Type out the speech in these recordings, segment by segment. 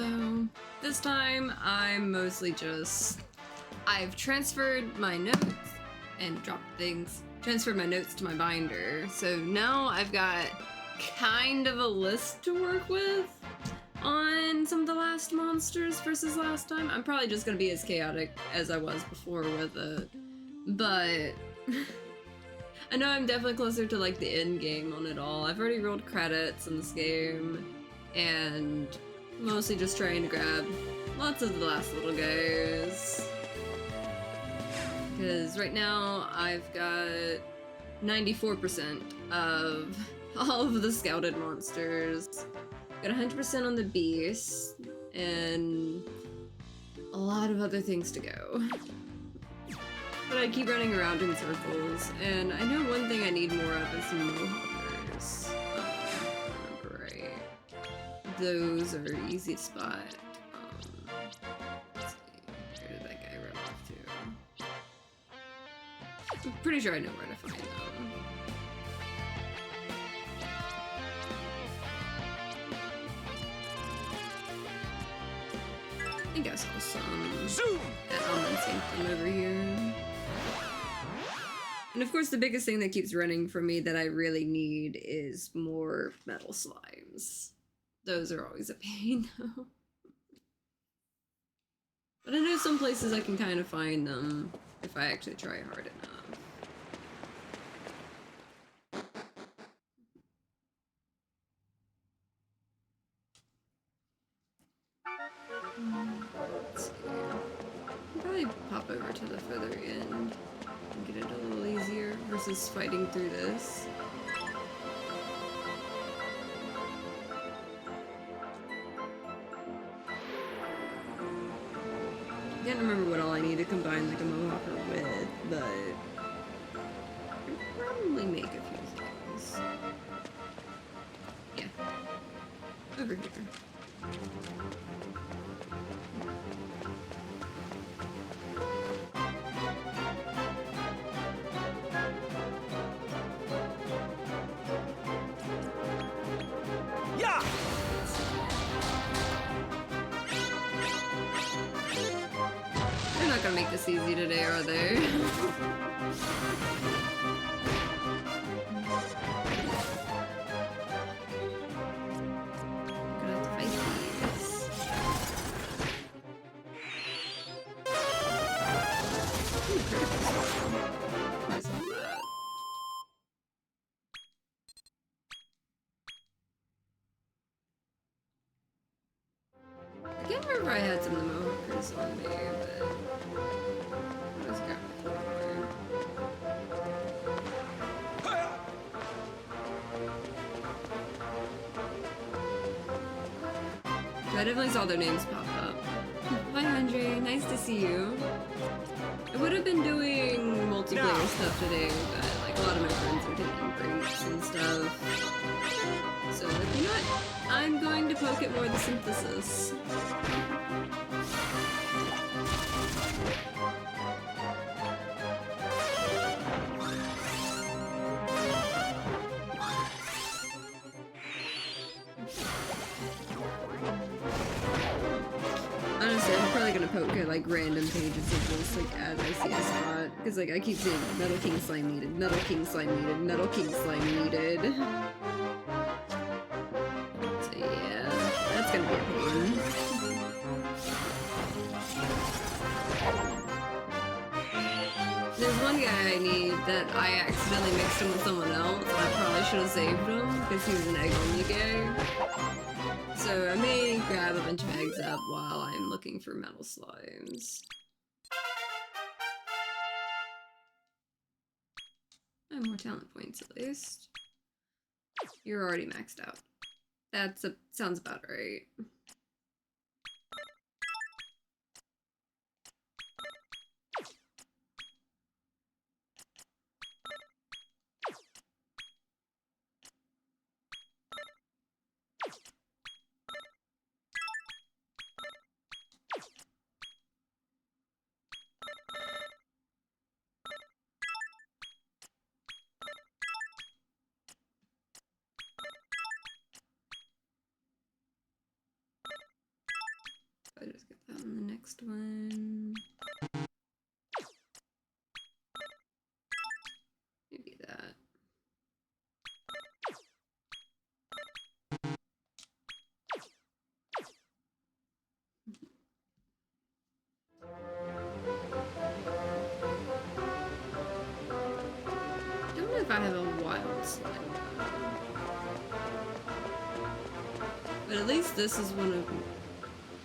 So this time I'm mostly just, I've transferred my notes and dropped things, transferred my notes to my binder. So now I've got kind of a list to work with on some of the last monsters versus last time. I'm probably just gonna be as chaotic as I was before with it, but I know I'm definitely closer to like the end game on it all. I've already rolled credits in this game and mostly just trying to grab lots of the last little guys. Because right now I've got 94% of all of the scouted monsters. Got 100% on the beast, and a lot of other things to go. But I keep running around in circles, and I know one thing I need more of is some mohawkers. If I remember right. Those are easy to spot. Let's see. Where did that guy run off to? I'm pretty sure I know where to find them. I think I saw some at Almond Sanctum over here. And of course the biggest thing that keeps running for me that I really need is more metal slimes. Those are always a pain though. But I know some places I can kind of find them if I actually try hard enough. Let's see. I'll probably pop over to the further end and get it a little easier versus fighting through this. I can't remember what all I need to combine like a mohawker with, but I can probably make a few things. Yeah. Over here. Yeah! They're not gonna make this easy today, are they? I can't remember if I had some of the mohawkers on me, but I'll just grab a few more. I definitely saw their names pop up. Hi Andre, nice to see you. I would have been doing multiplayer stuff today, but like a lot of my friends are taking breaks and stuff. So you know what? I'm going to poke at more of the synthesis. Honestly, I'm probably gonna poke at like random pages of this, like as I see a spot, because like I keep seeing Metal King slime needed, Metal King slime needed, Metal King slime needed. So yeah, that's gonna be a pain. There's one guy I need that I accidentally mixed him with someone else, and I probably should have saved him because he was an egg only guy. So I may grab a bunch of eggs up while I'm looking for metal slimes. I have more talent points at least. You're already maxed out. Sounds about right. I just get that on the next one. Maybe that. Don't know if I have a wild slime. But at least this is one of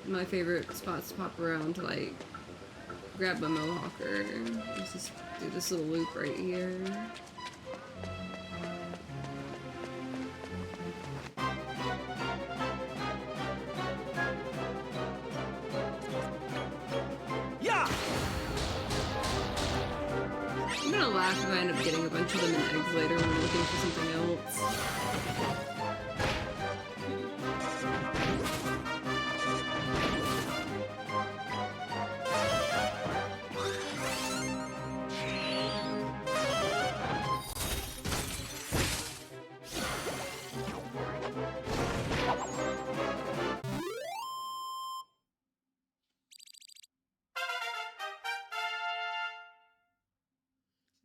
my favorite spots to pop around to like grab my Mohawker. Let's just do this little loop right here. Yeah. I'm gonna laugh if I end up getting a bunch of them in eggs later when I'm looking for something else.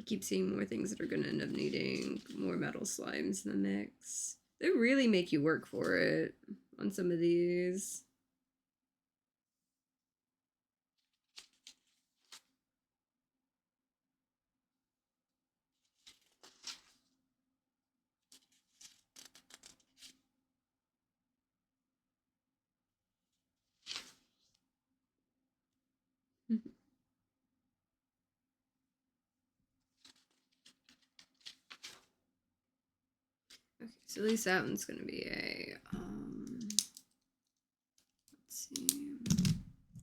Keep seeing more things that are going to end up needing more metal slimes in the mix. They really make you work for it on some of these. Okay, so at least that one's gonna be a, let's see,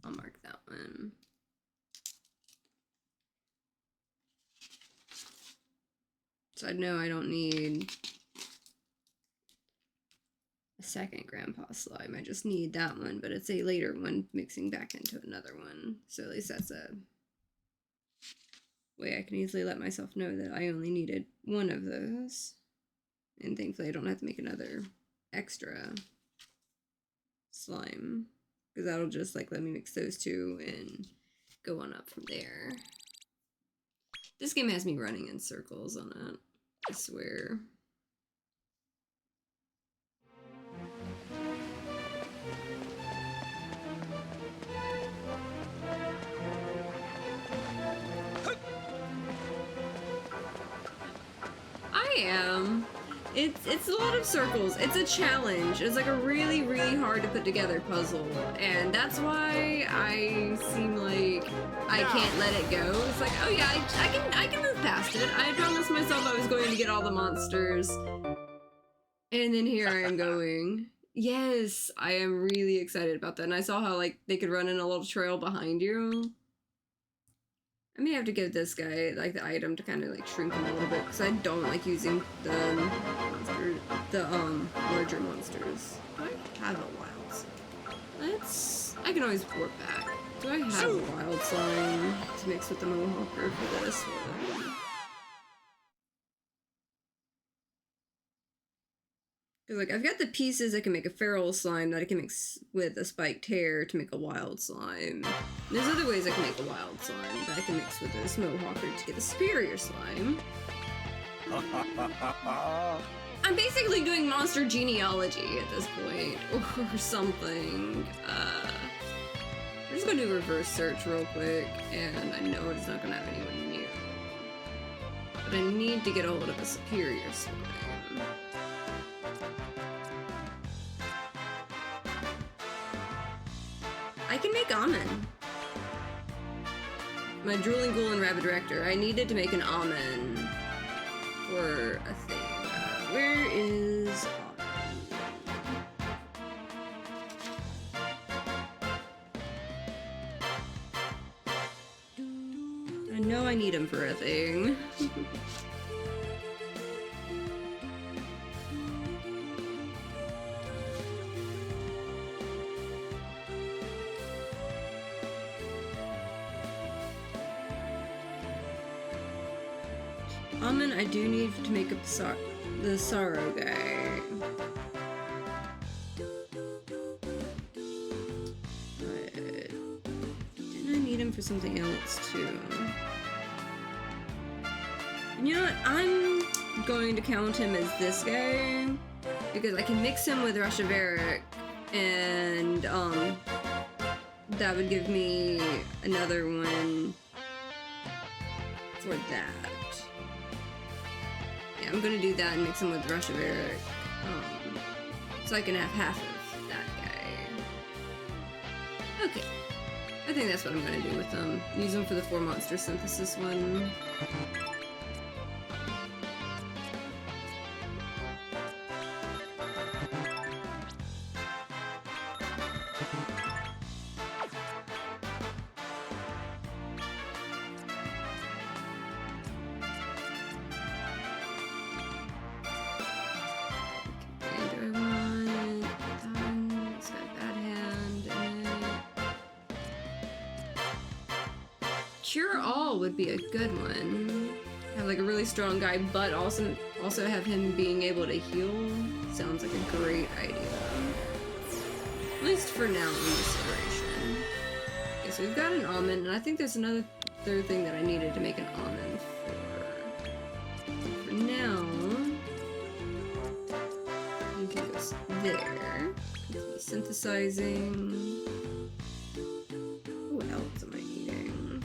I'll mark that one. So I know I don't need a second grandpa slime, I just need that one, but it's a later one mixing back into another one. So at least that's a way I can easily let myself know that I only needed one of those. And thankfully I don't have to make another extra slime, because that'll just like let me mix those two and go on up from there. This game has me running in circles on it, I swear. I am. It's a lot of circles. It's a challenge. It's like a really, really hard to put together puzzle. And that's why I seem like I can't let it go. It's like, oh yeah, I can move past it. I promised myself I was going to get all the monsters. And then here I am going. Yes, I am really excited about that. And I saw how like they could run in a little trail behind you. I may have to give this guy, like, the item to kind of, like, shrink him a little bit, because I don't like using the larger monsters. Do I have a wild slime? I can always warp back. Do I have a wild slime to mix with the Mohawker for this one? Because, like, I've got the pieces that can make a feral slime that I can mix with a spiked hair to make a wild slime. And there's other ways I can make a wild slime that I can mix with this Mohawker to get a superior slime. I'm basically doing monster genealogy at this point, or something. I'm just gonna do a reverse search real quick, and I know it's not gonna have anyone new. But I need to get a hold of a superior slime. I can make almond. My drooling ghoul and rabid rector. I needed to make an almond for a thing. Where is almond? I know I need him for a thing. Almond, I do need to make up the sorrow guy. But need him for something else too. And you know what? I'm going to count him as this guy because I can mix him with Rush of Eric, and that would give me another one for that. Yeah, I'm gonna do that and mix him with Rush of Eric, so I can have half of that guy. Okay, I think that's what I'm gonna do with them. Use them for the 4 monster synthesis one. Cure All would be a good one. Have like a really strong guy, but also have him being able to heal. Sounds like a great idea. At least for now in this iteration. Okay, so we've got an almond, and I think there's another third thing that I needed to make an almond for. For now, you can go there. Continue synthesizing. What else am I needing?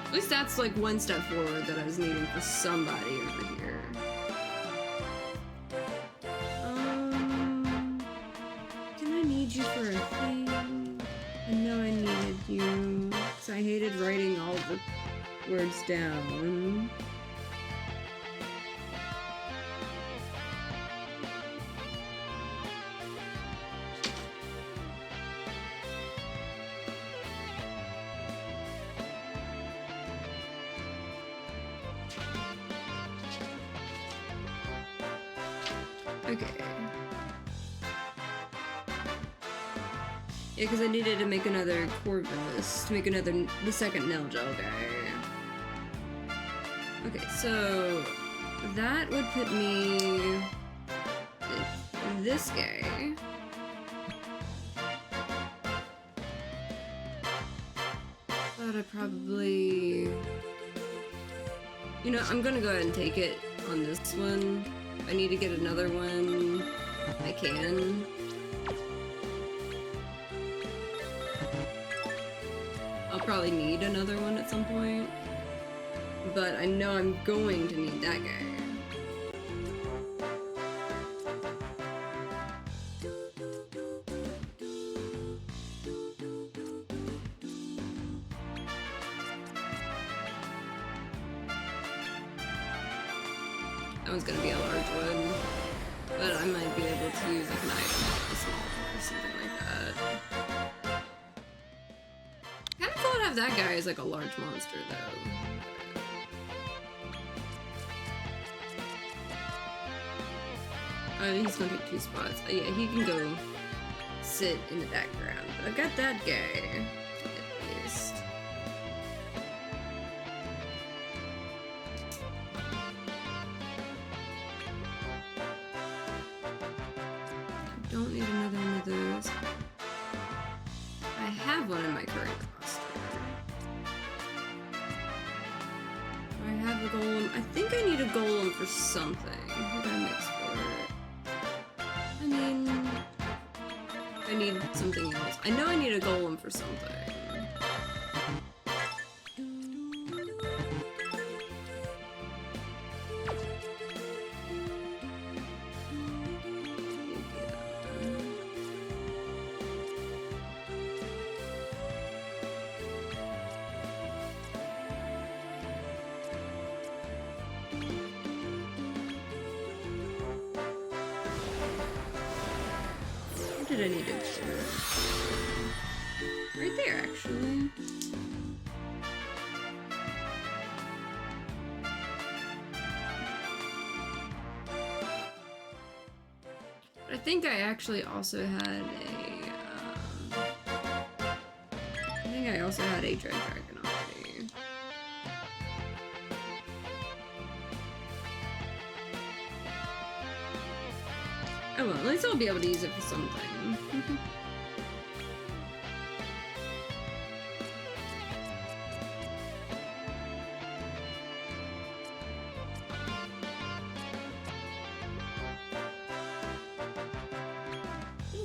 At least that's like one step forward that I was needing for somebody over here. Did I need you for a thing? I know I needed you, because I hated writing all the words down. Okay. Yeah, because I needed to make another Corvus, to make the second Nail Gel guy. Okay, so that would put me with this guy. Thought I probably... You know, I'm gonna go ahead and take it on this one. If I need to get another one, I can. I'll probably need another one at some point, but I know I'm going to need that guy. That one's gonna be a large one, but I might be able to use like an item a small one or something like that. Kinda cool to have that guy as like a large monster though. He's gonna take 2 spots. Yeah, he can go sit in the background, but I've got that guy at least. Don't need another one of those. I have one in my current roster. Do I have a golem? I think I need a golem for something. What did I mix for it? I mean, I need something else. I know I need a golem for something. Did I need it? Right there, actually. But I think I actually also had a. I think I also had a Dread Dragon already. Oh well, at least I'll be able to use it for something.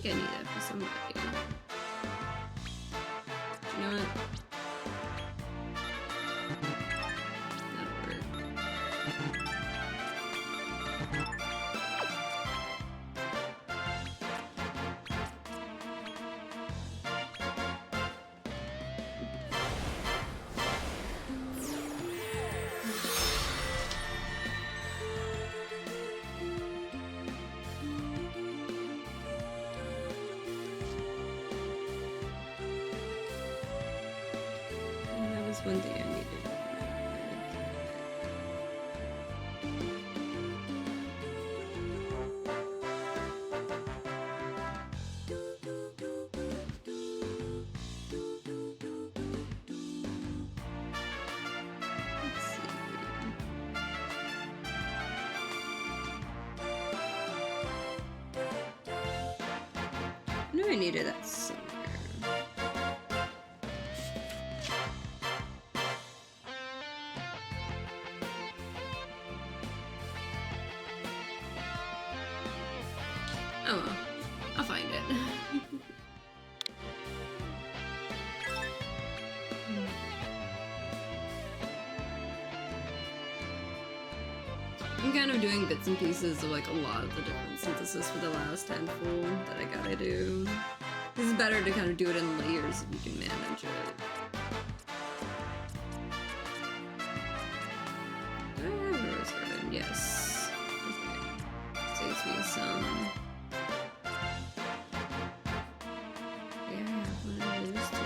think I need that for somebody. You know what? That'll work. That was one thing I needed. Let's see. I knew I needed that somewhere. Oh well, I'll find it. I'm kind of doing bits and pieces of like a lot of the different synthesis for the last handful that I gotta do. It's better to kind of do it in layers if you can manage it. Do I have a rose garden? Yes. Okay. Saves me some. Yeah, I have one of those too.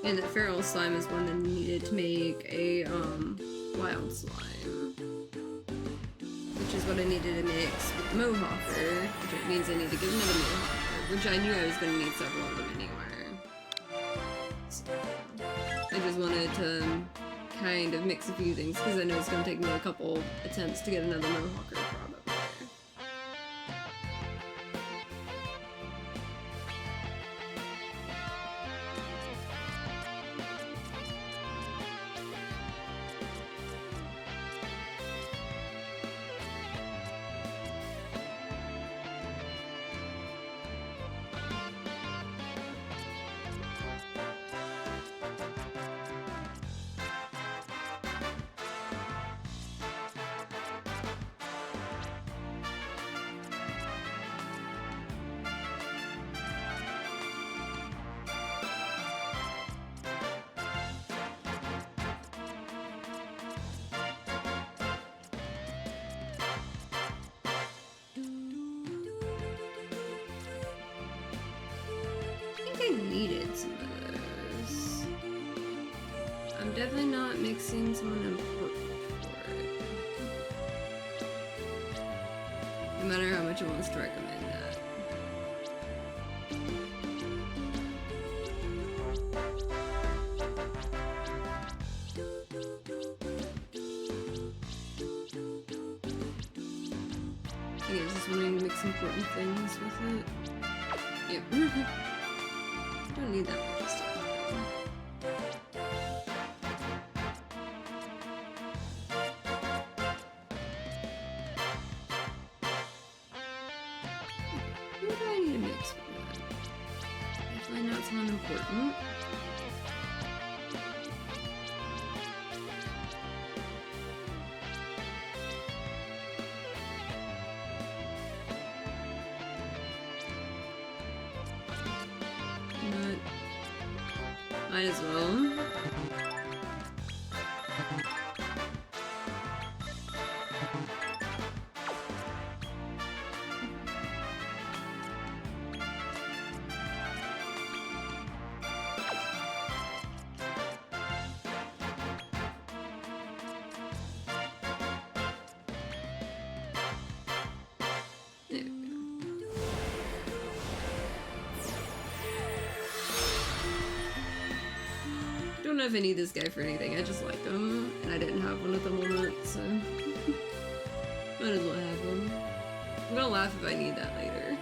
And that feral slime is one that needed to make a wild slime, which is what I needed to mix with the Mohawker, which means I need to get another Mohawker, which I knew I was going to need several of them anyway. So, I just wanted to kind of mix a few things because I know it's going to take me a couple attempts to get another Mohawker probably. I needed some of those. I'm definitely not mixing someone important for it. No matter how much it wants to recommend that. I think I was just wanting to mix important things with it. Yep. Don't need that much stuff. Who do I need to mix with that? Definitely not someone important. But might as well. There we go. Don't if I need this guy for anything. I just like him, and I didn't have one at the moment, so might as well have him. I'm gonna laugh if I need that later.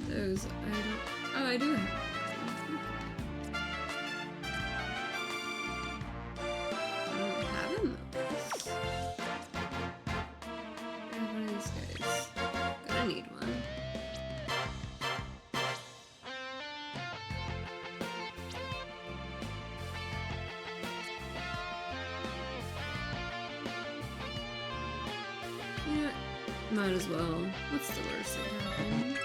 Those I don't. Oh, I do have. Need one. Yeah, might as well. What's the worst that happened?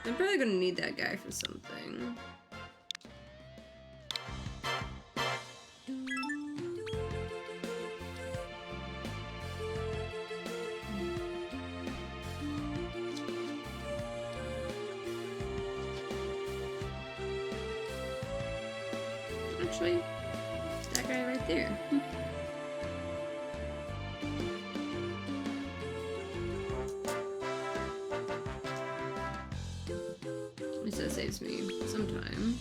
I'm probably gonna need that guy for something. Actually, that guy right there. At least that saves me some time.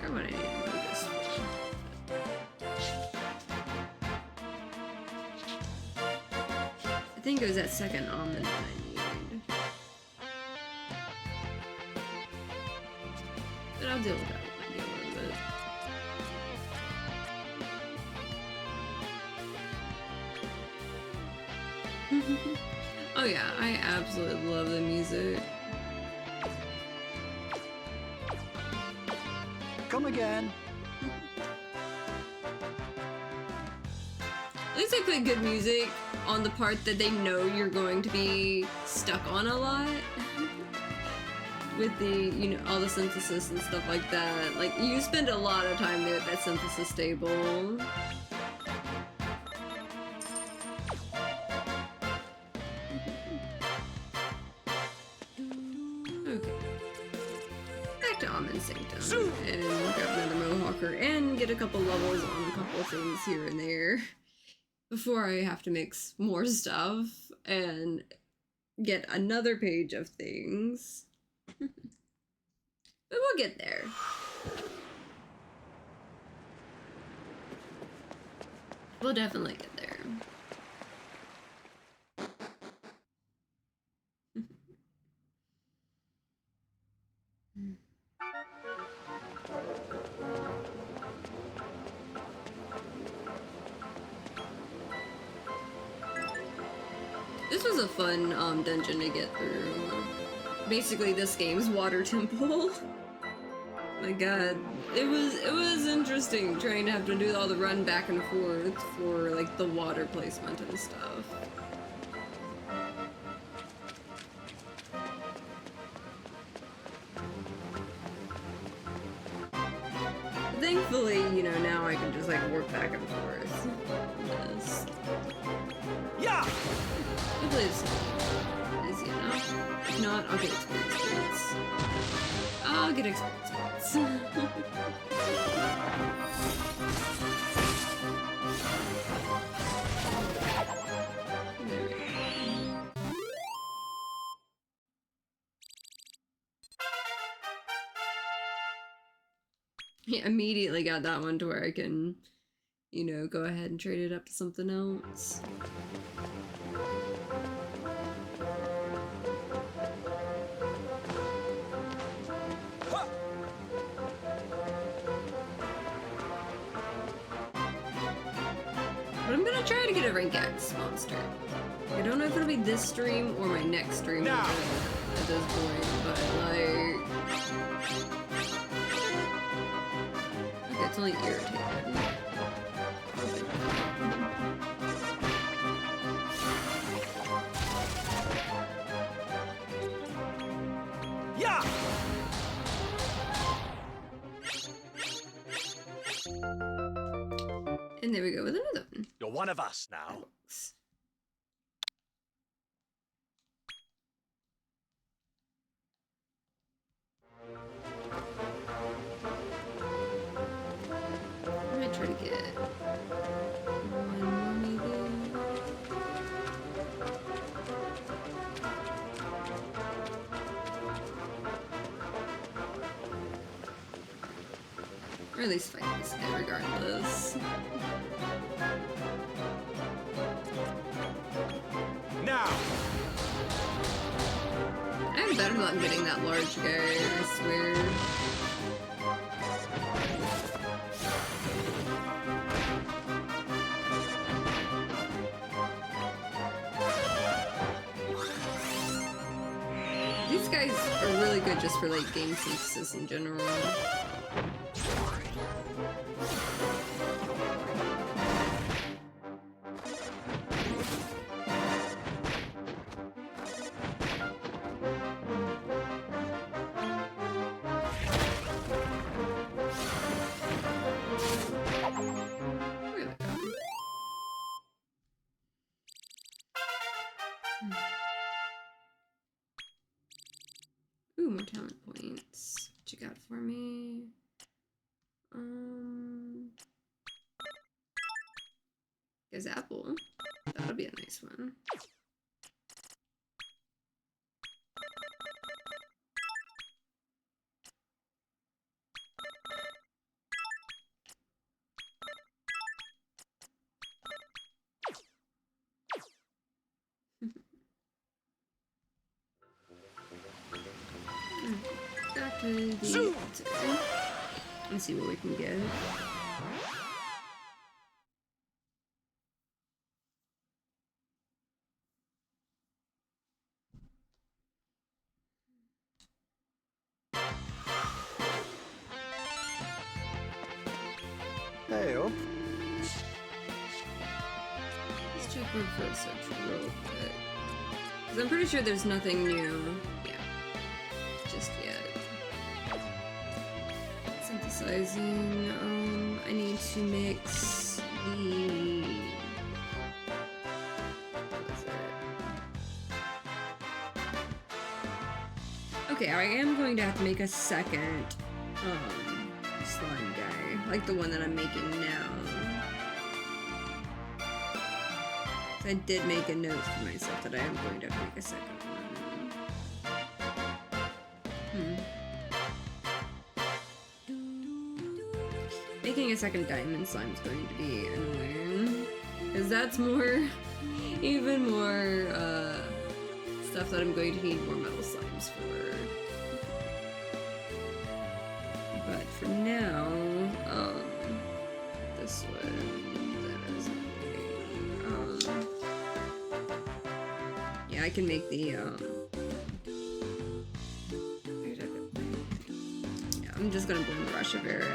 Or what I need to do this for. I think it was that second almond that I needed. But I'll deal with that when I deal with it. Oh yeah, I absolutely love the music. Come again. At least they put good music on the part that they know you're going to be stuck on a lot. With the, you know, all the synthesis and stuff like that. Like, you spend a lot of time there at that synthesis table. Okay. Back to Almond Sanctum. And grab another Mohawker and get a couple levels on a couple things here and there. Before I have to mix more stuff and get another page of things. But we'll get there. We'll definitely get there. This was a fun dungeon to get through. Basically, this game's water temple. My god, it was interesting trying to have to do all the run back and forth for like the water placement and stuff. Thankfully, you know, now I can just like work back and forth. Yes. Yeah. Hopefully it's easy enough. If not, I'll get experience points. I'll get experience points. There we go. Yeah, immediately got that one to where I can, you know, go ahead and trade it up to something else. But I'm gonna try to get a rank X monster. I don't know if it'll be this stream or my next stream at this point, but like... Okay, it's only irritated. Yeah! And there we go with another one. You're one of us now. That works. I'm gonna try to get one more maybe. Or at least fight this guy regardless. Now! I'm better not getting that large guy, I swear. These guys are really good just for like game synthesis in general. Ooh, more talent points. What you got for me? Guess apple. That'll be a nice one. Back to the altar. Let's see what we can get. Hey-o. Let's check reverse search real quick. Because I'm pretty sure there's nothing new. Yeah. Just yet. Synthesizing. I need to mix the... What was it? Okay, I am going to have to make a second slime guy. Like the one that I'm making now. I did make a note for myself that I am going to have to make a second one. Making a second diamond slime is going to be annoying. Because that's more, even more, stuff that I'm going to need more metal slimes for. But for now, this one, that is yeah, I can make the, yeah, I'm just gonna blend the Rush of Eric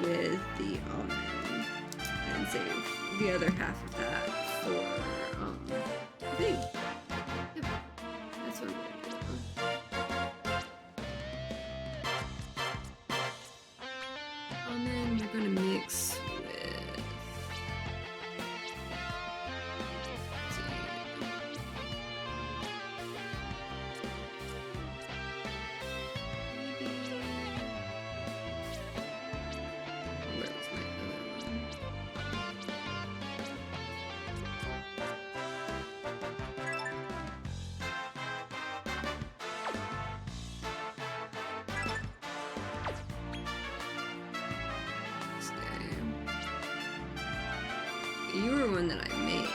with the almond and save the other half of that for, I think, yep, that's what I'm gonna do. And then you're gonna mix with, let's see. Where was my other one? This guy. You were one that I made.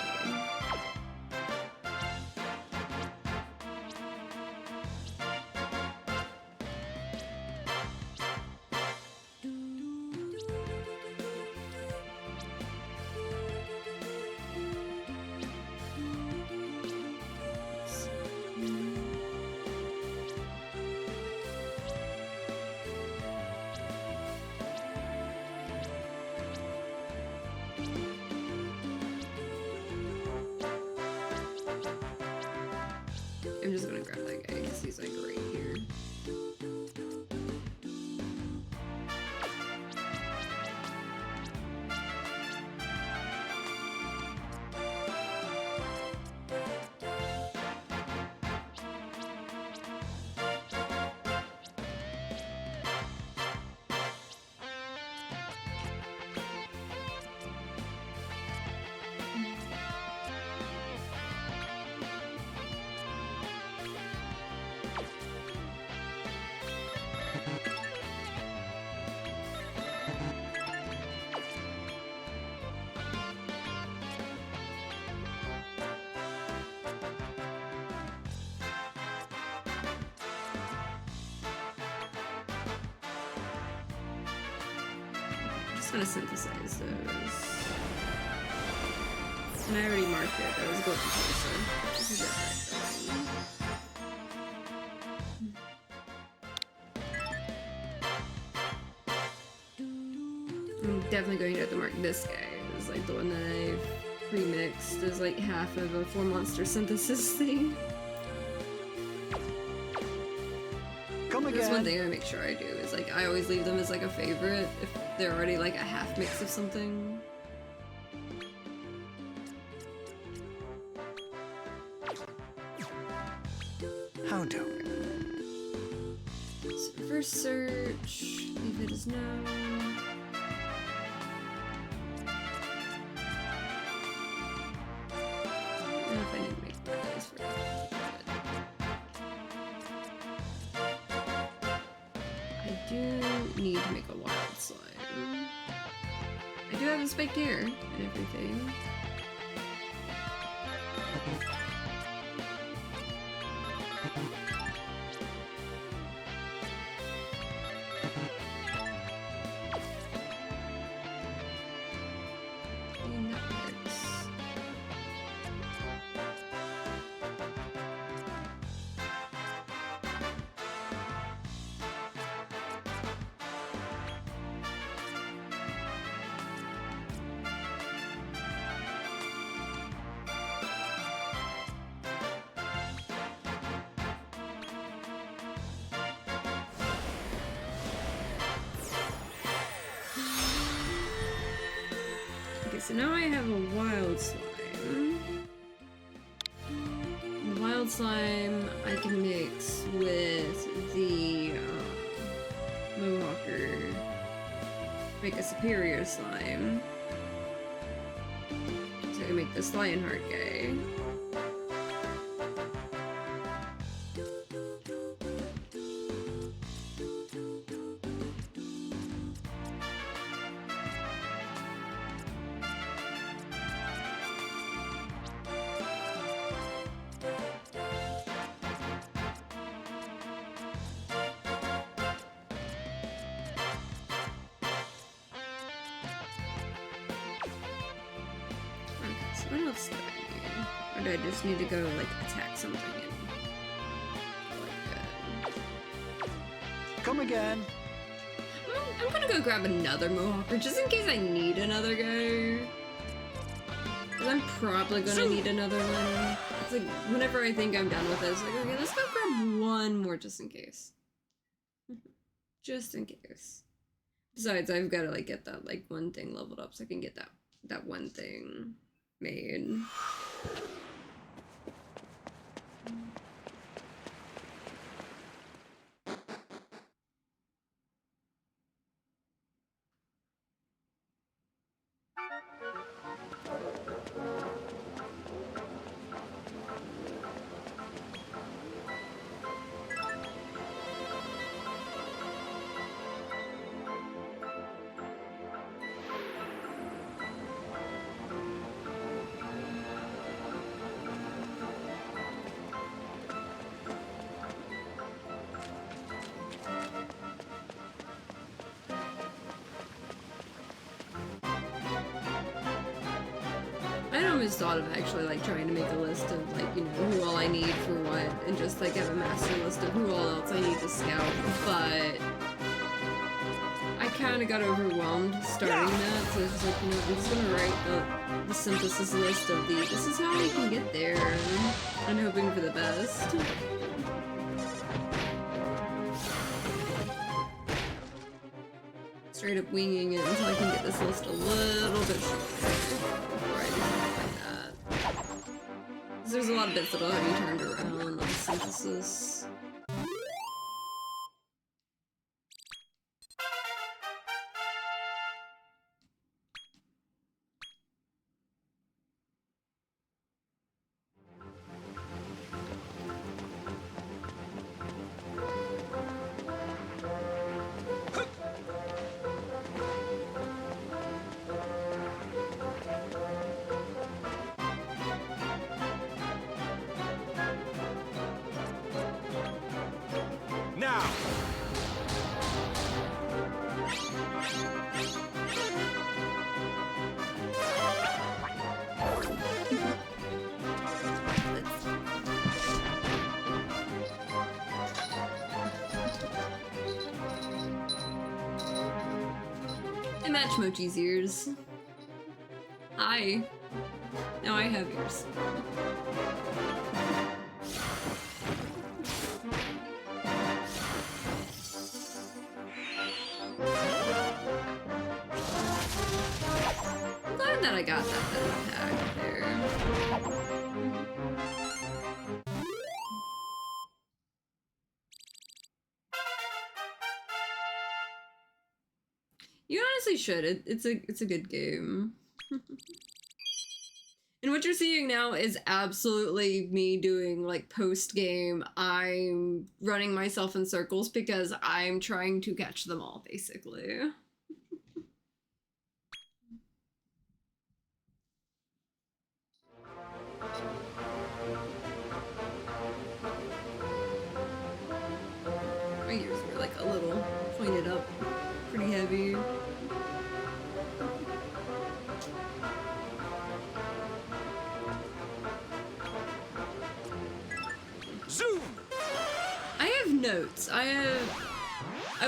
I'm just gonna grab that guy because he's like right here. I'm gonna synthesize those. And I already marked it. That was a golden so we can get that going. I'm definitely going to have to mark this guy. It was like the one that I pre-mixed as like half of a 4-monster synthesis thing. That's one thing I make sure I do is like I always leave them as like a favorite if they're already like a half mix of something. How do? So reverse search, leave it as no. I don't know if I need to make those for I do need to make a wild slime. I do have a spiked hair and everything. And that works. Okay, so now I have a wild slime. The wild slime I can mix with the Mohawker, make a superior slime. So I can make this Lionheart guy. What else do I need? Or do I just need to go, like, attack something and... like that? Come again. I'm gonna go grab another Mohawker, just in case I need another guy. Because I'm probably gonna need another one. It's like, whenever I think I'm done with this, like, okay, let's go grab one more just in case. Just in case. Besides, I've gotta, like, get that, like, one thing leveled up so I can get that one thing made. I almost thought of actually like trying to make a list of like, you know, who all I need for what, and just like have a master list of who all else I need to scout, but I kind of got overwhelmed starting that, so it's just like, you know, I'm just gonna write the synthesis list of the this is how we can get there. I'm hoping for the best. Straight up winging it until I can get this list a little bit shorter before I do something like that. 'Cause there's a lot of bits that'll have you turned around on the synthesis. Now! I match Mochi's ears. Hi. Now I have ears. I'm glad that I got that attack there. You honestly should. It's a good game. And what you're seeing now is absolutely me doing like post game. I'm running myself in circles because I'm trying to catch them all, basically. My ears were like a little pointed up, pretty heavy. Zoom! I have notes. I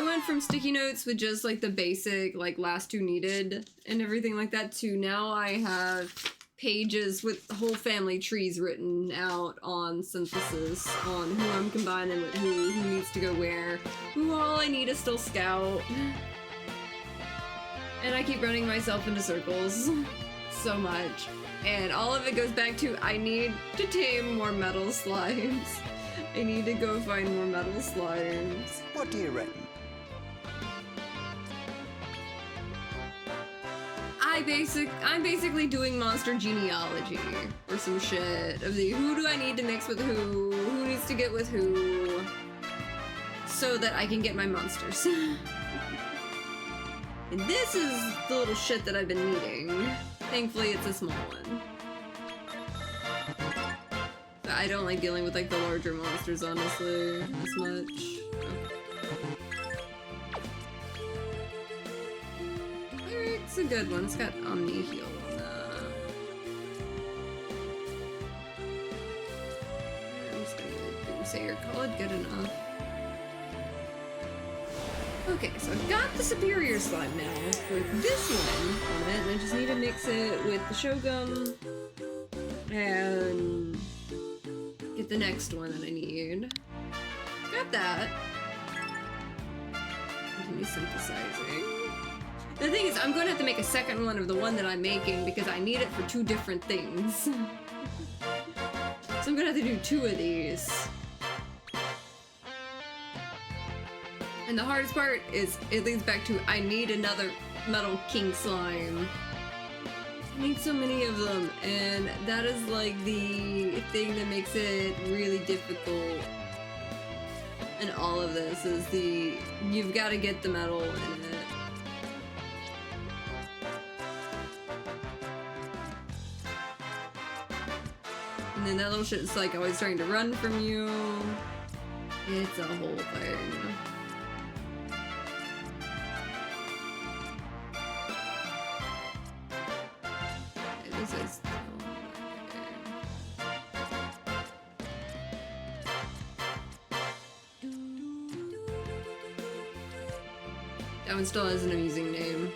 went from sticky notes with just like the basic like last two needed and everything like that to now I have pages with whole family trees written out on synthesis on who I'm combining with who needs to go where, who all I need is still scout. And I keep running myself into circles so much. And all of it goes back to I need to tame more metal slimes. I need to go find more metal slimes. What do you reckon? I'm basically doing monster genealogy or some shit of the who do I need to mix with who needs to get with who, so that I can get my monsters. And this is the little shit that I've been needing. Thankfully, it's a small one. But I don't like dealing with like the larger monsters, honestly, as much. It's a good one. It's got Omni Heal on that. I'm just gonna do Sayer, call it good enough. Okay, so I've got the Superior Slime now for this one on it, and I just need to mix it with the Shogun and get the next one that I need. Got that. Continue synthesizing. The thing is, I'm going to have to make a second one of the one that I'm making because I need it for two different things. So I'm going to have to do two of these. And the hardest part is it leads back to I need another Metal King slime. I need so many of them, and that is like the thing that makes it really difficult. And all of this is you've got to get the metal in it. And then that little shit is like always trying to run from you. It's a whole thing. At least I still that one still has an amusing name.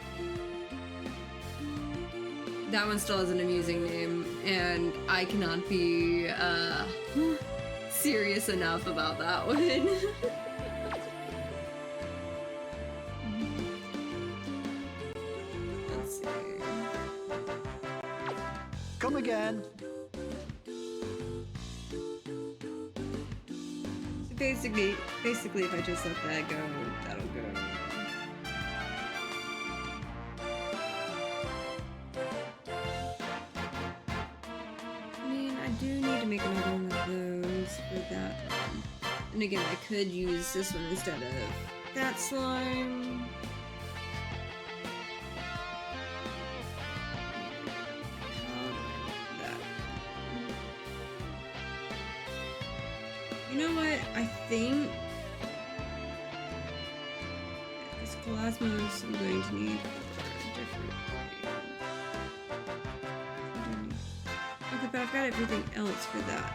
that one still has an amusing name, and I cannot be serious enough about that one. Let's see. Come again. So basically, if I just let that go, that'll go. I mean, I do need to make another one of those for that one. And again, I could use this one instead of that slime. You know what? I think this Plasmos I'm going to need for a different thing. Okay, but I've got everything else for that one.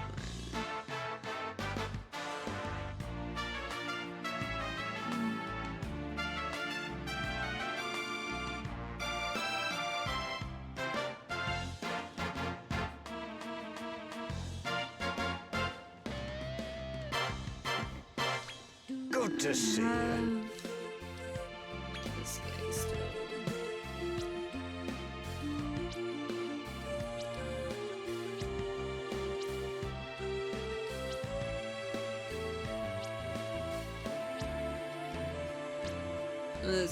Good to see you. This guy still.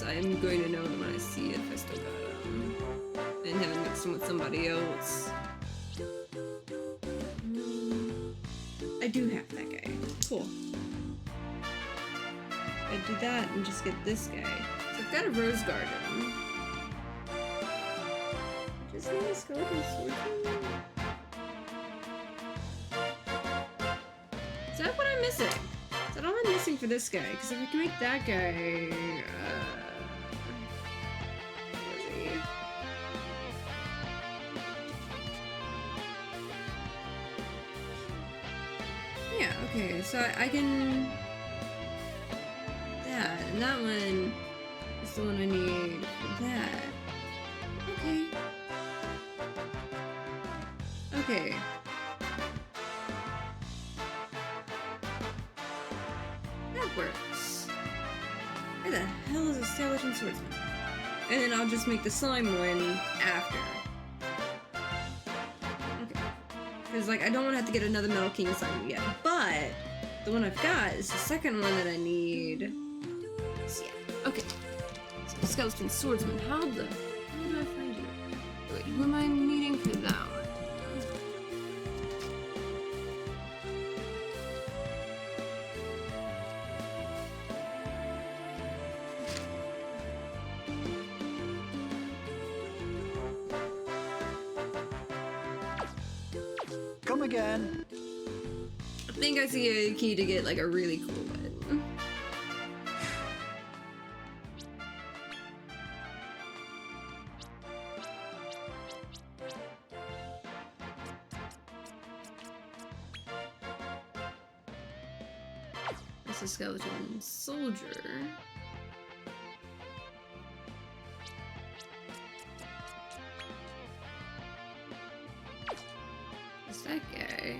I'm going to know them when I see it if I still got them. And haven't mixed them with somebody else. I do have that guy. Cool. I do that and just get this guy. So I've got a rose garden. I just need a skeleton swordsman. Is that what I'm missing? Is that all I'm missing for this guy? Because if I can make that guy, where is he? Yeah. Okay. So I can. That, and that one is the one I need for that. Okay. Okay. That works. Where the hell is a skeleton swordsman? And then I'll just make the slime one after. Okay. Because, like, I don't want to have to get another Metal King slime yet. But the one I've got is the second one that I need. So, yeah. Okay. So, skeleton swordsman. How do I find you? Wait, who am I needing for that one? Come again. I think I see a key to get like a really cool one. That's a skeleton soldier. What's that guy?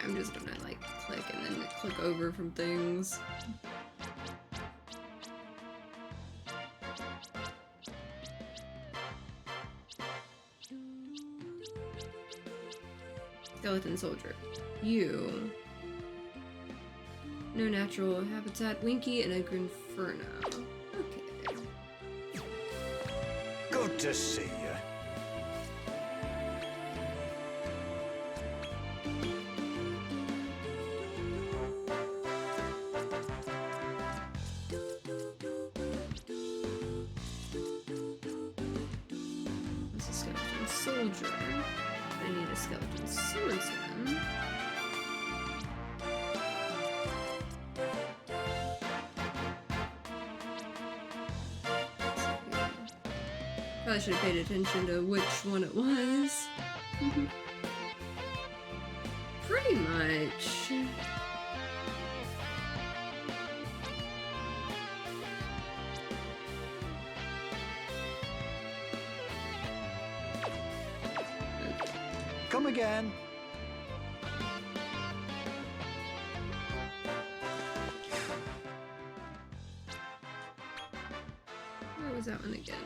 I'm just gonna like click and then click over from things. Skeleton soldier. You. No natural habitat. Winky and a Grinferno. Okay. Good to see you. That's a skeleton soldier. I need a skeleton swordsman. Probably should have paid attention to which one it was. Pretty much. Come again. Where was that one again?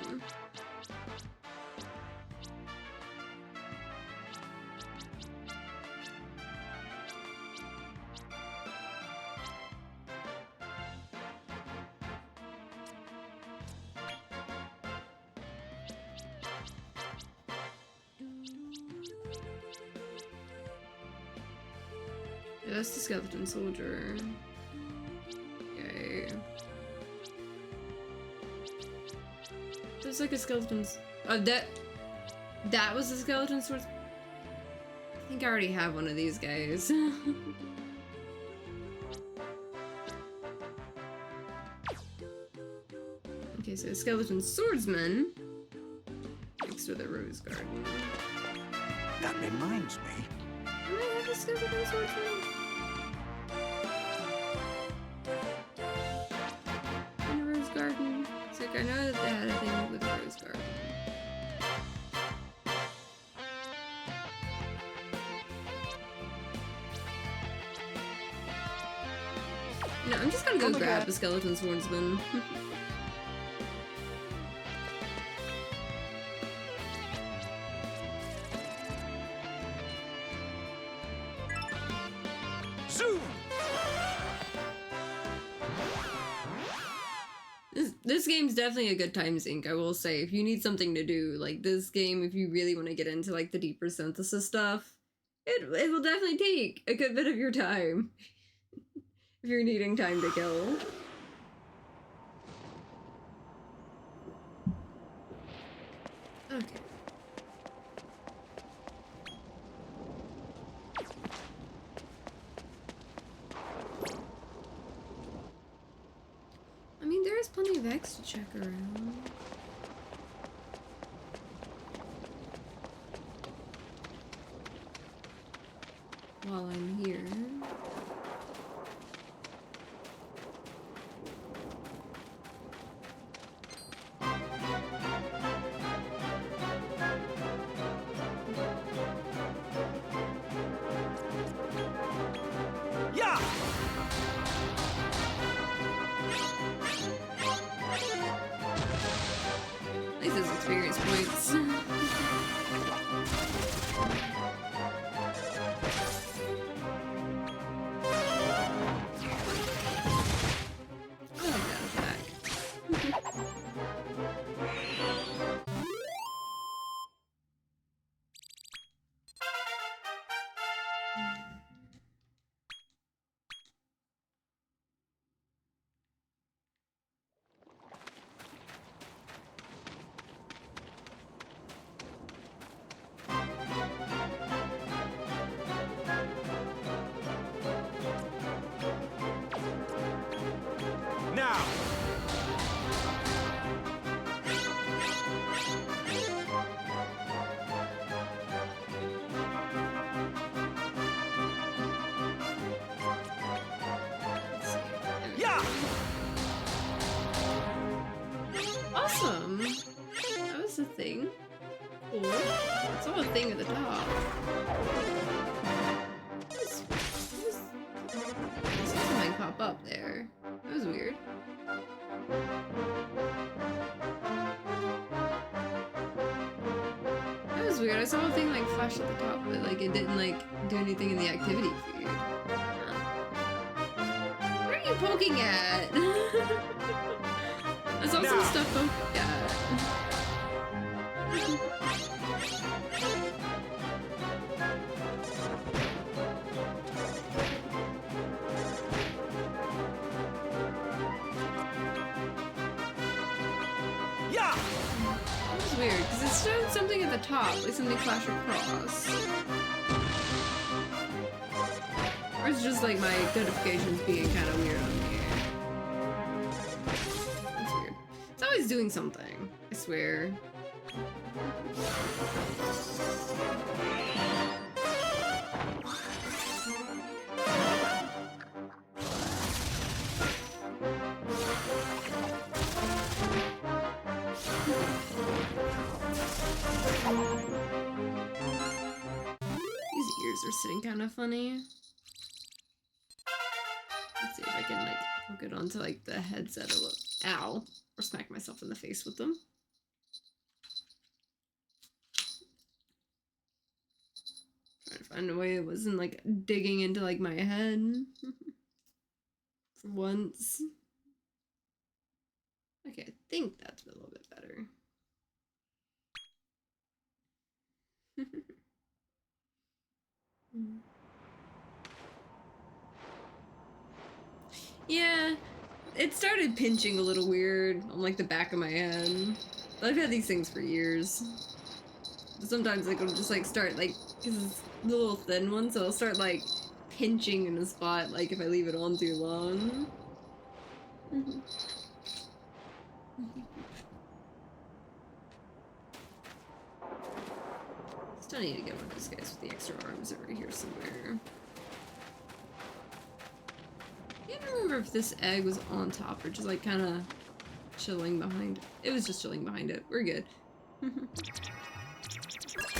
Yeah, that's the skeleton soldier. Okay. There's like a skeleton's. Oh, that was the skeleton sword. I think I already have one of these guys. Okay, so skeleton swordsman next to the rose garden. That reminds me. Do I have a skeleton swordsman? In a rose garden. It's like I know that they had a thing with a rose garden. No, I'm just gonna go Come grab again. the skeleton swordsman. Zoom! This game's definitely a good time sink, I will say. If you need something to do, like this game, if you really want to get into like the deeper synthesis stuff, it will definitely take a good bit of your time. If you're needing time to kill. Okay. I mean, there is plenty of X to check around. While I'm here. Yeah! At least it's experience points. I like that attack. Now! Let's see. There we Yeah! go. Awesome! That was the thing. Cool. It's all a thing at the top. Something might pop up there. That was weird. That was weird. I saw a thing like flash at the top, but like it didn't like do anything in the activity feed. Huh. What are you poking at? I saw some Now. stuff poking at. Yeah! That was weird, because it showed something at the top, like something flash across. Or it's just like my notifications being kind of weird on here. That's weird. It's always doing something, I swear. These ears are sitting kind of funny. Let's see if I can like hook it onto like the headset a little. Ow! Or smack myself in the face with them. Trying to find a way it wasn't like digging into like my head. For once. Okay, I think that's a little bit better. Yeah, it started pinching a little weird on like the back of my head. But I've had these things for years. But sometimes like it'll just like start like, cause it's the little thin one, so it'll start like pinching in a spot like if I leave it on too long. Still need to get one of those guys with the extra arms over here somewhere. I can't remember if this egg was on top or just like kind of chilling behind it. It was just chilling behind it. We're good.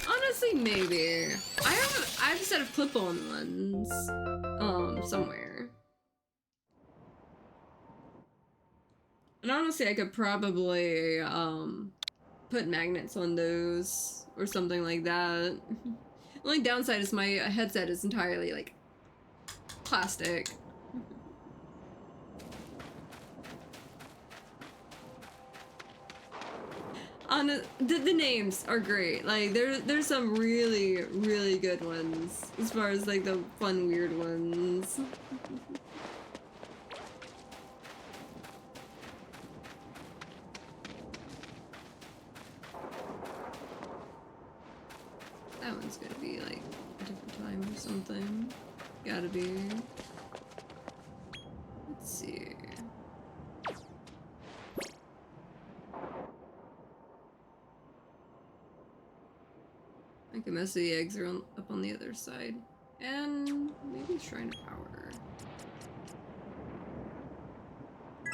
Honestly, maybe. I have a set of clip-on ones somewhere. And honestly, I could probably put magnets on those or something like that. The only downside is my headset is entirely like plastic. The names are great. Like there's some really good ones as far as like the fun weird ones. That one's gonna be like a different time or something. Gotta be. Let's see. I think most of the eggs are up on the other side. And maybe Shrine of Power.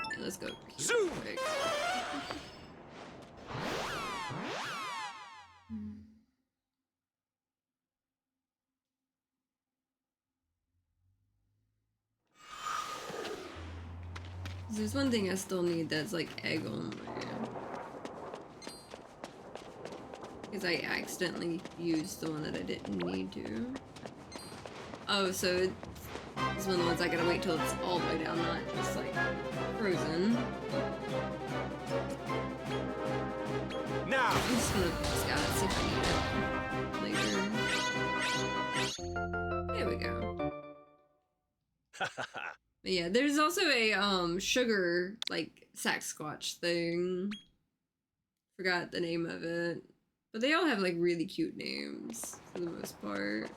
Okay, let's go. Zoom! Quick. There's one thing I still need that's like egg only. Because I accidentally used the one that I didn't need to. Oh, so it's one of the ones I gotta wait till it's all the way down, not just like frozen. Now! I'm just gonna scout it, see if I need it later. There we go. But yeah, there's also a sugar like Sasquatch thing. Forgot the name of it. But they all have like really cute names for the most part.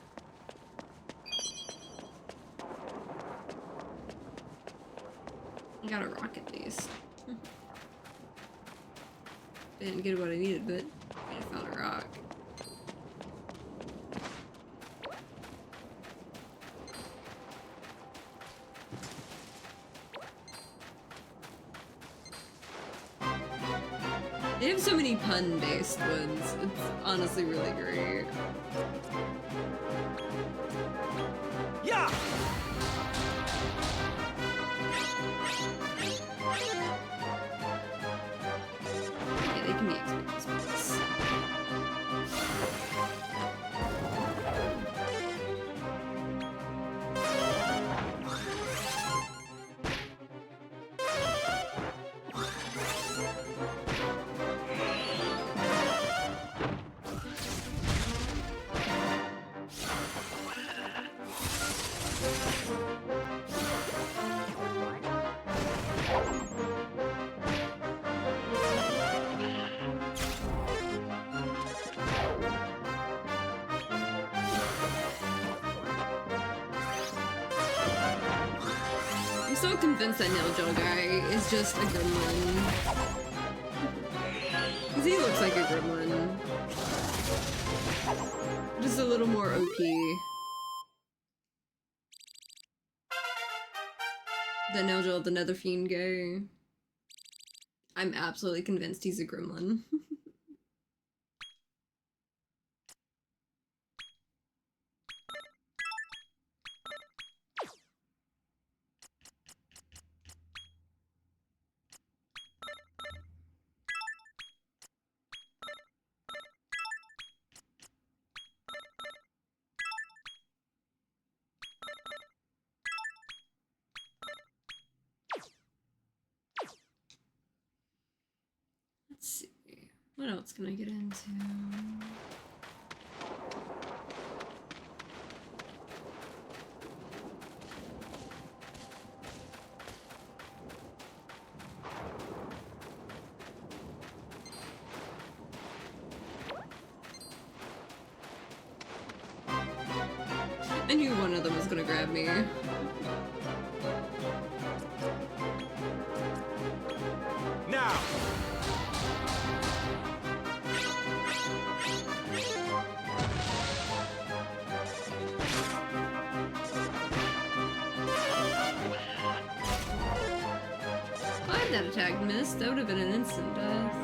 I got a rock at least. Didn't get what I needed, but I found a rock. They have so many pun-based ones. It's honestly really great. Yeah! Yeah, they can be experienced. I'm so convinced that Nail Gel guy is just a gremlin. Because he looks like a gremlin. Just a little more OP. The Neldril, the Nether Fiend guy. I'm absolutely convinced he's a gremlin. Let's see. What else can I get into? I knew one of them was gonna grab me. Now! Why did that attack miss? That would have been an instant death.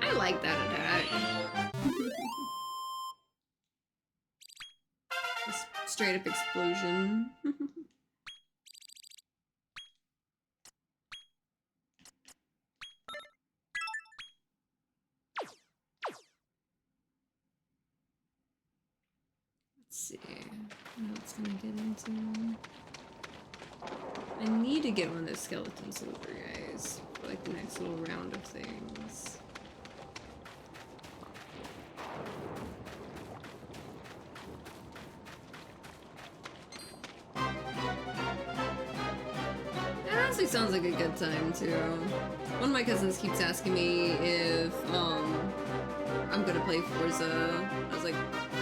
I like that attack. Just straight up explosion. Let's see. What else can I get into? I need to get one of those skeleton silver guys for like the next little round of things. That honestly sounds like a good time too. One of my cousins keeps asking me if I'm gonna play Forza. I was like,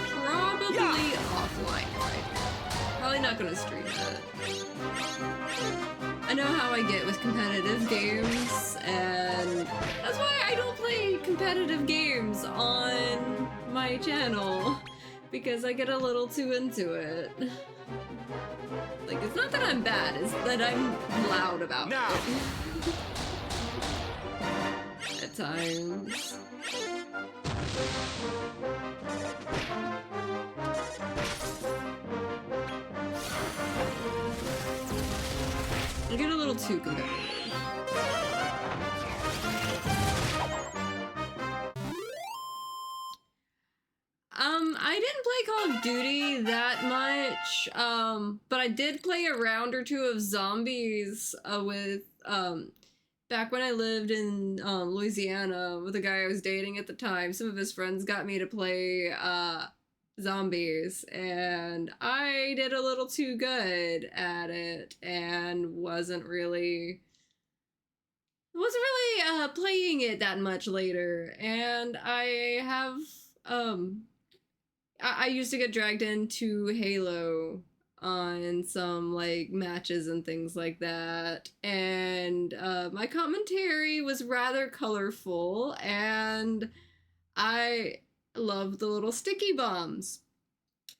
probably offline right now. Probably not gonna stream it. I know how I get with competitive games, and that's why I don't play competitive games on my channel, because I get a little too into it. Like, it's not that I'm bad, it's that I'm loud about Now. it. At times. I get a little too competitive. I didn't play Call of Duty that much, but I did play a round or two of zombies with, back when I lived in Louisiana with a guy I was dating at the time. Some of his friends got me to play zombies, and I did a little too good at it and wasn't really playing it that much later. And I have I used to get dragged into Halo on some like matches and things like that, and my commentary was rather colorful, and I love the little sticky bombs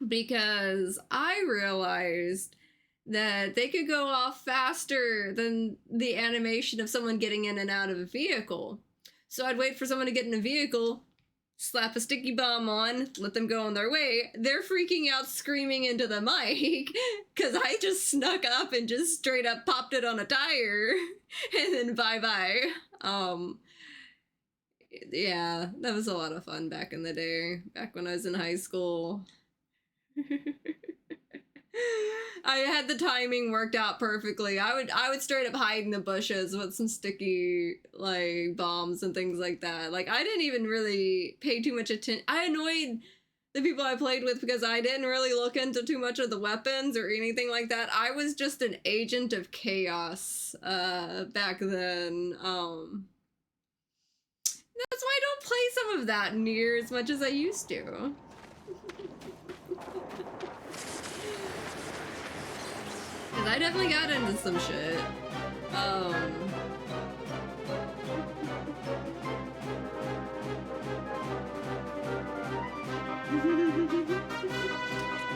because I realized that they could go off faster than the animation of someone getting in and out of a vehicle. So I'd wait for someone to get in a vehicle, slap a sticky bomb on, let them go on their way. They're freaking out, screaming into the mic, because I just snuck up and just straight up popped it on a tire, and then bye-bye. Yeah, that was a lot of fun back in the day, back when I was in high school. I had the timing worked out perfectly. I would straight up hide in the bushes with some sticky like bombs and things like that. Like, I didn't even really pay too much attention. I annoyed the people I played with because I didn't really look into too much of the weapons or anything like that. I was just an agent of chaos back then. That's why I don't play some of that near as much as I used to. Cause I definitely got into some shit.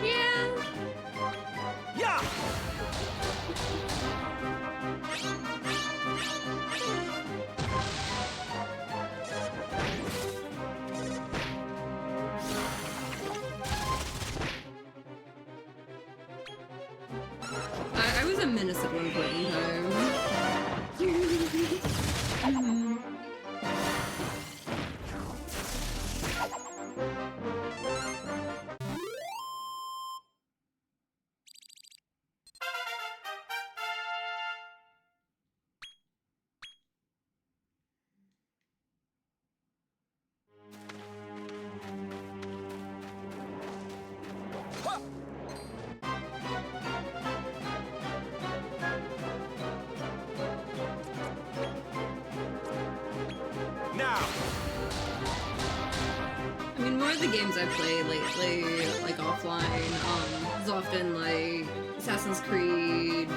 Yeah. Yeah. I was a menace at one point in time. Now. I mean, more of the games I play lately, like offline, is often like Assassin's Creed,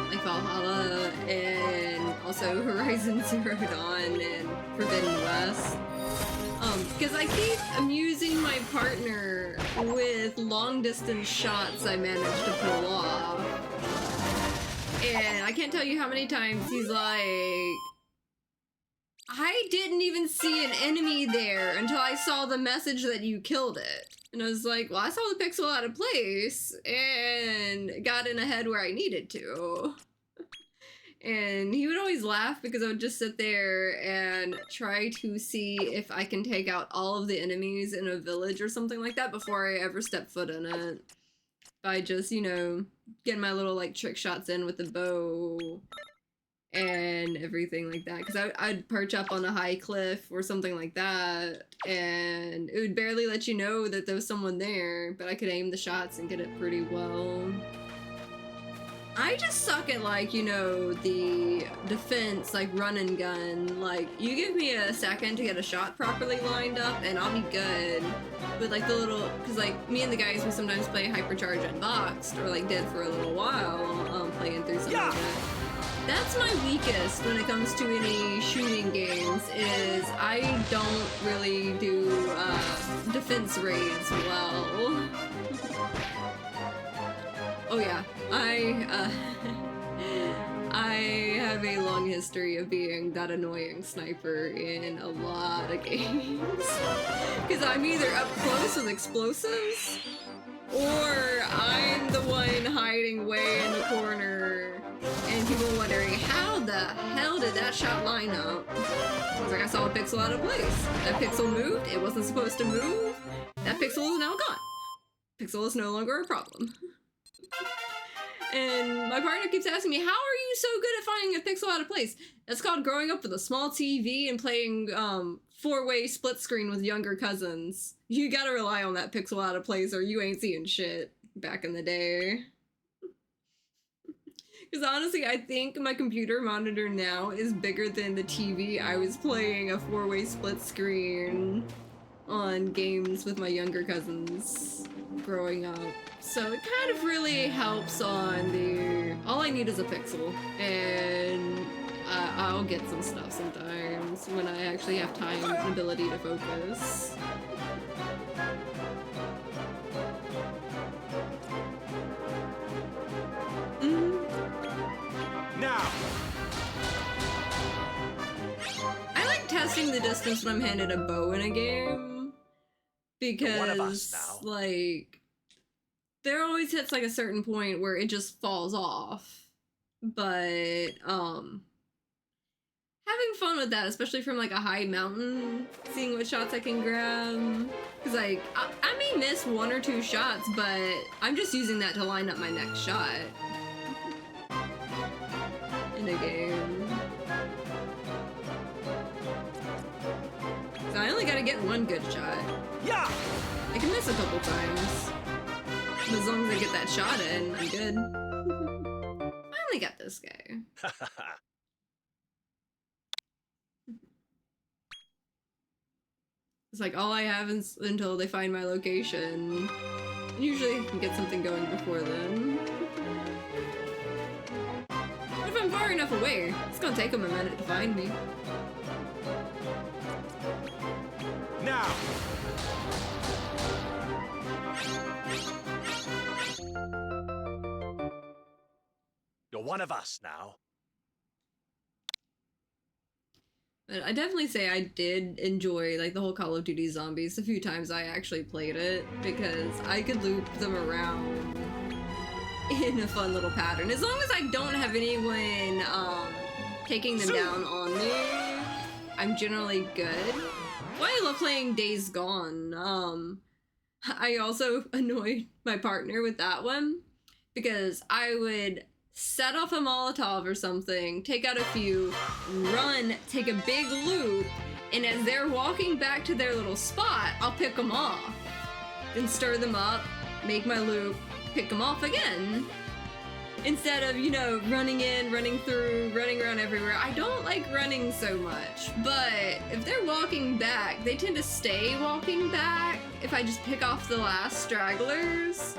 like Valhalla, and also Horizon Zero Dawn and Forbidden West. Because I keep amusing my partner with long-distance shots I managed to pull off. And I can't tell you how many times he's like, I didn't even see an enemy there until I saw the message that you killed it. And I was like, well, I saw the pixel out of place and got in a head where I needed to. And he would always laugh because I would just sit there and try to see if I can take out all of the enemies in a village or something like that before I ever step foot in it. By just, you know, getting my little like trick shots in with the bow and everything like that, because I'd perch up on a high cliff or something like that, and it would barely let you know that there was someone there, but I could aim the shots and get it pretty well. I just suck at, like, you know, the defense, like, run and gun. Like, you give me a second to get a shot properly lined up, and I'll be good. But, like, the little... Because, like, me and the guys, we sometimes play Hypercharge Unboxed, or, like, did for a little while, playing through some of it. That's my weakest when it comes to any shooting games, is I don't really do, defense raids well. Oh yeah, I have a long history of being that annoying sniper in a lot of games. Because I'm either up close with explosives, or I'm the one hiding way in the corner, and people wondering, how the hell did that shot line up? It's like I saw a pixel out of place. That pixel moved, it wasn't supposed to move. That pixel is now gone. Pixel is no longer a problem. And my partner keeps asking me, how are you so good at finding a pixel out of place? That's called growing up with a small TV and playing four-way split screen with younger cousins. You gotta rely on that pixel out of place or you ain't seeing shit back in the day. Because honestly, I think my computer monitor now is bigger than the TV I was playing a four-way split screen on games with my younger cousins growing up. So it kind of really helps on the... All I need is a pixel, and I'll get some stuff sometimes when I actually have time and ability to focus. Now! I like testing the distance when I'm handed a bow in a game, because, One of us now. like... There always hits like a certain point where it just falls off, but having fun with that, especially from like a high mountain, seeing what shots I can grab, because like I may miss one or two shots, but I'm just using that to line up my next shot in a game. So I only gotta get one good shot. Yeah! I can miss a couple times. But as long as I get that shot in, I'm good. Finally got this guy. It's like all I have is until they find my location. Usually I can get something going before then. What if I'm far enough away? It's gonna take them a minute to find me. Now! You're one of us now. But I definitely say I did enjoy like the whole Call of Duty Zombies the few times I actually played it, because I could loop them around in a fun little pattern. As long as I don't have anyone taking them down on me, I'm generally good. Why I love playing Days Gone. I also annoyed my partner with that one because I would set off a Molotov or something, take out a few, run, take a big loop, and as they're walking back to their little spot, I'll pick them off. Then stir them up, make my loop, pick them off again. Instead of, you know, running in, running through, running around everywhere. I don't like running so much, but if they're walking back, they tend to stay walking back if I just pick off the last stragglers.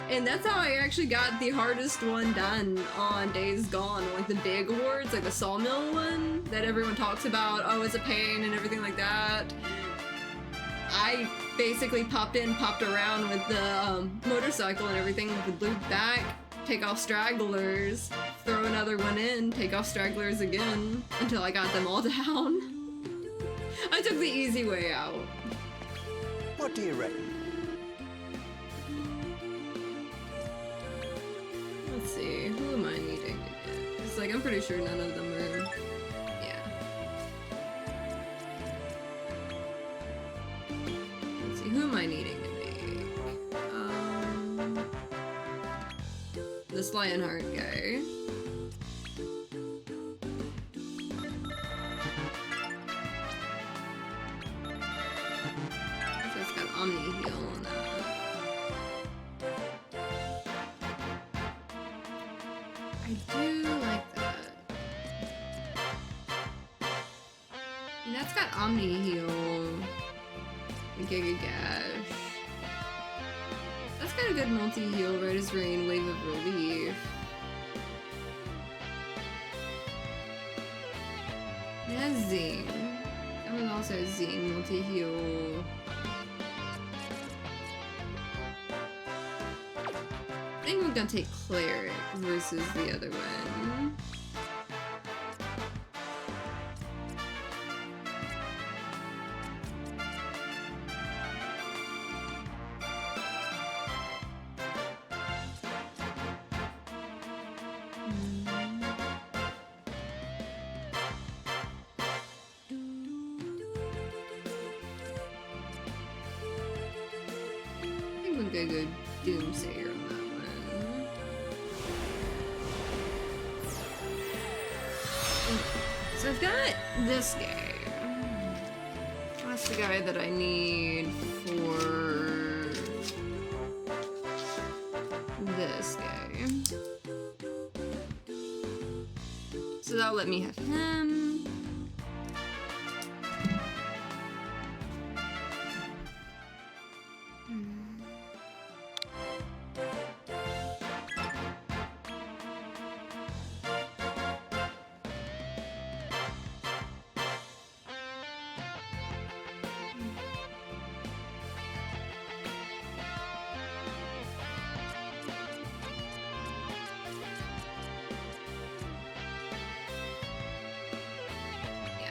And that's how I actually got the hardest one done on Days Gone, like the big awards, like the Sawmill one that everyone talks about, oh, it's a pain and everything like that. I basically popped in, popped around with the motorcycle and everything, would loop back, take off stragglers, throw another one in, take off stragglers again, until I got them all down. I took the easy way out. What do you reckon? Let's see, who am I needing to get? It's like, I'm pretty sure none of them are... yeah. Let's see, who am I needing to make? This Lionheart guy. So it's got Omni Heal on that. I do like that. And that's got Omni Heal and Giga Gash. That's got a good multi-heal, Red as Rain, Wave of Relief. It has Zing. That one also has Zing, multi-heal. I think we're gonna take Cleric versus the other one. I think we're gonna go Doomsayer on that one. So I've got this guy. That's the guy that I need for this guy. So that'll let me have him.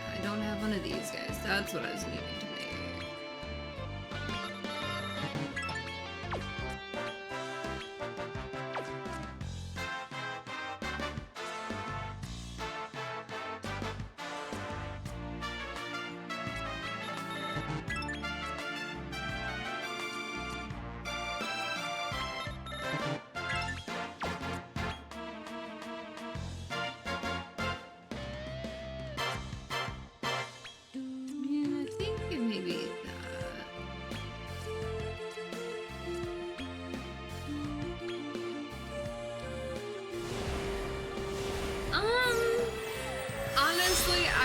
I don't have one of these guys. That's what I was needing to make. And I think it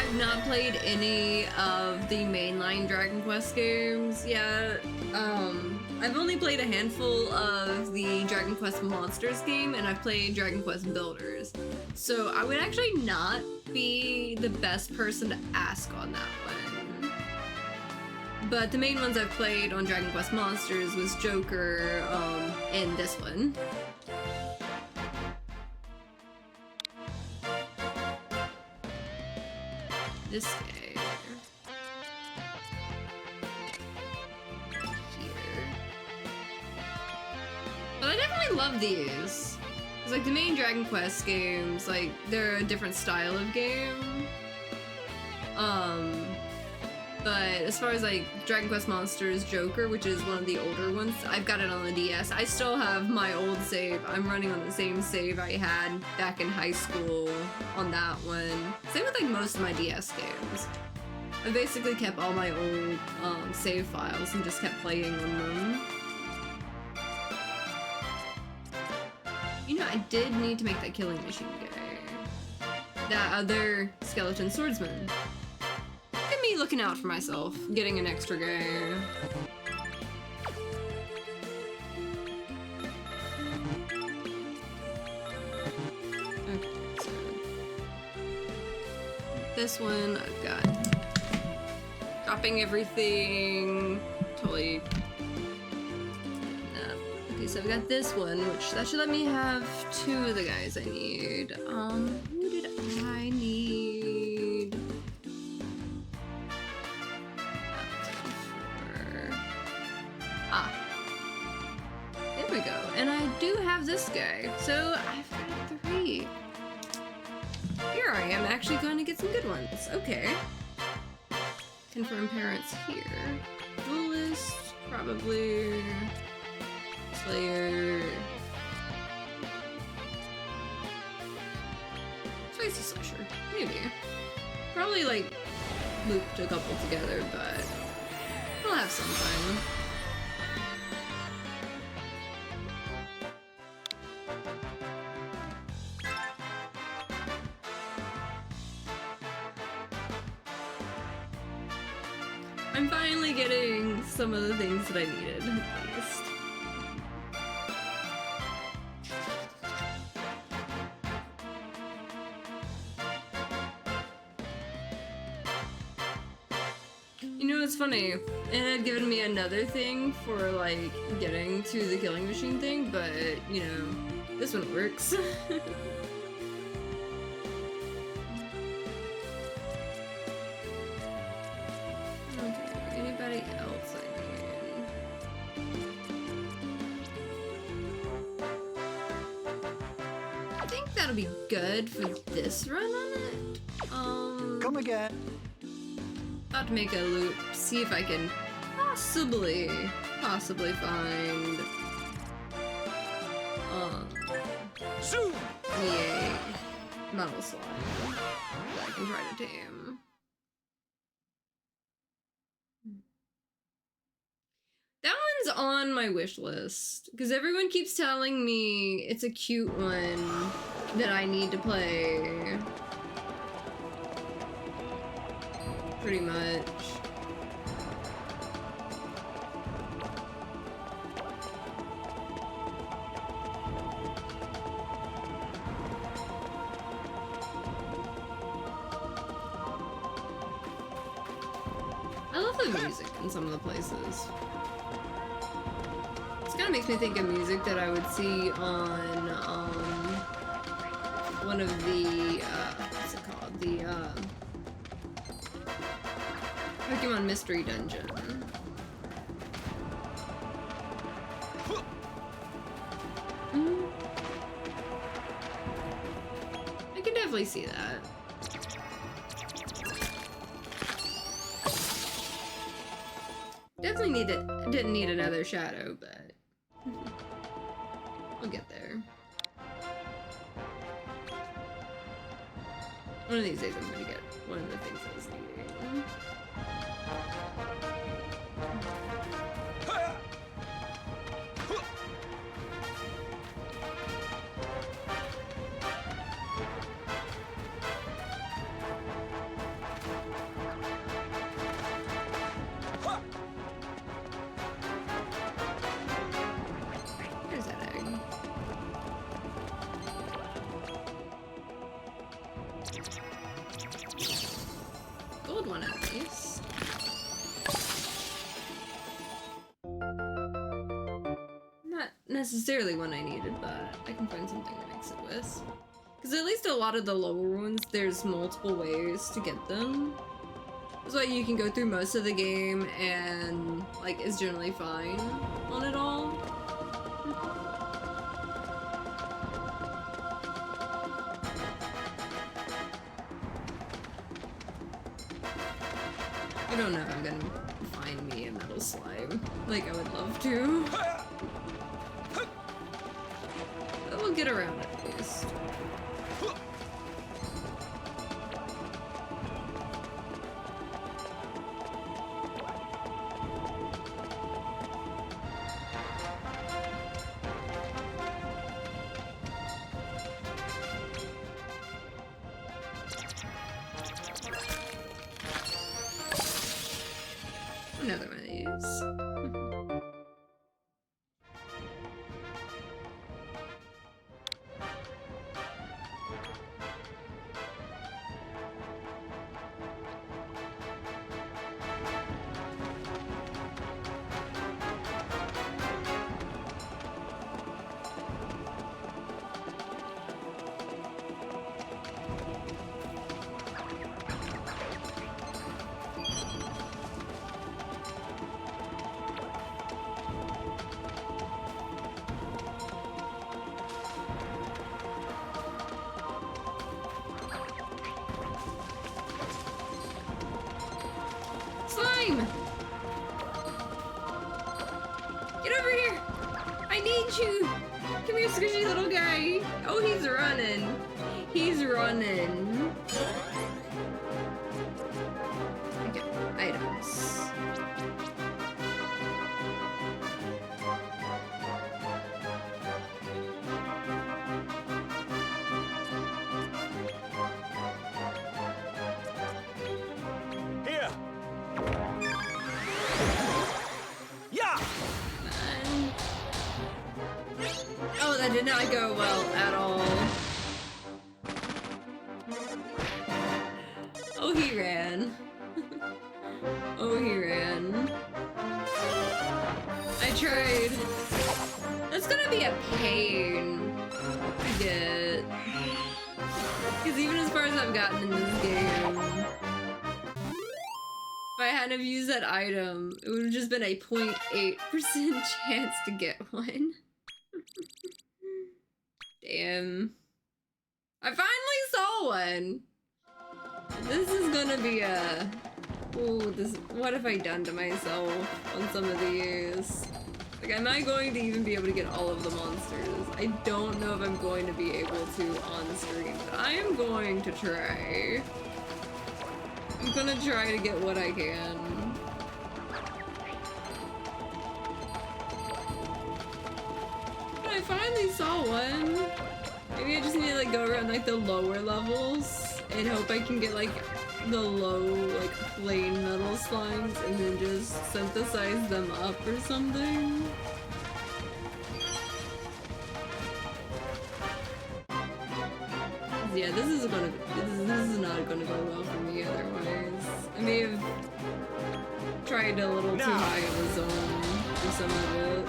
I've not played any of the mainline Dragon Quest games yet. I've only played a handful of the Dragon Quest Monsters game, and I've played Dragon Quest Builders. So I would actually not be the best person to ask on that one. But the main ones I've played on Dragon Quest Monsters was Joker, and this one. This guy. Here. But I definitely love these. It's like the main Dragon Quest games, like they're a different style of game. But as far as like Dragon Quest Monsters Joker, which is one of the older ones, I've got it on the DS. I still have my old save. I'm running on the same save I had back in high school on that one. Same with like most of my DS games. I basically kept all my old save files and just kept playing on them. You know, I did need to make that killing machine guy. That other skeleton swordsman. Look at me looking out for myself, getting an extra guy. Okay, so this one I've got dropping everything. Totally. Okay, so I've got this one, which that should let me have 2 of the guys I need. Who did I need? There we go. And I do have this guy, so I've got 3. Here I am actually going to get some good ones. Okay. Confirm parents here. Duelist, probably. Slayer. Spicy Slasher. Maybe. Probably like looped a couple together, but we'll have some fun. I'm finally getting some of the things that I needed, at least. You know, it's funny. It had given me another thing for, like, getting to the killing machine thing, but, you know, this one works. Else I think that'll be good for this run on it. Come again. About to make a loop, see if I can possibly find Zoom. a metal slime that I can try to tame. That one's on my wish list, because everyone keeps telling me it's a cute one that I need to play. Pretty much. I love the music in some of the places. This kind of makes me think of music that I would see on one of the what's it called? The Pokemon Mystery Dungeon. I can definitely see that. Definitely didn't need another shadow, but I'll get there. One of these days I'm gonna get one of the things I was needing. one at least. Not necessarily one I needed, but I can find something to mix it with. Because at least a lot of the lower ones, there's multiple ways to get them. That's why you can go through most of the game and, like, is generally fine on it all. I don't know if I'm gonna find me a metal slime. Like, I would love to. But we'll get around it at least. Another one of these. Slime! Get over here! I need you! Come here, squishy little guy! Oh, he's running! He's running! Okay, items. Here. Yeah. Oh, that did not go well at all. Oh, he ran. Oh, he ran. I tried. That's gonna be a pain to get. Because even as far as I've gotten in this game, if I hadn't have used that item, it would have just been a 0.8% chance to get one. Damn. I finally saw one! This is gonna be a... Ooh, this... What have I done to myself on some of these? Like, am I going to even be able to get all of the monsters? I don't know if I'm going to be able to on stream, but I am going to try. I'm gonna try to get what I can. But I finally saw one. Maybe I just need to like go around like the lower levels and hope I can get like the low like plain metal slimes and then just synthesize them up or something. Yeah, this is not gonna go well for me otherwise. I may have tried a little too high of a zone for some of it.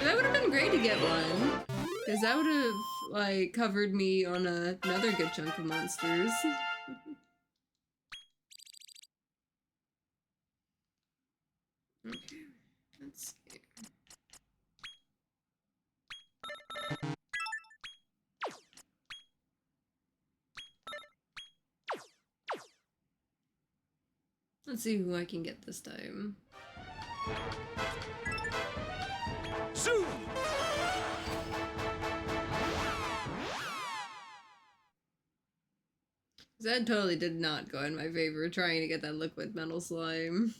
That would have been great to get one, because that would have like covered me on another good chunk of monsters. Okay, let's see. Let's see who I can get this time. Zoom. That totally did not go in my favor, trying to get that liquid metal slime.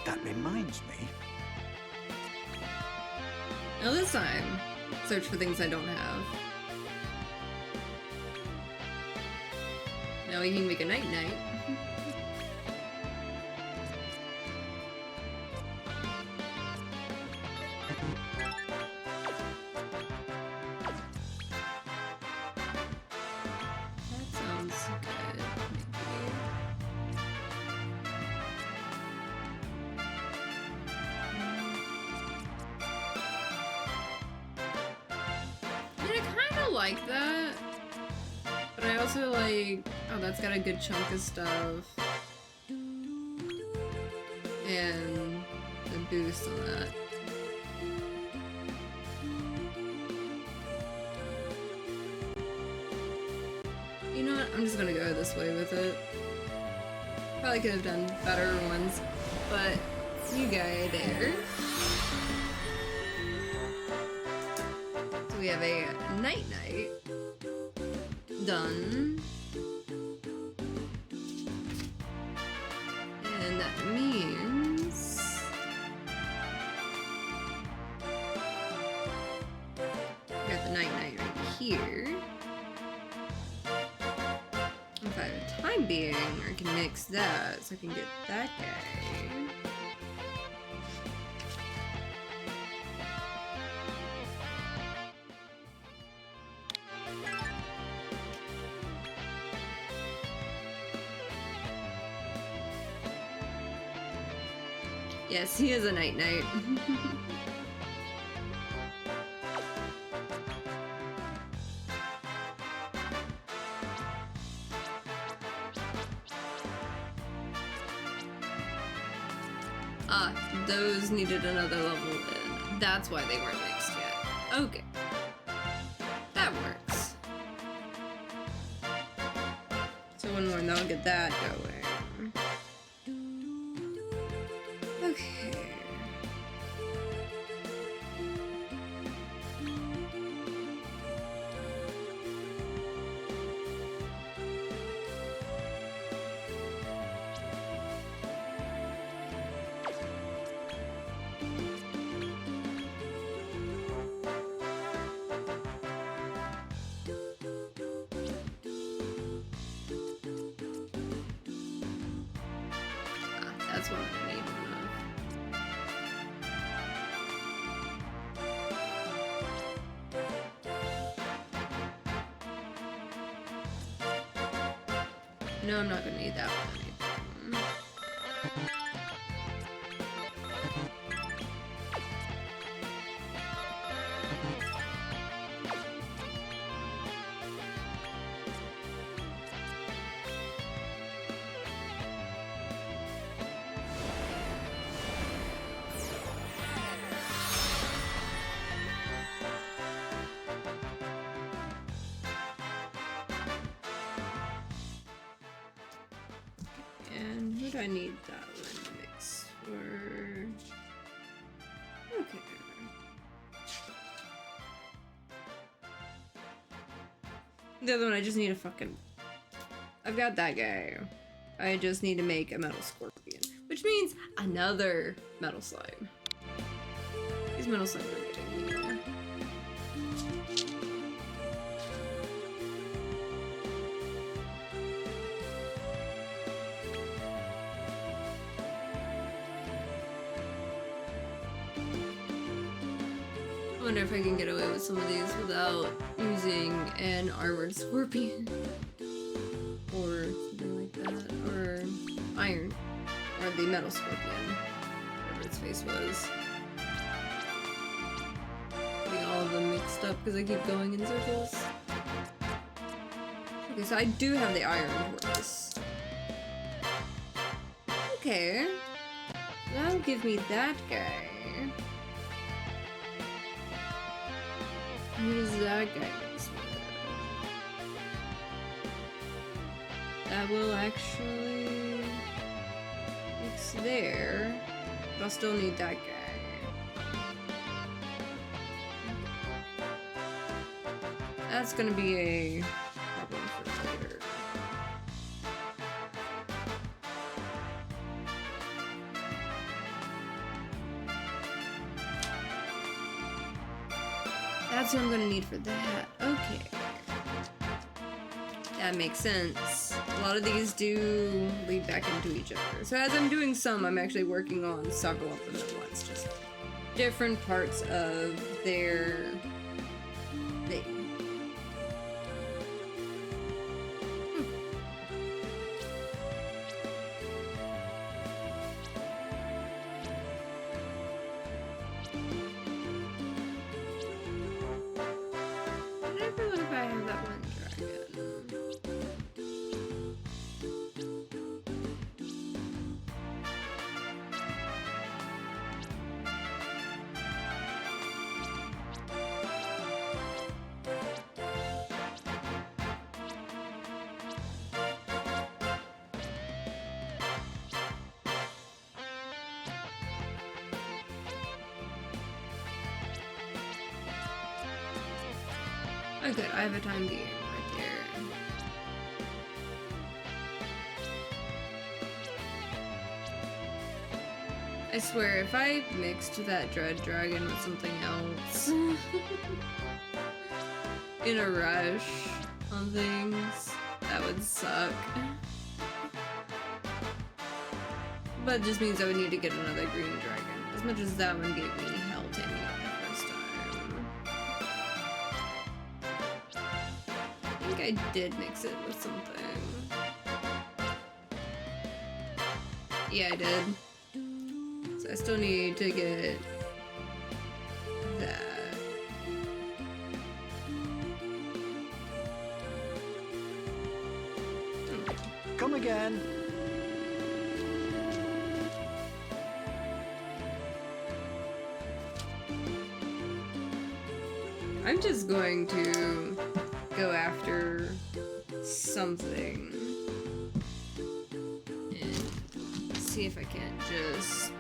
That reminds me. Now this time, search for things I don't have. Now we can make a night-night. That sounds good. I mean, I kind of like that. But I also like, oh, that's got a good chunk of stuff. And the boost on that. You know what? I'm just gonna go this way with it. Probably could have done better ones, but you go there. So we have a night-night. Done. And that means we got the night-night right here. If I have time being, I can mix that so I can get that guy. Yes, he is a night-night. Those needed another level in. That's why they weren't mixed yet. Okay. That works. So one more and I'll get that going. Okay. That's what I need one of. No, I'm not gonna need that one either. And who do I need that one to mix for? Okay. The other one, I just need a fucking... I've got that guy. I just need to make a metal scorpion. Which means another metal slime. These metal slimes are getting me. I wonder if I can get away with some of these without using an armored scorpion. Or something like that. Or iron. Or the metal scorpion. Whatever its face was. Getting all of them mixed up because I keep going in circles. Okay, so I do have the iron horse. Okay. That'll give me that guy. Who does that guy mix with? That will actually mix there, but I'll still need that guy. That's gonna be a problem for later. that's what I'm gonna need for that. Okay. That makes sense. A lot of these do lead back into each other. So as I'm doing some, I'm actually working on several of them at once. Just different parts of their thing. Did I ever look if I have that one dragon? Oh good, I have a time being right there. I swear, if I mixed that Dread Dragon with something else in a rush on things, that would suck. But it just means I would need to get another green dragon, as much as that one gave me hell taming it the first time. I think I did mix it with something. Yeah, I did. So I still need to get that. Come again. I'm just going to go after something and see if I can't just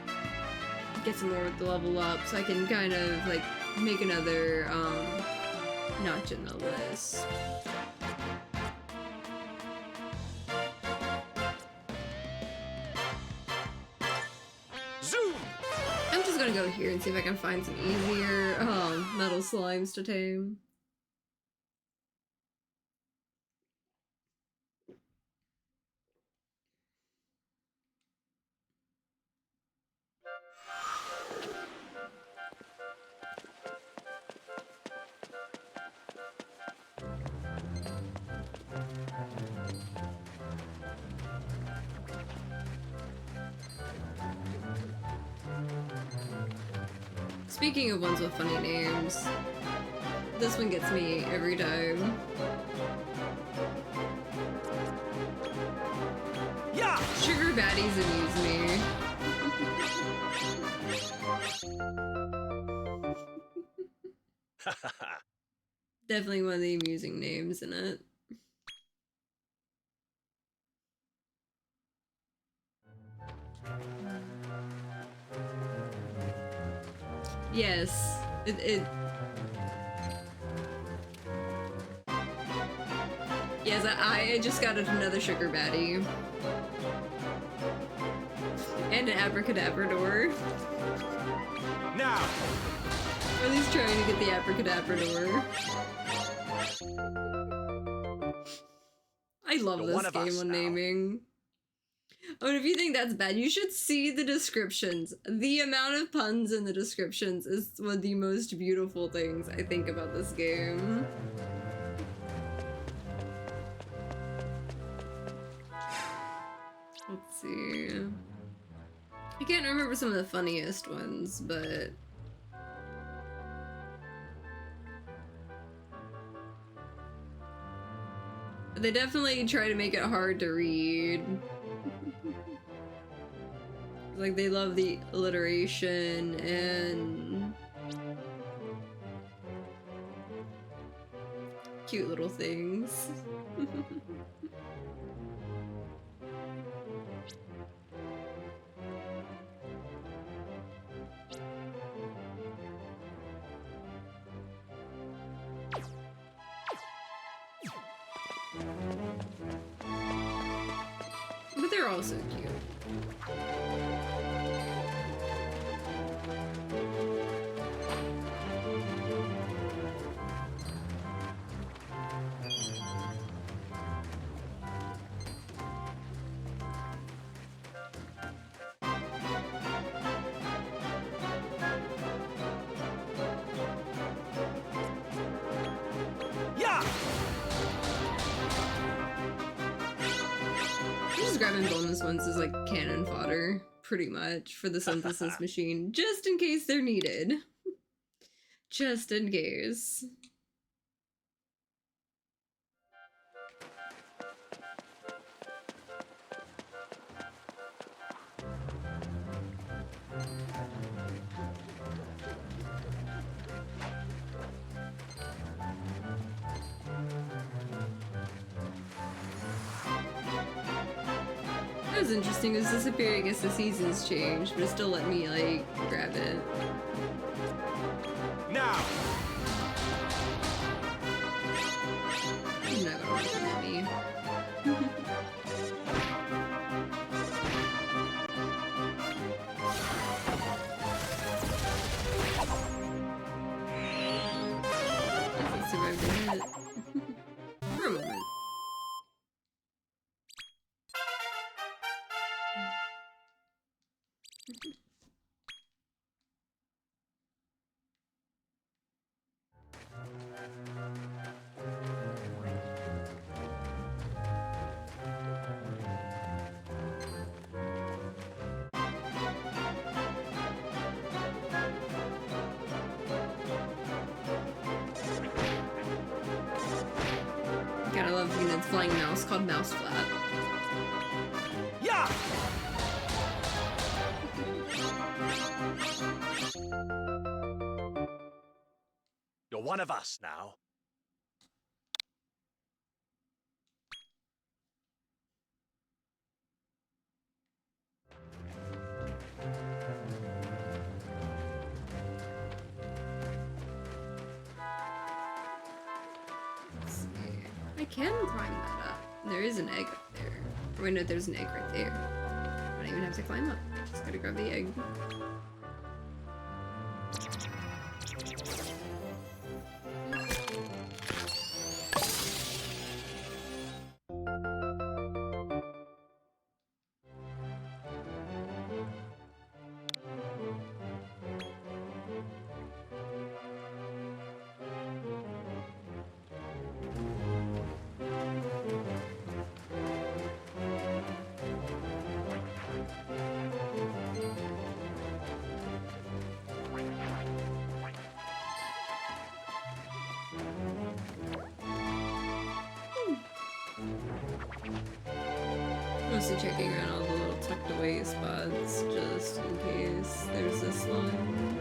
get some more with the level up so I can kind of like make another notch in the list. Zoom! I'm just gonna go here and see if I can find some easier metal slimes to tame. Speaking of ones with funny names, this one gets me every time. Yeah! Sugar baddies amuse me. Definitely one of the amusing names in it. Yes, Yes, I just got another sugar baddie. And an abracadabrador. Now! Or at least trying to get the abracadabrador. I love You're one this of us game on now. naming. Oh, and if you think that's bad, you should see the descriptions. The amount of puns in the descriptions is one of the most beautiful things I think about this game. Let's see. I can't remember some of the funniest ones, but... they definitely try to make it hard to read. Like, they love the alliteration and cute little things. But they're also cute. grabbing bonus ones as like cannon fodder, pretty much, for the synthesis machine, just in case they're needed. Just in case. That was interesting. It was disappearing as the seasons changed, but it still let me like grab it. Now! He's not gonna come at me. I survived the hit. For a moment. God, I love Unit's flying mouse called Mouse Flap. Yeah! You're one of us now. Let's see. I can climb that up. There is an egg up there. Or wait, no, there's an egg right there. I don't even have to climb up. Just gotta grab the egg. Mostly checking around all the little tucked away spots just in case there's this line.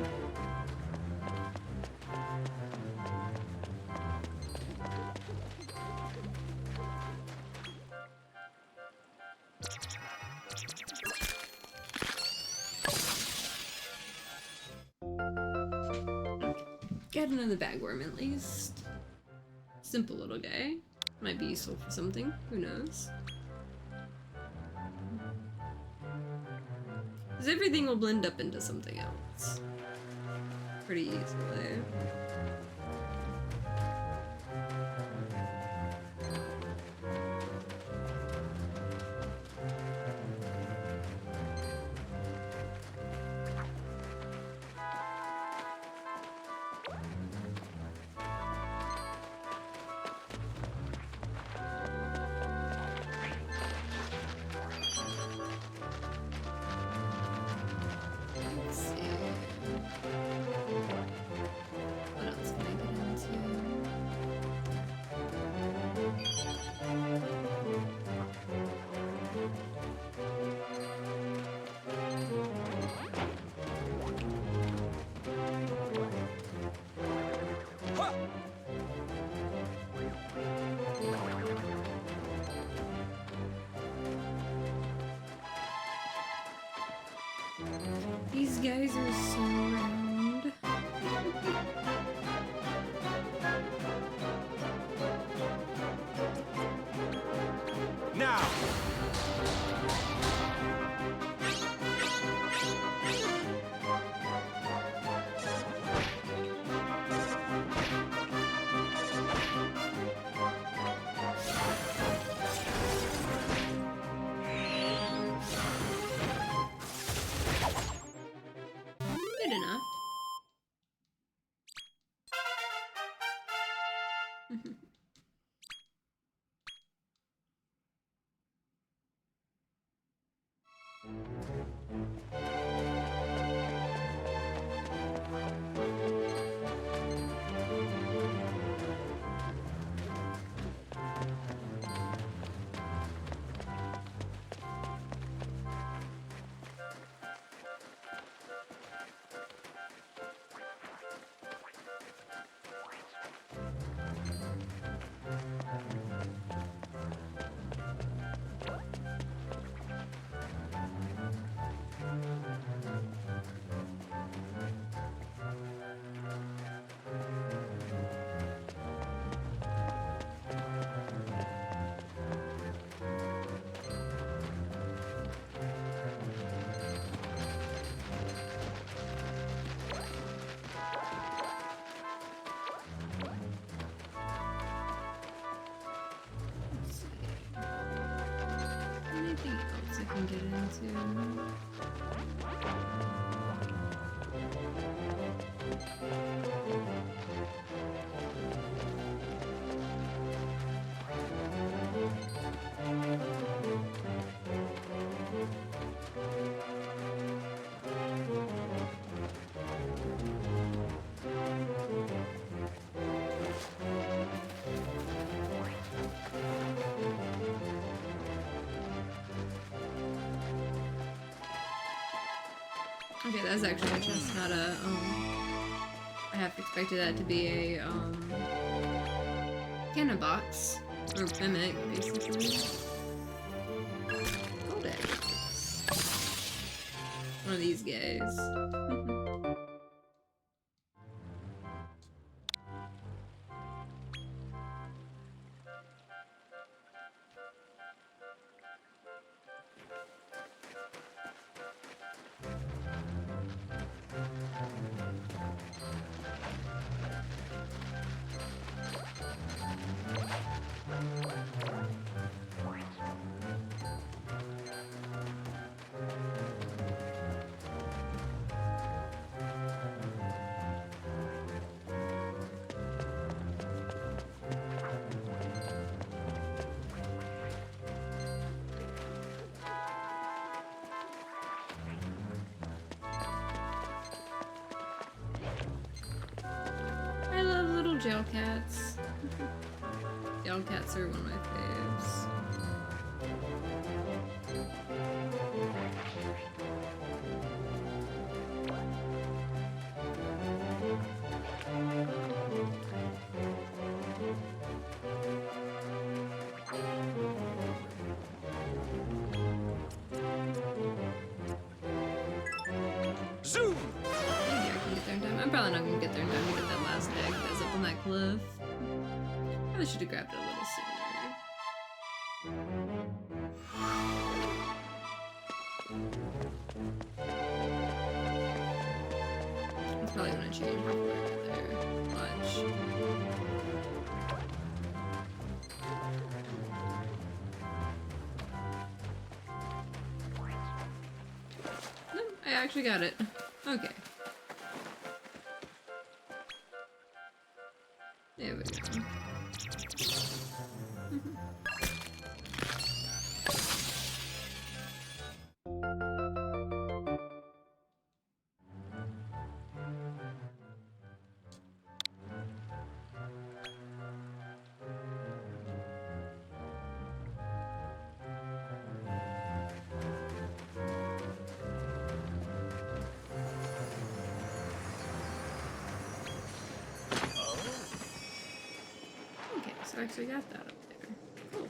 Get another bagworm at least. Simple little guy. Might be useful for something. Who knows? Because everything will blend up into something else. Pretty easily. Let's see. What else can I get Huh! These guys are so round. Now! Good enough. can get into. Okay, that's actually just not a, I half expected that to be a, cannon box. Or mimic, basically. Codex. One of these guys. I love little jail cats. Jail cats are one of my faves. Zoom! Maybe I can get there in time. I'm probably not gonna get there in time to get that last egg that's up on that cliff. Probably should have grabbed it a little sooner. It's probably gonna change before I get there. Watch. No, I actually got it. Okay. There we go. Okay, so I actually got that up there. Cool.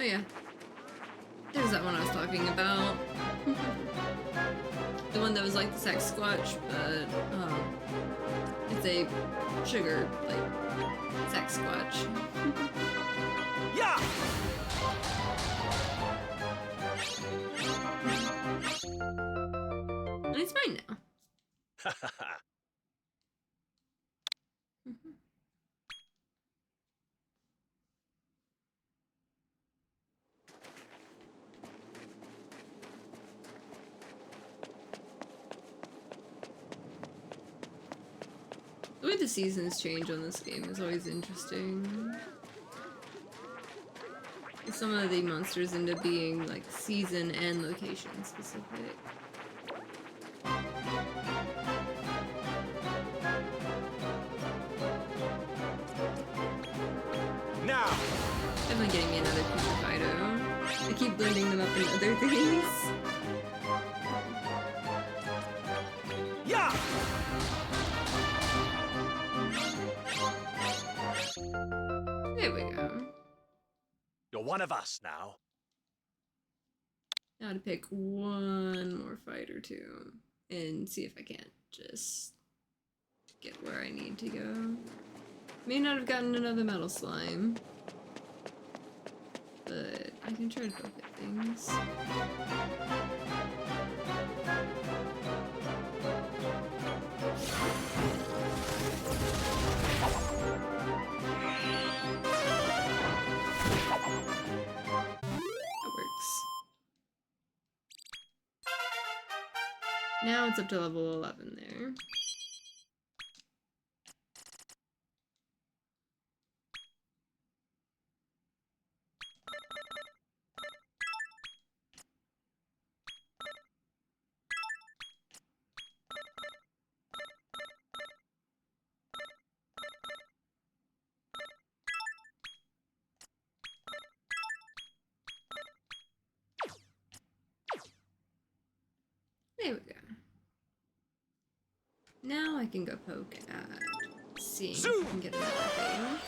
Oh yeah. There's that one I was talking about. The one that was like the sex squatch, but it's a sugar, like, sex squatch. Yeah! And it's mine now. The way the seasons change on this game is always interesting. Some of the monsters end up being like season and location specific. Now! Definitely getting me another Pizza Fido. I keep blending them up in other things. Yeah! There we go. You're one of us now. Now to pick one more fight or two and see if I can't just get where I need to go. May not have gotten another metal slime, but I can try to poke at things. Now it's up to level 11 there. There we go. Now I can go poke at seeing if I can get another thing.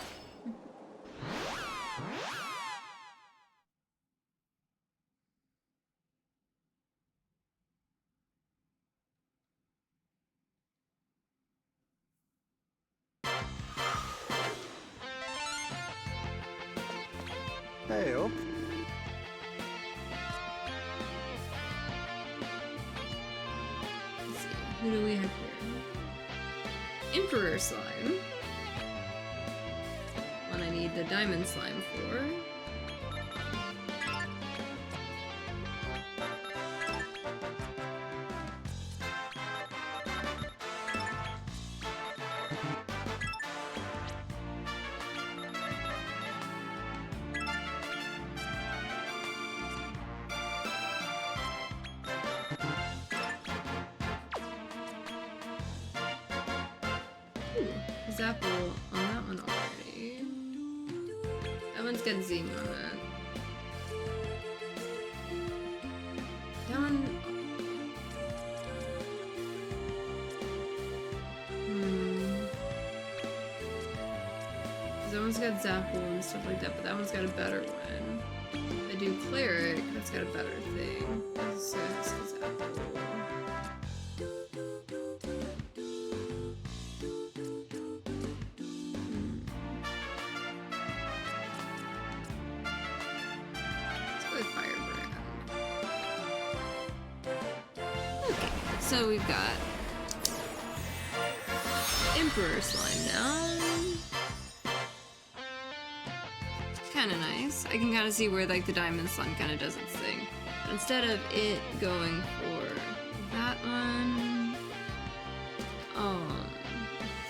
Hey-o. Let's see. Who do we have here? Emperor Slime. One I need the Diamond Slime for. Apple on that one already. That one's got Zing on it. That one... That one's got Zapple and stuff like that, but that one's got a better one. If I do Cleric, that's got a better thing. So it's Zapple. So we've got Emperor Slime now. Kinda nice. I can kinda see where like the Diamond Slime kinda does its thing. But instead of it going for that one, I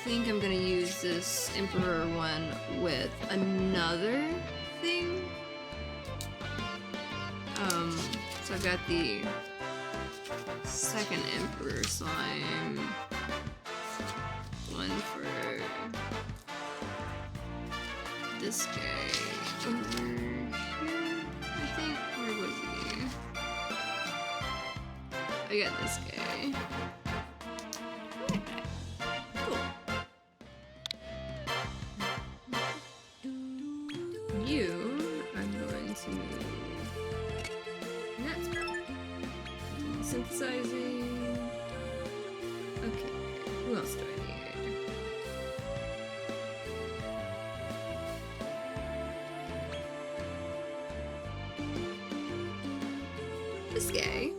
think I'm gonna use this Emperor one with another thing. So I've got the second Emperor Slime, one for this guy over here, I think. Where was he? I got this guy. Okay. Cool. You are going to move next. Synthesizing. Okay, who else do I need? This guy.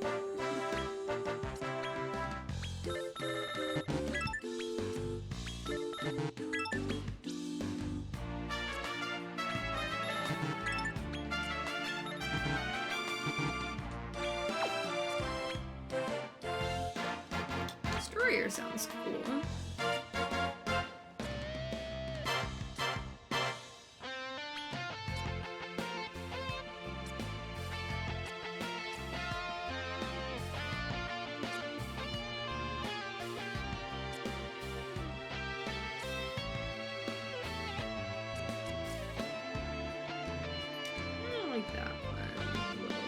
Destroyer sounds cool. I don't like that one a little bit.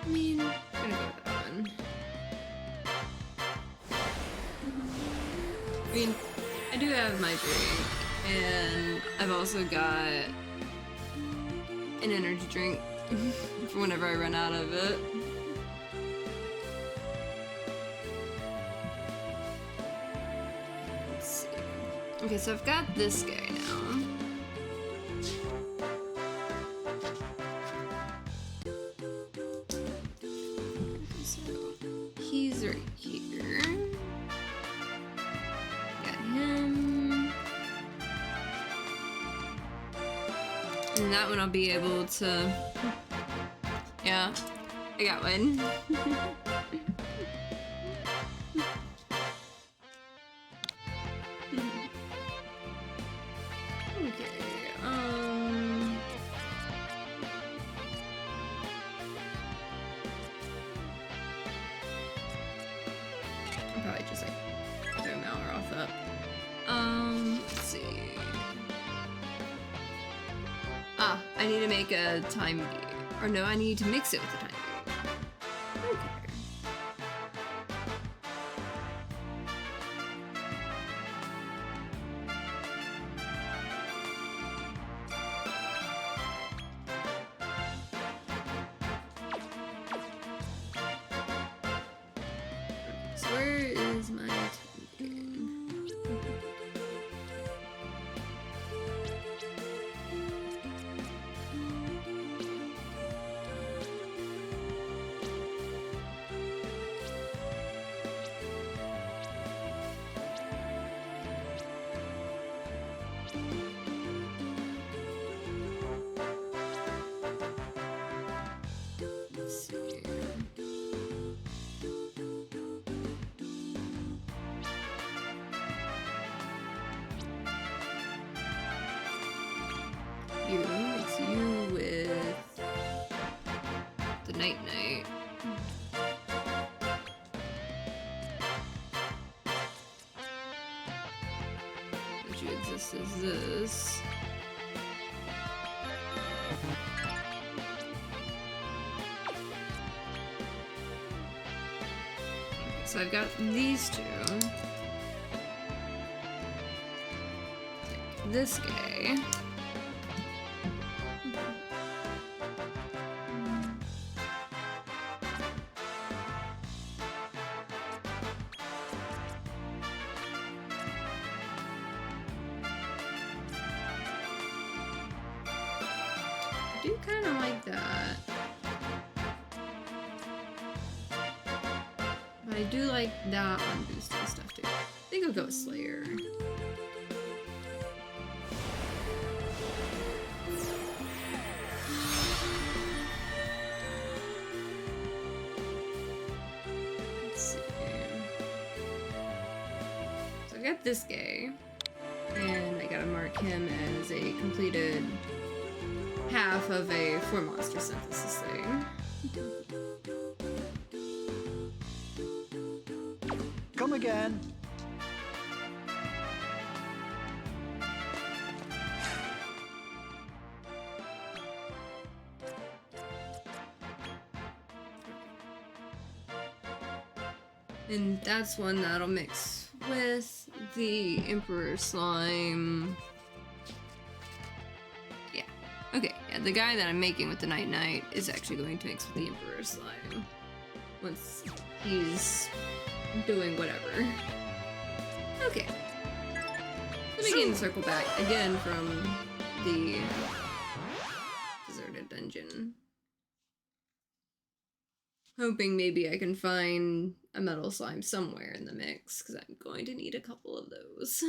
I mean, I'm gonna go with that one. I mean, I do have my drink, and I've also got an energy drink for whenever I run out of it. Let's see. Okay, so I've got this guy now. using that one, I'll be able to... Yeah, I got one. I'll probably just like throw Malroth up. Let's see. Ah, I need to make a time beat. Or no, I need to mix it with a time beat. Okay. So where is my time beat? Let's see. It's you with the Night Knight. That you exist as this. So I've got these two. Take this guy. I do kind of like that. But I do like that on boosting stuff too. I think I'll go with Slayer. Let's see. So I got this guy. And I gotta mark him as a completed half of a 4-monster synthesis thing. Come again. And that's one that'll mix with the Emperor Slime. Yeah. Okay, yeah, the guy that I'm making with the Night Knight is actually going to mix with the Emperor Slime. Once he's doing whatever. Okay. Let me again circle back again from the deserted dungeon. Hoping maybe I can find a metal slime somewhere in the mix, because I'm going to need a couple of those.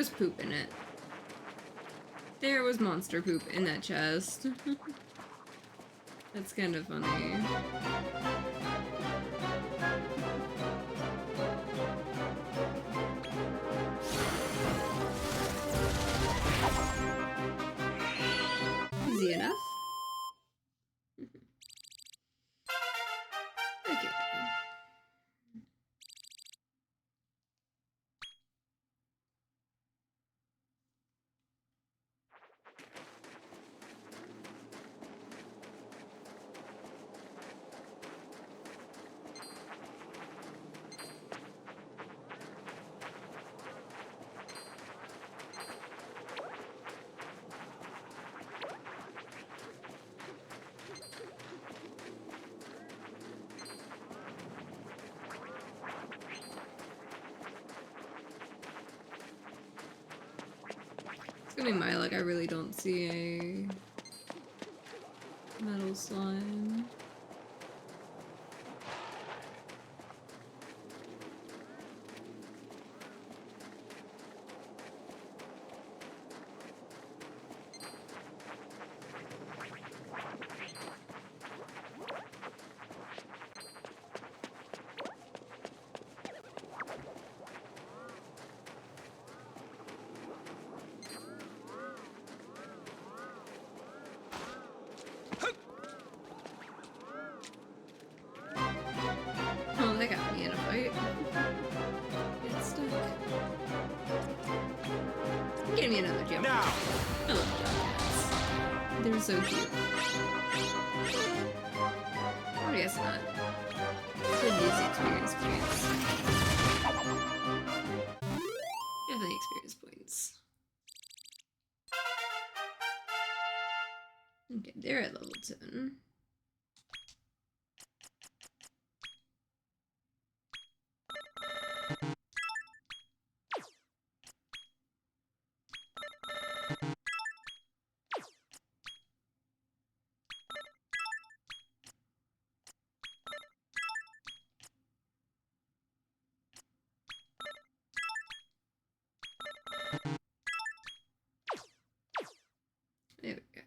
was poop in it. There was monster poop in that chest. That's kind of funny. Easy enough. Okay. It's gonna be my luck, I really don't see a metal slime. Oh, that got me in a fight. Get stuck. Give me another jump. Now! I love jump cats. They're so cute. Oh, I guess not. Could use experience points. Definitely experience points. Okay, they're at level 10. There we go.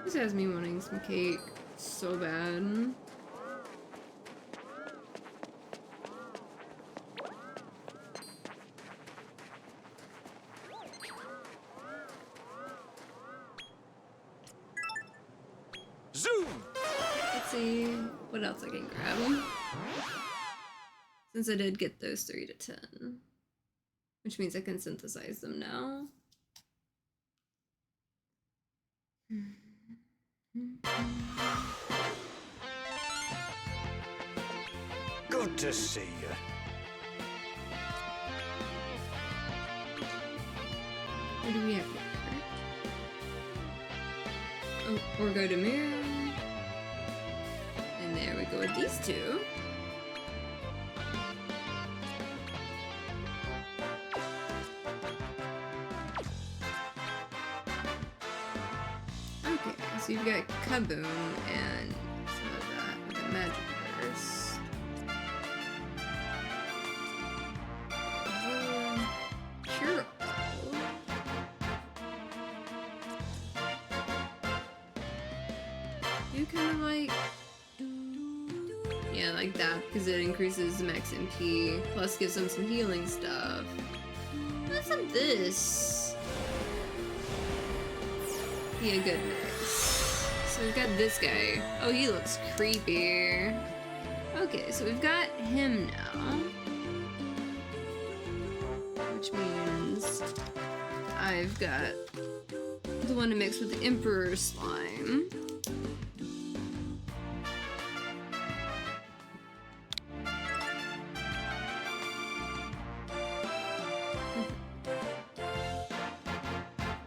This has me wanting some cake so bad. Zoom! Let's see what else I can grab. Since I did get those 3 to 10. Which means I can synthesize them now. Good to see you. What do we have here? Oh, or go to mirror. And there we go with these two. Okay, so you've got Kaboom and some of that with the Magiverse. Cure All. You kind of like, yeah, like that because it increases max MP, plus gives them some healing stuff. What's up this? Be a good mix. So we've got this guy. Oh, he looks creepy. Okay, so we've got him now. Which means I've got the one to mix with the Emperor Slime.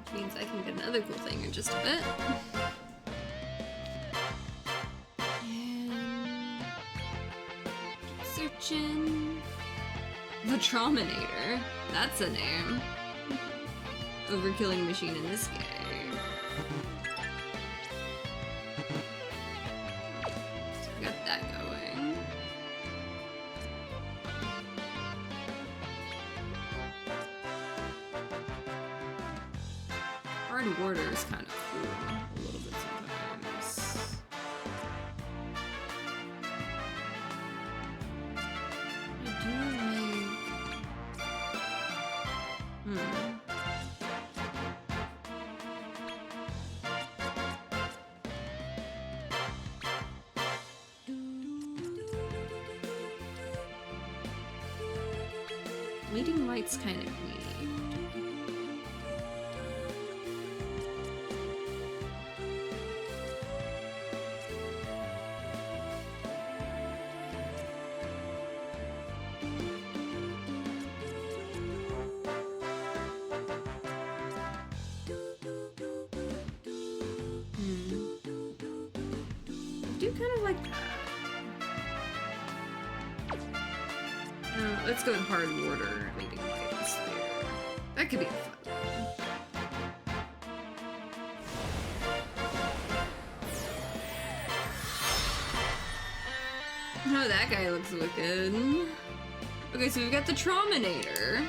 Which means I can get another cool thing in just a bit. Potion. The Trominator. That's a name. Overkilling machine in this game. So we got that going. Hard Warder is kind of cool a little bit sometimes. I do like... Leading Light's kind of neat. I do kind of like that. Let's go with Hard Warder, Leading Light and Slayer. That could be a fun one. Oh, that guy looks wicked. Okay, so we've got the Trominator.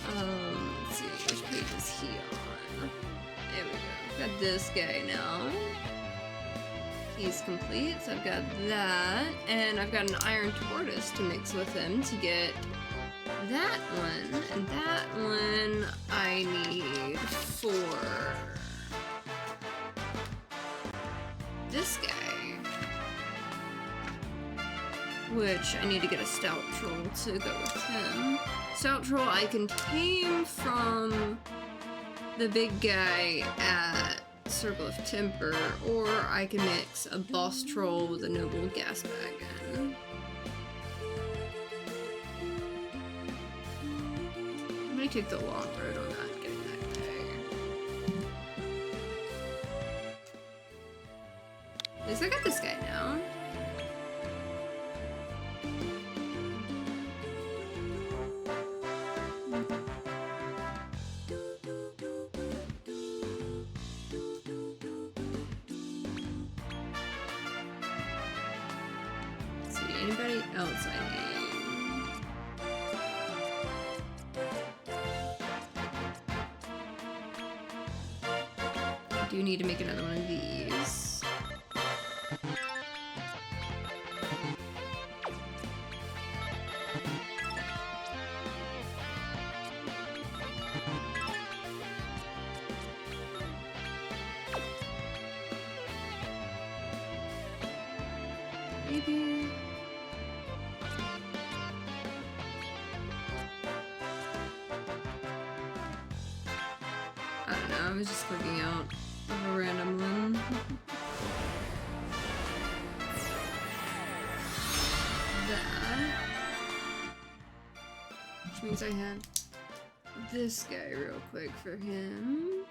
Let's see, which page is he on? There we go. Got this guy now. He's complete, so I've got that, and I've got an Iron Tortoise to mix with him to get that one, and that one I need for this guy, which I need to get a Stout Troll to go with him. Stout Troll I can tame from the big guy at Circle of Temper, or I can mix a Boss Troll with a Noble Gasbagon. I'm gonna take the long road on that, getting that guy. At least I got this guy now. Anybody else I need? I do need to make another one of these. Maybe... I was just clicking out of a random one. That. Which means I had this guy real quick for him.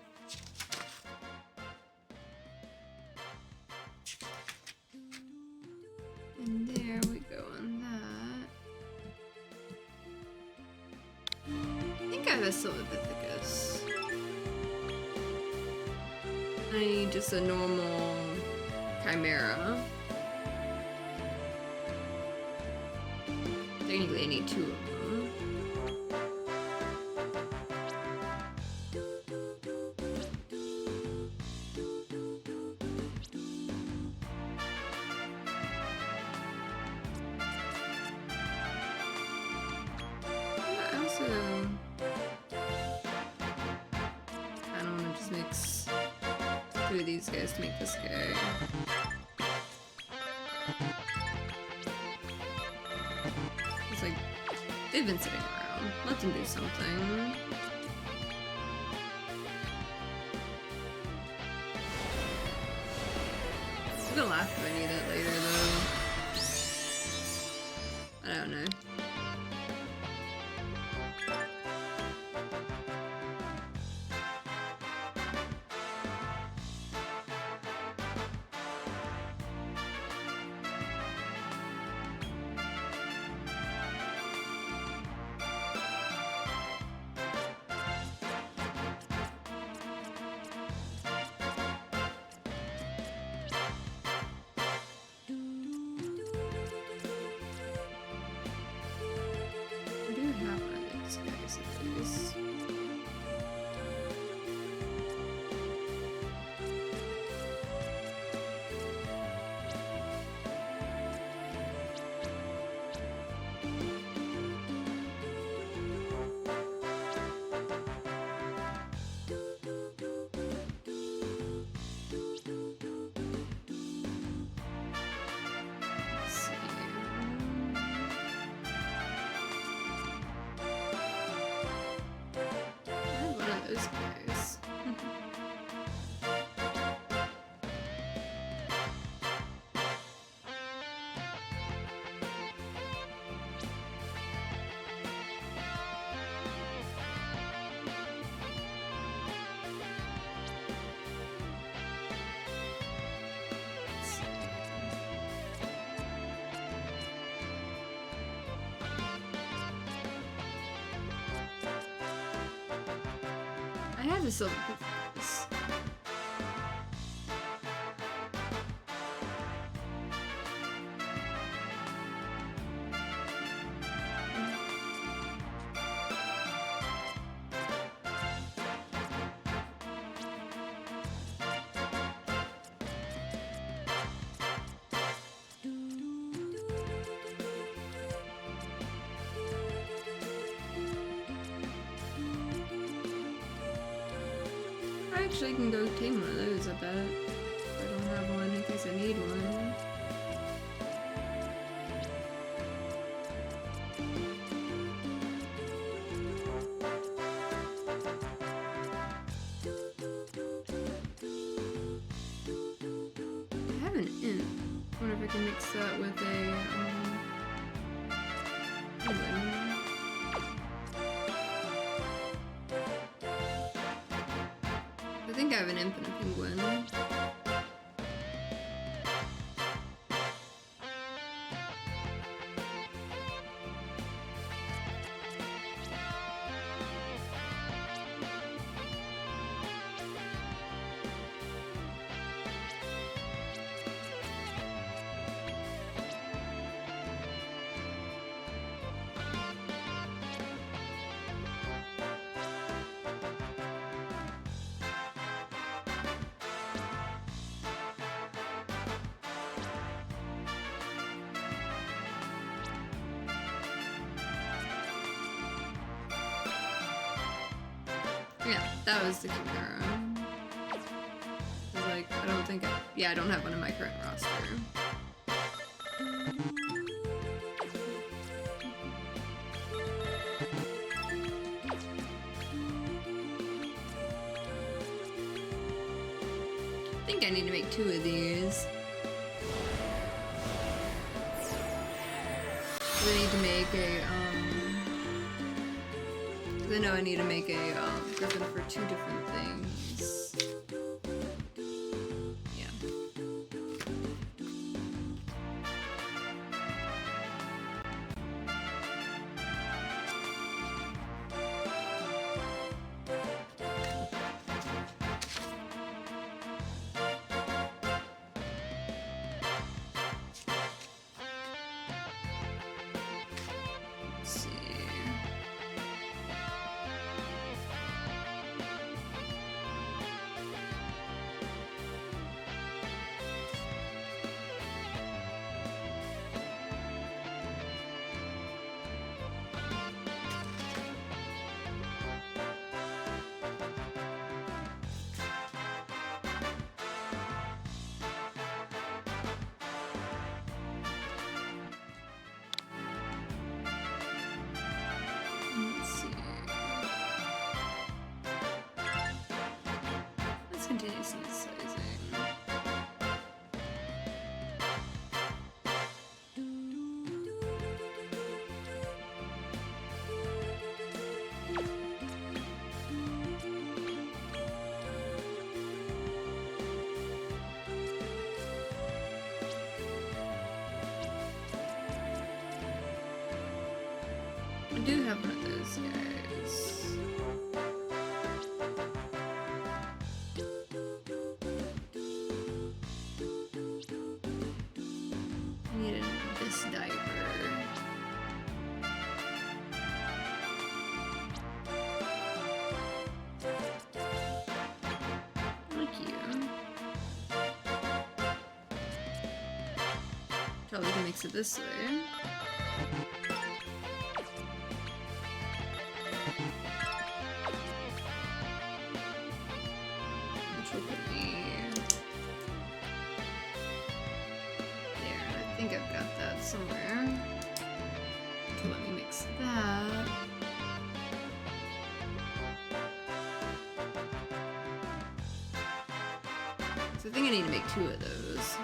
And there we go on that. I think I have a Silvipithecus. I need just a normal Chimera. Technically I need two of them. I also kind of want to just mix two of these guys to make this guy. It's like, they've been sitting around. Let them do something. I'm gonna laugh if I need it later, though. I don't know. those guys at least. Those guys. I have a silver piece. I actually can go tame one of those, I bet. If I don't have one in case I need one. I have an imp. I wonder if I can mix that with a, penguin. I think I have an imp and a penguin. Yeah, that was the Chimera. I was like, I don't think yeah, I don't have one in my current roster. I think I need to make 2 of these. I need to make a, I know I need to make a griffin for 2 different things. Yeah. Let's see. Let's see. Let's continue synthesizing. I do have one of those guys. I need an abyss diver. Probably can mix it this way. Which will put me there. I think I've got that somewhere. Okay, let me mix that. So I think I need to make 2 of those.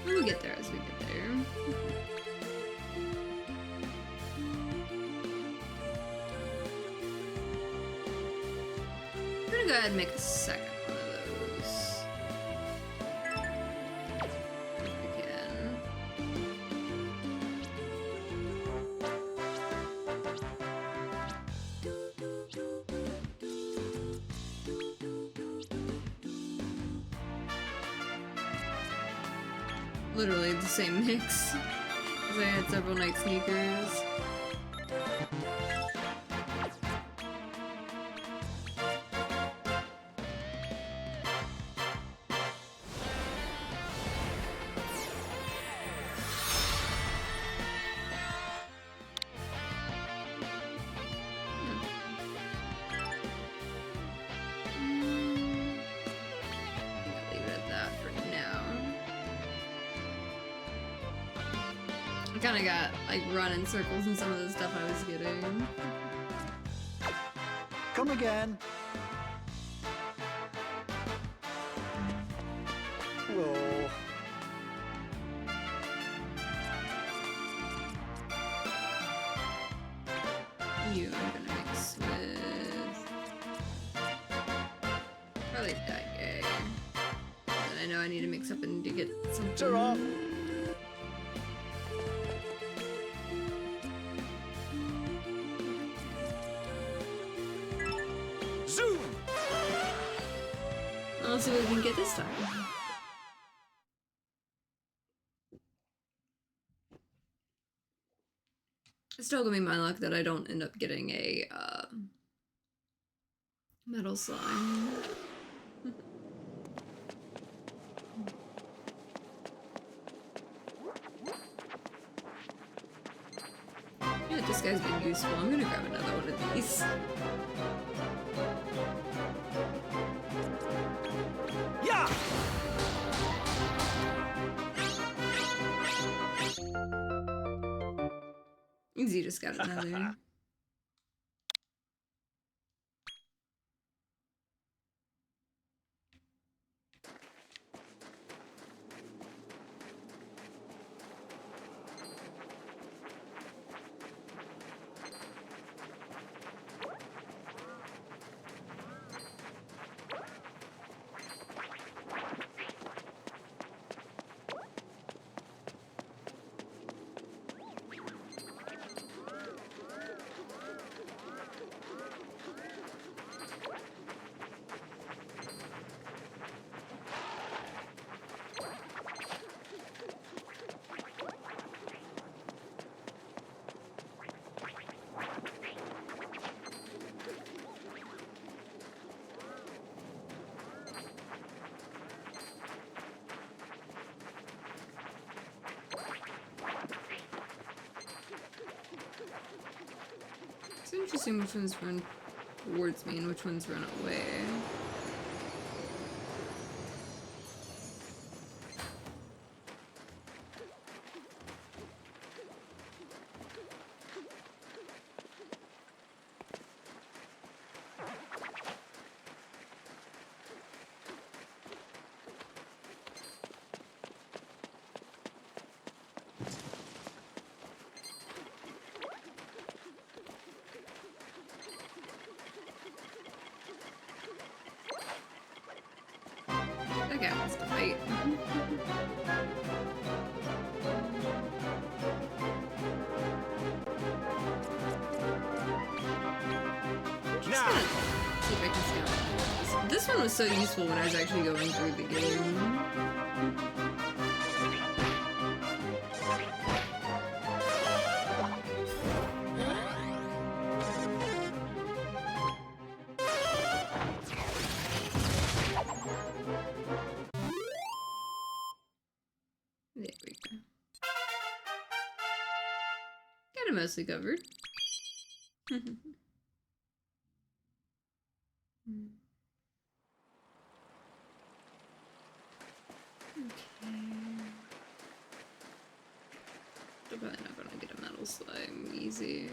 We'll get there as we get there. I'm gonna go ahead and make a second one of those. If we can. Literally the same mix, because I had several night sneakers. Leave it at that for now. I kind of got like run in circles in some of the stuff I was getting. Come again. Whoa. You I'm gonna mix with probably that guy. And I know I need to mix up and to get something. Ta-ra. Zoom. I'll see what we can get this time. It's still gonna be my luck that I don't end up getting a metal slime. Yeah, this guy's been useful. I'm gonna grab another one of these. Yeah. Easy, just got another. It's interesting which ones run towards me and which ones run away. That guy wants to fight. Now. See if I can scout this. This This one was so useful when I was actually going through the game. There we go. Got it mostly covered. Okay. I'm probably not gonna get a metal slime easy.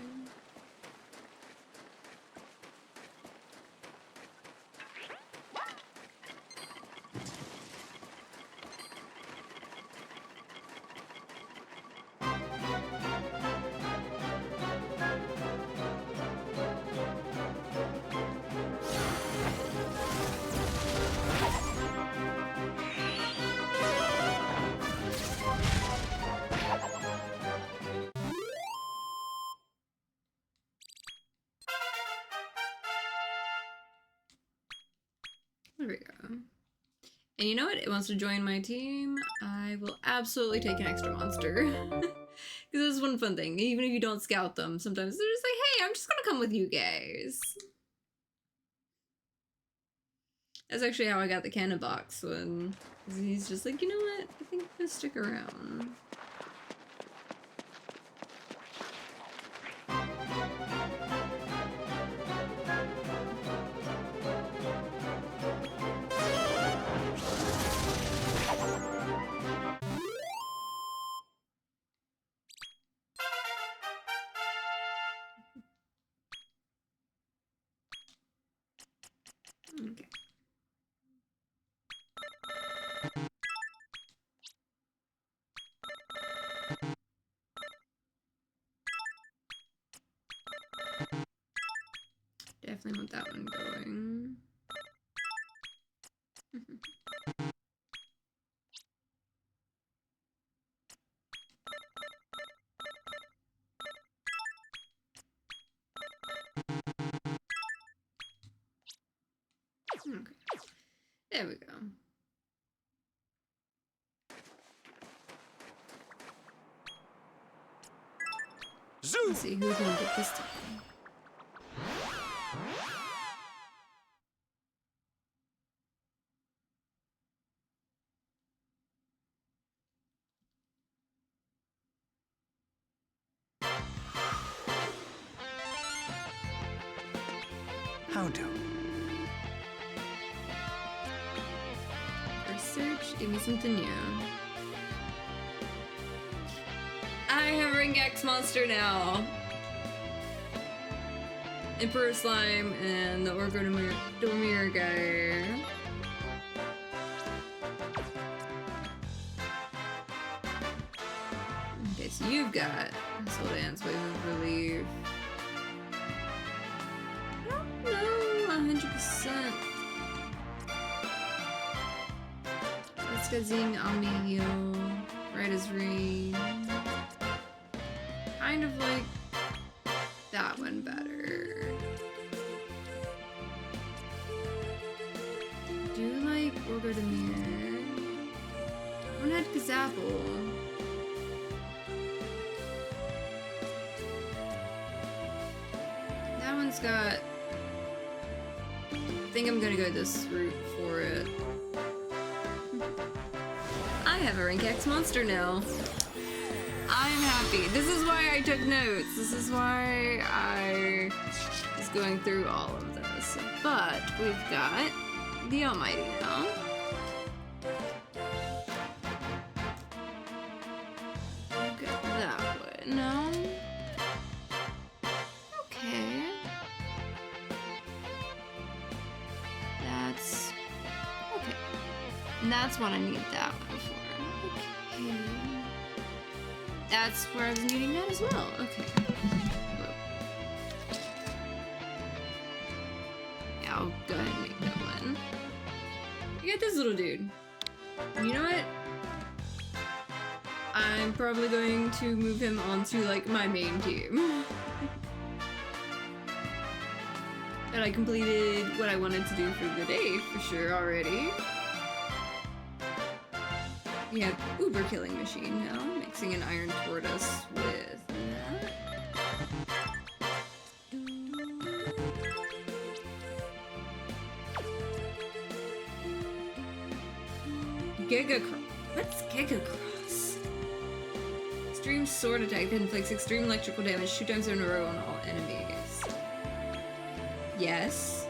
There we go. And you know what? It wants to join my team. I will absolutely take an extra monster. Because this is one fun thing. Even if you don't scout them, sometimes they're just like, hey, I'm just gonna come with you guys. That's actually how I got the cannon box when he's just like, you know what? I think I'm gonna stick around. Okay. Definitely want that one going. Okay. There we go. Zoom! Let's see who's gonna get this time. How do? Research, give me something new. I have Rank X monster now. Emperor Slime and the Orgodormir guy. Okay, so you've got Soul Dance, Wave of Relief. I don't know 100%. Let's go Zing, Almio, Right as Rain. Kind of like that one better. Do you like Orgodormir? One had Gazapple. That one's got... I think I'm gonna go this route for it. I have a Rank X monster now. I'm happy. This is why I took notes. This is why I was going through all of this. But we've got the Almighty now. We've got that one. No. Okay. That's okay. And that's what I need that one for. Okay. That's where I was needing that as well. Okay. Whoa. Yeah, I'll go ahead and make that one. I got this little dude. And you know what? I'm probably going to move him onto like my main team. But I completed what I wanted to do for the day, for sure, already. We have Uber Killing Machine now, mixing an iron tortoise with that. Gigacross. What's Gigacross? Extreme sword attack that inflicts extreme electrical damage 2 times in a row on all enemies. Yes.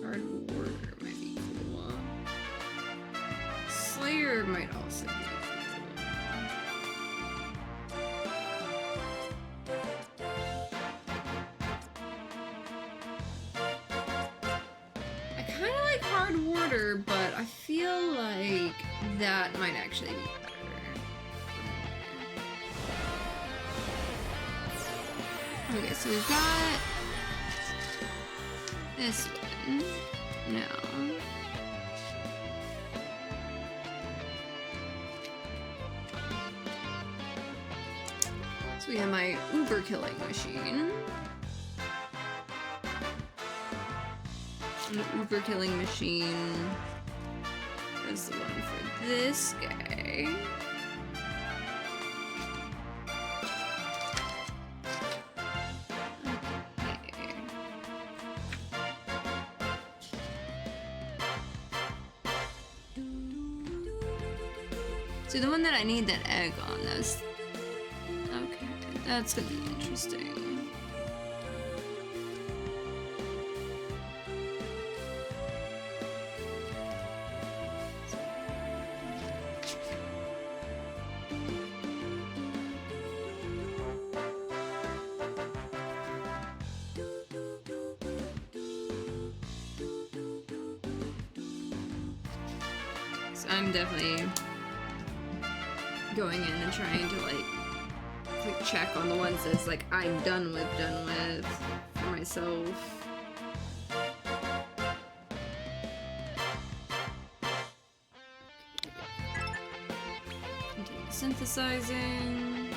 Hard Warrior might be cool. Slayer might also be cool. I kind of like Hard Warder, but I feel like that might actually be better. Okay, so we've got this one. No. So we have my Uber Killing Machine. And the Uber Killing Machine is the one for this guy. Okay. So the one that I need that egg on, that's okay. That's gonna be interesting. So I'm definitely going in and trying to like check on the ones that's like I'm done with for myself. Continue synthesizing.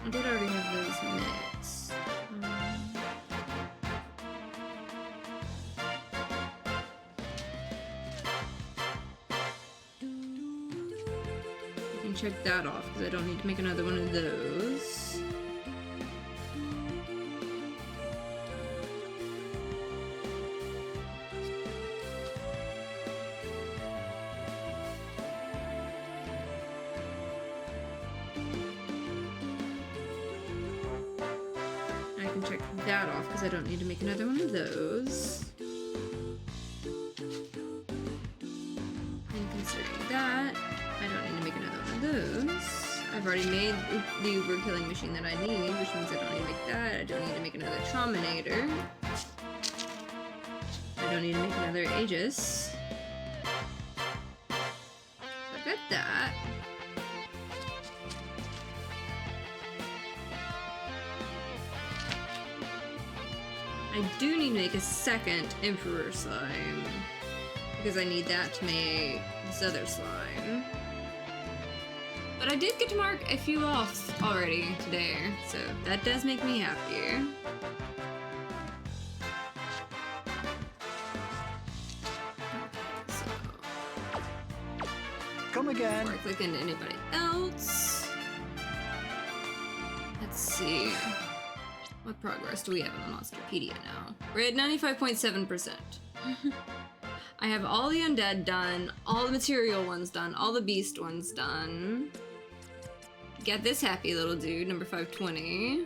I did already have those mixed. I can check that off because I don't need to make another one of those. Check that off because I don't need to make another one of those. And considering that, I don't need to make another one of those. I've already made the Uber Killing Machine that I need, which means I don't need to make that. I don't need to make another Trominator. I don't need to make another Aegis. I've got that. I do need to make a second Emperor slime because I need that to make this other slime. But I did get to mark a few offs already today, so that does make me happier. Okay, so Come again. before I click into anybody else, let's see. What progress do we have on the Monsterpedia now? We're at 95.7%. I have all the undead done, all the material ones done, all the beast ones done. Get this happy little dude, number 520.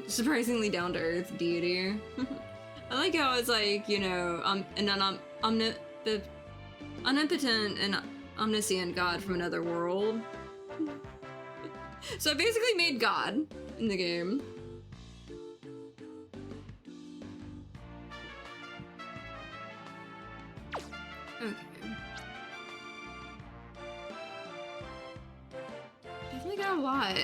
Surprisingly down to earth deity. I like how it's like, you know, the omnipotent and omniscient God from another world. So I basically made God in the game. Okay. Definitely got a lot.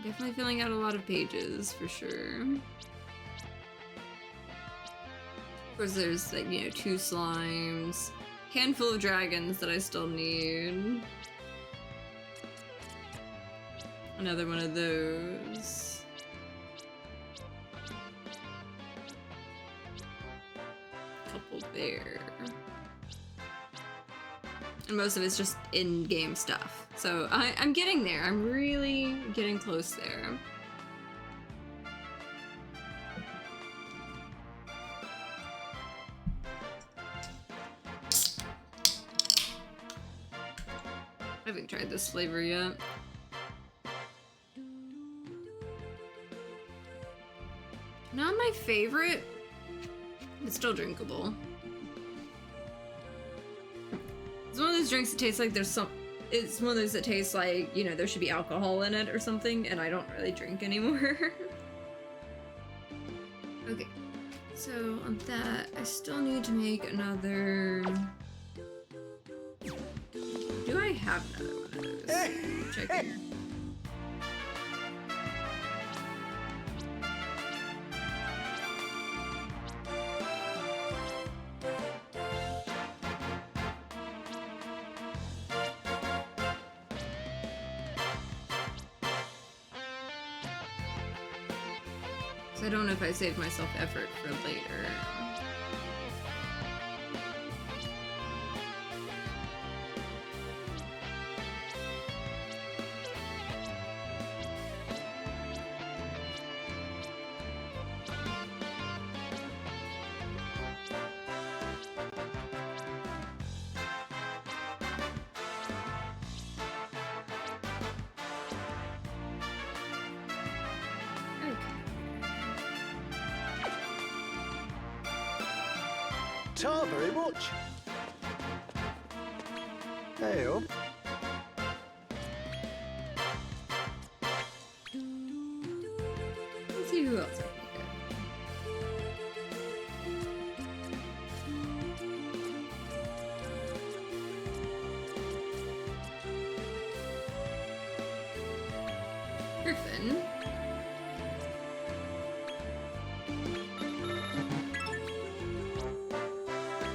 Definitely filling out a lot of pages, for sure. Of course, there's, like, you know, 2 slimes, handful of dragons that I still need. Another one of those. Couple there. And most of it's just in-game stuff. So I'm getting there. I'm really getting close there. I haven't tried this flavor yet. Not my favorite, but still drinkable. It's one of those drinks that tastes like there's some... It's one of those that tastes like, you know, there should be alcohol in it or something, and I don't really drink anymore. Okay, so on that, I still need to make another... Do I have another one of those? Checking. I don't know if I saved myself effort for later. Ta very much. Hey-o. Let's see who else I can get. Griffin.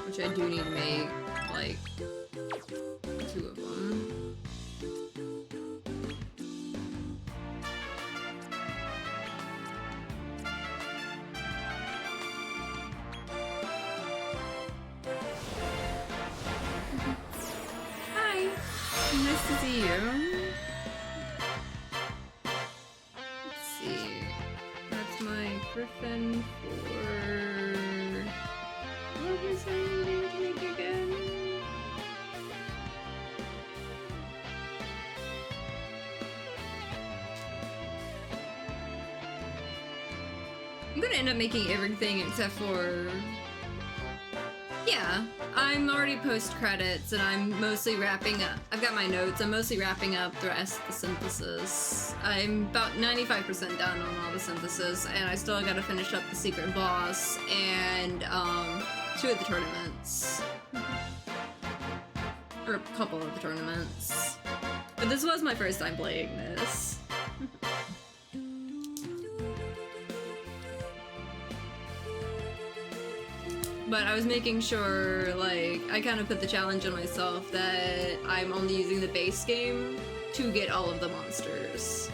Which I do need to make, like, 2 of them. Hi! Nice to see you. Let's see. That's my Griffin for... What was I needing to make again? I'm gonna end up making everything except for... Yeah, I'm already post-credits and I'm mostly wrapping up. I've got my notes, I'm mostly wrapping up the rest of the synthesis. I'm about 95% done on all the synthesis, and I still gotta finish up the secret boss and 2 of the tournaments. Or a couple of the tournaments. But this was my first time playing this. But I was making sure, like, I kind of put the challenge on myself that I'm only using the base game to get all of the monsters.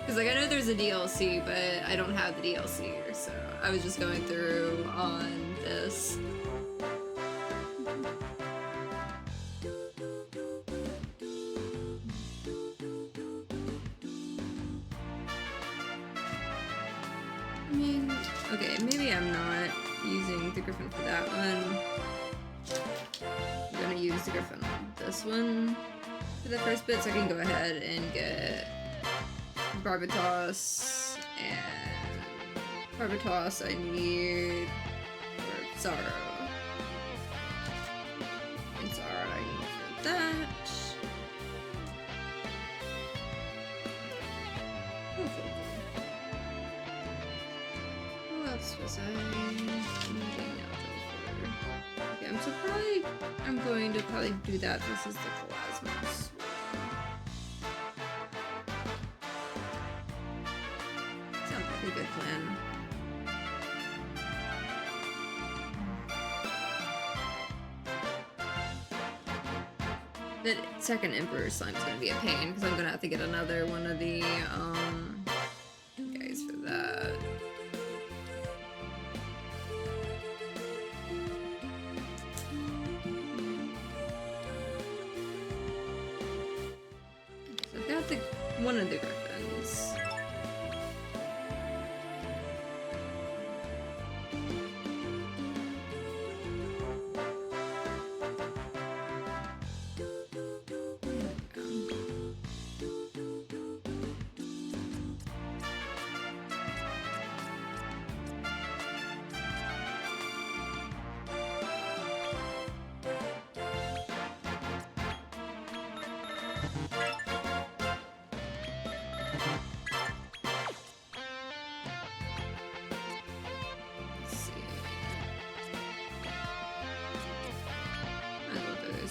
Because, like, I know there's a DLC, but I don't have the DLC, so I was just going through on this. I mean, okay, maybe I'm not using the Griffin for that one. I'm gonna use the Griffin on this one for the first bit, so I can go ahead and get Barbatos, and Barbatos I need for Zara. And Zara I need for that. Who else was I needing now for? Okay, I'm going to probably do that. This is the Plasmas. Sounds like a good plan. The second Emperor Slime is gonna be a pain because I'm gonna have to get another one of the guys for that. So I've got one of the Griffins.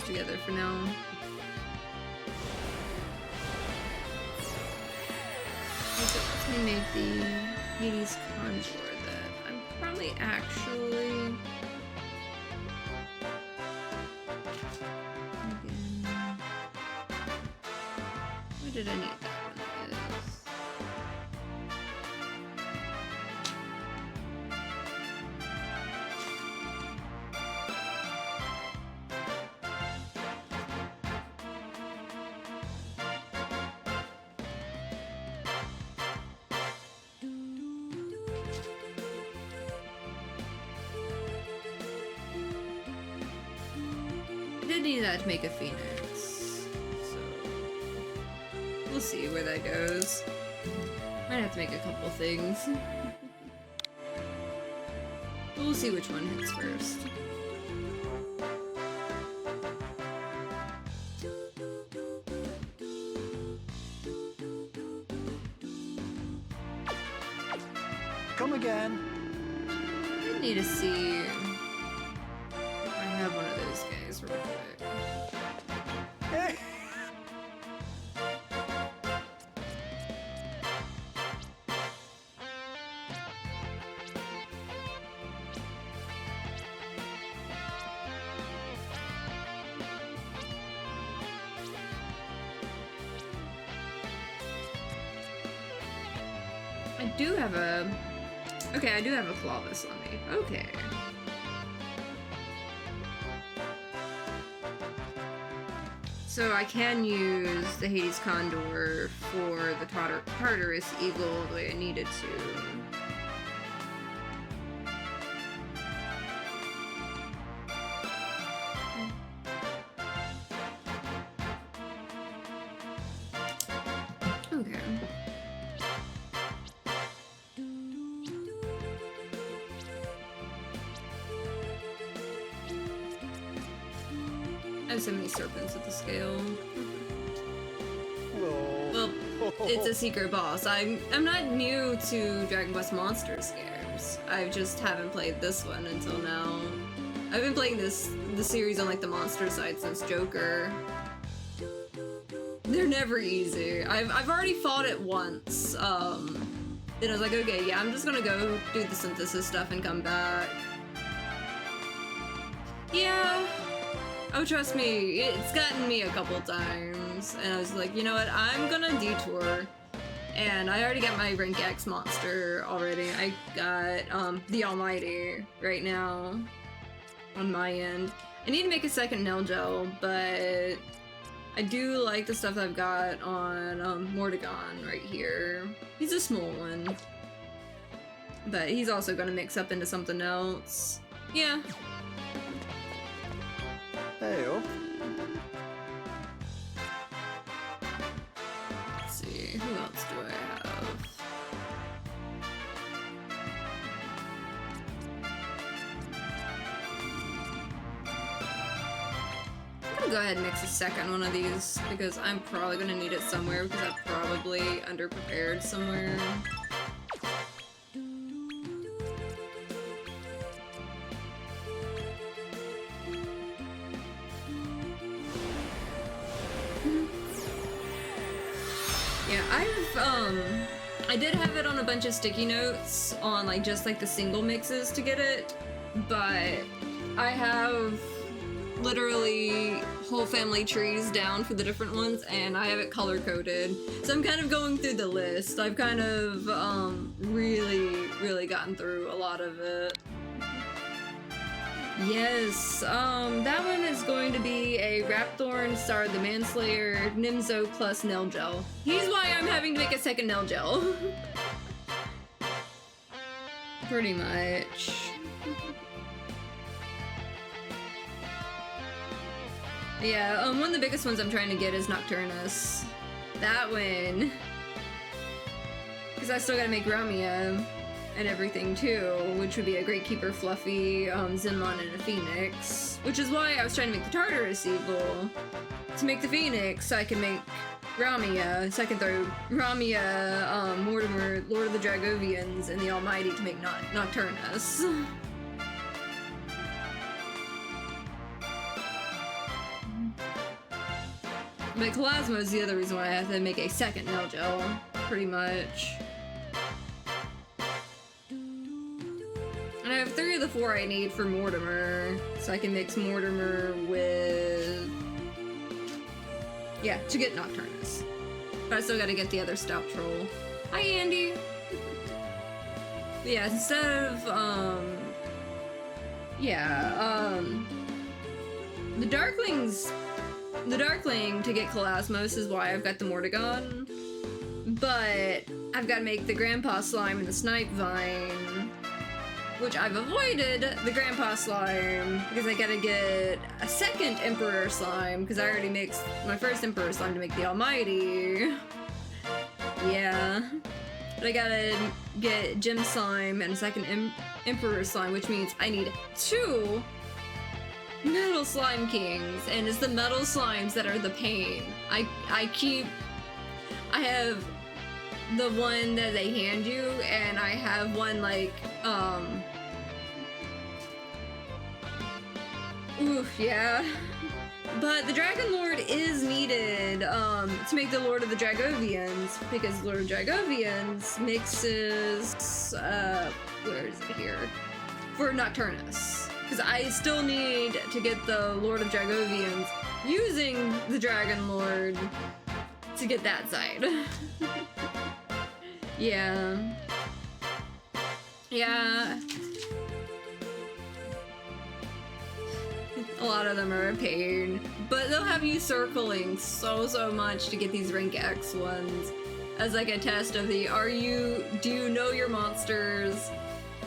Together for now. So let me make the Hades Conjure that I'm probably actually again. Where did I need that one? Is I did need that to make a Phoenix, so we'll see where that goes. Might have to make a couple things. We'll see which one hits first. Come again. I need to see if I have one of those guys real quick. I do have a Flawless on me. Okay. So I can use the Hades Condor for the Tartarus Eagle the way I needed to. Okay. I have so many serpents at the scale. Well, it's a secret boss. I'm not new to Dragon Quest Monster Scares. I just haven't played this one until now. I've been playing the series on like the monster side since Joker. They're never easy. I've already fought it once. Then I was like, okay, yeah, I'm just gonna go do the synthesis stuff and come back. Yeah. Oh, trust me, it's gotten me a couple times, and I was like, you know what, I'm gonna detour. And I already got my rank X monster already. I got the Almighty right now on my end. I need to make a second Nail Gel, but I do like the stuff that I've got on Mordegon right here. He's a small one, but he's also gonna mix up into something else. Yeah. Hey-o. Let's see, who else do I have? gonna go ahead and mix a second one of these because I'm probably gonna need it somewhere because I'm probably underprepared somewhere. Yeah, I did have it on a bunch of sticky notes on like just like the single mixes to get it, but I have literally whole family trees down for the different ones and I have it color coded. So I'm kind of going through the list. I've kind of really gotten through a lot of it. Yes, that one is going to be a Rapthorn, Star the Manslayer, Nimzo plus Nelgel. He's why I'm having to make a second Nelgel. Pretty much. Yeah, one of the biggest ones I'm trying to get is Nocturnus. That one. Because I still gotta make Ramia and everything too, which would be a Great Keeper, Fluffy, Zinlon, and a Phoenix. Which is why I was trying to make the Tartarus Eagle. To make the Phoenix, so I can make Ramia, so I can throw Ramia, Mortimer, Lord of the Dragovians, and the Almighty to make Nocturnus. But Kalasmo is the other reason why I have to make a second Nelgel, pretty much. And I have 3 of the 4 I need for Mortimer, so I can mix Mortimer with... yeah, to get Nocturnus. But I still gotta get the other Stout Troll. Hi, Andy! But yeah, instead of, the Darkling to get Kalasmos is why I've got the Mordegon. But I've gotta make the Grandpa Slime and the Snipe Vine, which I've avoided the Grandpa Slime because I gotta get a second Emperor Slime because I already mixed my first Emperor Slime to make the Almighty. Yeah. But I gotta get Gem Slime and a second Emperor Slime, which means I need 2 Metal Slime Kings, and it's the Metal Slimes that are the pain. I have the one that they hand you, and I have one like, oof, yeah. But the Dragon Lord is needed, to make the Lord of the Dragovians, because Lord of Dragovians mixes, where is it here? For Nocturnus. Because I still need to get the Lord of Dragovians using the Dragon Lord to get that side. Yeah. Yeah. A lot of them are a pain. But they'll have you circling so much to get these rank X ones. As like a test of the, do you know your monsters?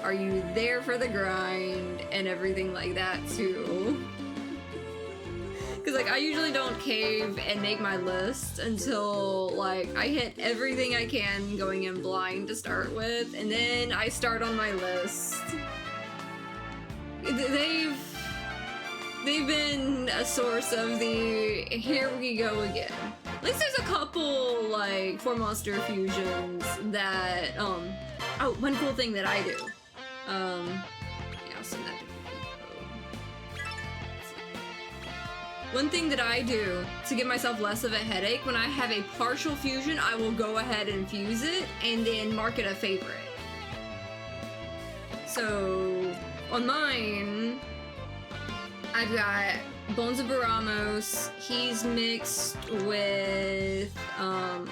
Are you there for the grind? And everything like that too. Cause like I usually don't cave and make my list until like I hit everything I can going in blind to start with, and then I start on my list. They've been a source of the here we go again. At least there's a couple like 4 monster fusions that oh, one cool thing that I do. Yeah, I'll send that to people. One thing that I do to give myself less of a headache, when I have a partial fusion, I will go ahead and fuse it and then mark it a favorite. So, on mine, I've got Bones of Baramos. He's mixed with, yeah,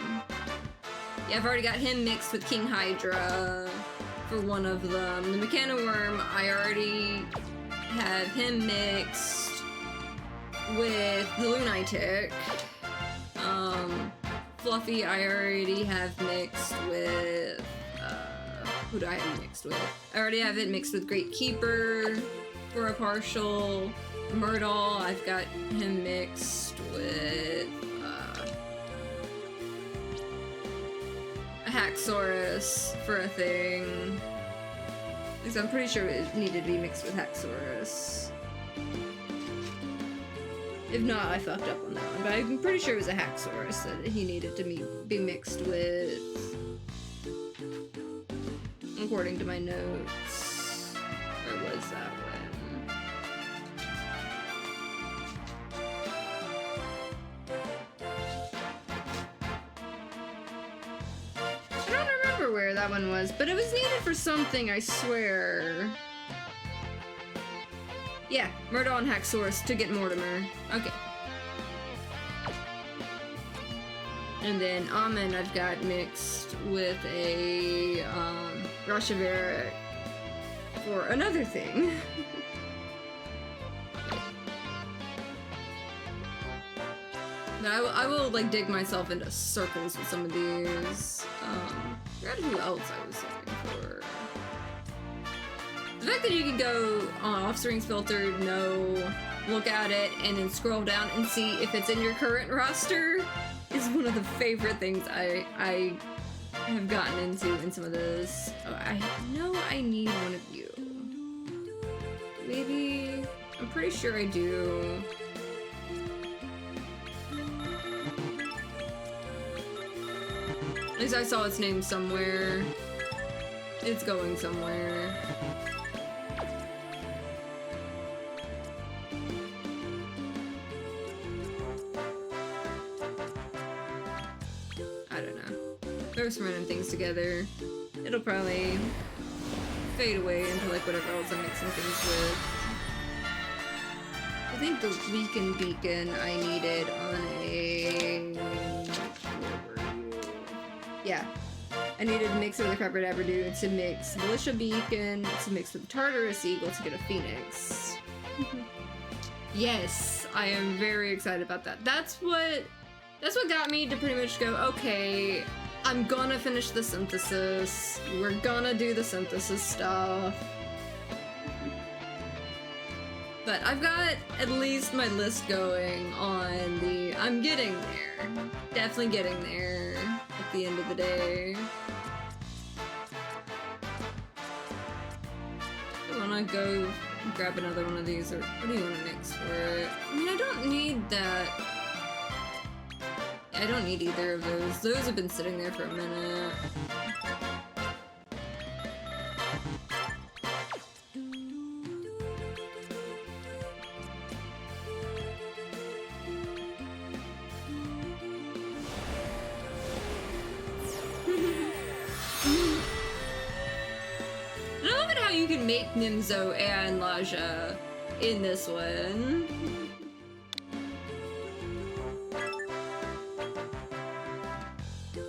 I've already got him mixed with King Hydra for one of them. The Mechanoworm, I already have him mixed with the Lunatic. Fluffy, I already have mixed with, who do I have mixed with? I already have it mixed with Great Keeper for a partial. Myrtle, I've got him mixed with, a Haxorus for a thing. Because I'm pretty sure it needed to be mixed with Haxorus. If not, I fucked up on that one, but I'm pretty sure it was a Haxorus that he needed to be mixed with, according to my notes. Or was that one? I don't remember where that one was, but it was needed for something, I swear. Yeah, Murder and Haxorus to get Mortimer. Okay. And then Almond I've got mixed with a Rashavera for another thing. I will like dig myself into circles with some of these. I forgot who else I was looking for. The fact that you can go on Offsprings Filter, no, look at it, and then scroll down and see if it's in your current roster is one of the favorite things I have gotten into in some of those. Oh, I know I need one of you. Maybe, I'm pretty sure I do. At least I saw its name somewhere. It's going somewhere. I don't know. Throw some random things together. It'll probably fade away into like whatever else I'm mixing things with. I think the Weaken Beacon I needed on a... Yeah. I needed to mix it with a Crabradabra to mix Militia Beacon, to mix with Tartarus Eagle to get a Phoenix. Yes, I am very excited about that. That's what got me to pretty much go, okay, I'm gonna finish the synthesis. We're gonna do the synthesis stuff. But I've got at least my list going on the... I'm getting there. Definitely getting there at the end of the day. I wanna go grab another one of these, or what do you wanna mix for it? I mean, I don't need that. I don't need either of those. Those have been sitting there for a minute. And I love it how you can make Nimzo and Laja in this one.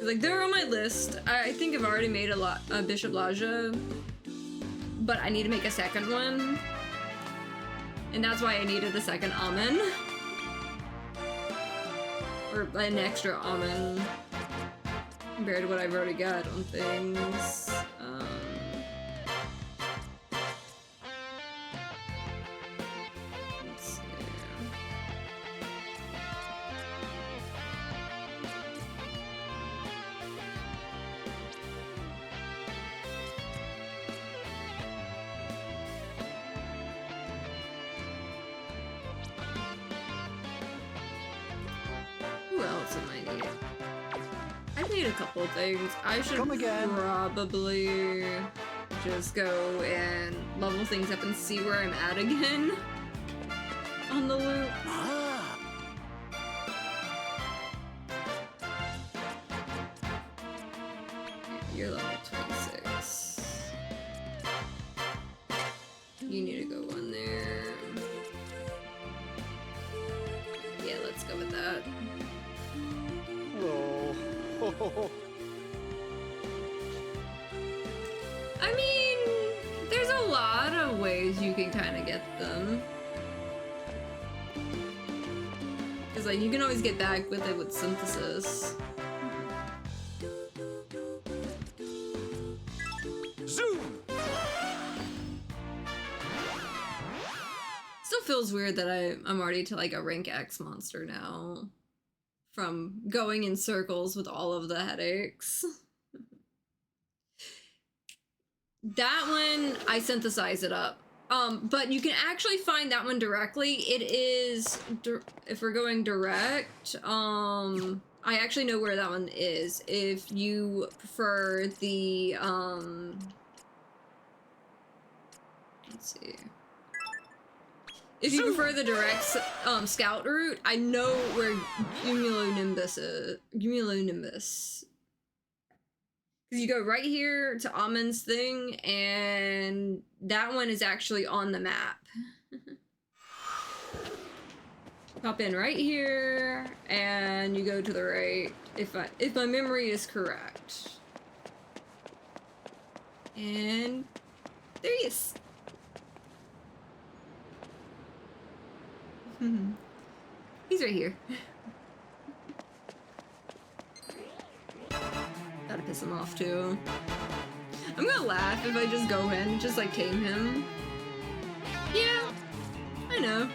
Like, they're on my list. I think I've already made a Bishop Laja, but I need to make a second one. And that's why I needed a second Almond. Or an extra Almond compared to what I've already got on things. Let's see. Who else am I needing? I need a couple of things. I should Come again. probably just go and level things up and see where I'm at again on the loop. Ah, You're level 26. You need to go on there. Yeah, let's go with that. oh. I mean, there's a lot of ways you can kind of get them. Because, like, you can always get back with it with synthesis. Zoom! Still feels weird that I'm already to, like, a rank X monster now. From going in circles with all of the headaches. That one, I synthesize it up But you can actually find that one directly. It is, if we're going direct, I actually know where that one is. If you prefer the, let's see. If you prefer the direct, scout route, I know where Cumulonimbus is. Cumulonimbus. Because you go right here to Amon's thing, and that one is actually on the map. Pop in right here, and you go to the right, if my memory is correct. And there he is. He's right here. Gotta piss him off too. I'm gonna laugh if I just go in and just like tame him. Yeah, I know.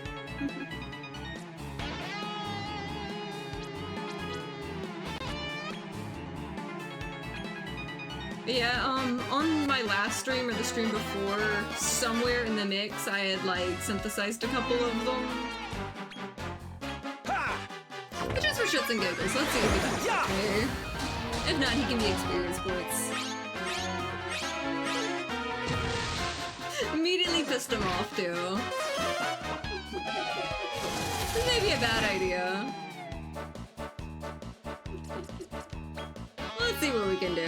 But yeah, on my last stream or the stream before, somewhere in the mix, I had like synthesized a couple of them. But just for shits and giggles, let's see if he does okay. If not, he can be experience points. Immediately pissed him off, too. This may be a bad idea. Let's see what we can do.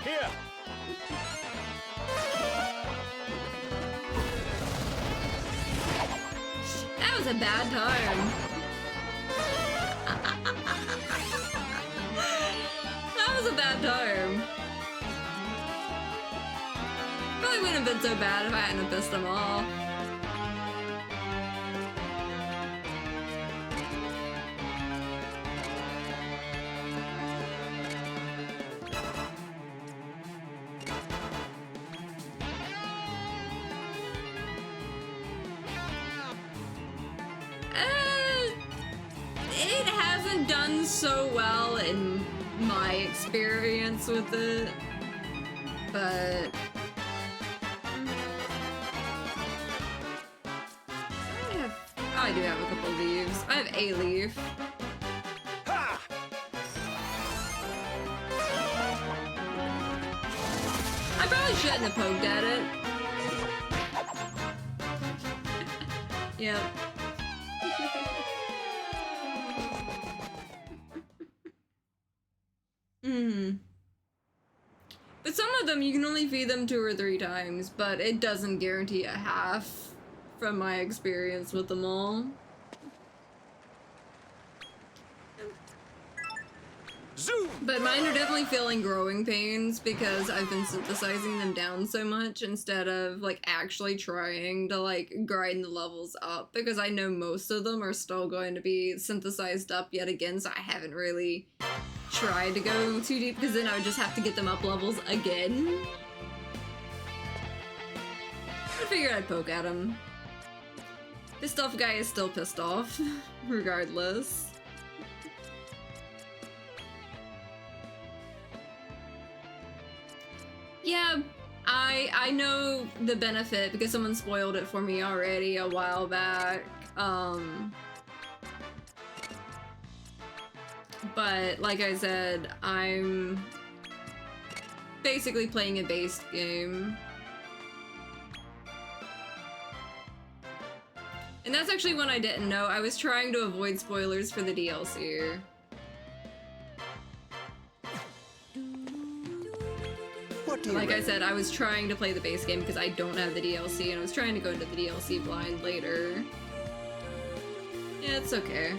Here. That was a bad time. That was a bad time. Probably wouldn't have been so bad if I hadn't pissed them off. It hasn't done so well in my experience with it, but I do have a couple leaves. I have a leaf. Ha! I probably shouldn't have poked at it. Yep. But some of them, you can only feed them 2 or 3 times, but it doesn't guarantee a half from my experience with them all. Zoom! But mine are definitely feeling growing pains because I've been synthesizing them down so much instead of like actually trying to like grind the levels up, because I know most of them are still going to be synthesized up yet again, so I haven't really tried to go too deep because then I would just have to get them up levels again. I figured I'd poke at him. This stuff guy is still pissed off, regardless. Yeah, I know the benefit because someone spoiled it for me already a while back. But like I said, I'm basically playing a base game. And that's actually one I didn't know. I was trying to avoid spoilers for the DLC. Like I said, I was trying to play the base game because I don't have the DLC, and I was trying to go into the DLC blind later. Yeah, it's okay.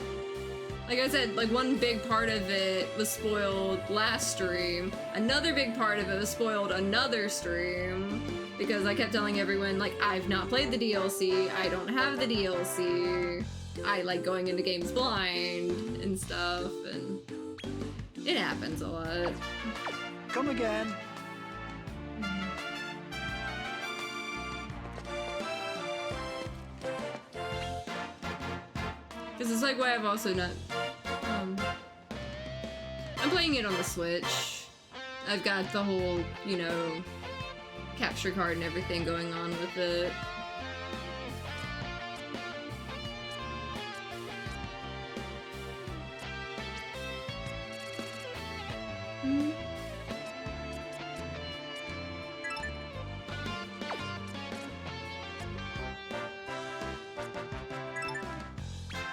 Like I said, like one big part of it was spoiled last stream. Another big part of it was spoiled another stream because I kept telling everyone, like, I've not played the DLC, I don't have the DLC, I like going into games blind and stuff, and it happens a lot. Come again. Because it's like why I've also not, I'm playing it on the Switch. I've got the whole, you know, capture card and everything going on with it.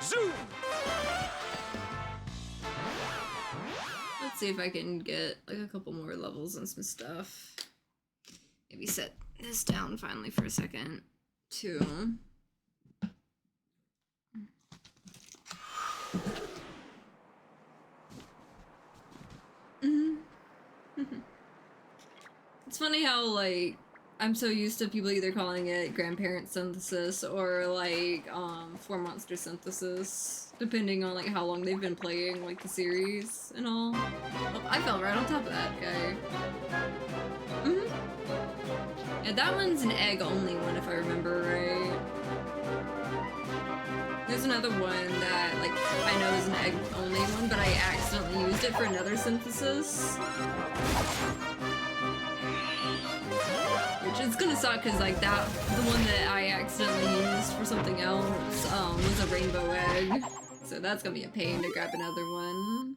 Zoom! Let's see if I can get like a couple more levels and some stuff. Maybe set this down finally for a second, too. It's funny how, like, I'm so used to people either calling it grandparent synthesis or, like, four monster synthesis, depending on, like, how long they've been playing, like, the series and all. Oh, I fell right on top of that guy. Yeah, that one's an egg-only one, if I remember right. There's another one that, like, I know is an egg-only one, but I accidentally used it for another synthesis. Which is gonna suck, because, like, the one that I accidentally used for something else, was a rainbow egg. So that's gonna be a pain to grab another one.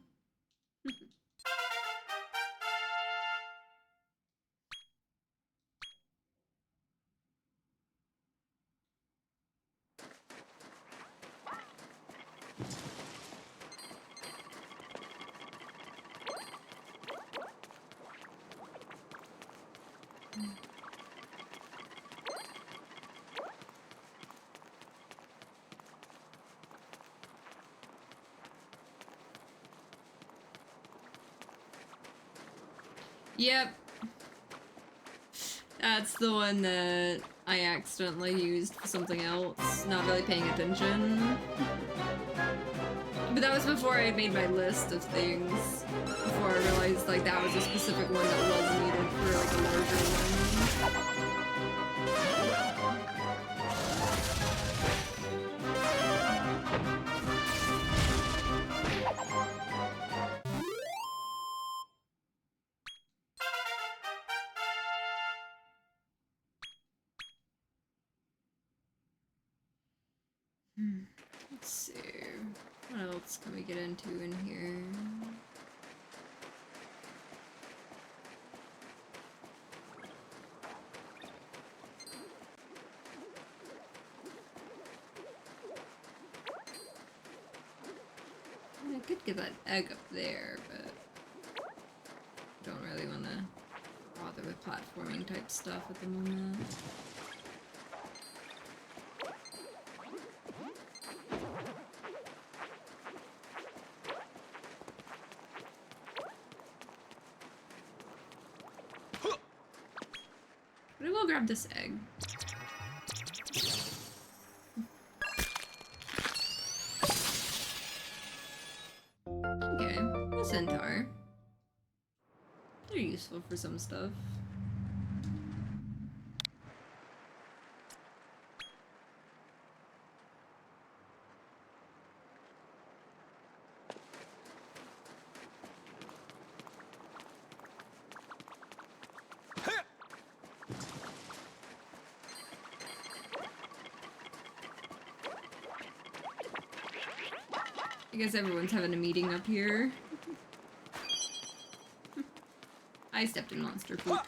Yep. That's the one that I accidentally used for something else, not really paying attention. But that was before I had made my list of things. Before I realized, like, that was a specific one that was needed for, like, a larger one. Let's see. What else can we get into in here? I could get that egg up there, but don't really want to bother with platforming type stuff at the moment. But I will grab this egg. Okay, a centaur. They're useful for some stuff. I guess everyone's having a meeting up here. I stepped in monster poop.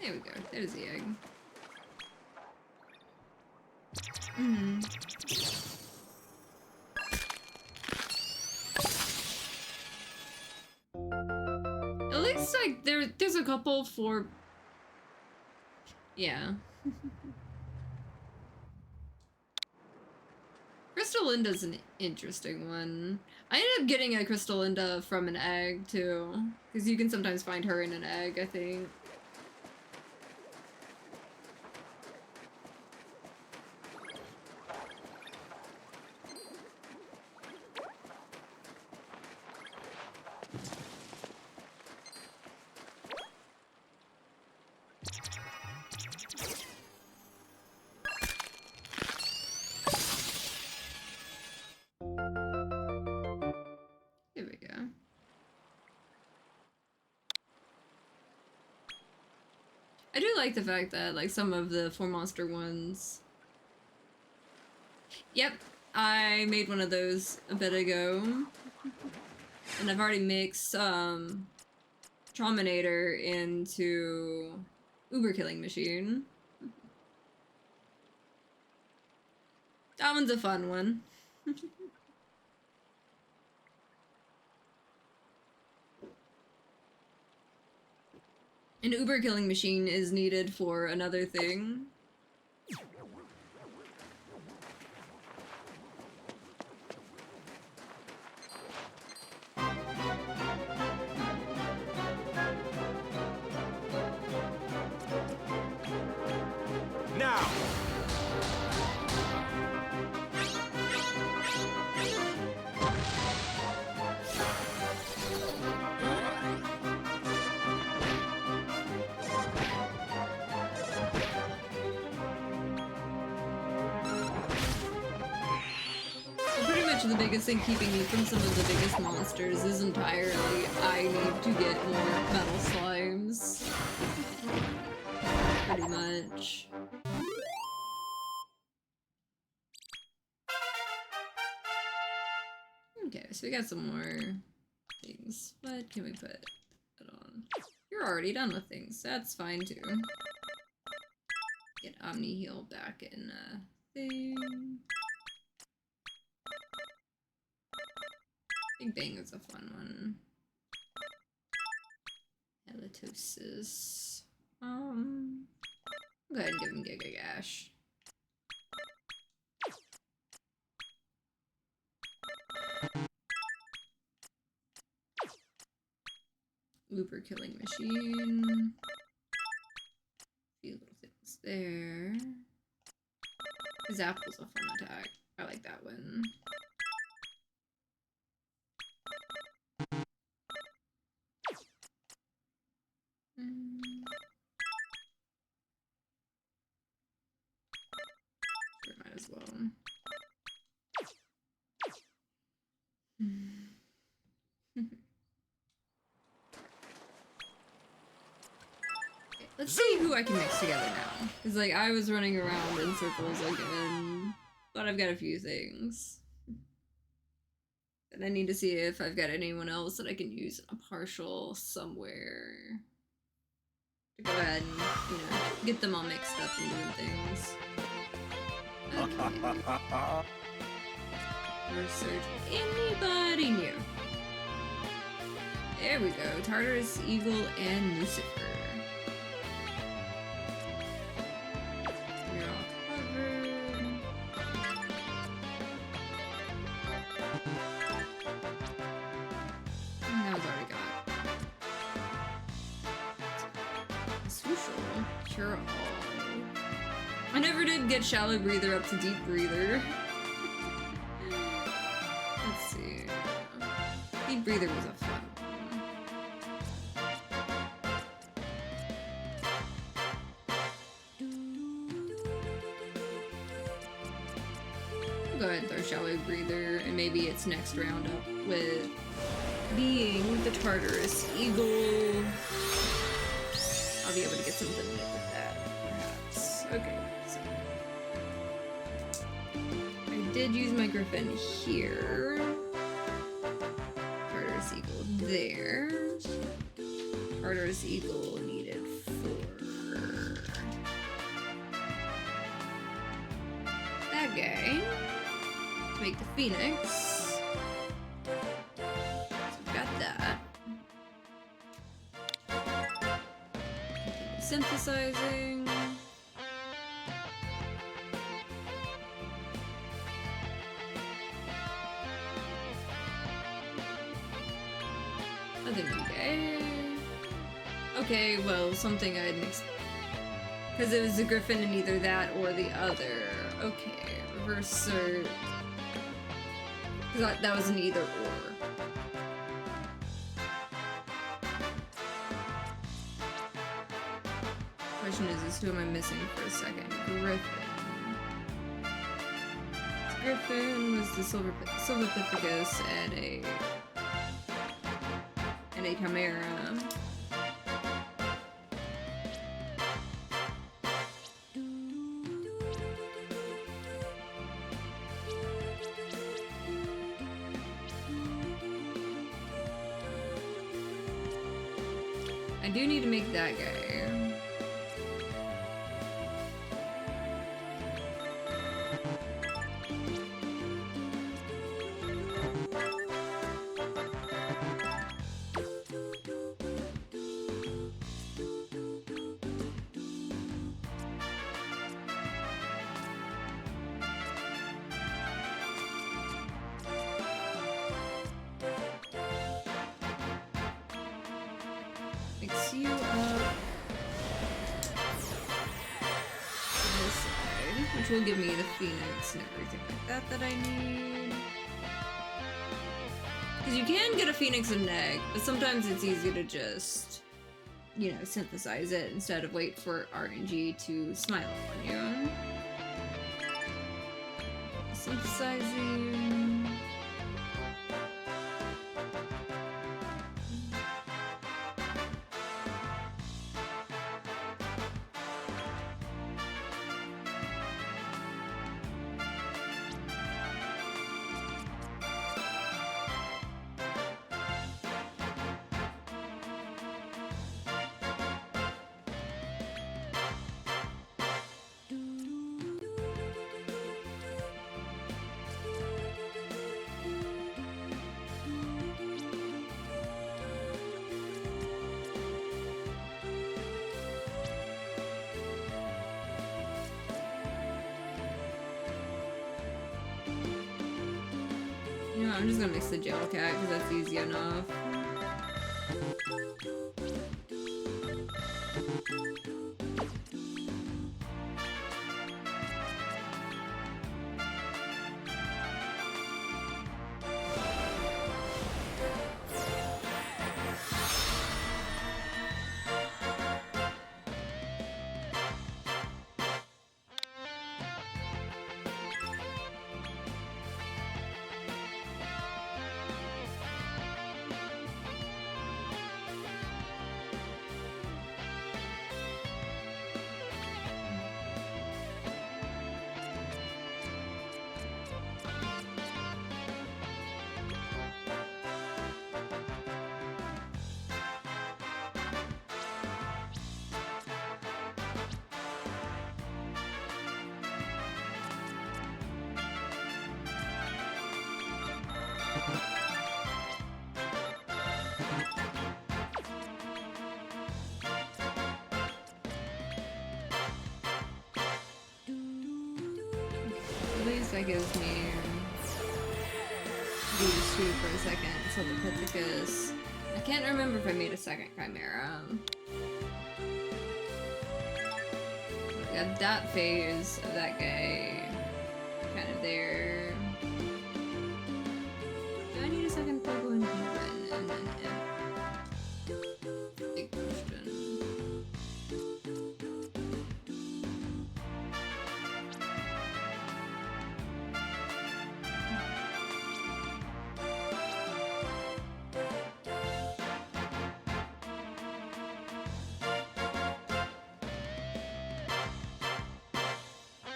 There we go. There's the egg. At least, like, there's a couple for... Yeah. Crystallinda's an interesting one. I ended up getting a Crystallinda from an egg, too. Because you can sometimes find her in an egg, I think. I do like the fact that, like, some of the 4-monster ones... Yep, I made one of those a bit ago. And I've already mixed, Trominator into Uber Killing Machine. That one's a fun one. An Uber Killing Machine is needed for another thing. Now! Pretty much the biggest thing keeping me from some of the biggest monsters is entirely I need to get more metal slimes. Pretty much. Okay, so we got some more things. What can we put it on? You're already done with things. That's fine too. Get Omni Heal back in thing. Big Bang is a fun one. Halitosis. I'll go ahead and give him Giga Gash. Uber Killing Machine. A few little things there. Zapple's a fun attack. I like that one. Sure, might as well. Okay, let's see who I can mix together now. Because, like, I was running around in circles again. But I've got a few things. And I need to see if I've got anyone else that I can use in a partial somewhere. To go ahead and, you know, get them all mixed up and doing things. Okay. Research anybody new. There we go. Tartarus, Eagle, and Lucifer. You're all covered. That was already got. Swooshel. Cure all. I never did get Shallow Breather up to Deep Breather. Let's see. Deep Breather was a fun one. I'll go ahead and throw Shallow Breather, and maybe its next round up with being the Tartarus Eagle. I'll be able to get something neat with that, perhaps. Okay. I did use my Griffin here. Tartarus Eagle there. Tartarus Eagle needed 4. That guy. To make the Phoenix. So we've got that. Continue synthesizing. Okay. Okay, well, something I'd mix. Because it was a Griffin in either that or the other. Okay, reverse cert. Because that was an either or. Question is who am I missing for a second? Griffin. Griffin was the Silverpithecus and a Chimera. I do need to make that guy. Mix you up to this side, which will give me the phoenix and everything like that that I need. Because you can get a phoenix and an egg, but sometimes it's easy to just, you know, synthesize it instead of wait for RNG to smile on you. Synthesizing. You know, I'm just gonna mix the gel cat because that's easy enough. At least that gives me these two for a second. So the Pithecus. I can't remember if I made a second Chimera. Got that phase of that guy kind of there. Do I need a second Pogo and Human? And then big question.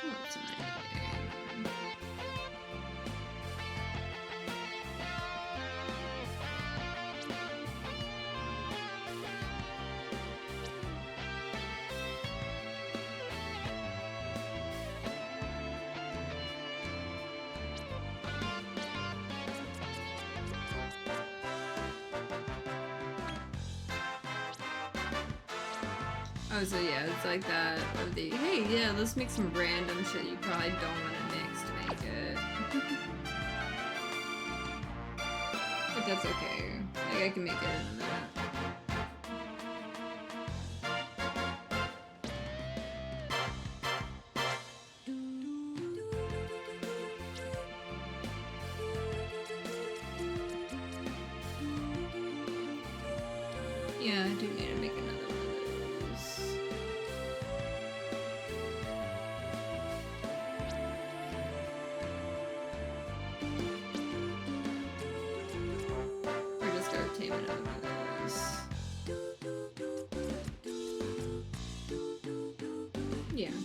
What's my name? Oh, so yeah, it's like that of the, hey, yeah, let's make some random shit you probably don't want to mix to make it. But that's okay. Like, I can make it in a minute. Yeah, I do need to make another one of those. Or just start taming another one of those. Yeah.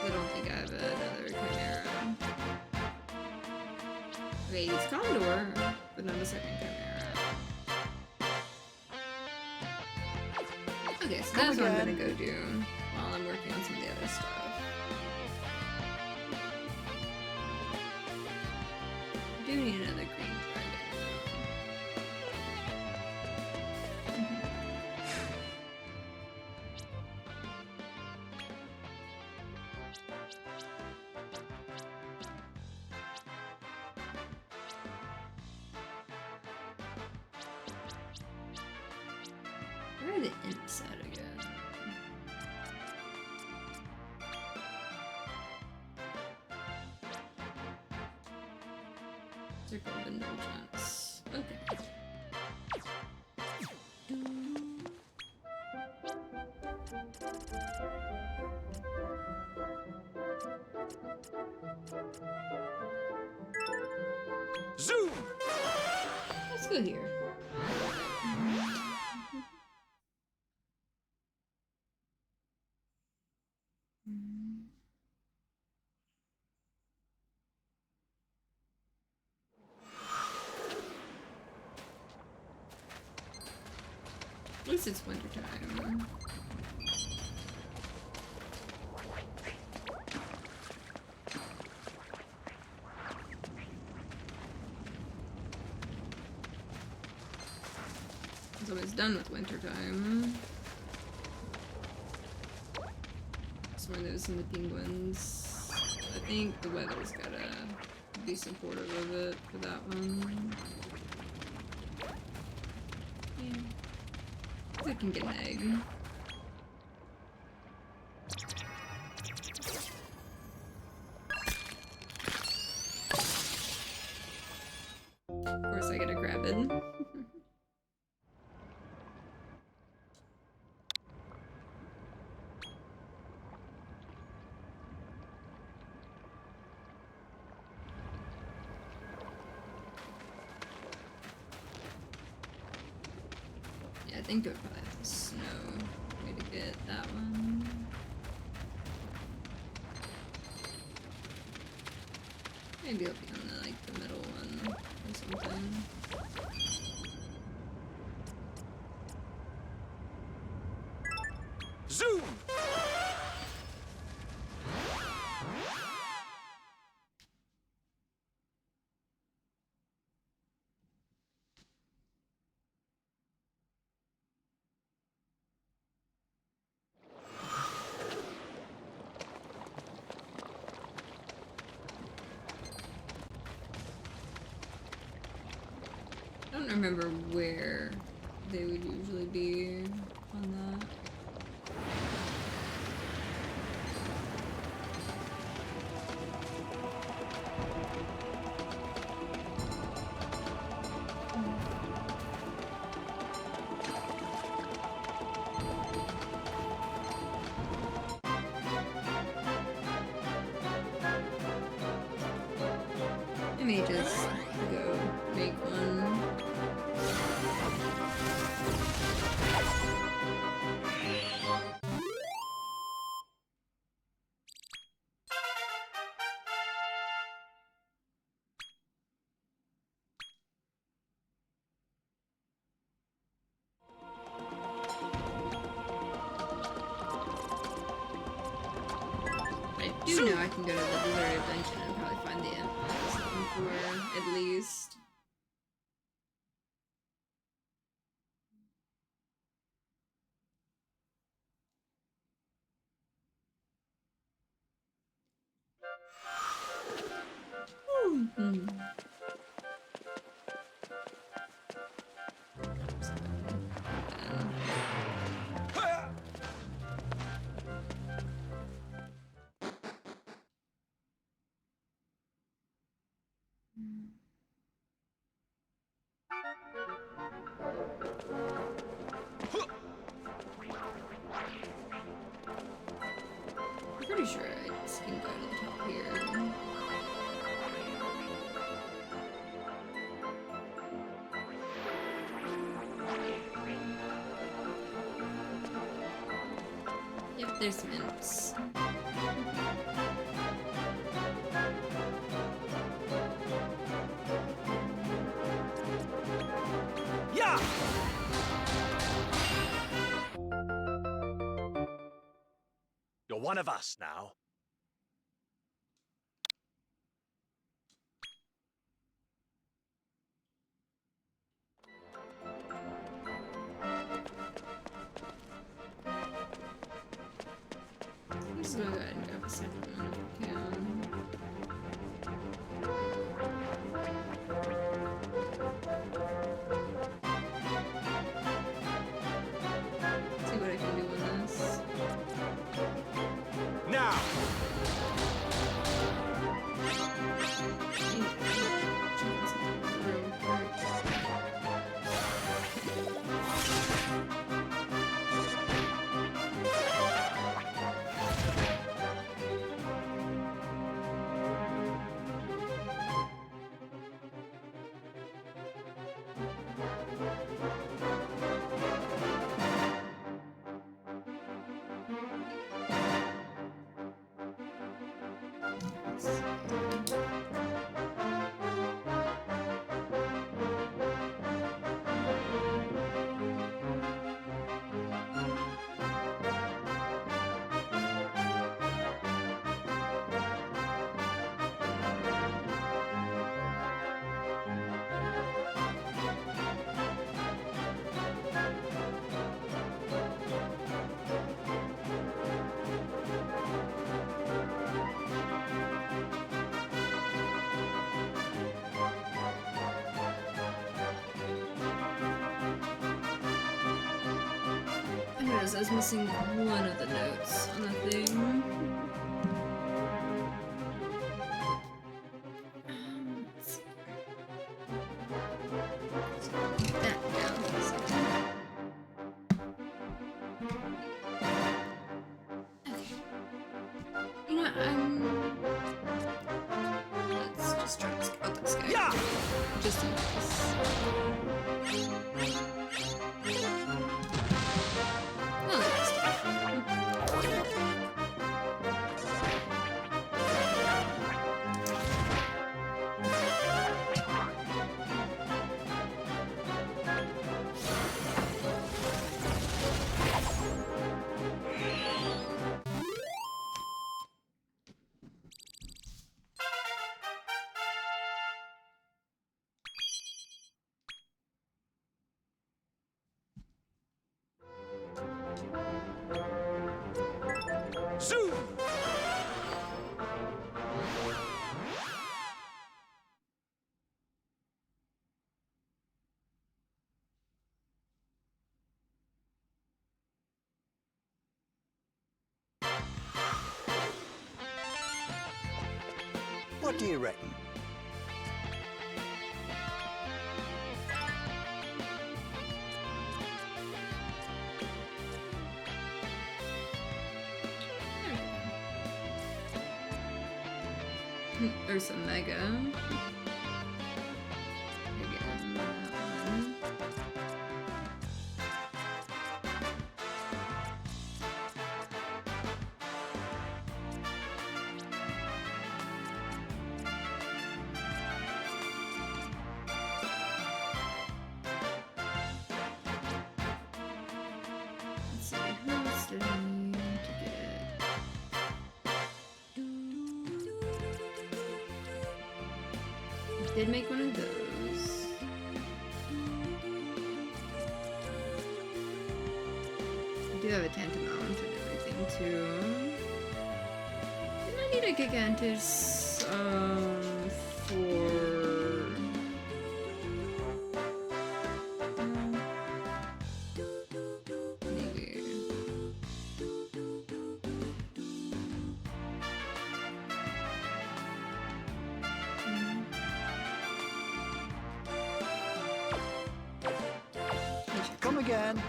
I don't think I have another Chimera. Okay, use Condor, but not a second Chimera. Okay, so that's what I'm gonna go do while I'm working on some of the other stuff. I do need another green dragon. Where are the imps at again? Circle of Indulgence. Okay. Zoom! Let's go here. At least it's winter time. It's always done with winter time. It's one of those in the penguins. I think the weather's gotta be supportive of it for that one. Yeah. I can get an egg. Of course I get a grabbed. Yeah, I think it would probably have to snow for me to get that one. Maybe it'll be on the, like, the middle one or something. Zoom! I don't remember where they would usually be on that. I may just go make one. I do know I can go to the deserted dungeon and probably find the imp I was looking for, at least. Hmm. I'm pretty sure I just can go to the top here. Yep, there's some imps. Yeah! You're one of us now. I'm just gonna go ahead and grab a second one if we can. See what I can do with this. Now! Real quick. Let's see. I noticed I was missing one of the notes on the thing. Let's see. Put that down for a second. Okay. You know what, let's just try to scout this guy. Yeah! Just in case. Oh, that's Zoom! What do you reckon? There's a mega. Again, that one. Let's see, who else did I need to get? I did make one of those. I do have a tantamount and everything too. Didn't I need a Gigantus for maybe. Come again.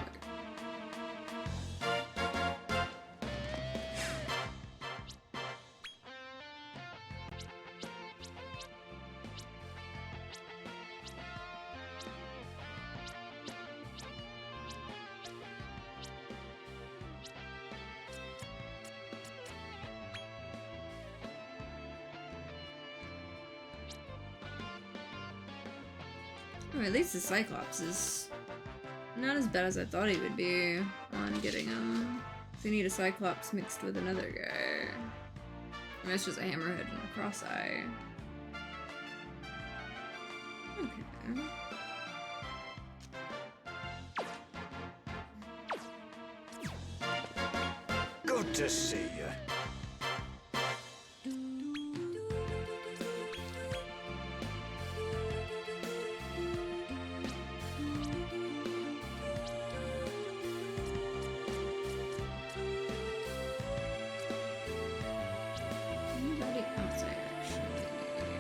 Oh, at least the Cyclops is not as bad as I thought he would be on getting him. They need a Cyclops mixed with another guy. I mean, it's just a Hammerhead and a Cross-Eye. Okay. Good to see you. Anybody else I actually need?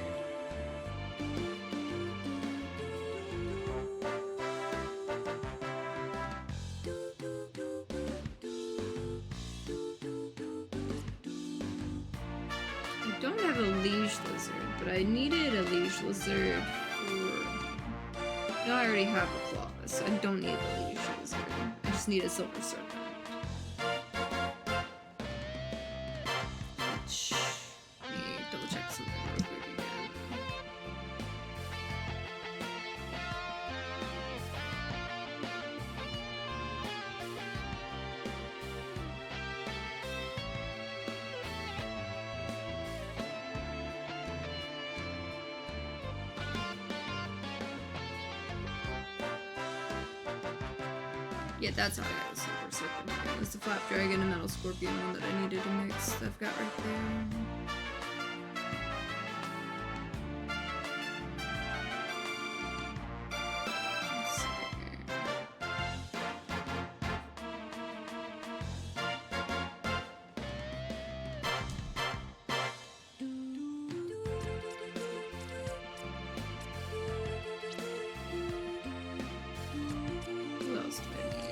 I don't have a Liege Lizard, but I needed a Liege Lizard for... No, I already have a Claw, so I don't need the Liege Lizard. I just need a Silver Serpent. Which... Let me double check something real quick again. Yeah, that's how I got the Silver Serpent. It was the Flap Dragon and Metal Scorpion one that I needed to mix that I've got right there. Let's see here. Who else do I need?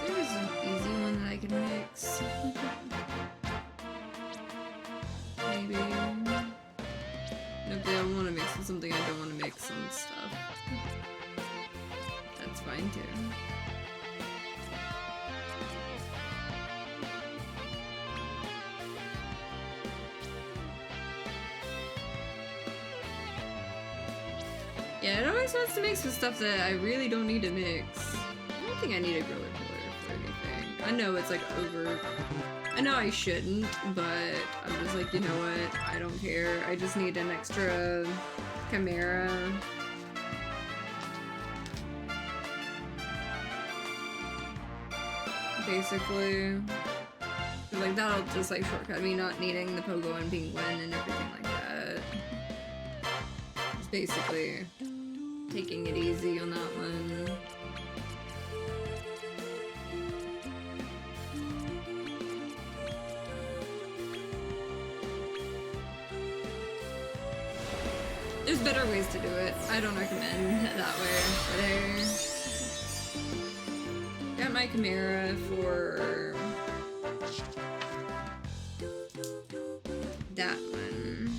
There's an easy one that I can mix. Maybe. If they don't want to mix with something, I don't want to mix some stuff. That's fine too. Yeah, it always wants to mix with stuff that I really don't need to mix. I don't think I need a Griller Killer for anything. I know it's like over... I know I shouldn't, but I'm just like, you know what? I don't care. I just need an extra Chimera. Basically. Like, that'll just like shortcut me not needing the Pogo and Penguin and everything like that. Just basically taking it easy on that one. There's better ways to do it. I don't recommend it that way. But I got my Chimera for that one.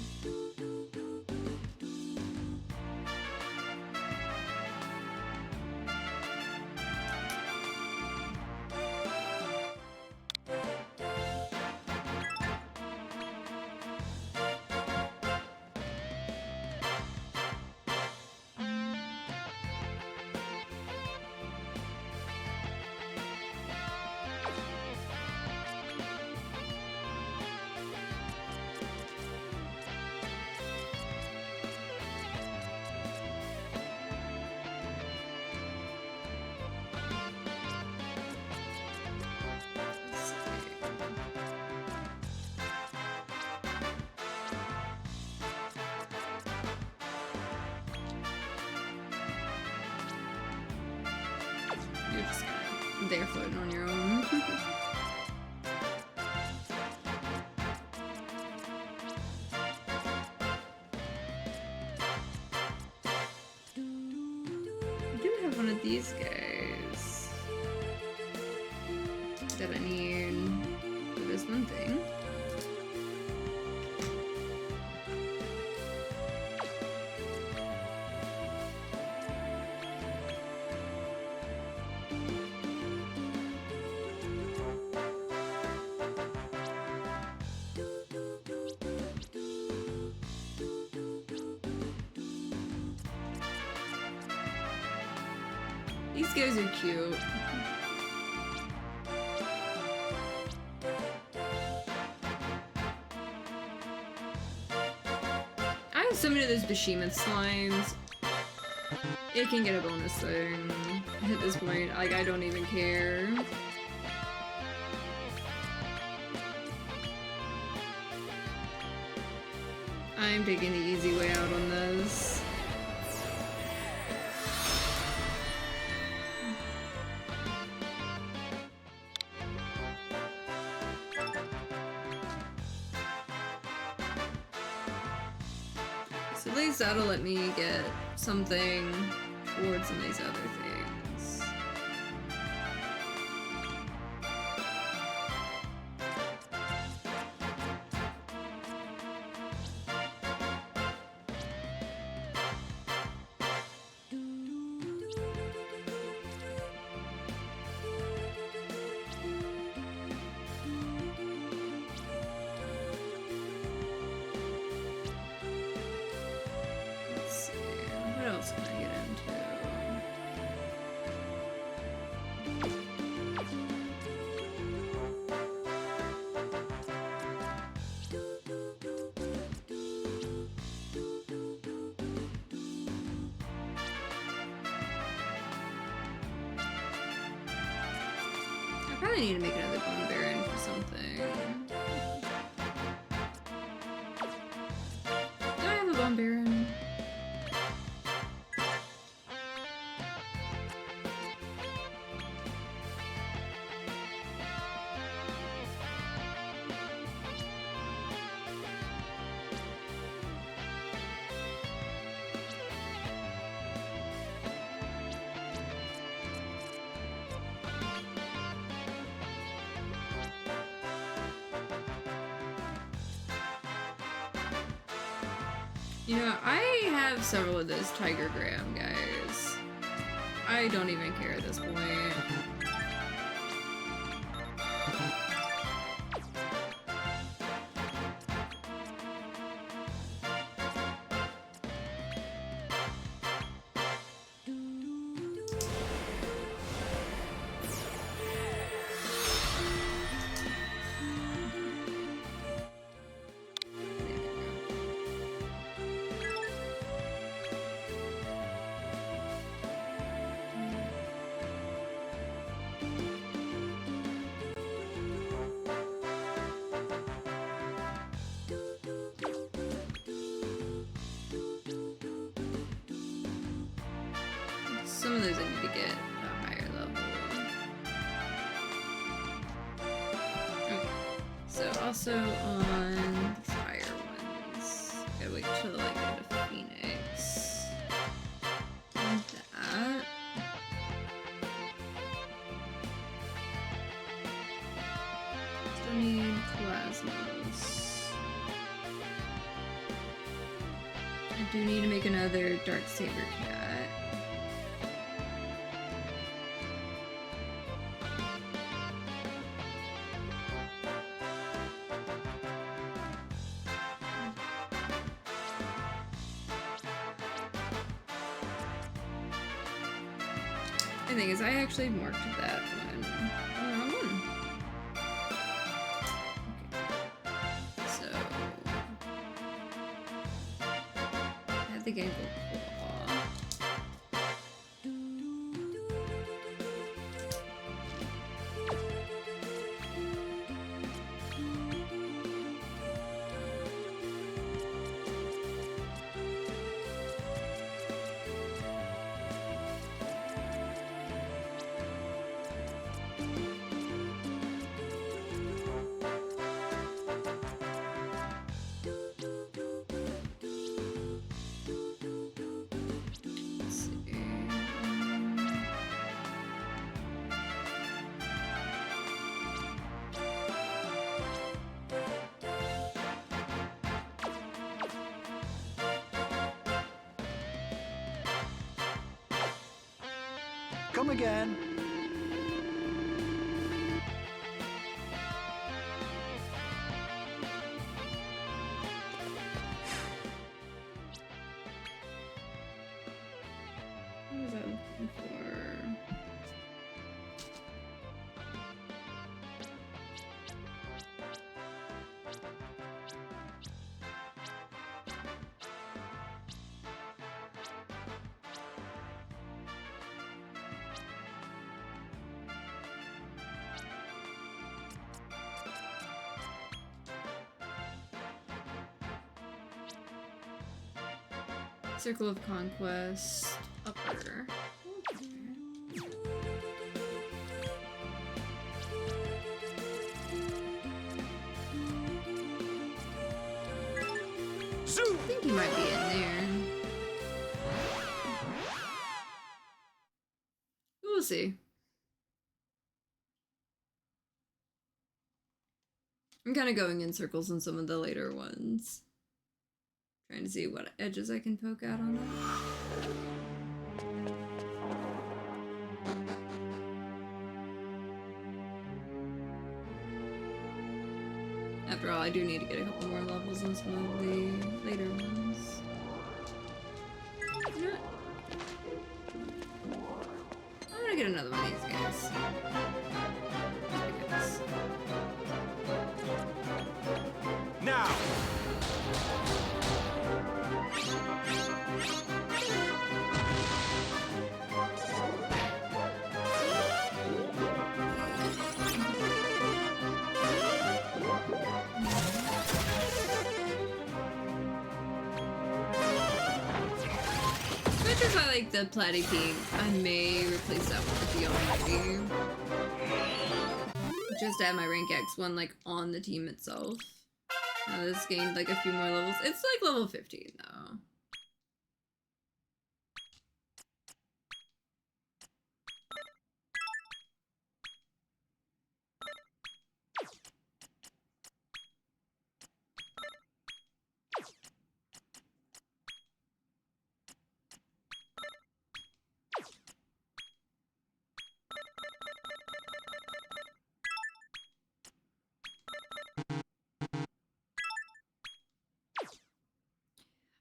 You're just kind of there floating on your own. I do have one of these guys. that I need for this one thing. These guys are cute. I have so many of those Behemoth slimes. It can get a bonus thing at this point. Like, I don't even care. I'm taking the easy way out on this. So at least that'll let me get something towards some of these other things. Let's see, what else can I get into? I probably need to make another Bone Baron for something. Do I have a Bone Baron? You know, I have several of those Tiger Graham guys. I don't even care at this point. Some of those I need to get at a higher level. Okay. So also on these higher ones, gotta wait till I get a Phoenix. And that. Still need plasmas. I do need to make another Darksaber cat. The thing is, I actually marked that one. Wrong one. Okay. So I have the Gangle Claw. Come again. What was I looking for? Circle of Conquest, upper. Zoom! I think he might be in there. We'll see. I'm kind of going in circles in some of the later ones. Trying to see what edges I can poke out on it. After all, I do need to get a couple more levels in some of the later ones. You know what? I'm gonna get another one of these guys. Just because. Now! Which is why I like the Platy Pink. I may replace that with the Geometry. Just to have my rank X one like on the team itself. Now this gained like a few more levels. It's like level 15 though.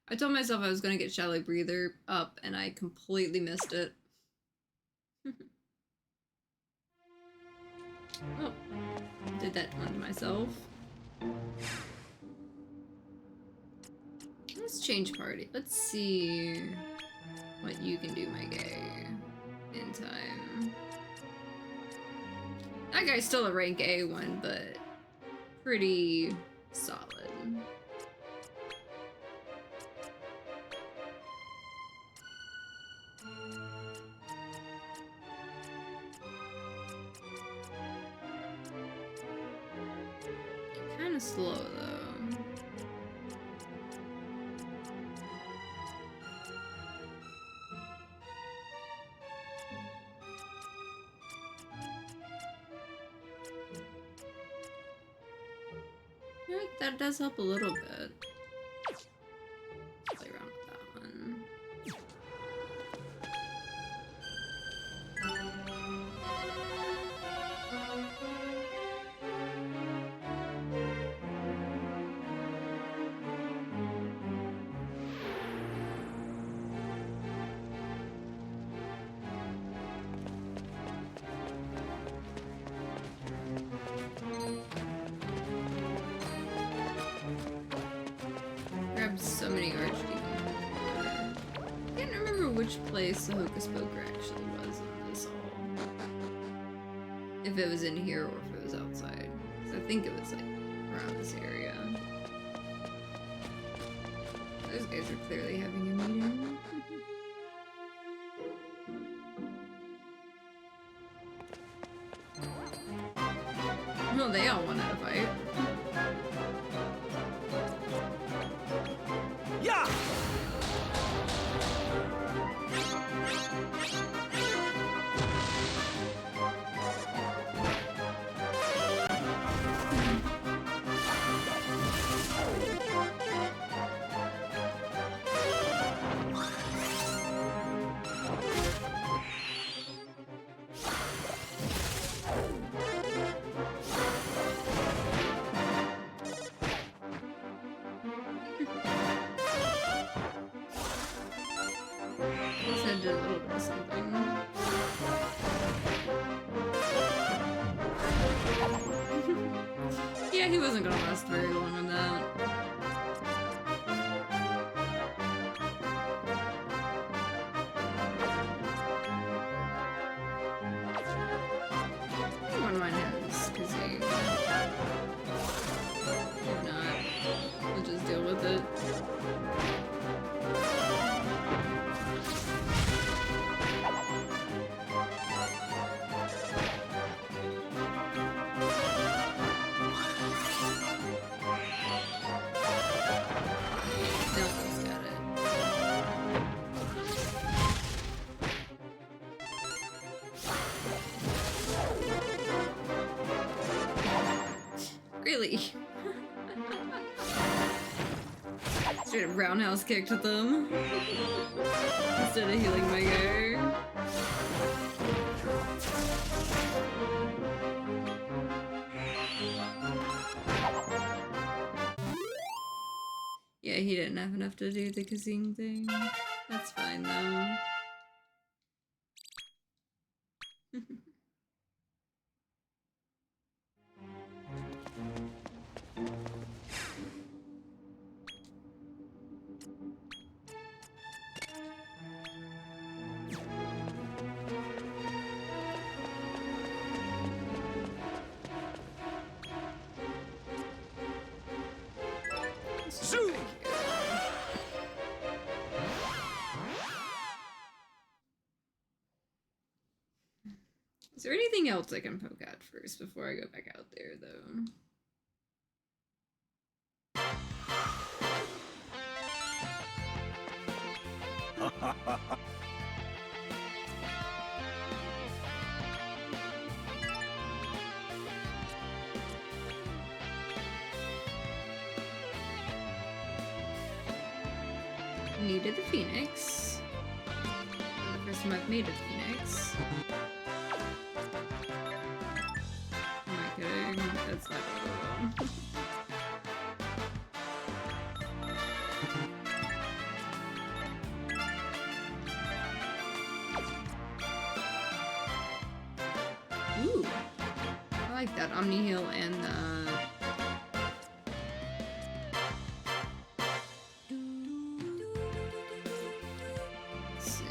I told myself I was going to get Shallow Breather up, and I completely missed it. Oh, did that one to myself. Let's change party. Let's see what you can do, my guy, in time. That guy's still a rank A1, but pretty solid. Kind of slow though. Yeah, that does help a little bit. Play around with that one. Grabbed so many archdemons. I can't remember which place the Hocus Poker actually was in this all. If it was in here or if it was outside. 'Cause I think it was like around this area. Those guys are clearly having a meeting. Well, they all wanted to fight. Yeah! Yeah, he wasn't gonna last very long on that. I wouldn't mind his cuisine. If not, we'll just deal with it. Really? Straight up roundhouse kicked them instead of healing my guy. Yeah, he didn't have enough to do the kazing thing. That's fine though. Zoo! Is there anything else I can poke at first before I go back out there, though? Needed the Phoenix. The first time I've made a Phoenix. Am I kidding? That's not gonna go well. Ooh, I like that Omni Heal and let's see.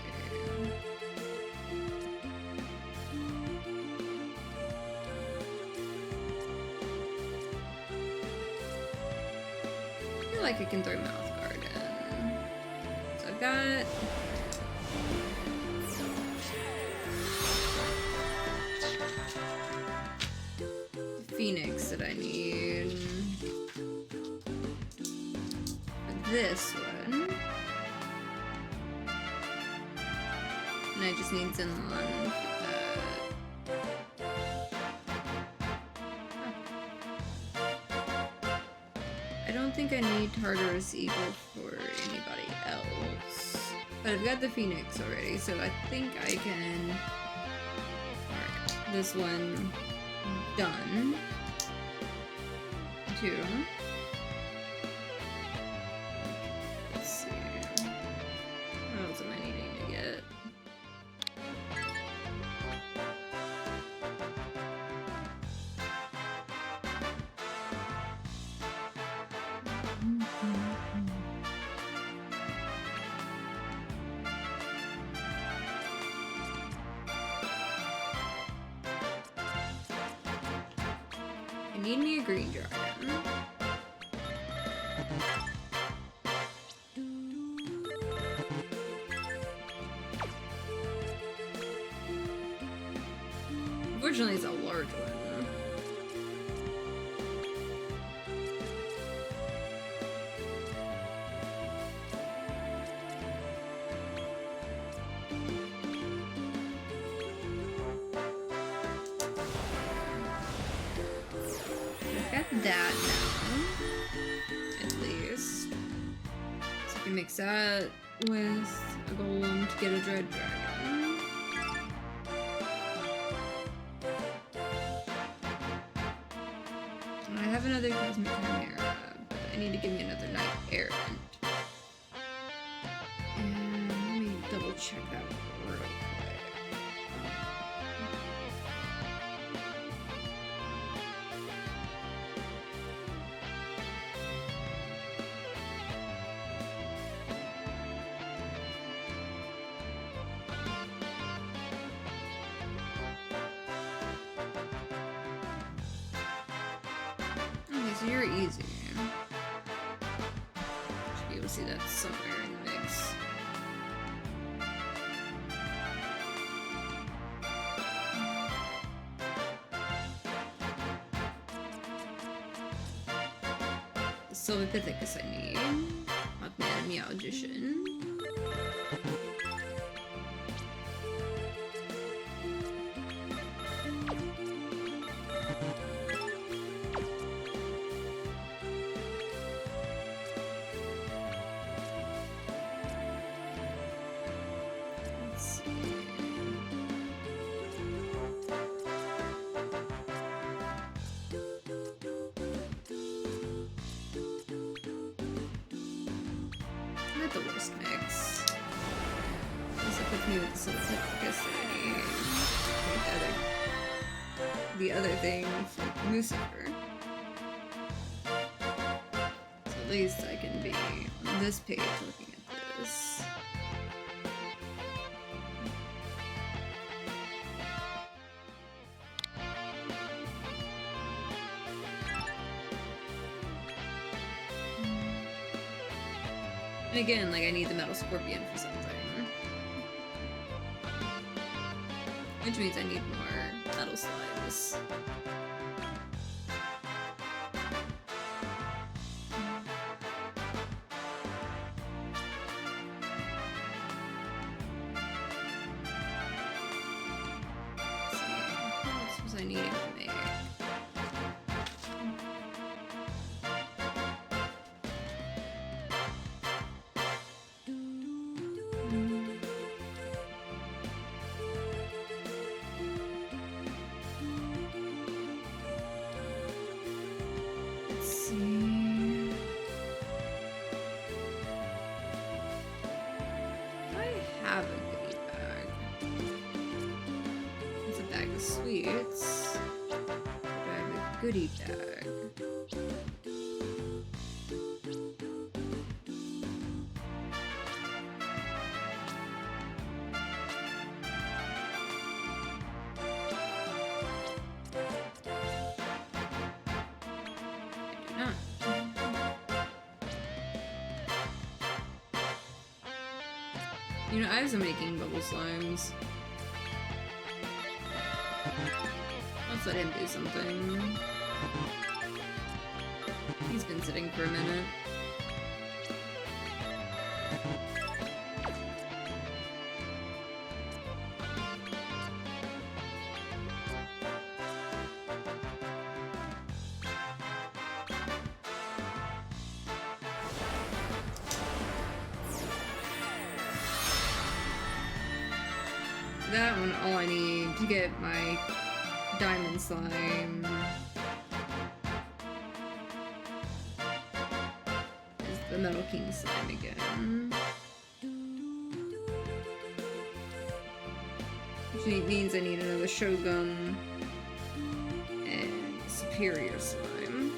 I feel like I can throw Mouth Guard in. So I've got Phoenix that I need for this one. And I just need Zenlong for that. I don't think I need Tartarus Eagle for anybody else. But I've got the Phoenix already, so I think I can mark this one done. Two. Let's see. What else am I needing to get? I need me a green dragon. Unfortunately, it's a large one. Got that now, at least. So I can mix that with a golem to get a dread dragon. And I have another cosmic chimera, but I need to give me another knight errant. And let me double check that real quick. So you're easy. Should be able to see that somewhere in the mix. The Silvipithecus I need. Mothman, Meowgician. The worst mix. This puts me with the Silvipithecus and the other thing for Lucifer. So at least I can be on this page looking at this. And again, like, I need the Metal Scorpion for something. Which means I need more Metal Slimes. Let's see, what else was I needing to make? Have a goodie bag. It's a bag of sweets. Do I have a goodie bag? I do not. You know, I have some making bubble slimes. Let's let him do something. He's been sitting for a minute. That one, all I need to get my diamond slime is the Metal King slime again. Which means I need another Shogun and Superior slime.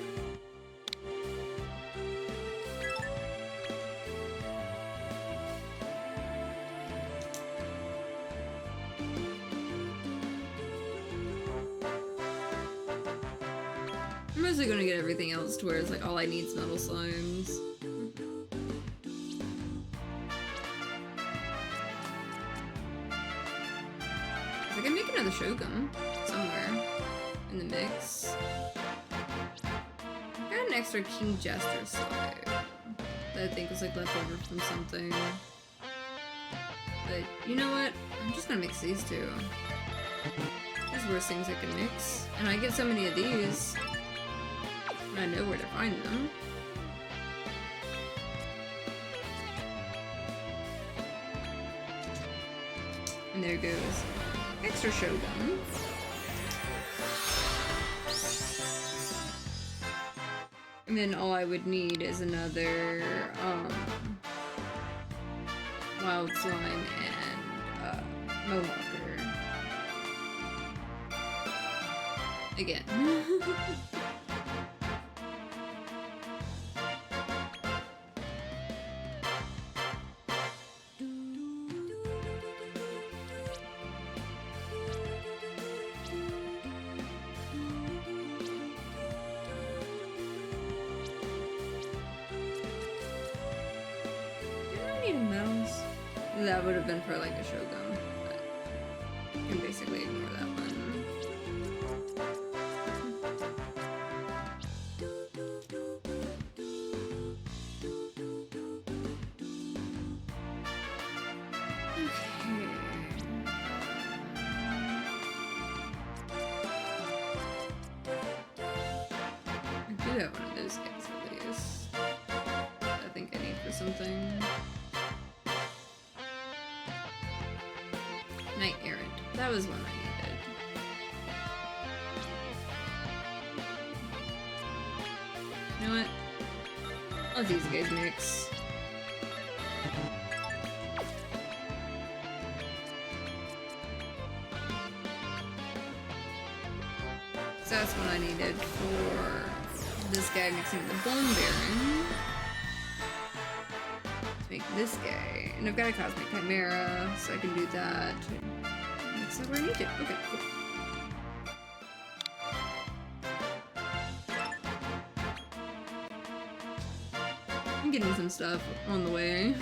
I'm mostly gonna get everything else to where it's like all I need is metal slimes. I can make another Shogun somewhere in the mix. I got an extra King Jester slime that I think was like left over from something. But you know what? I'm just gonna mix these two. There's worse things I can mix. And I get so many of these. And I know where to find them. And there goes extra Shogun. And then all I would need is another Wild Slime and Mohawker. Again. That would have been for like a Shogun, but you can basically ignore that one. I do have one of those guys at least. I think I need for something. Knight Errant. That was one I needed. You know what? Let's use the guy's mix. So that's what I needed for this guy mixing with the Bone Baron. To make this guy. And I've got a Cosmic Chimera, so I can do that. That's not where I need to. Okay, cool. I'm getting some stuff on the way.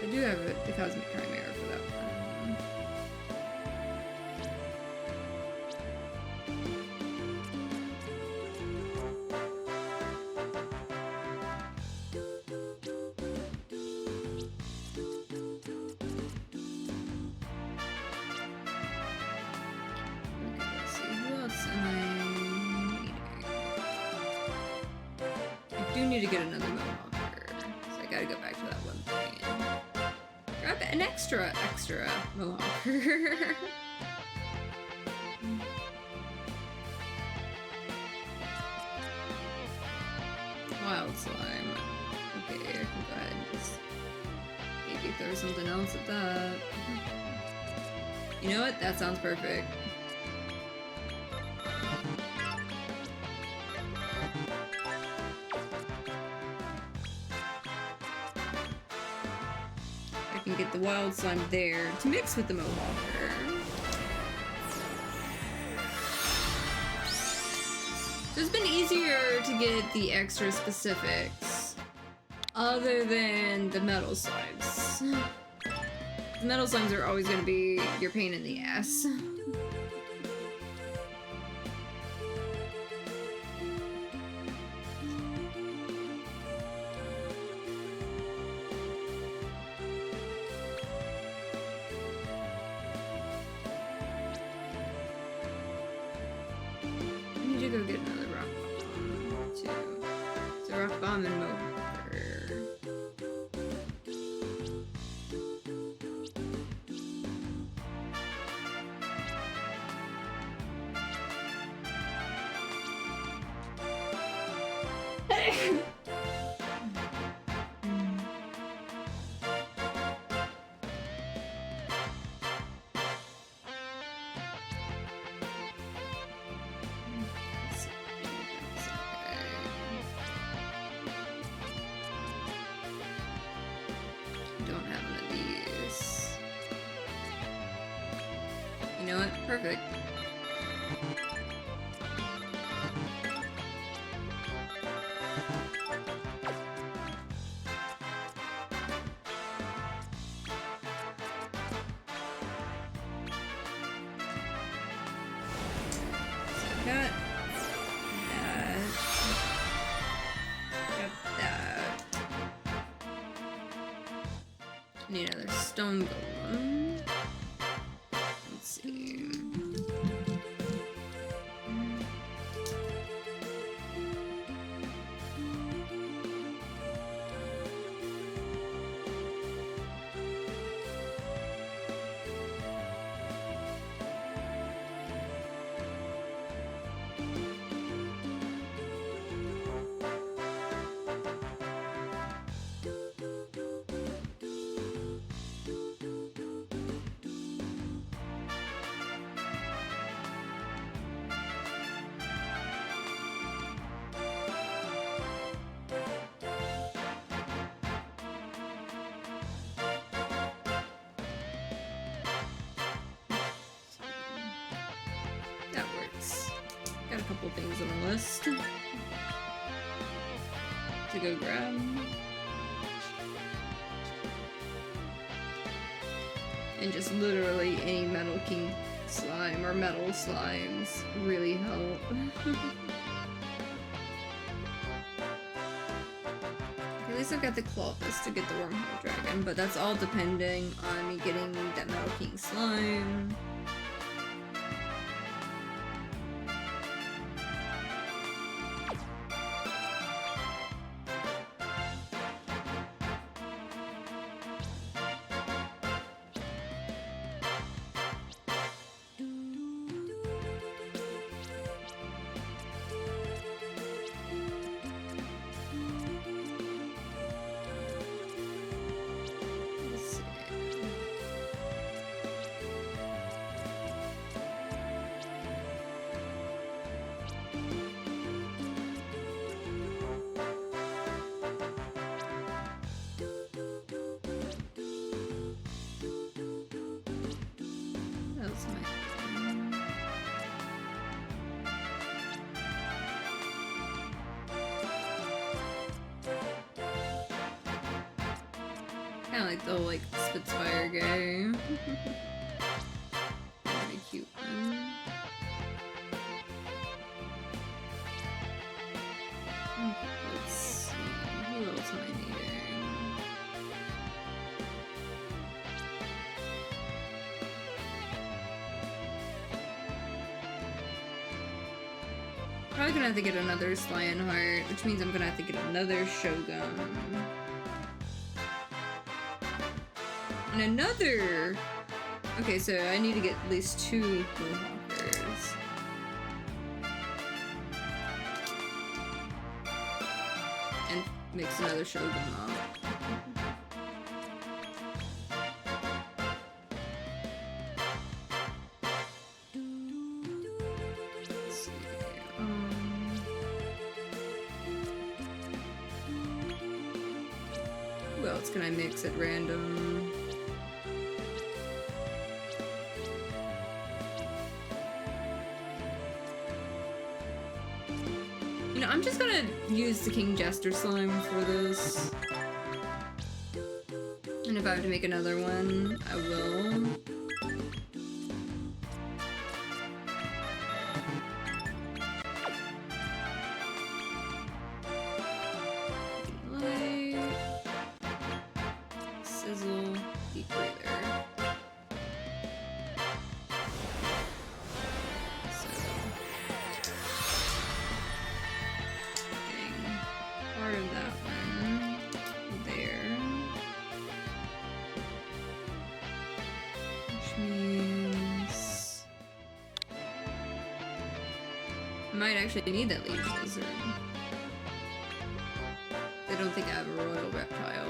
I do have the Cosmic Chimera for that one. Okay, let's see. Who else am I needing? I do need to get another Mohawker, so I gotta go back to that one thing. Grab an extra Mohawker. Wild slime. Okay, I can go ahead and just maybe throw something else at that. You know what? That sounds perfect. I can get the wild slime there to mix with the Mohawker. So it's been easier to get the extra specifics other than the metal slimes. The metal slimes are always going to be your pain in the ass. I need to go get another rock bomb too. So rock bomb and Mohawker. Don't have one of these. You know what? Perfect. So I've got that. Got that. Need another stone golem. Let's see. Got a couple things on the list to go grab. And just literally any Metal King slime or metal slimes really help. At least I've got the Clofus to get the Wormhole Dragon, but that's all depending on me getting that Metal King slime. Kinda like the whole, like, Spitfire guy. Pretty cute one. Let's see, who else am I needing? Probably gonna have to get another Lionheart, which means I'm gonna have to get another Shogun. And another... Okay, so I need to get at least 2 Mohawkers. And mix another Shogun up. Let's see. Who else can I mix at random? I'm just gonna use the King Jester slime for this. And if I have to make another one, I will. Light. Sizzle. Deep breather. Part of that one there, which means I might actually need that Liege Lizard. I don't think I have a Royal Reptile.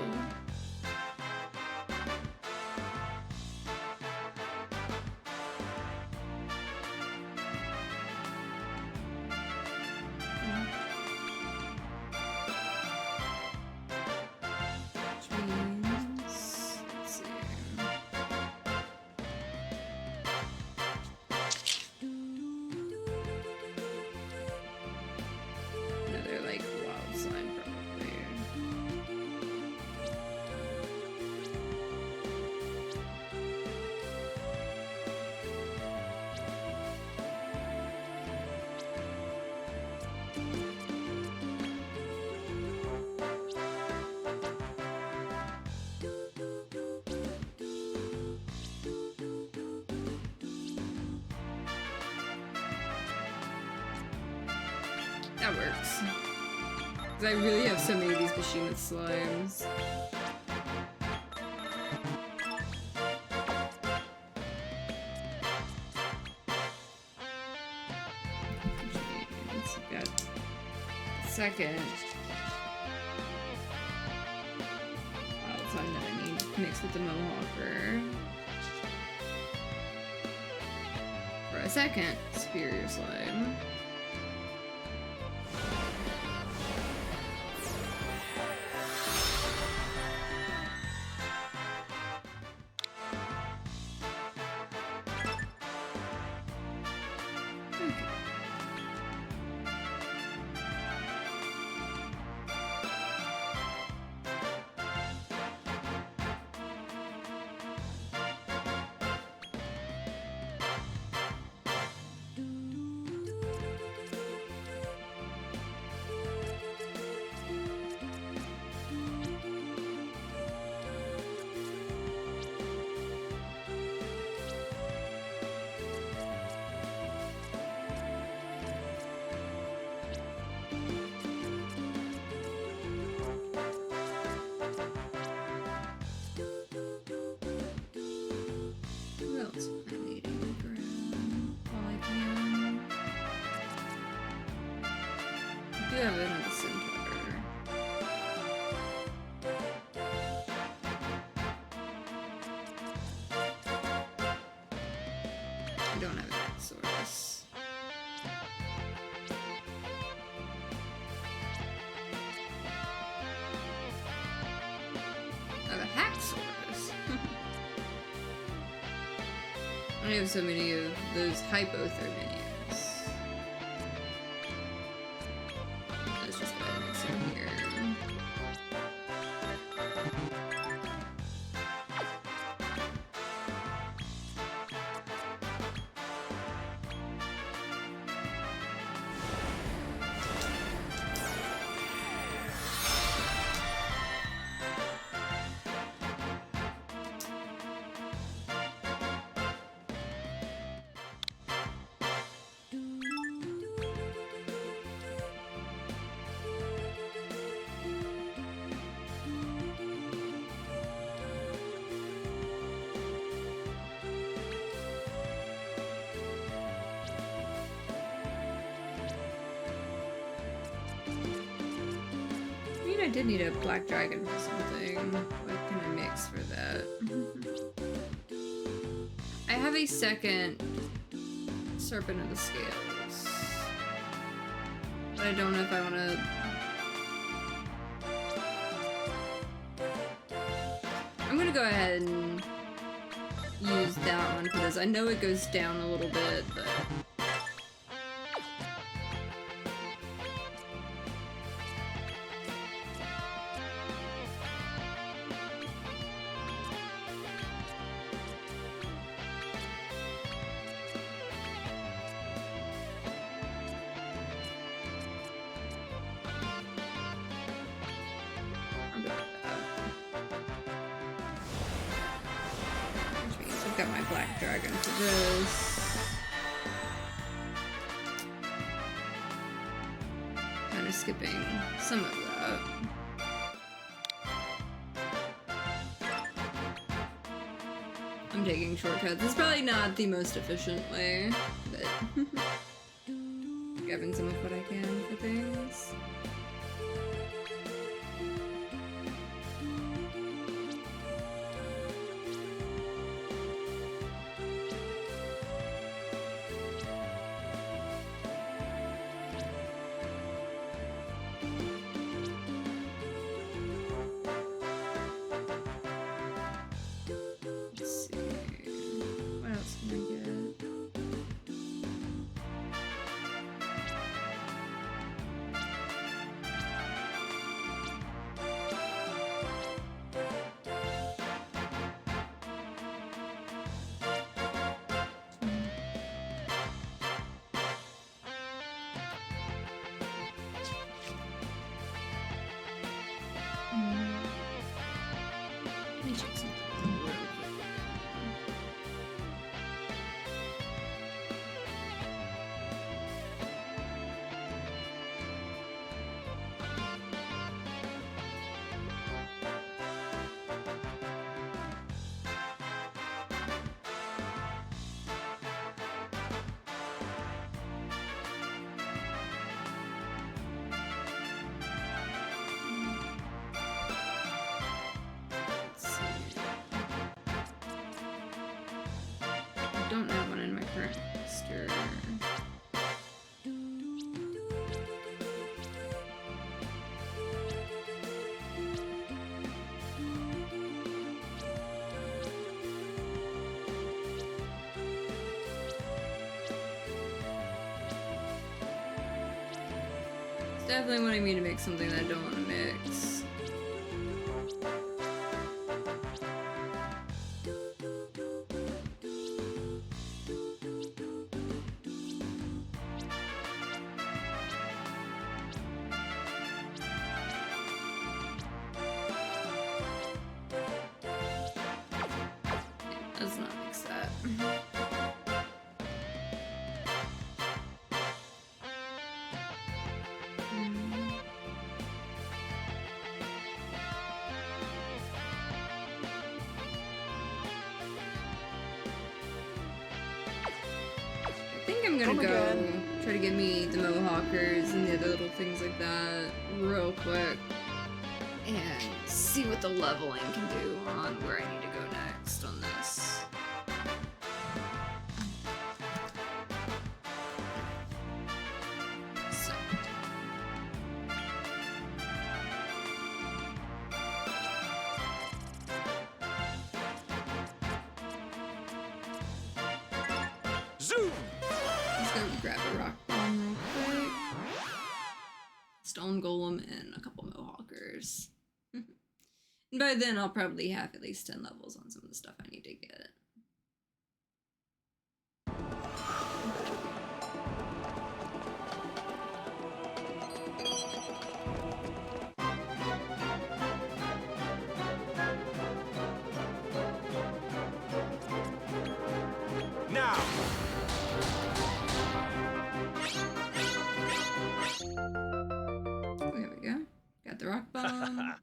That works. Because I really have so many of these Behemoth slimes. Jeez, got second. Wild slime that I need to mix with the Mohawker. For a second Superior slime. have another centaur. I don't have an Exorus. I have a Haxorus. I have so many of those hypothermias. Let's just go ahead and mix in here. I did need a black dragon for something. What can I mix for that? I have a second Serpent of the Scales. But I don't know if I want to... I'm gonna go ahead and use that one for this. I know it goes down a little bit, but... I've got my black dragon for this. Kind of skipping some of that. I'm taking shortcuts. It's probably not the most efficient way, but grabbing some of what I can for things. Let me check something real quick. I don't have one in my current roster. It's definitely wanting me to make something that I don't want to mix. Let's not mix that. I think I'm gonna Come go again. Try to give me the Mohawkers and the other little things like that real quick. And see what the leveling can do on where I need to go next on this. So. Zoom! Let's go grab a rock bomb real quick. Stone golem and a couple Mohawkers. And by then I'll probably have at least 10 levels on some of the stuff I need to get. Now! There we go. Got the rock bomb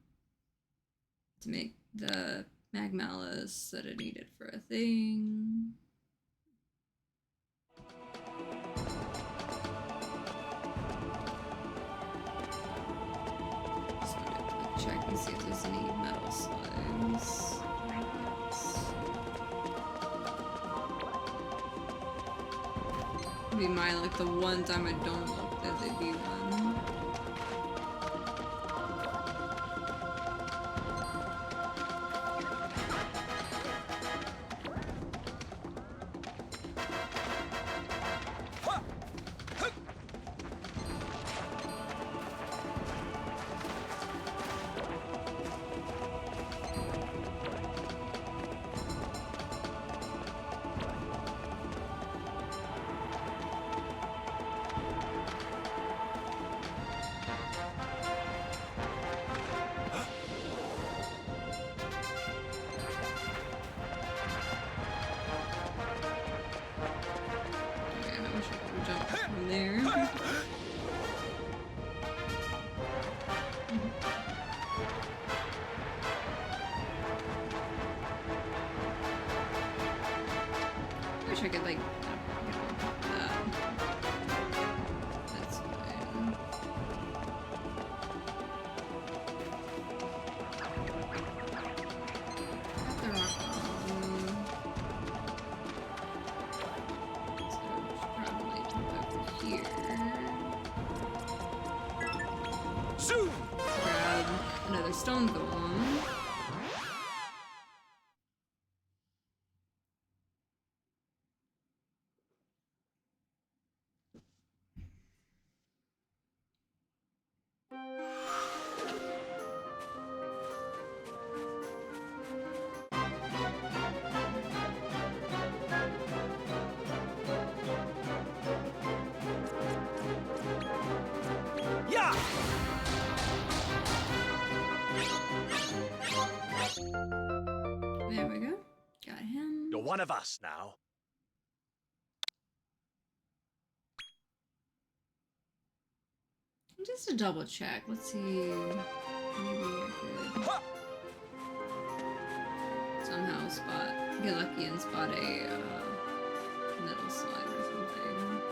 to make the Magmalice that I needed for a thing. Just want to quick check and see if there's any metal slimes. Be mine like the one time I don't look that they'd be one. Wish I could like get on top of that. That's fine. Got the rock bomb. So I should probably jump over here. Zoom! Grab another stone golem. Yeah! There we go. Got him. You're one of us now. Just to double check. Let's see. Maybe I could somehow get lucky and spot a metal slime or something.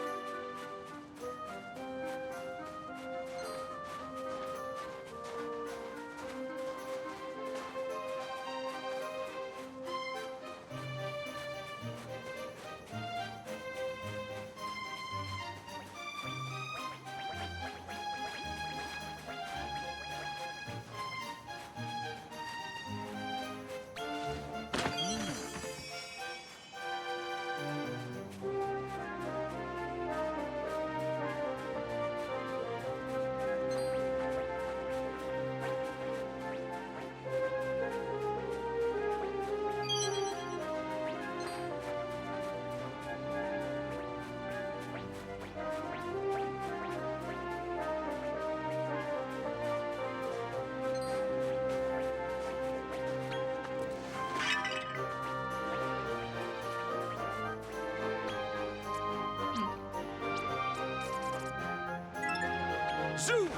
Zoom!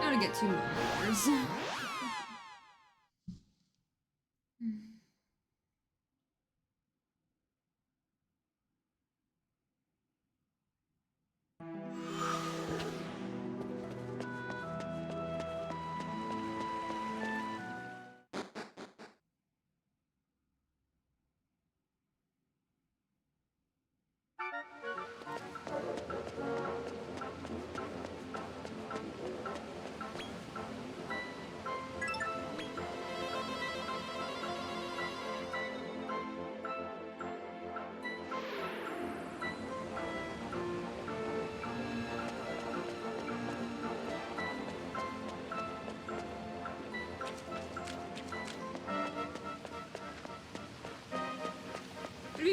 Gotta get 2 more.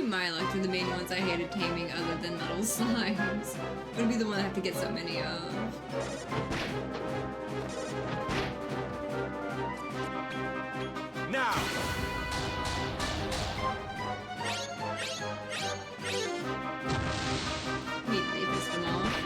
be my luck to the main ones I hated taming other than metal slimes. Would be the one I have to get so many of. Now! Immediately pissed them off.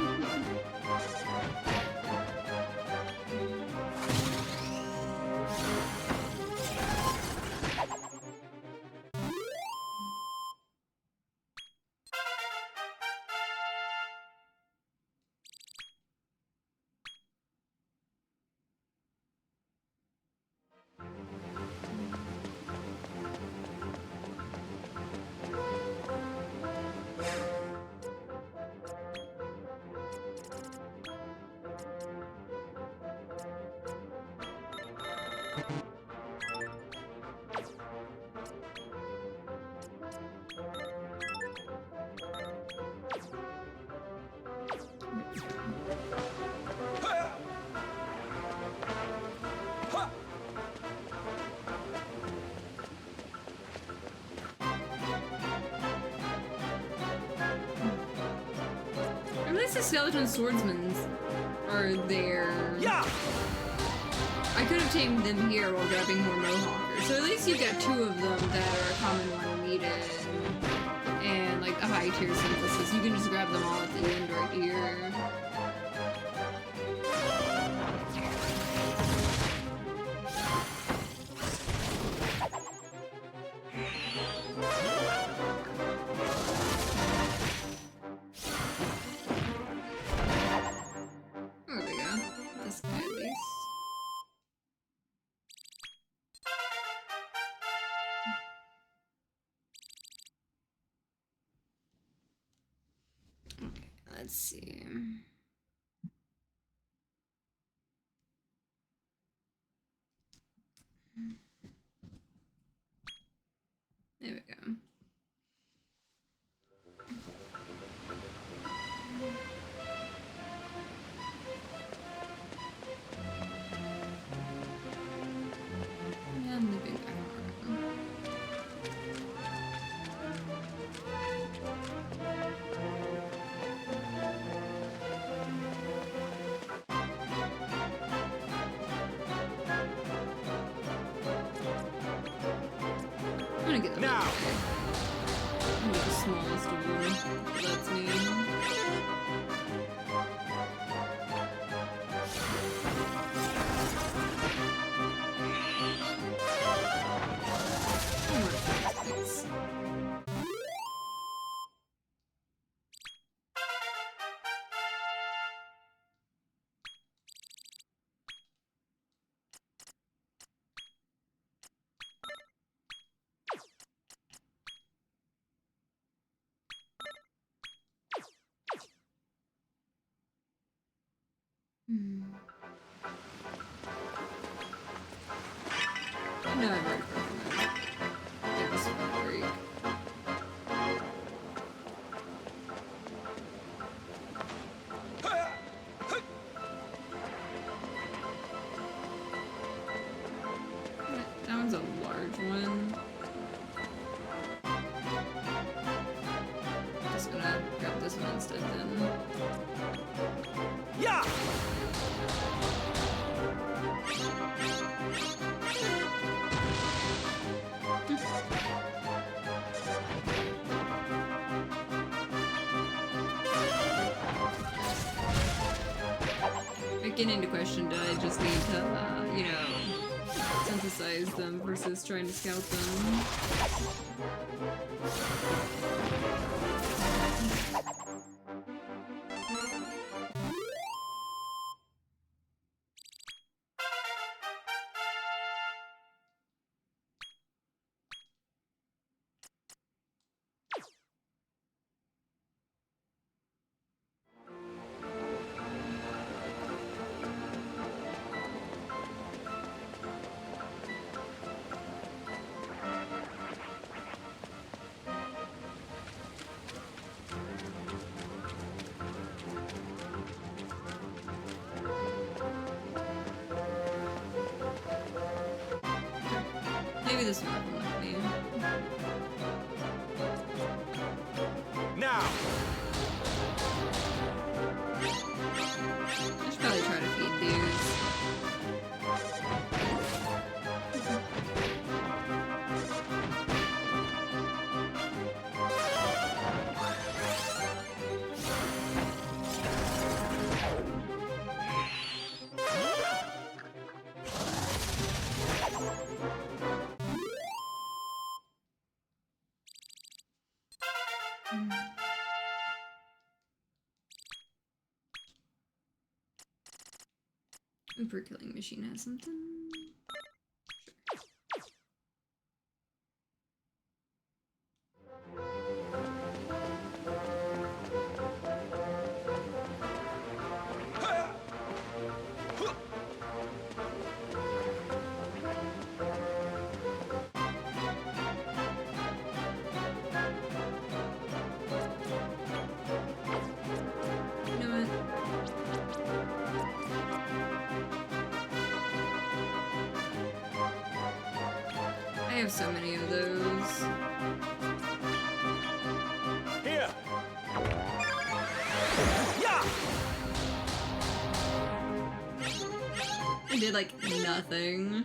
At least the skeleton swordsmen are there. Yeah! I could have tamed them here while grabbing more mohawkers. So at least you get two of them that are a common one needed. And like a high tier synthesis. You can just grab them all at the end right here. There we go. This guy at least. Okay, let's see. There we go. And the big arm. I'm gonna get the Now. I'm gonna get the smallest one. That's me. Thanks. Hmm. No, I've already broken that. It was a break. That one's a large one. Just gonna grab this one instead then. Yeah! Getting into question, do I just need to, you know, synthesize them versus trying to scout them? Maybe this one will let me. Uber killing machine has something. You know what? I have so many of those. Here. Yeah. I did like nothing.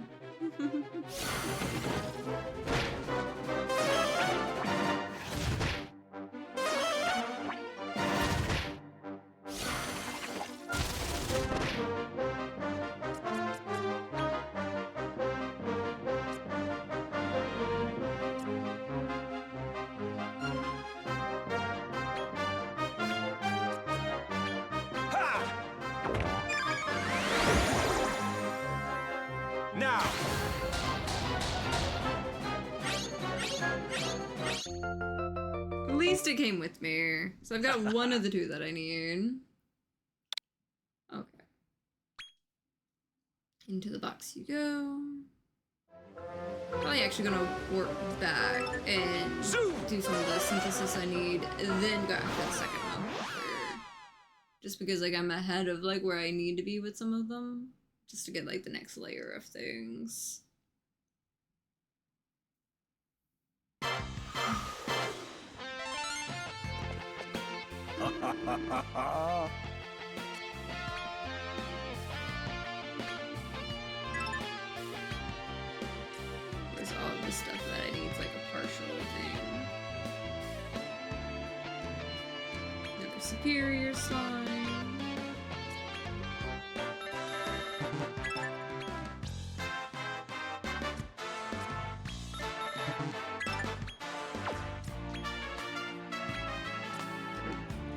Ha! Now. At least it came with me. So I've got one of the two that I need. Okay. Into the box you go. Probably actually gonna work back and do some of the synthesis I need, and then go after the second one. Just because like I'm ahead of like where I need to be with some of them. Just to get like the next layer of things. Where's all of the stuff that I need? It's like a partial thing. Another superior slime.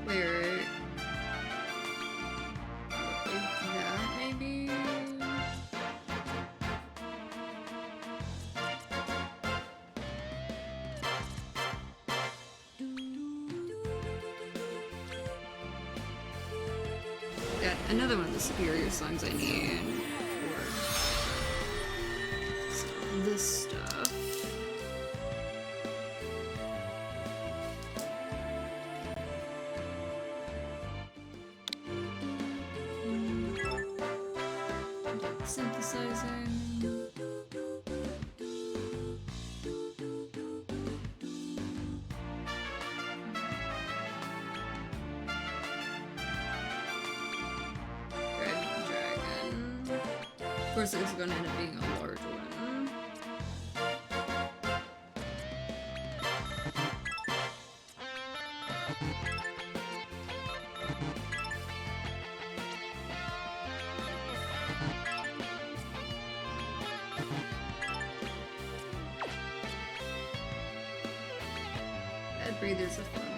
Where? Probably that, maybe? Got another one of the superior songs I need for some of this stuff. Synthesizing. Dragon. Of course, it's going to end up being a large one. Bad Breather's a fun one.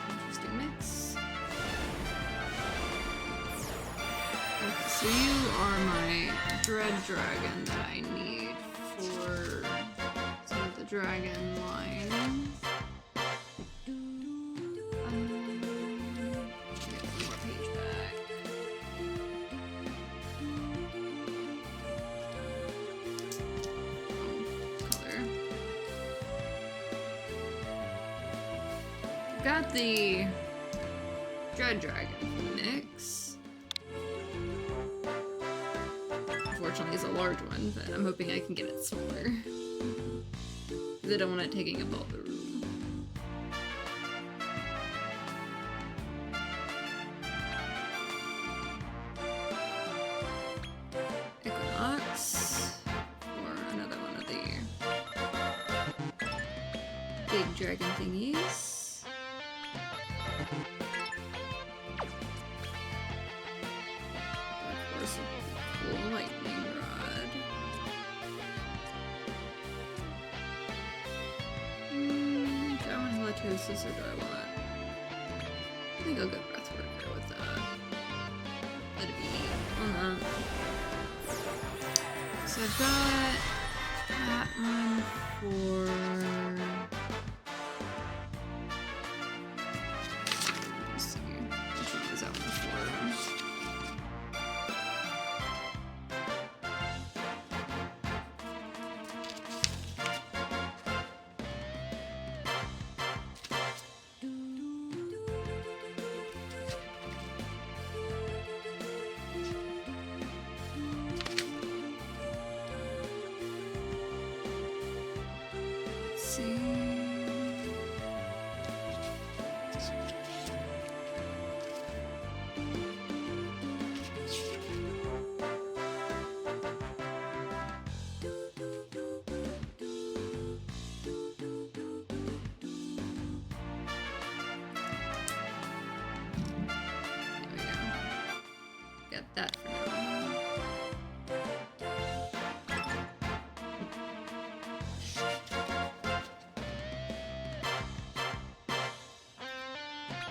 Interesting mix. Okay, so you are my Dread Dragon that I need for some of the dragon line. Get one more page back. Color. Got the Dread Dragon mix. Unfortunately, it's a large one, but I'm hoping I can get it smaller. Because I don't want it taking up all the room. Equinox. Or another one of the big dragon thingies. Dark Horse lightning rod. Do I want halitosis or do I want? I think I'll go breathworker with that. Let it be on that. So I've got that one for. Let's see. Which one was that one for? That for now.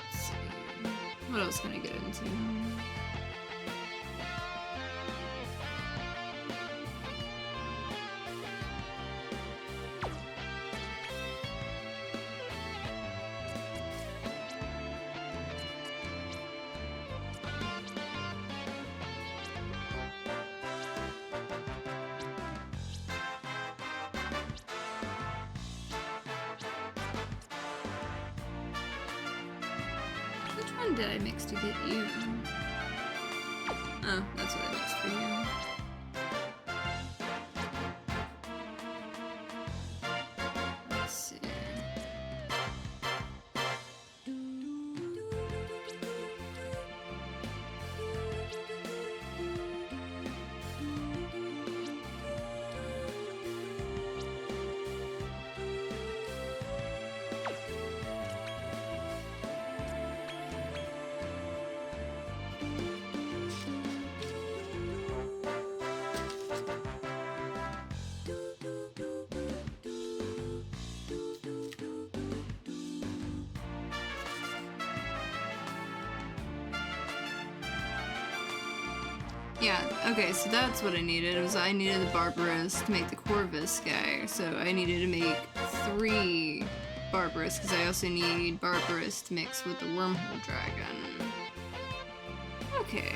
Let's see. What else can I get into? Which one did I mix to get you? Oh, that's what I mixed for you. Let's see. Yeah, okay, so that's what I needed. I needed the Barbarous to make the Corvus guy. So I needed to make 3 Barbarous, because I also need Barbarous to mix with the Wormhole Dragon. Okay.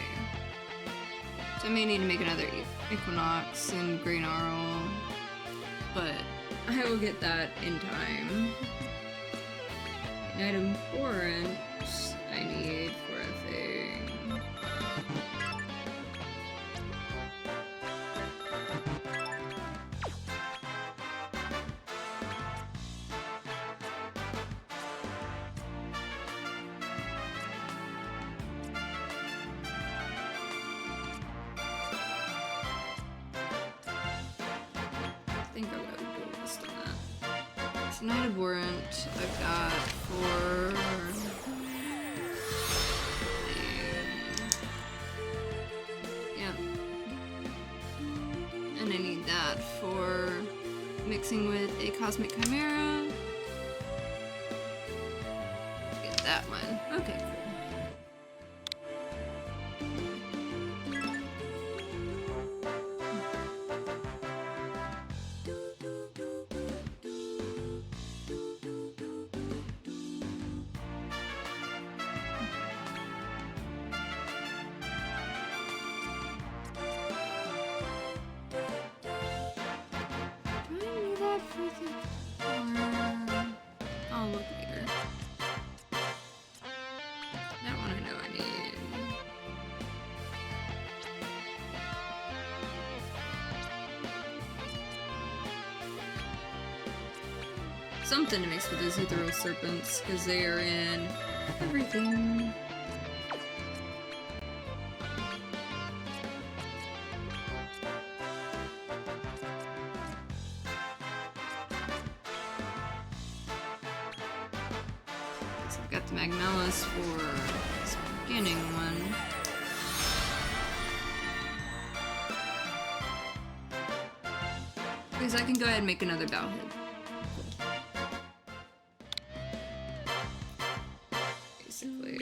So I may need to make another Equinox and Grey Gnarl, but I will get that in time. An item warrant I need for a thing. I think I'll go do a list on that. So Knight of Warrant I've got for yeah. And I need that for mixing with a Cosmic Chimera. Get that one. Okay, cool. I'll look later. That one I know I need. Something to mix with those Ethereal Serpents, because they are in everything. I've got the Magmelis for this beginning one. Because I can go ahead and make another bow head. Basically.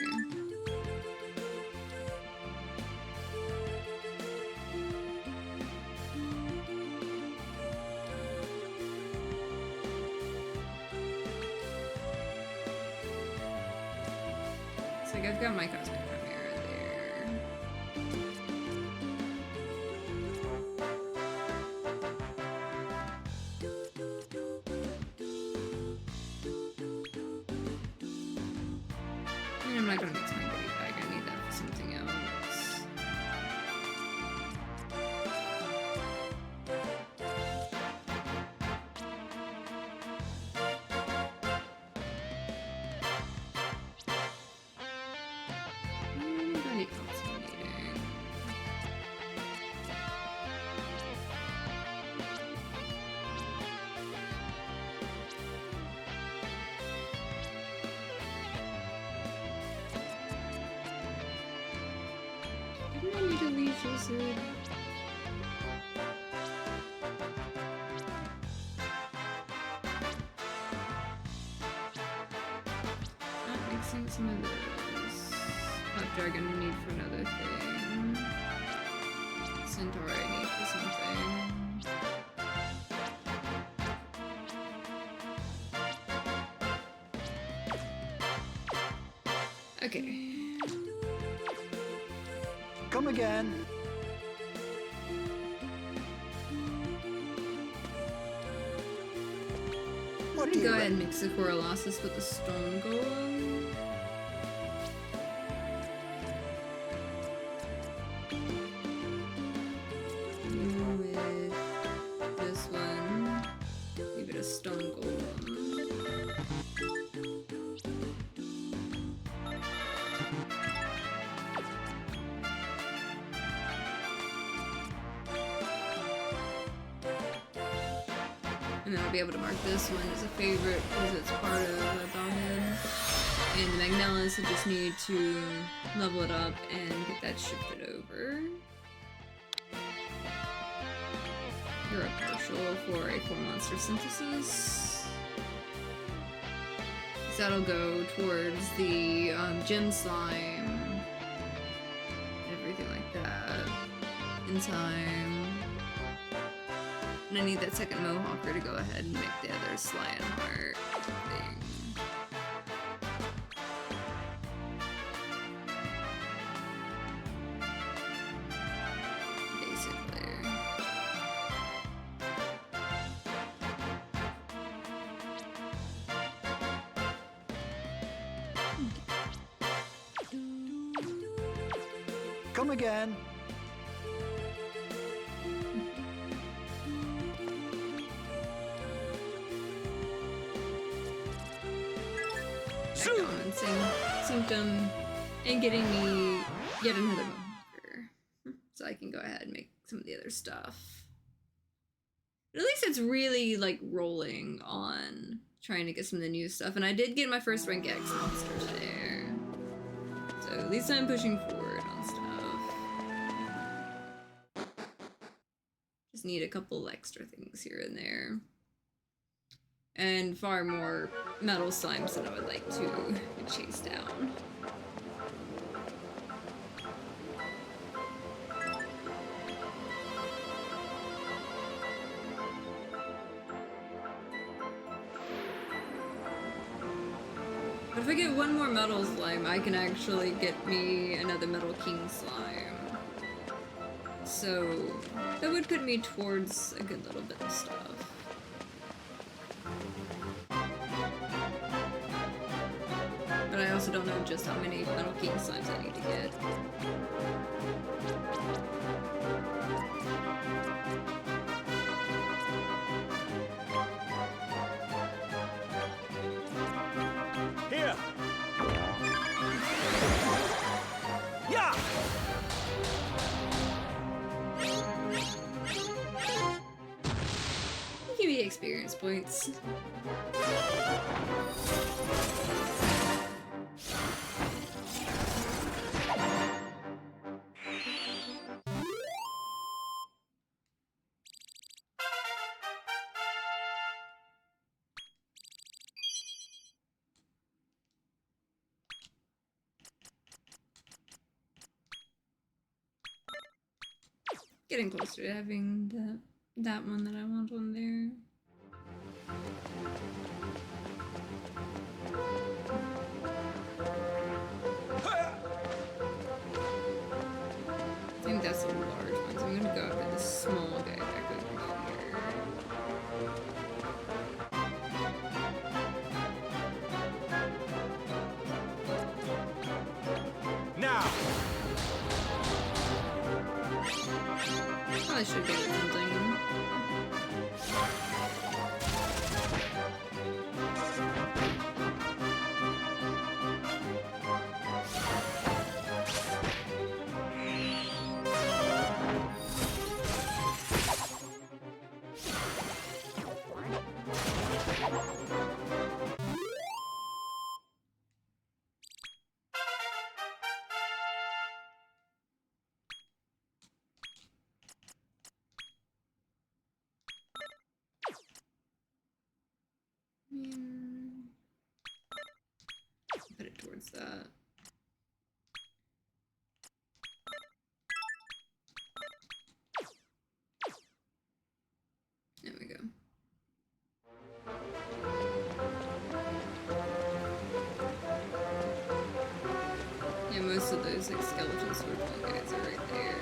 So like I've got my cosmic chimera there. I mean, I'm not gonna mix my goodie bag. I need that for something else. Anybody else I'm needing? Didn't I need a leash lizard? Not mixing some of this. Hot dragon I need for another thing. Centaur I need for something. Okay. Come again. What do you Go ahead reckon? and mix the Coralosis with the Stone Golem. You with this one. Leave it a Stone Golem. And then I'll be able to mark this one as a favorite because it's part of a Bowhead. And the Magnelis, I just need to level it up and get that shifted over. You're a partial for a 4-monster synthesis. So that'll go towards the gem slime. Everything like that. In time. And I need that second Mohawker to go ahead and make the other Slion Heart thing. Basically. Come again. Balancing symptom and getting me yet another Mohawker. So I can go ahead and make some of the other stuff. But at least it's really like rolling on trying to get some of the new stuff. And I did get my first rank X monsters there. So at least I'm pushing forward on stuff. Just need a couple extra things here and there. And far more metal slimes than I would like to chase down. But if I get one more metal slime, I can actually get me another Metal King slime. So that would put me towards a good little bit of stuff. But I also don't know just how many Metal King slimes I need to get. Here. Yeah. Give me experience points. Getting closer to having that one that I want on there. I think that's a large one, so I'm gonna go after this small guy back over here. Now! Probably should get something. Put it towards that. There we go. Yeah, most of those like skeleton swordfish guys are right there.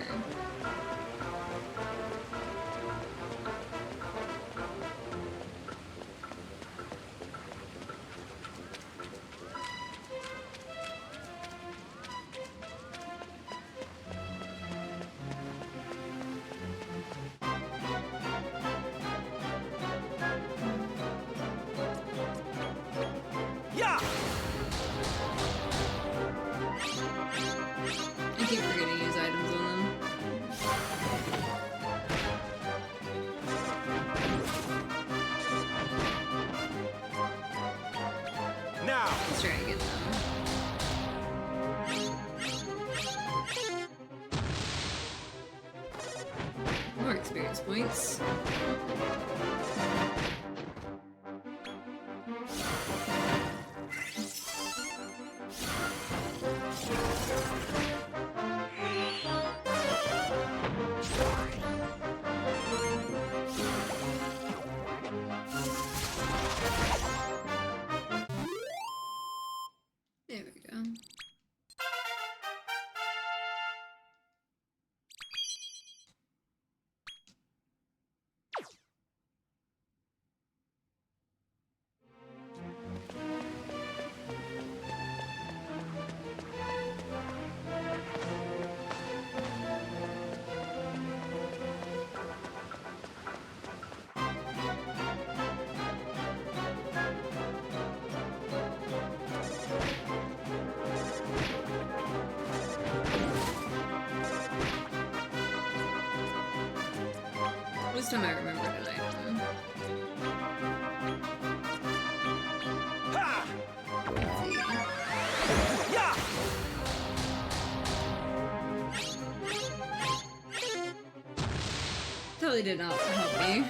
Yeah! I keep forgetting to use items on them. Now! Let's try again though. More experience points. There we go. This time I remembered an item. Ha! Let's see. Yeah! Totally did not help me.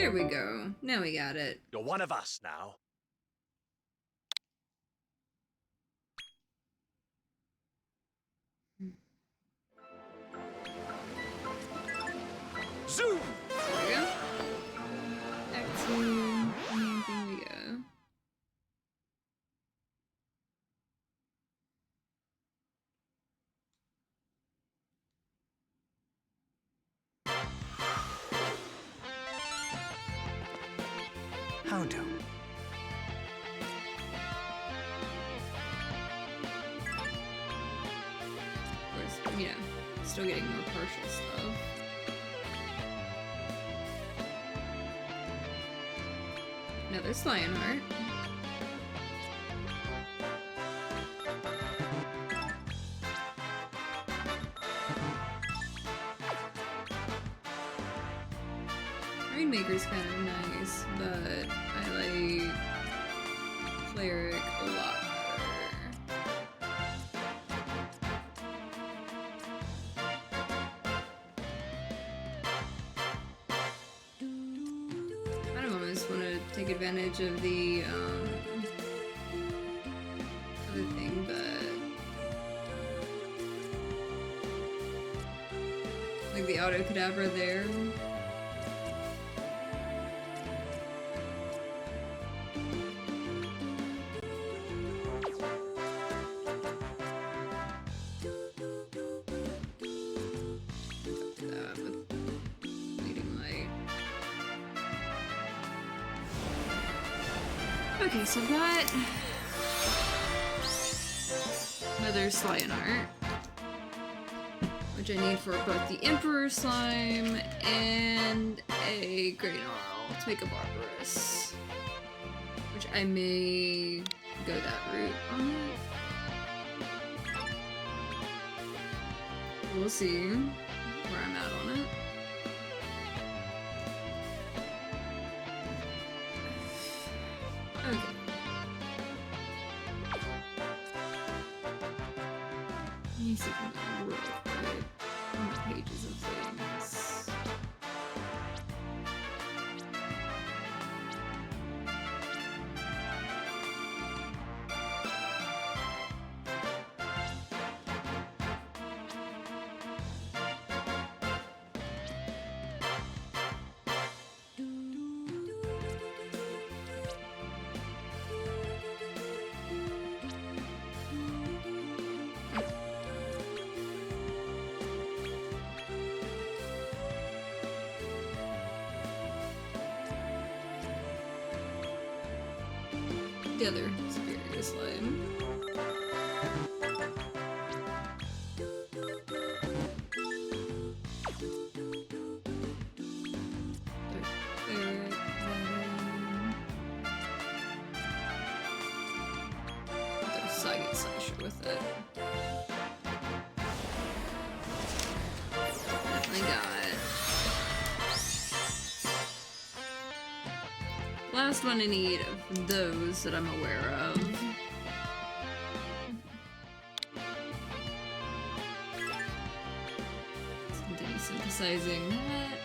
There we go. Now we got it. You're one of us now. Zoom! There we go. Back to the main thing we go. How do? Of course, you know, still getting more partial stuff. Another Lionheart. Rainmaker's kind of nice, but I like Cleric a lot better. I don't almost want to take advantage of the other thing, but like the auto cadabra there. Okay, so I've got another Lionheart, which I need for both the Emperor Slime and a Great Gnarl to make a Barbarous, which I may go that route on it. We'll see where I'm at on it. Okay. Let me see if I can real quick on the pages of things. The other Superior Slime. There's Sagat Slasher with it. Definitely got last one I need of those that I'm aware of. Let's continue synthesizing that.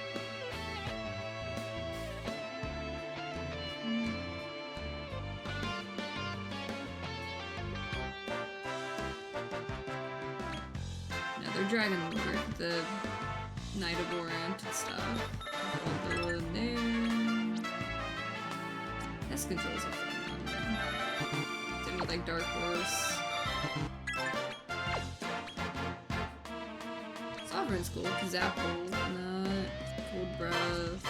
Another Dragon Lord, the Knight of Orient and stuff. Put the in there. Pest Control's a fun one. Same with like Dark Horse. Sovereign's cool, Zapple, Nut, Cold Breath,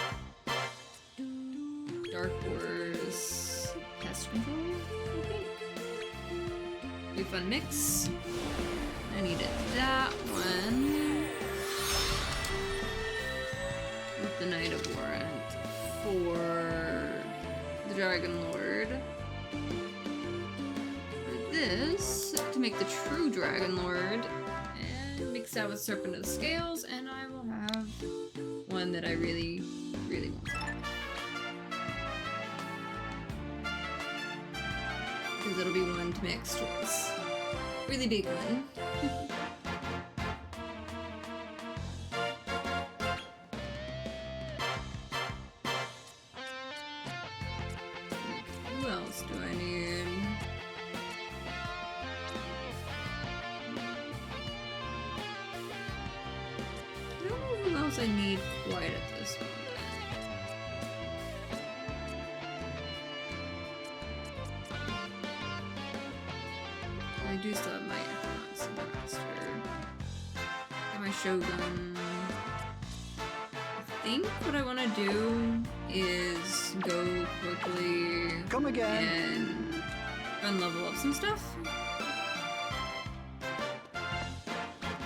Dark Horse, Pest Control, I think. Be a fun mix. I needed that one. With the Knight of Orient for the Dragon Lord. For this, to make the true Dragon Lord, and mix that with Serpent of the Scales, and I will have one that I really, really want to have. Because it'll be one to mix towards. Really big one. else I need quite at this moment. I do still have my Equinox and the Master. And my Shogun. I think what I want to do is go quickly Come again. and run level up some stuff.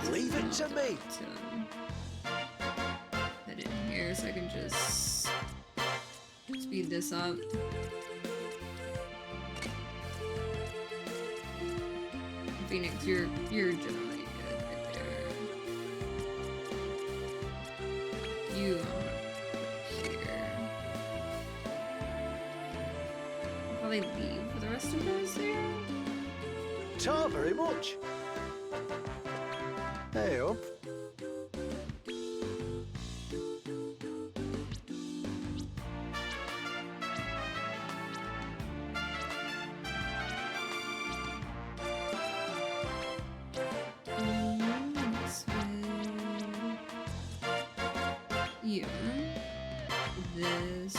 Leave it to me. Head in here so I can just speed this up. Phoenix, you're generally good right there. You here. Probably leave for the rest of those there. Ta very much. Hey up. This way. You. This.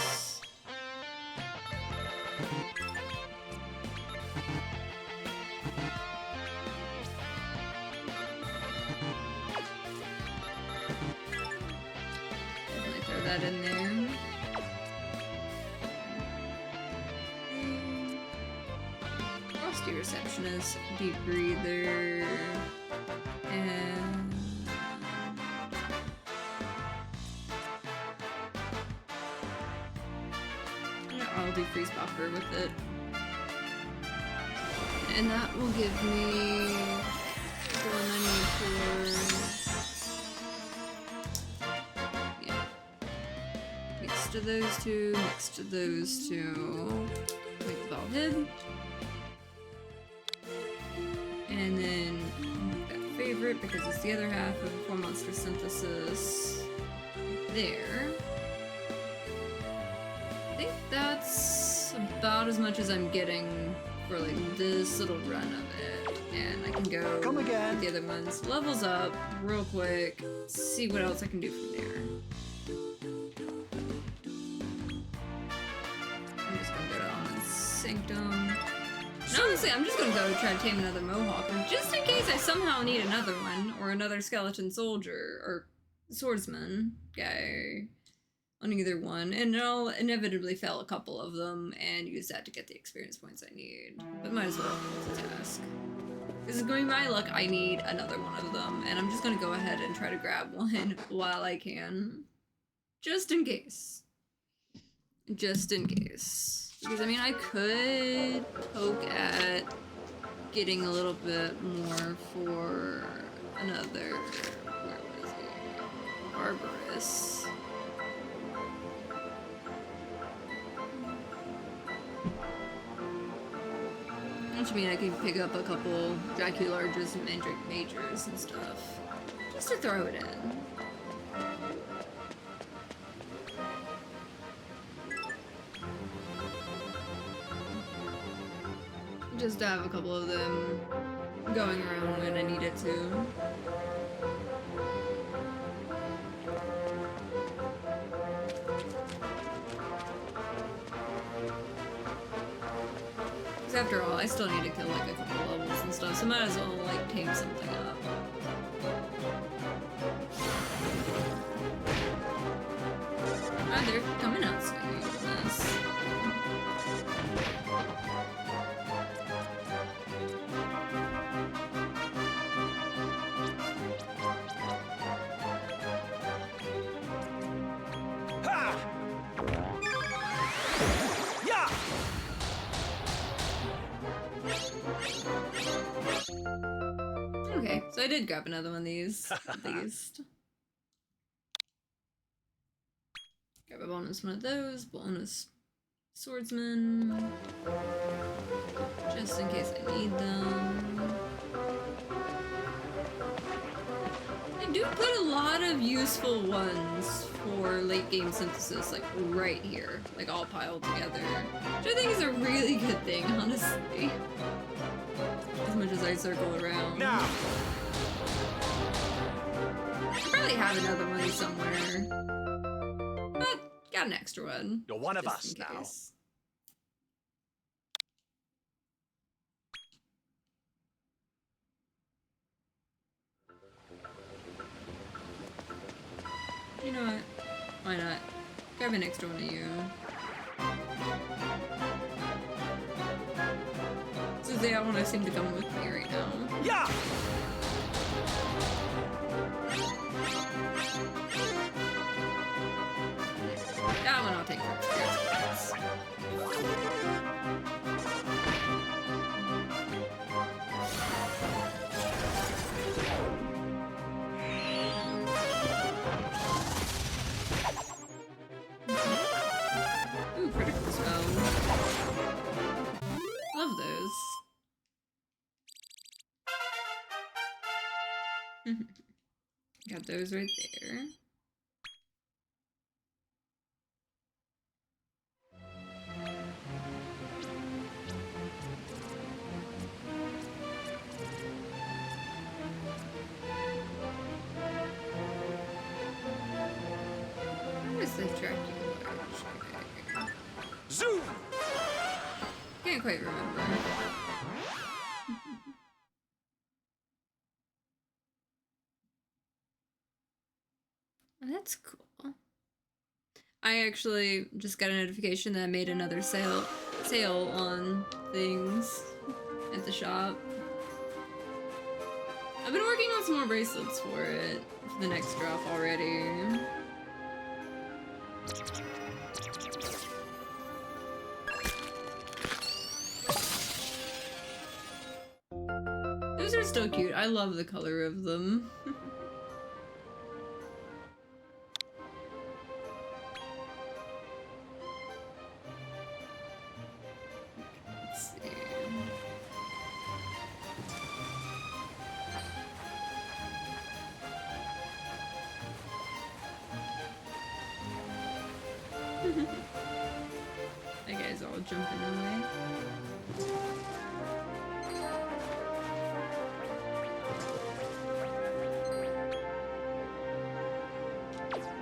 Definitely throw that in there. Frosty Receptionist, Deep Breather, and I'll do Freeze Popper with it. And that will give me the one I need for... Yeah. Mixed to those two, mixed to those two. Make the ball head. And then that favorite because it's the other half of 4 Monster Synthesis there. I think that's about as much as I'm getting for like this little run of it. And I can go Come again. with the other ones. Levels up real quick, see what else I can do from there. I'm just gonna go to Almond Sanctum. And honestly, I'm just gonna go try to tame another Mohawker, just in case I somehow need another one, or another skeleton soldier, or swordsman guy on either one, and I'll inevitably fail a couple of them and use that to get the experience points I need. But might as well finish the task. This is going to be my luck, I need another one of them, and I'm just gonna go ahead and try to grab one while I can. Just in case. Just in case. Because, I mean, I could poke at getting a little bit more for another, where was he? Barbarous. Which means I could pick up a couple Dracularges and Mandrake Majors and stuff. Just to throw it in. Just to have a couple of them going around when I need it to. Because after all, I still need to kill like a couple levels and stuff, so might as well like tame something up. Ah, they're coming out swinging on this. Ha! Yeah! Okay, so I did grab another one of these, at least. Grab a bonus one of those, bonus swordsman, just in case I need them. I do put a lot of useful ones for late game synthesis, like right here, like all piled together, which I think is a really good thing, honestly. As much as I circle around. Now! Probably have another one somewhere. But got an extra one. You're one of just us in now. case. You know what? Why not? Grab an extra one of you. So they all want to seem to come with me right now. Yeah! That one I'll take first. Ooh, critical spell. Love those. Got those right there. What is the Dracula? Zoom! Can't quite remember. That's cool. I actually just got a notification that I made another sale on things at the shop. I've been working on some more bracelets for it for the next drop already. Those are still cute. I love the color of them. Let's see. That guy's all jumping away.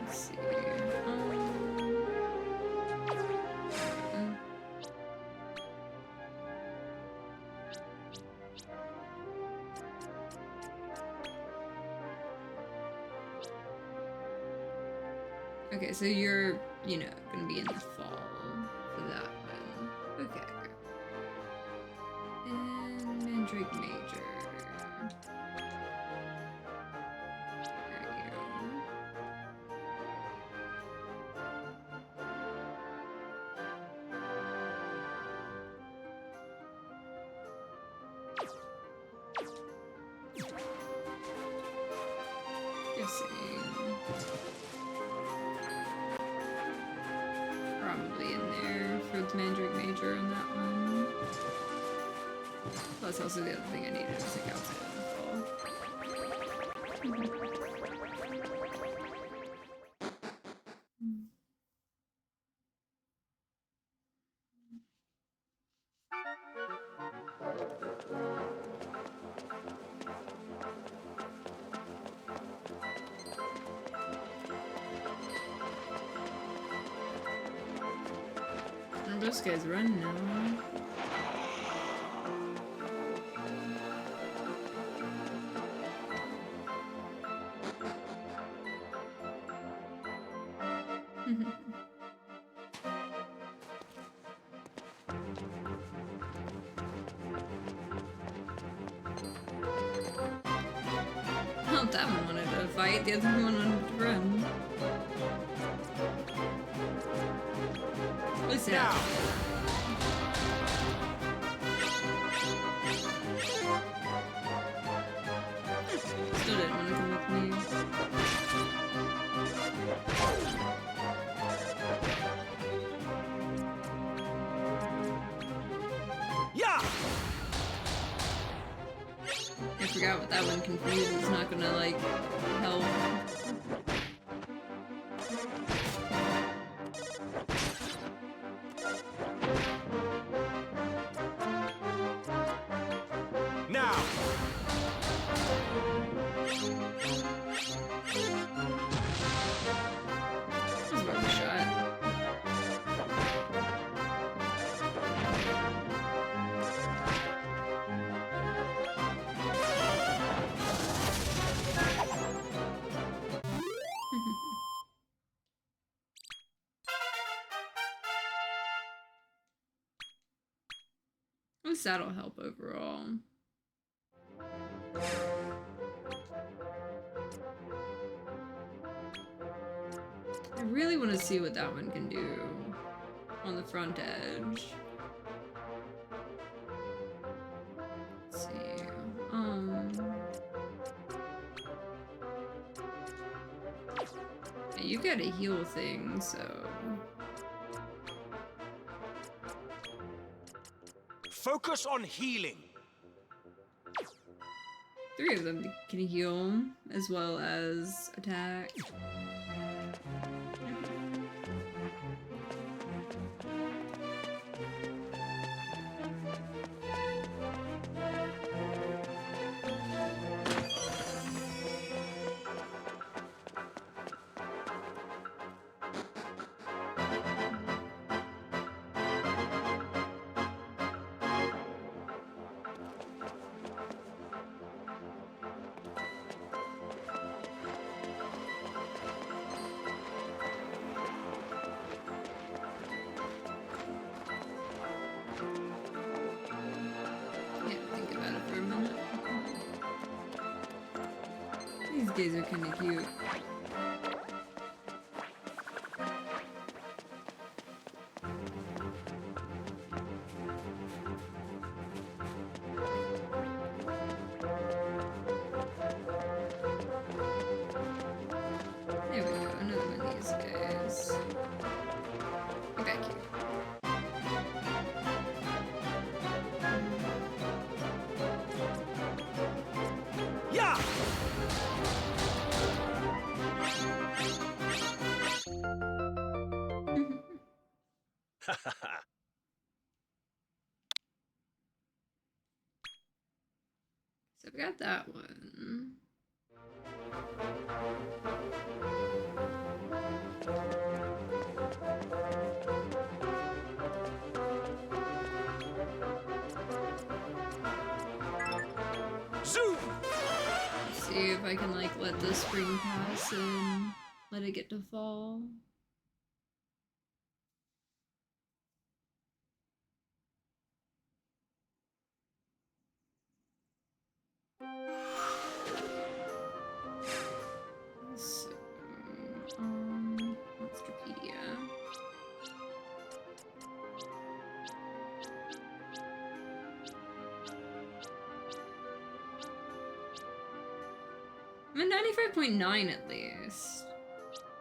Let's see. Mm. Okay, so you're, you know, gonna be in the fall for that one. Okay. And Mandrake Major. There you go. Guessing. Probably in there for the Mandrake Major on that one. Plus, also the other thing I needed was like outside of the fall. Oh, this guy's running now. Oh, that one wanted to fight, the other one wanted to run. Listen Now! up. Still didn't want to come with me. Yeah! I forgot what that one confused. It's not gonna, like, help. Now! guess that'll help overall. I really want to see what that one can do on the front edge. Let's see. Yeah, you got a heal thing, so. Focus on healing. 3 of them can heal as well as attack. These guys are kind of cute. There we go, another one of these guys. Get back here. Yeah! So we got that one. Zoom! See if I can like let the spring pass and let it get to fall. So, Monsterpedia. I'm at 95.9 at least.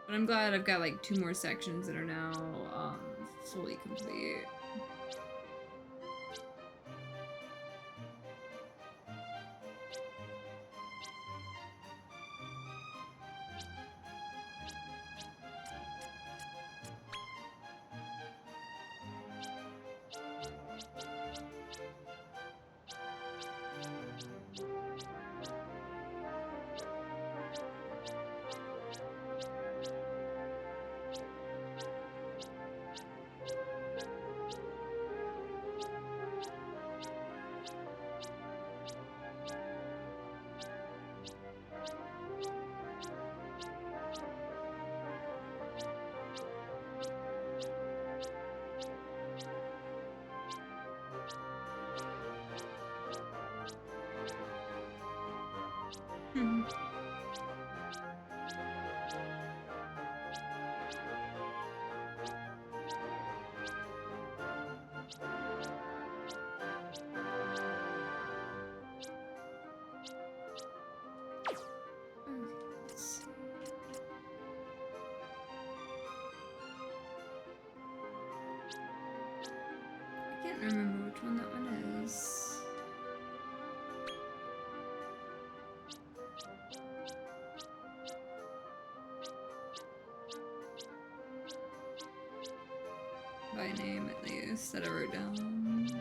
But I'm glad I've got like 2 more sections that are now fully complete. I can't remember which one that one is. By name, at least, that I wrote down.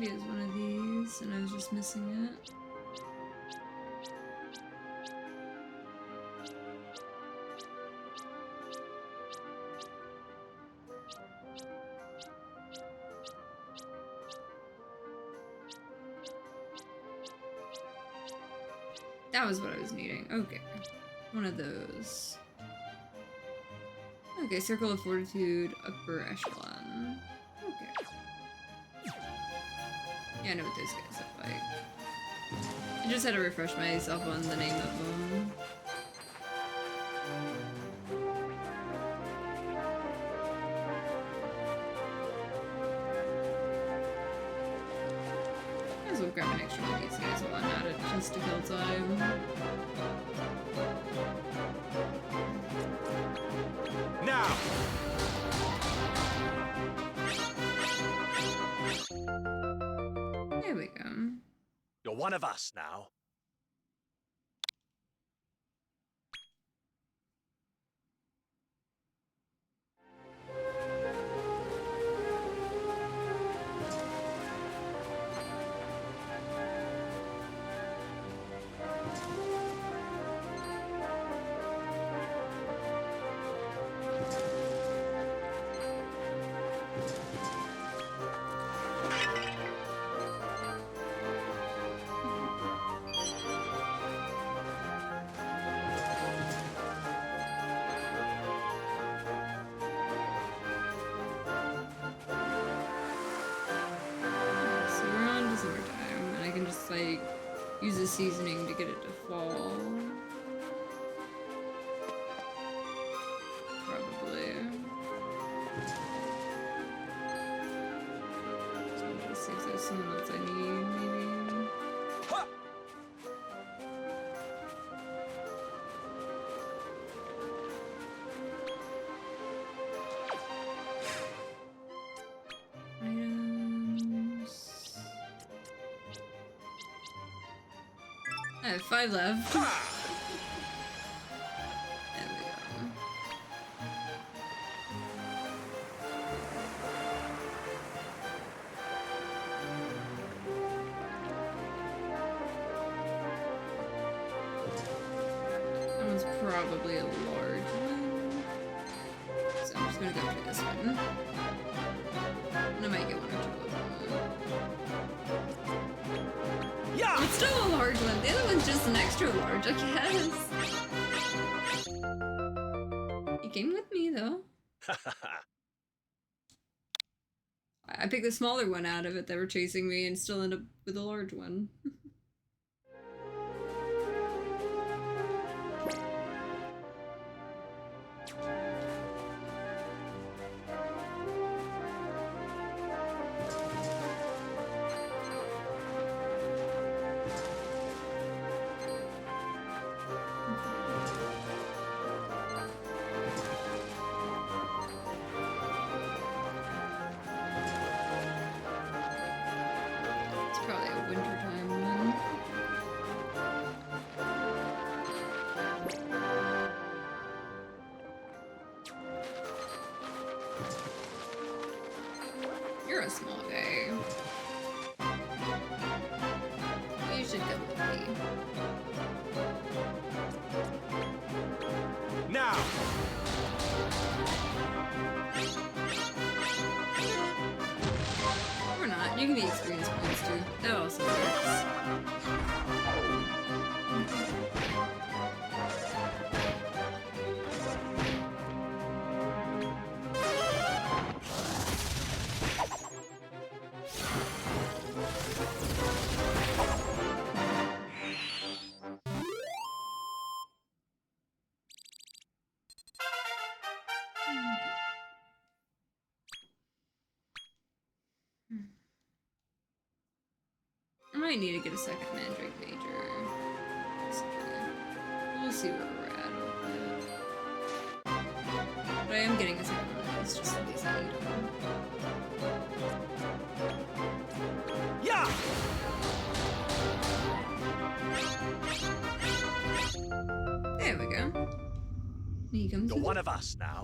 Maybe it was one of these and I was just missing it. That was what I was needing. Okay. One of those. Okay, Circle of Fortitude, upper echelon. Okay. Yeah, I know what those guys look like. I just had to refresh myself on the name of them. Might as well grab an extra one of these guys while I'm at it, just to kill time. Now! There we go. You're one of us now. So we're on to summertime, and I can just like use the seasoning to get it to fall. Probably. So let's see if there's someone else I need, maybe. Ha! Items. I have 5 left. Ha! There we go. That one's probably a large one. So I'm just gonna go for this one. And I might get one or two of them. Yeah! It's still a large one. The other one's just an extra large, I guess. He came with me, though. I picked the smaller one out of it that were chasing me and still end up with a large one. It's probably a wintertime one. You're a small guy. You should go with me. Now! Or not. You can be experience points too. That also works. I might need to get a second Mandrake Major. We'll see where we're at with it. But I am getting a second one of these just in case I need them. Yeah! There we go. He comes You're with one it. of us now.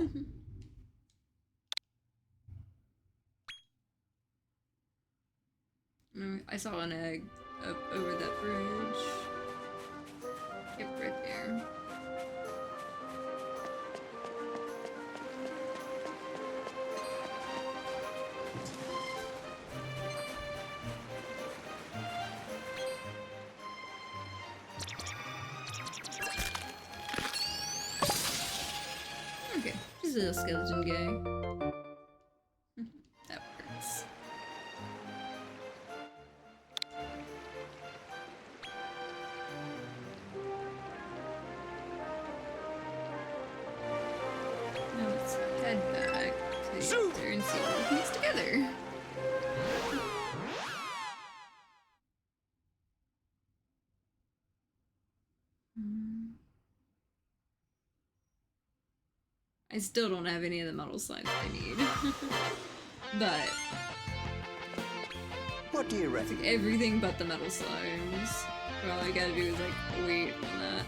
I saw an egg up over that bridge. Yep, right there. Okay, just a little skeleton guy. That works. Now let's head back to Zoo! there and see what we piece together. I still don't have any of the metal slimes I need. But What do you reckon? everything but the metal slimes. All I gotta do is like wait on that.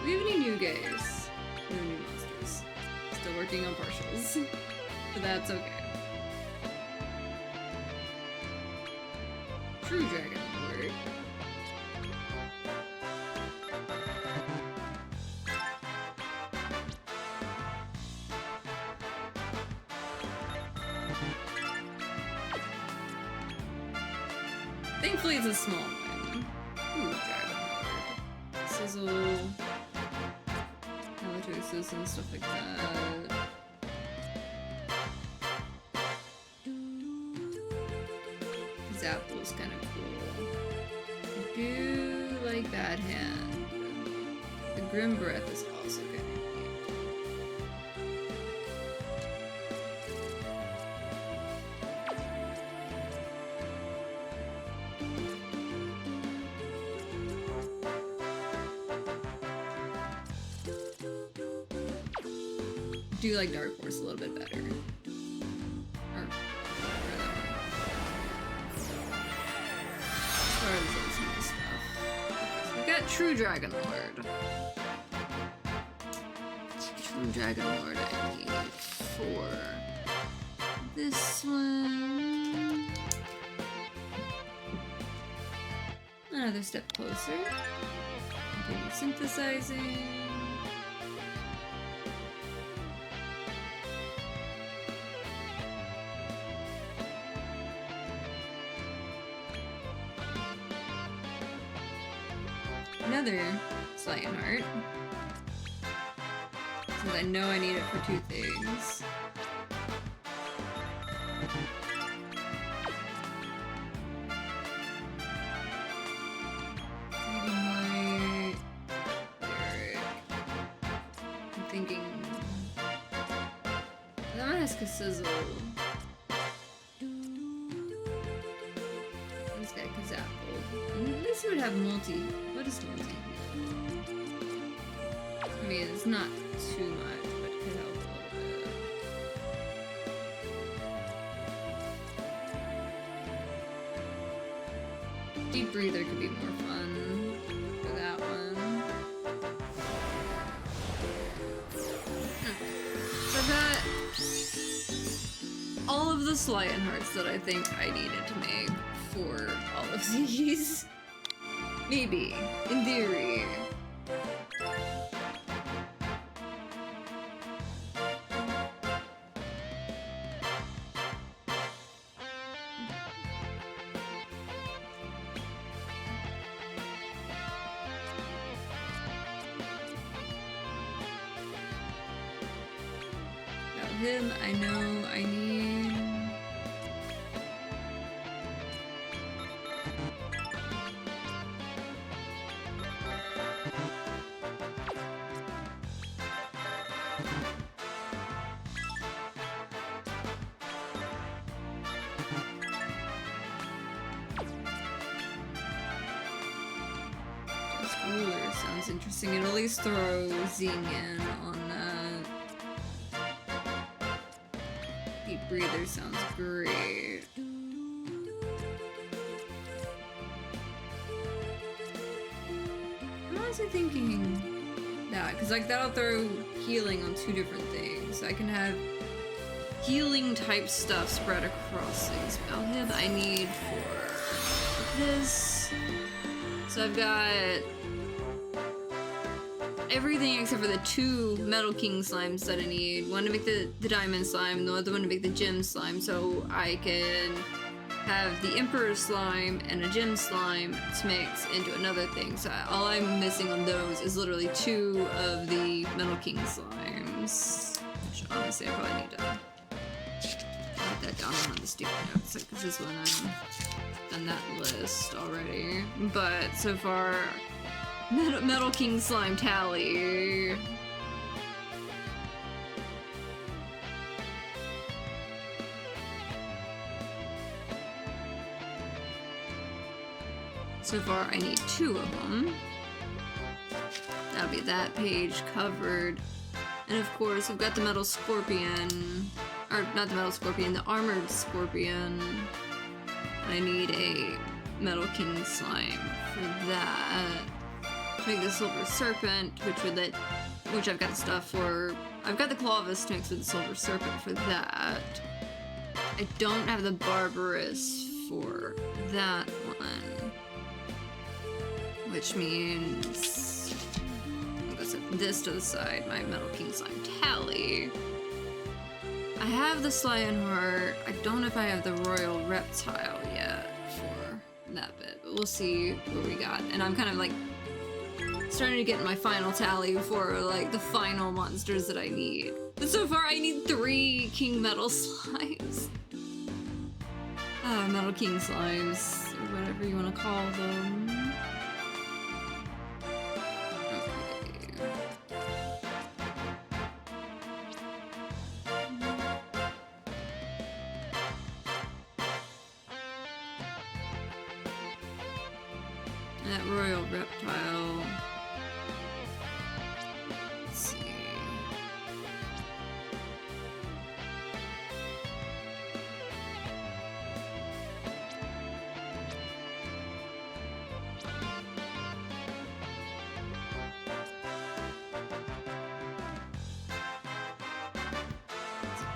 Do we have any new guys? No new monsters. Still working on partials. But that's okay. True Dragon Lord. Thankfully it's a small one. Ooh, Dragon Lord. Sizzle. Halitosis and stuff like that. Zapple's kind of cool. I do like Bad Hand. The Grim Breath is also kind of neat. I do like Dark Force a little bit better. Or that one. As far as those small stuff. We got True Dragon Lord. True Dragon Lord I need for this one. Another step closer. Continue synthesizing. Another Slight Heart. Since I know I need it for two things. Guiding Light. Lyric. I'm thinking. That one has Kassizzle. This guy Kazzapple. This would have multi. What is multi? I mean, it's not too much, but it could help a little bit. Deep Breather could be more fun for that one. So I've got all of the Slight Hearts that I think I needed to make for all of these. Maybe, in theory. Got him, I know I need. Ruler sounds interesting. It at least throw Zing in on that. Deep Breather sounds great. I'm honestly thinking that, because like that'll throw healing on two different things. I can have healing type stuff spread across things. Spell him I need for this. So I've got everything except for the 2 Metal King slimes that I need. One to make the diamond slime, and the other one to make the gem slime, so I can have the Emperor slime and a gem slime to mix into another thing. So all I'm missing on those is literally 2 of the Metal King slimes. Which honestly I probably need to write that down on one of the stupid notes, like this is when I've done that list already. But so far, Metal King slime tally. So far, I need 2 of them. That'll be that page covered. And of course, I've got the Metal Scorpion. Or, not the Metal Scorpion, the Armored Scorpion. I need a Metal King slime for that. To make the Silver Serpent, which I've got the stuff for. I've got the Clovis to mix with the Silver Serpent for that. I don't have the Barbarous for that one. Which means I'll set this to the side, my Metal King slime tally. I have the Lionheart. I don't know if I have the Royal Reptile yet for that bit, but we'll see what we got. And I'm kind of like starting to get my final tally for like the final monsters that I need. But so far I need 3 King Metal slimes. Metal King slimes, or whatever you want to call them. That Royal Reptile. Let's see.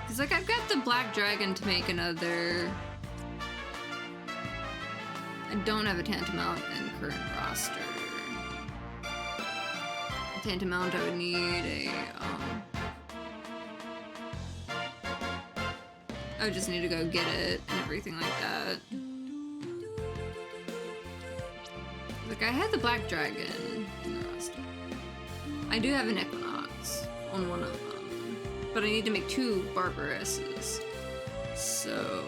Cause like I've got the Black Dragon to make another. I don't have a Tantamount in current roster. Tantamount, I would need a, I would just need to go get it and everything like that. Like, I had the Black Dragon in the roster. I do have an Equinox on one of them, but I need to make 2 Barbarouses. So...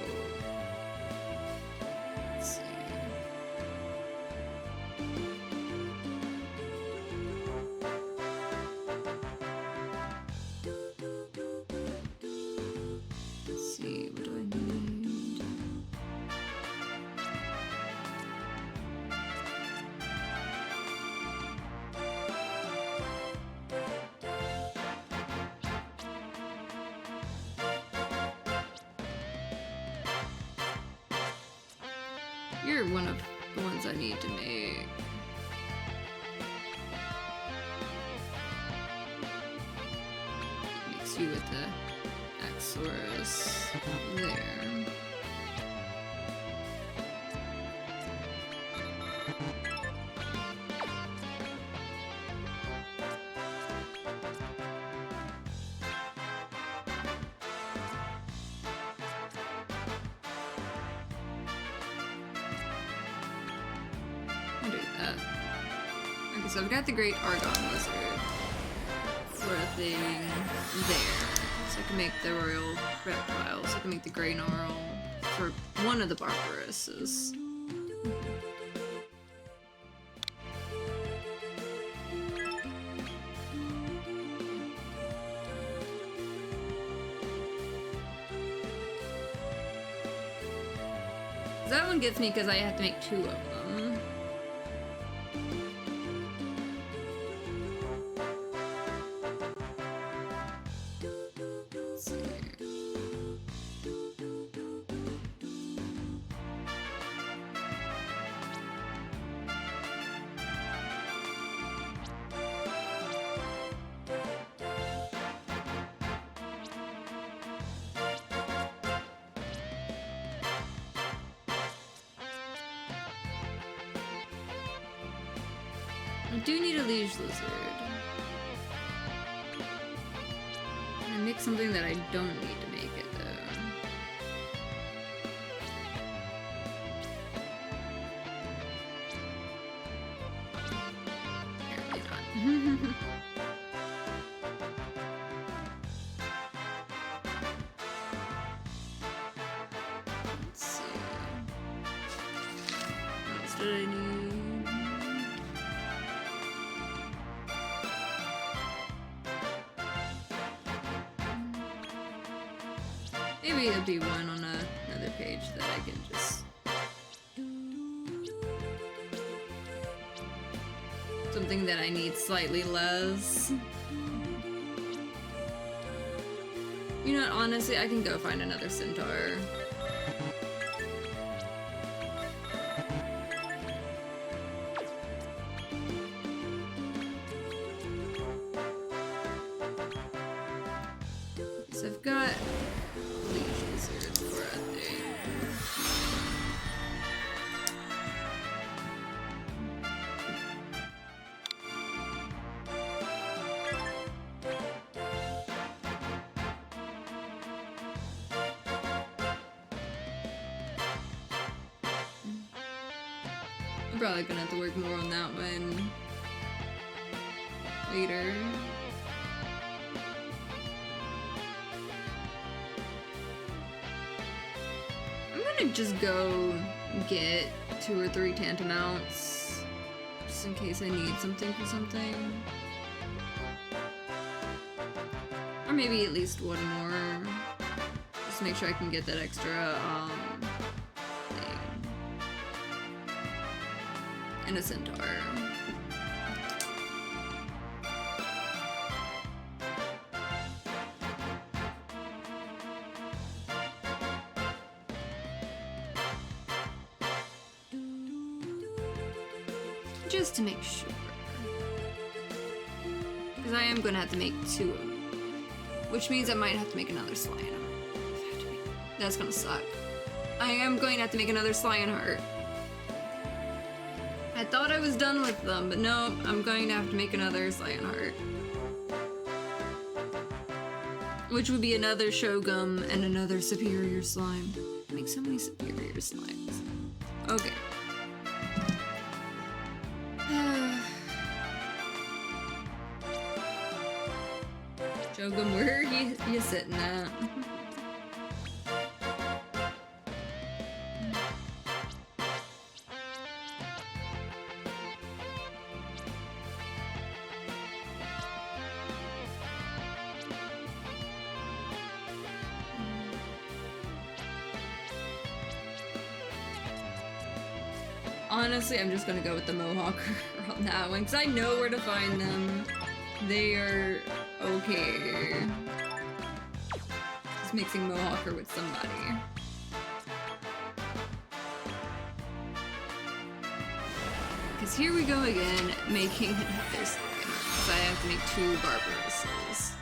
You're one of the ones I need to make. Mix you with the Axorus there. So I've got the Great Argon Lizard sort of thing there. So I can make the Royal Reptile, so I can make the Grey Gnarl for one of the Barbarouses. That one gets me because I have to make 2 of them. I do need a liege lizard. I make something that I don't need to make it though. Apparently not. Let's see. What else did I need? Maybe it'll be one on another page that I can just... Something that I need slightly less. You know what, honestly, I can go find another centaur. So I've got liege lizards for a thing. I'm probably gonna have to work more on that one later. I'm gonna just go get 2 or 3 tantamounts, just in case I need something for something. Or maybe at least one more, just to make sure I can get that extra, thing. And a centaur. Just to make sure. Because I am going to have to make 2 of them. Which means I might have to make another Lionheart. That's going to suck. I am going to have to make another Lionheart. I thought I was done with them, but no, I'm going to have to make another Lionheart. Which would be another Shogun and another superior slime. I make so many superior slimes. Okay. Shogun, where are you sitting at? Honestly, I'm just gonna go with the Mohawker on that one, because I know where to find them. They are okay. Just mixing Mohawker with somebody. Because here we go again, making another slime. Because I have to make 2 Barbarousas.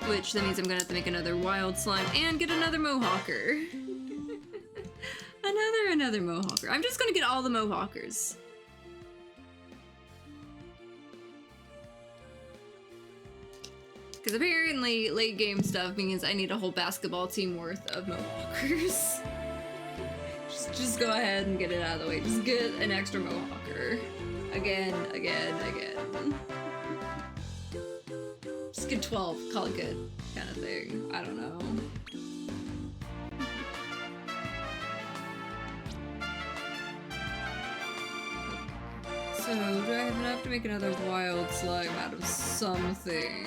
Which, that means I'm gonna have to make another wild slime and get another Mohawker. Another Mohawker. I'm just gonna get all the Mohawkers. Because apparently late game stuff means I need a whole basketball team worth of Mohawkers. just go ahead and get it out of the way. Just get an extra Mohawker. Again. Just get 12, call it good, kind of thing. I don't know. So, do I have enough to make another wild slime out of something?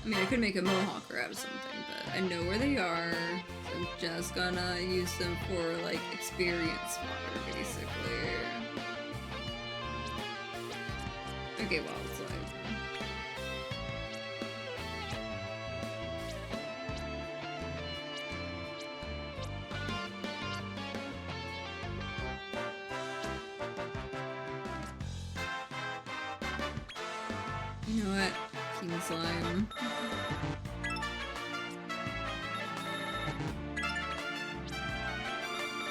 I mean, I could make a Mohawker out of something, but I know where they are. So I'm just gonna use them for, like, experience fodder, basically. Okay, wild slime. You know what? King slime.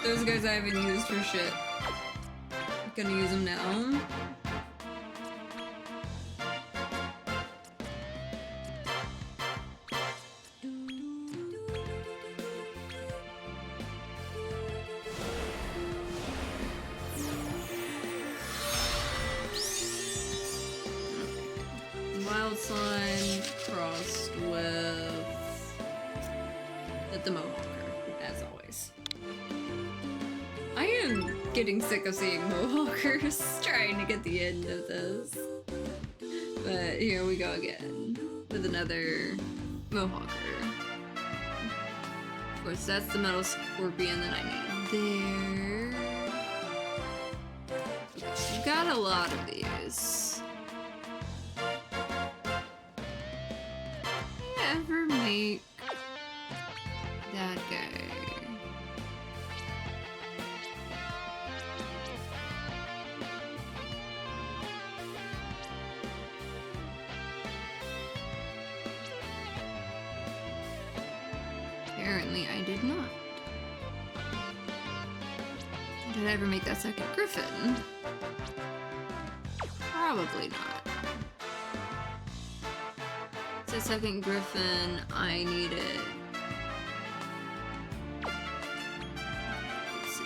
Those guys I haven't used for shit. I'm gonna use them now. Wild slime crossed with the Mohawker, as always. I am getting sick of seeing Mohawkers trying to get the end of this. But here we go again with another Mohawker. Of course, that's the Metal Scorpion that I need there. We've got a lot of these. Ever make that guy? Apparently I did not. Did I ever make that second Griffin? Probably not. The second Griffin, I needed. Let's see.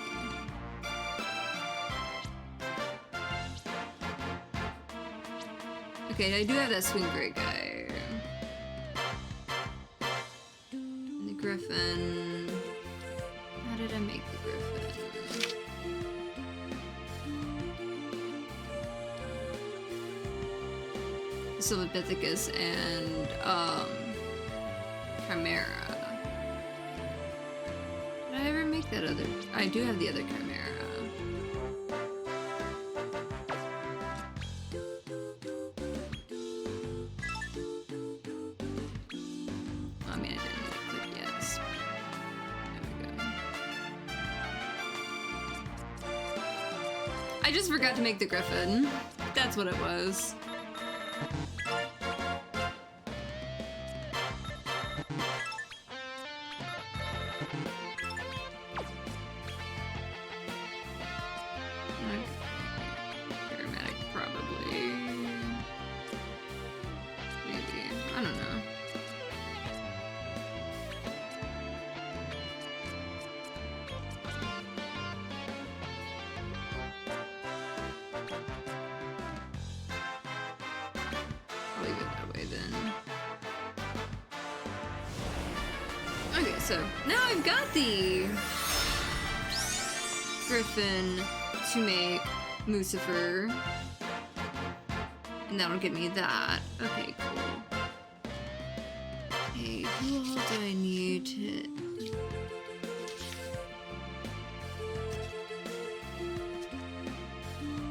Okay, I do have that Swing Great guy. And the Griffin. How did I make the Griffin? Silvipithecus and Chimera. Did I ever make that other? I do have the other Chimera. I mean, I didn't click yes. There we go. I just forgot to make the Griffin. That's what it was. Paramedic, probably. Maybe. I don't know. I'll leave it that way then. Okay, so now I've got the Griffin to make Lucifer, and that'll get me that. Okay, cool. Okay, who all do I need to...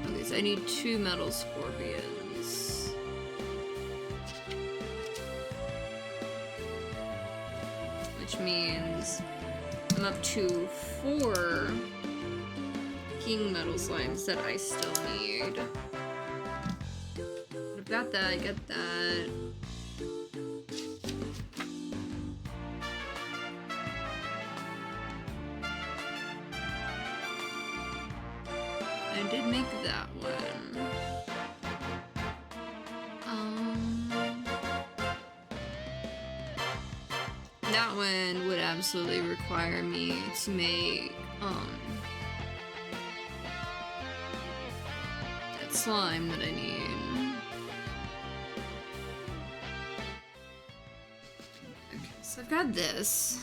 Okay, so I need 2 Metal Scorpions. Which means I'm up to 4 King Metal Slimes that I still need. I've got that, I get that. I did make that one. That one would absolutely require me to make, that slime that I need. Okay, so I've got this.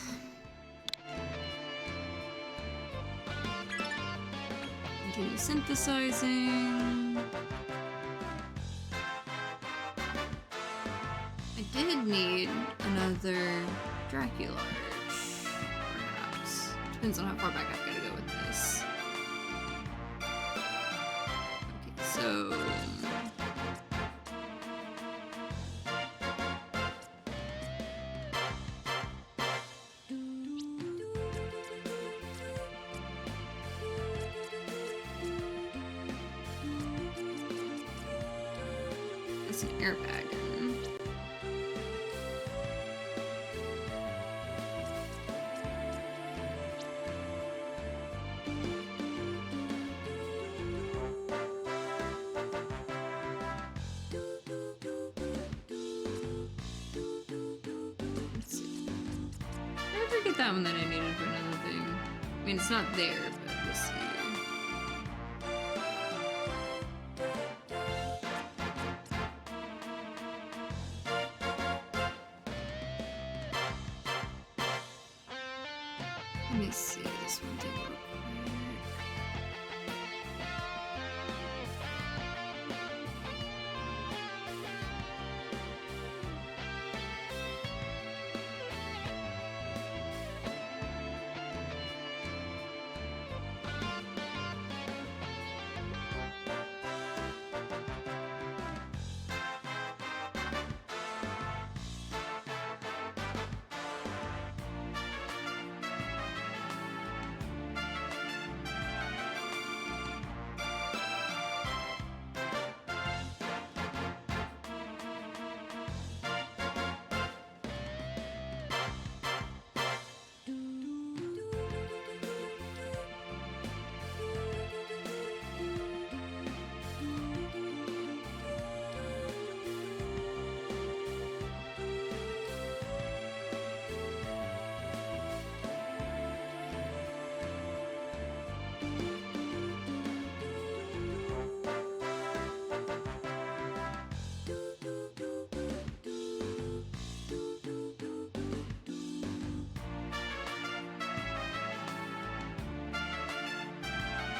Continue synthesizing. I did need another Dracularge, perhaps. Depends on how far back I've got to go with this. Okay, so... It's an airbag. that one that I needed for another thing. I mean, it's not there, but we'll see. Let me see this one thing real quick.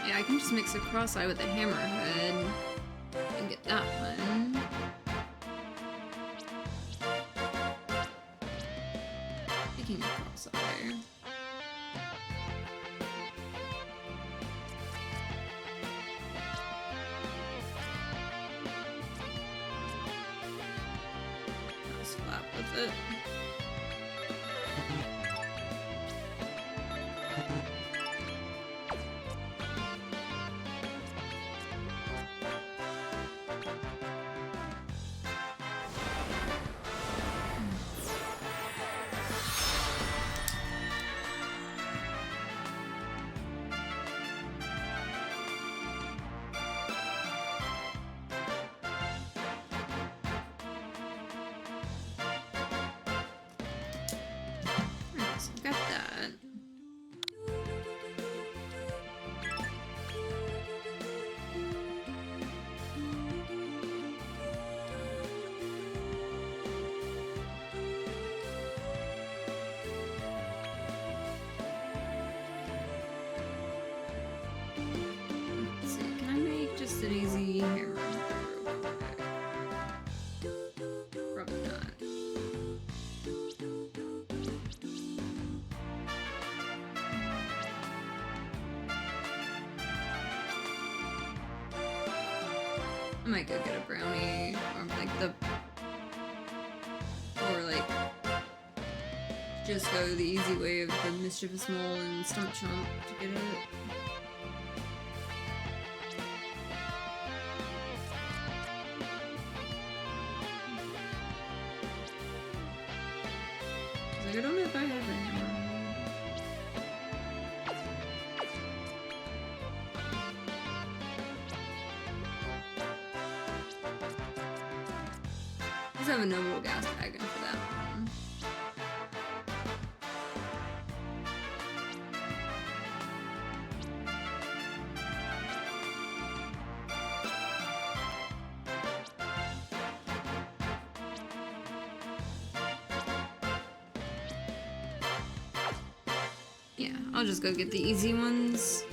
Yeah, I can just mix a cross-eye with a hammerhead and get that one. Speaking of cross-eye. I'll slap with it. Alright, so I've got that. Let's see, can I make just an easy hammer? Probably not. I might go get a brownie, or like just go the easy way of the mischievous mole and stump chomp to get it. Like, I don't know if I have a hammer. I just have a noble gas wagon for that one. Yeah, I'll just go get the easy ones.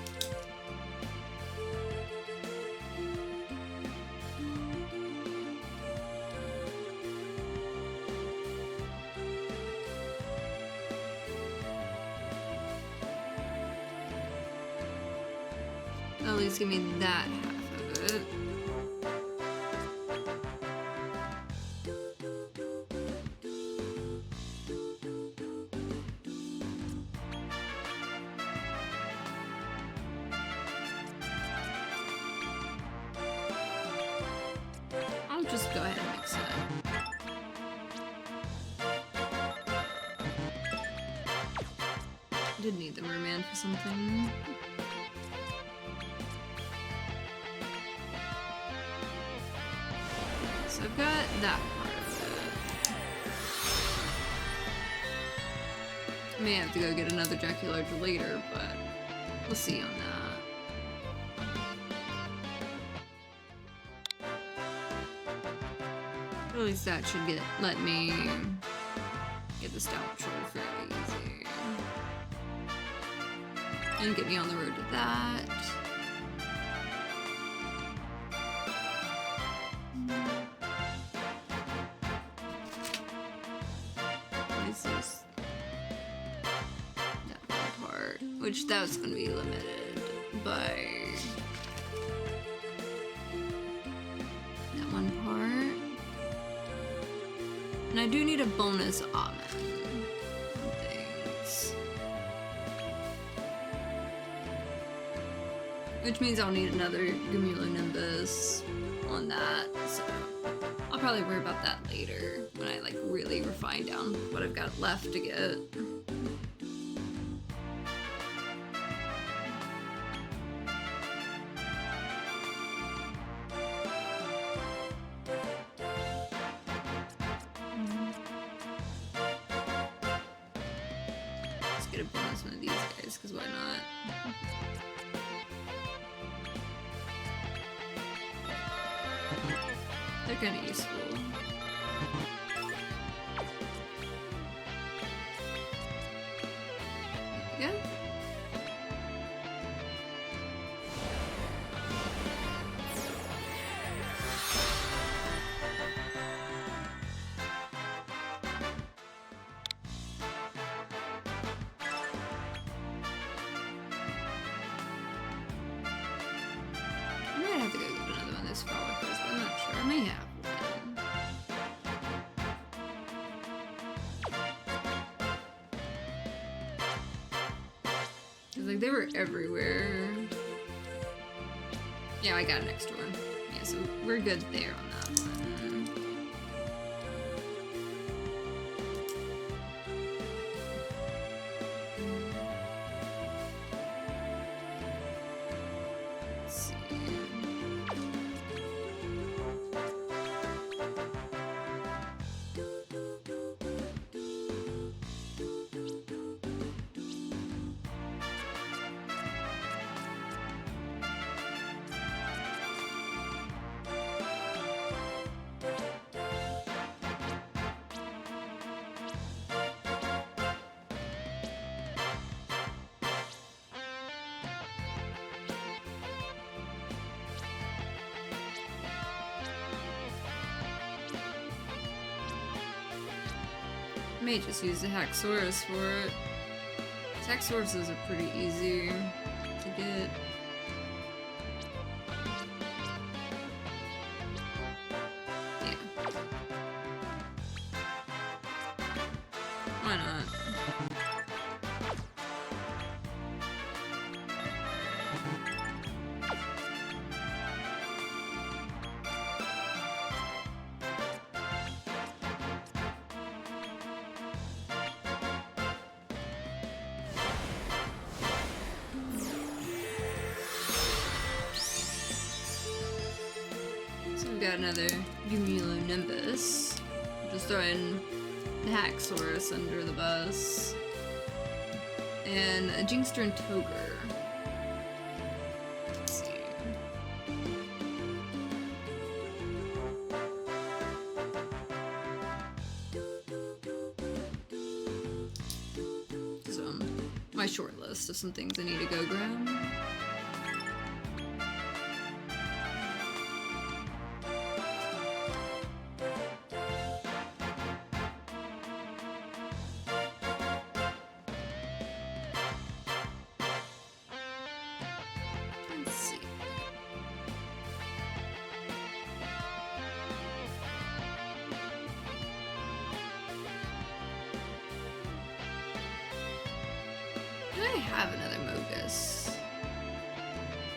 At least give me that half of it. I'll just go ahead and mix it. Did need the merman for something. So I've got that part of it. I may have to go get another Dracularge later, but we'll see on that. At least that should let me get the Stout Patrol fairly easy. And get me on the road to that. This is that one part, which that was going to be limited by that one part. And I do need a bonus Amen on things. Which means I'll need another Cumulonimbus on that, so I'll probably worry about that later when I like really refine down what I've got left to get. Let's get a bonus one of these guys, because why not? They're kind of useful. Yeah. I might have to go get another one this far with this, but I'm not sure. I may have one. Cause like they were everywhere. Yeah, I got an extra one. Yeah, so we're good there on that one. Let's see. I may just use the Haxorus for it. Haxoruses are pretty easy to get. Yeah. Why not? So we've got another Cumulonimbus. Just throwing the Haxorus under the bus. And a Jinxter and Toger. Let's see. So, my short list of some things I need to go grab. Let's see. Do I have another Mogus?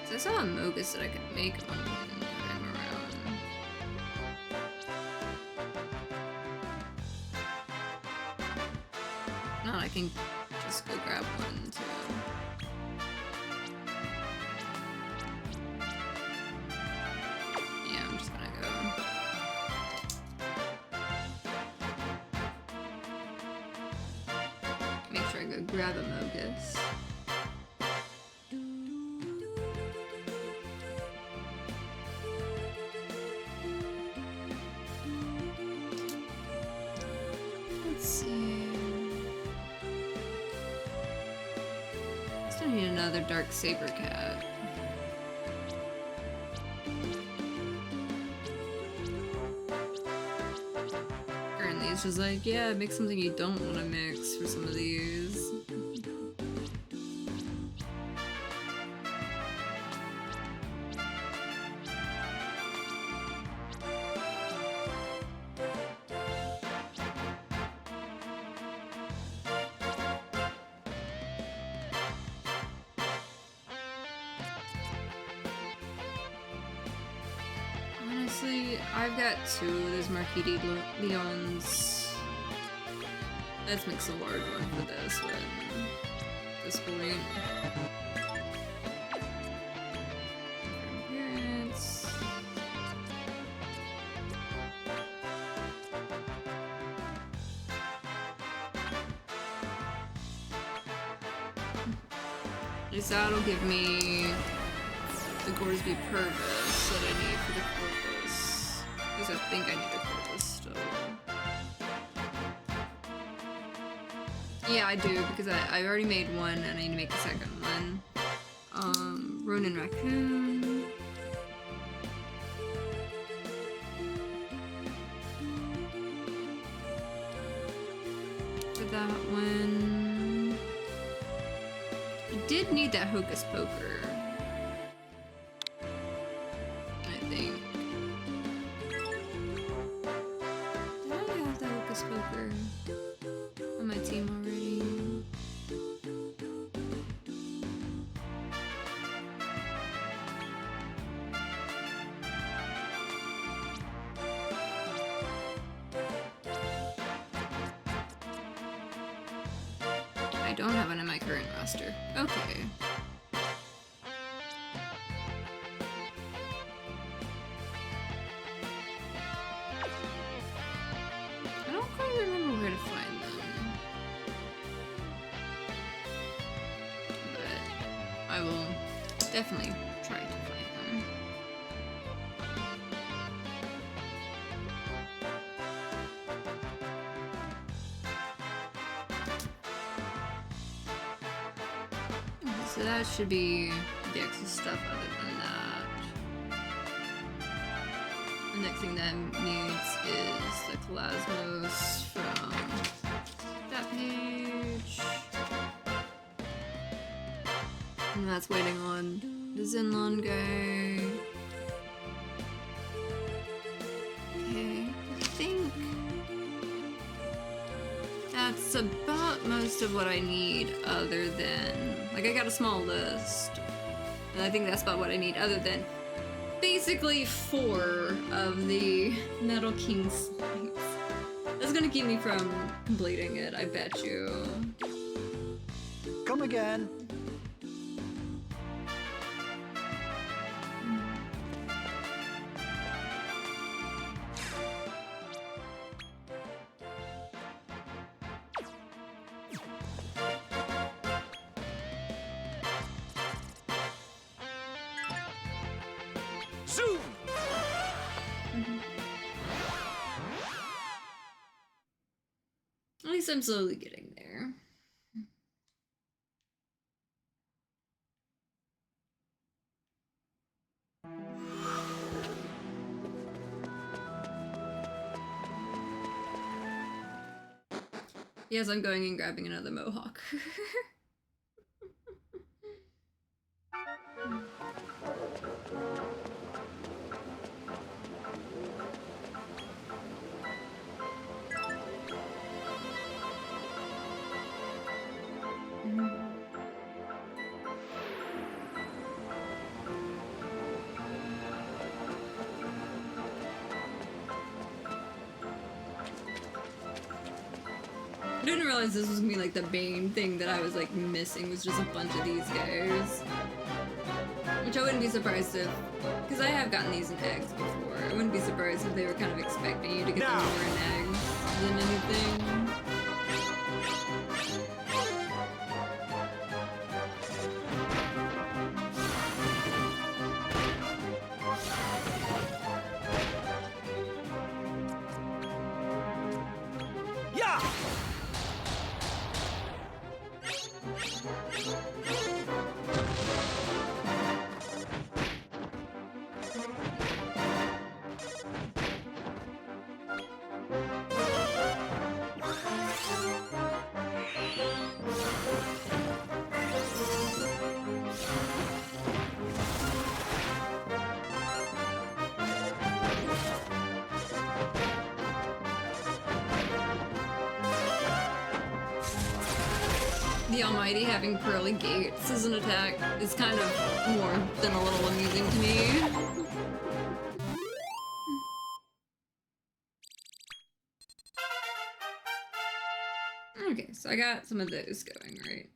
'Cause I saw a Mogus that I could make one time around. If not, I can just go grab one too. Yeah, I'm just gonna go. Make sure I go grab a Mogus. Let's see. Still need another Dark Saber Cat. Currently, it's just like, yeah, make something you don't want to mix for some of these. Honestly, I've got two of those Marquis Leons. Let's mix a large one for this one. This point. Appearance. At least that'll give me the Gorsby Purvis that I need for the Corvus. Because I think I need a Corvus still. Yeah, I do, because I already made one and I need to make a second one. Ronin Raccoon. For that one. I did need that Hocus Poker. I think. Did I have that Hocus Poker on my team already? I don't have one in my current roster. Okay. I don't quite remember where to find them. But I will definitely try to find them. So that should be the extra stuff other than that. The next thing that needs is the Calasmos from that page. And that's waiting on the Zenlong guy. Okay, I think that's about most of what I need other than, like, I got a small list. And I think that's about what I need other than basically 4 of the Metal King slides. That's gonna keep me from completing it, I bet you. Come again. Zoom! At least I'm slowly getting there. Yes, I'm going and grabbing another Mohawk. I didn't realize this was gonna be like the main thing that I was like missing, was just a bunch of these guys. Which I wouldn't be surprised if, because I have gotten these in eggs before. I wouldn't be surprised if they were kind of expecting you to get them more in eggs than anything. Yeah! The Almighty having pearly gates as an attack is kind of more than a little amusing to me. Okay, so I got some of those going, right?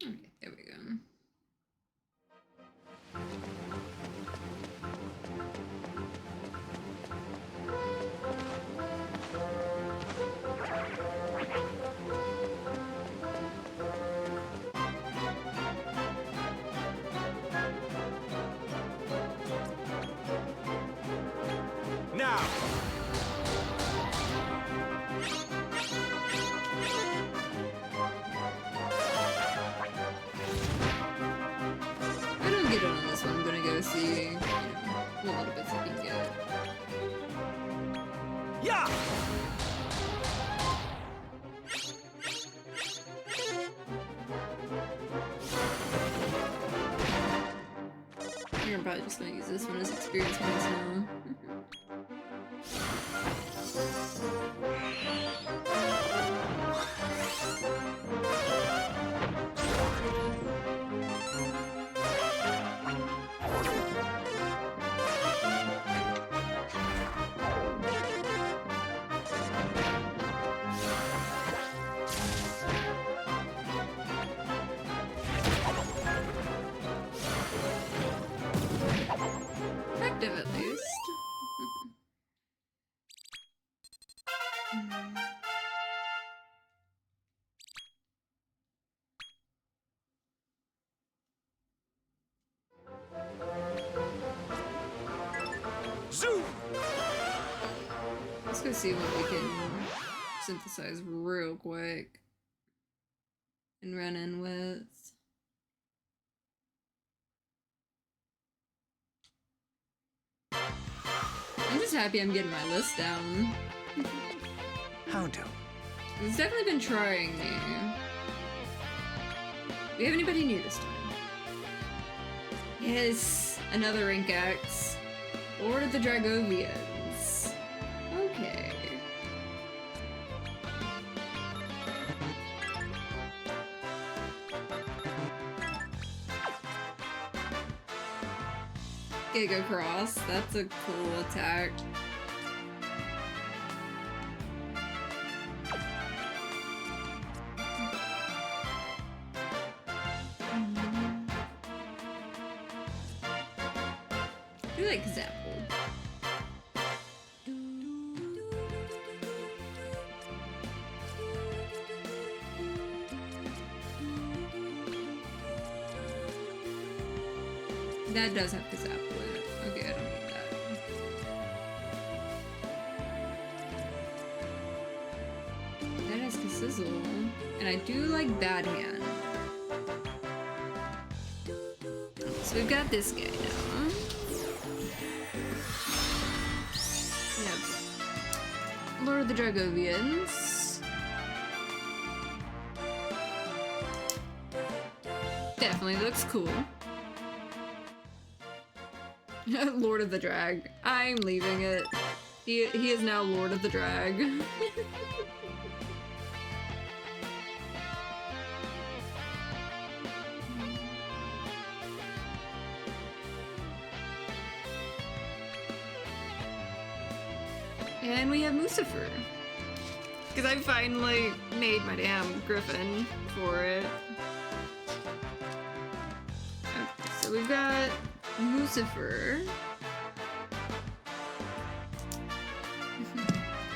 Okay, there we go. Now! I don't get it on this one. I'm gonna go see, you know, what little bits I can get. Yeah! I'm probably just gonna use this one as experience points now. Effective at least. Zoo! Let's go see what we can synthesize real quick and run in with. I'm just happy I'm getting my list down. How do? It's definitely been trying me. Do we have anybody new this time? Yes, another Rank X. Lord of the Dragovians. Okay. Giga Cross, that's a cool attack. I do like Zapple. That does have Kazapple in it. Okay, I don't need that. That has Kassizzle. And I do like Bad Hand. So we've got this guy now. We have Lord of the Dragovians. Definitely looks cool. Lord of the Drag. I'm leaving it. He is now Lord of the Drag. And we have Mucifer. Because I finally made my damn griffin for it. Okay, so we've got Mucifer.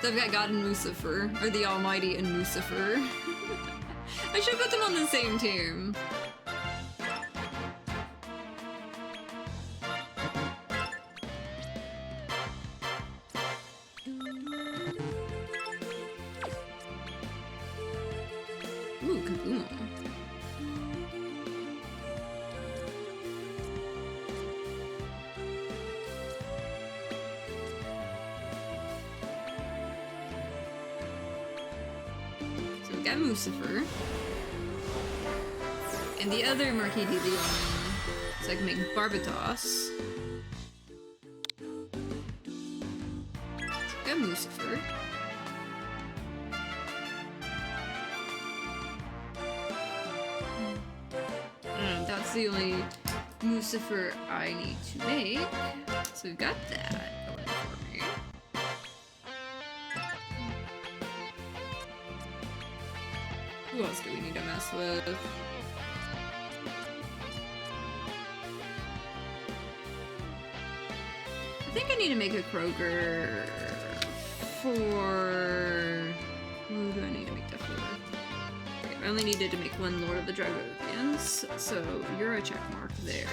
So I've got God and Mucifer, or the Almighty and Mucifer. I should put them on the same team. Ooh, Kaboom. So we got Mucifer. And the other Marquis de Leon. So I can make Barbatos. So we got Mucifer. That's the only Mucifer I need to make. So we've got that going for me. Who else do we need to mess with? I think I need to make a Kroger for... Who do I need to make that for? Okay, I only needed to make one Lord of the Dragonians, so you're a check mark there.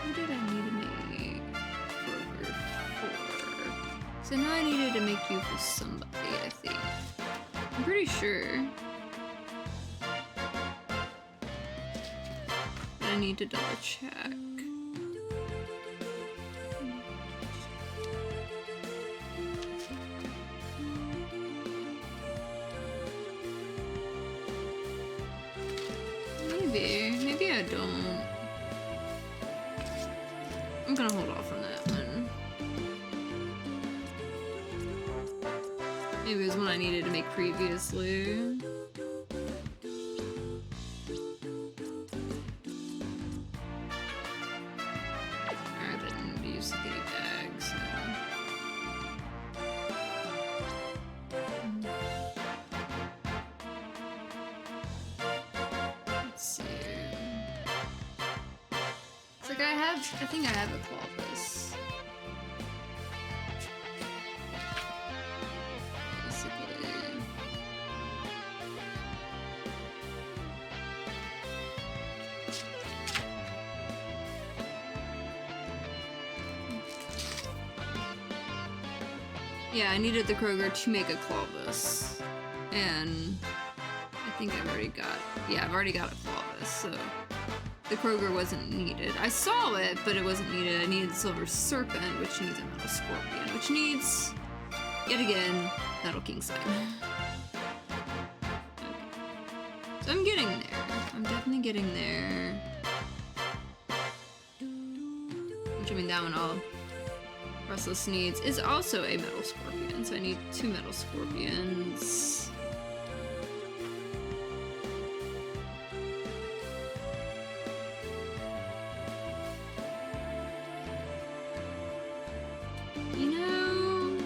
Who did I need to make Kroger for? So now I needed to make you for somebody, I think. I'm pretty sure. But I need to double check. Maybe I don't. I'm gonna hold off on that one. Maybe it was one I needed to make previously. I didn't use the goodie bag, so. Let's see. It's like I think I have a Clovis. Basically. Yeah, I needed the Kroger to make a Clovis. And I think I've already got, yeah, I've already got a Clovis, so the Kroger wasn't needed. I saw it, but it wasn't needed. I needed Silver Serpent, which needs a Metal Scorpion, which needs, yet again, Metal King Sign. Okay. So I'm getting there. I'm definitely getting there. Which, I mean, that one all Restless needs is also a Metal Scorpion, so I need 2 Metal Scorpions. You know,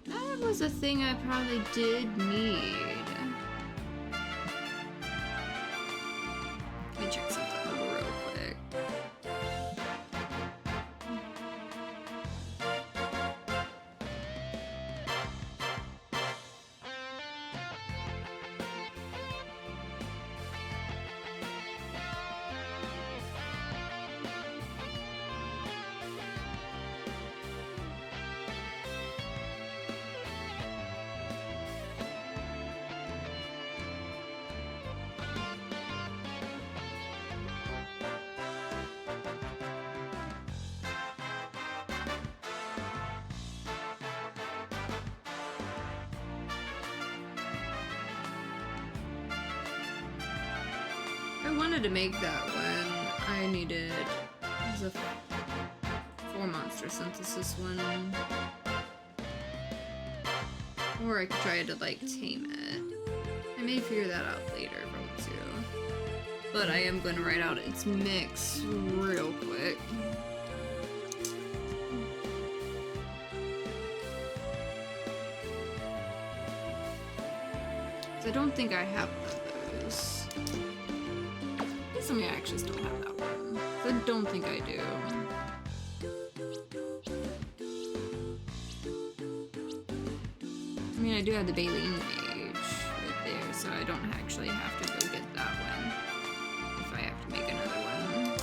that was a thing I probably did need. Let me check something real quick. wanted to make that when I needed... It was a 4 monster synthesis one. Or I could try to, like, tame it. I may figure that out later if I want to. But I am going to write out its mix real quick. I don't think I have one of those. I guess I actually still have that one. I don't think I do. I mean, I do have the Baleen Mage right there, so I don't actually have to go get that one if I have to make another one.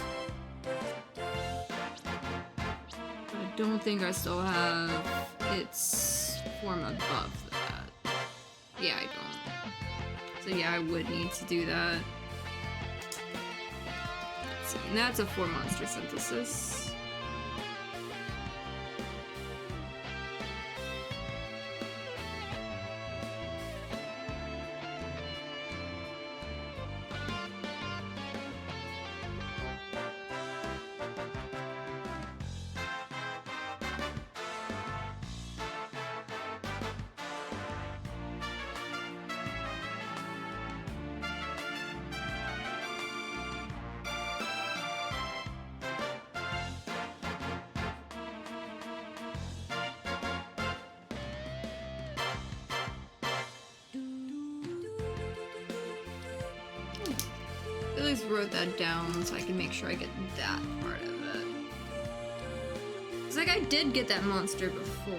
But I don't think I still have its form above that. Yeah, I don't. So yeah, I would need to do that. Let's see, and that's a 4 monster synthesis. At least wrote that down so I can make sure I get that part of it. It's like I did get that monster before.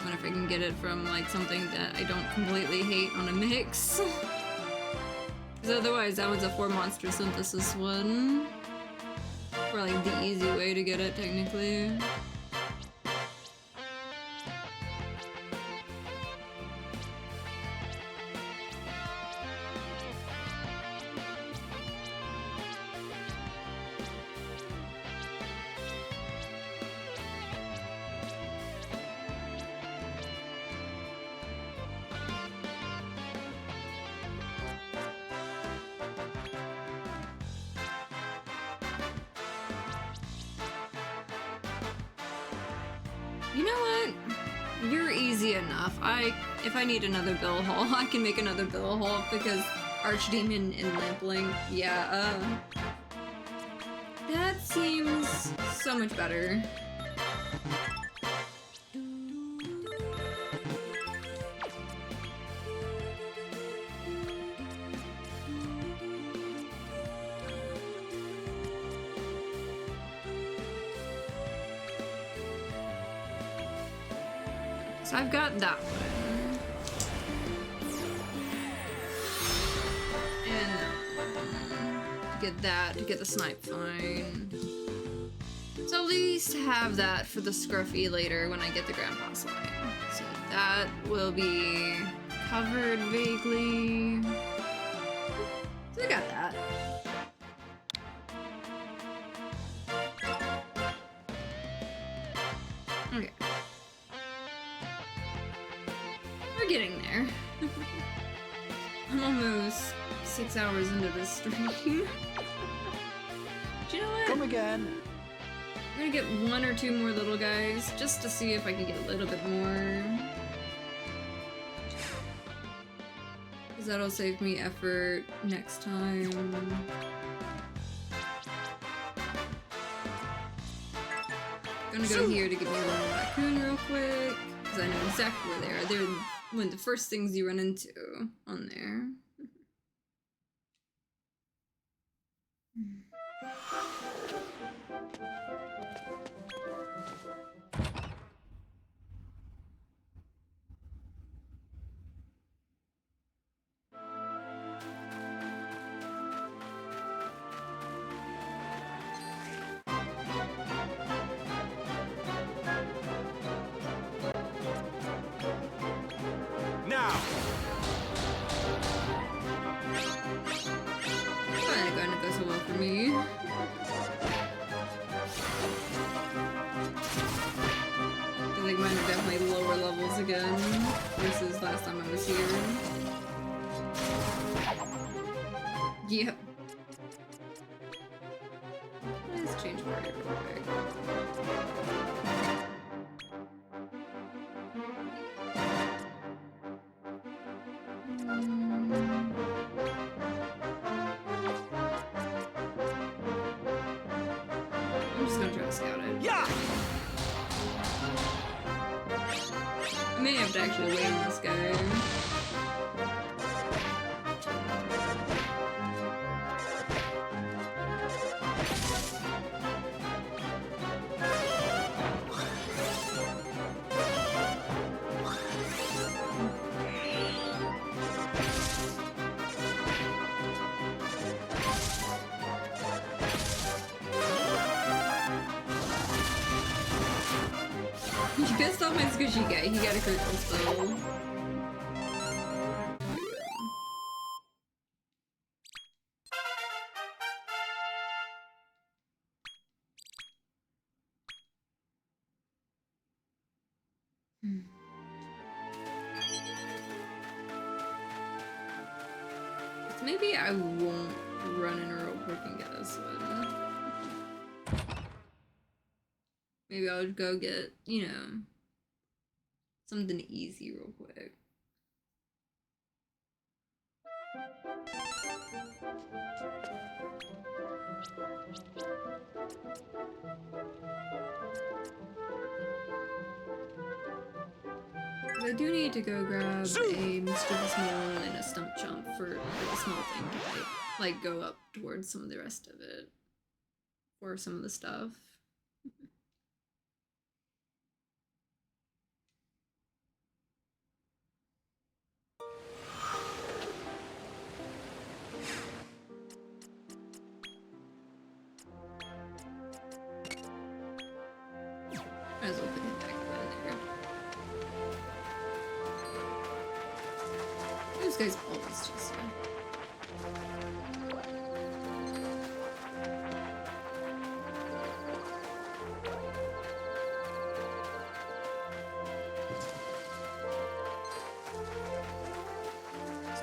If I can get it from like something that I don't completely hate on a mix. Because otherwise that was a 4 monster synthesis one. For like the easy way to get it technically. You know what? You're easy enough. If I need another Bill Hall, I can make another Bill Hall because Archdemon and Lampling, yeah, that seems so much better. So I've got that one. And that one. To get that, to get the Snipe Fine. So at least have that for the Scruffy later when I get the Grandpa Slime. So that will be covered vaguely. So I got that. Okay. We're getting there. I'm almost 6 hours into this stream. Do you know what? Come again. I'm gonna get 1 or 2 more little guys just to see if I can get a little bit more. Because that'll save me effort next time. Gonna go here to get me a little raccoon real quick. Because I know exactly where they are. They're one of the first things you run into on there. Now! definitely lower levels again versus last time I was here. Yep. Let's change party real quick. I'm just gonna try to scout it. Yeah! I may have to actually wait on this guy. You pissed off my squishy guy. He got a critical spell. So maybe I won't run in real quick and get this one. Maybe I'll go get, you know, something easy real quick. I do need to go grab a Mischievous Mole and a Stump Chump for like, a small thing to like go up towards some of the rest of it. Or some of the stuff. Might as well put it back in there. This guy's always just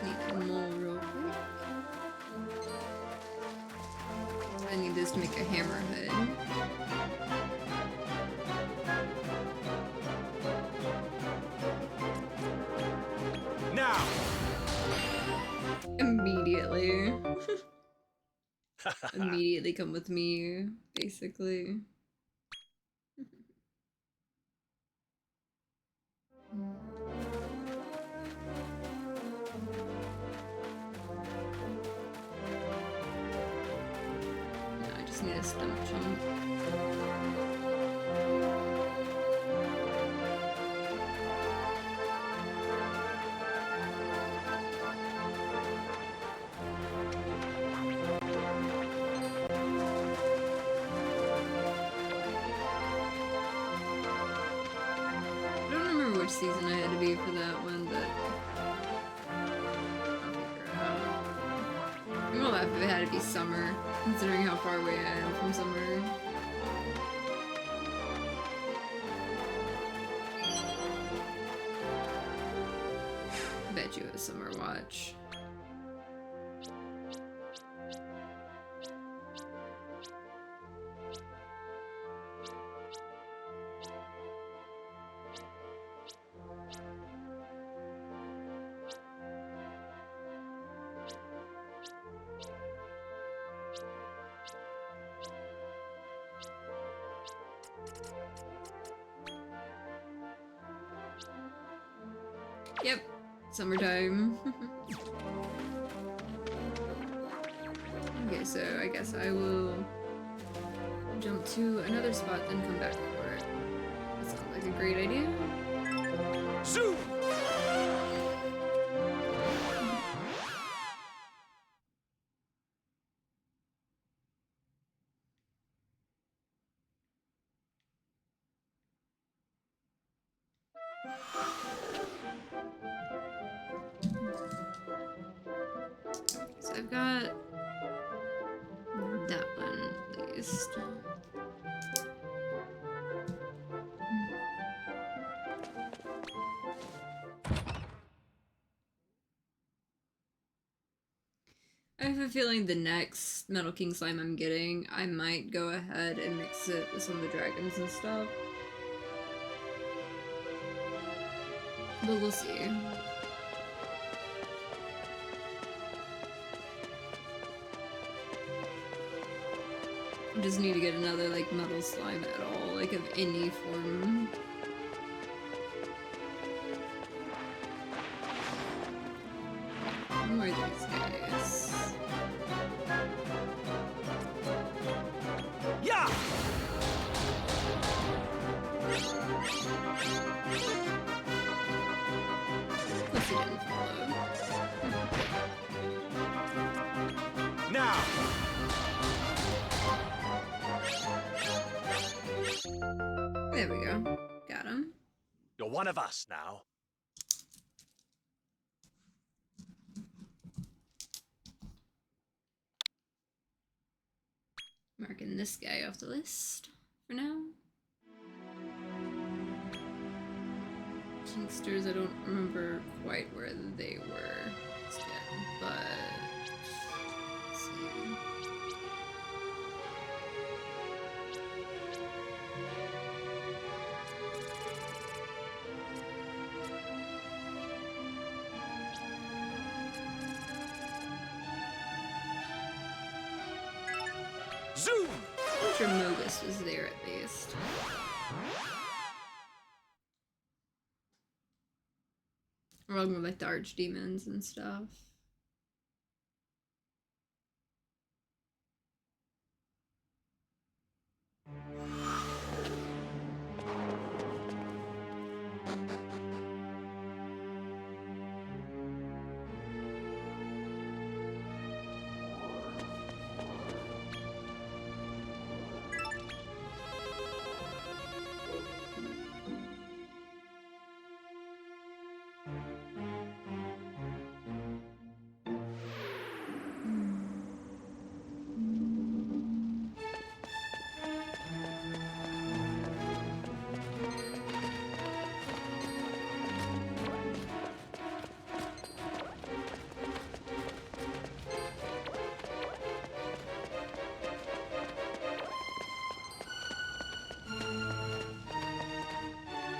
need a mole real quick. I need this to make a hammerhead. Now! Immediately. Immediately come with me, basically. No, I just need a Stump Chump. I don't remember which season I had to be for that one, but I'll figure it out. I'm gonna laugh if it had to be summer, considering how far away I am from summer. Bet you it was Summer Watch. Yep, summertime. Okay, so I guess I will jump to another spot, then come back for it. That sounds like a great idea. Zoom! So I've got that one at least. a feeling the next Metal King slime I'm getting, I might go ahead and mix it with some of the dragons and stuff. But we'll see. I just need to get another, like, metal slime at all, like, of any form. Where are these guys? Yeah! Of course he didn't follow. Now! There we go. Got him. You're one of us now. Marking this guy off the list for now. Kinksters, I don't remember quite where they were yet, but let's see. Zoom! I'm sure Mogus was there at least. Along with like the archdemons and stuff.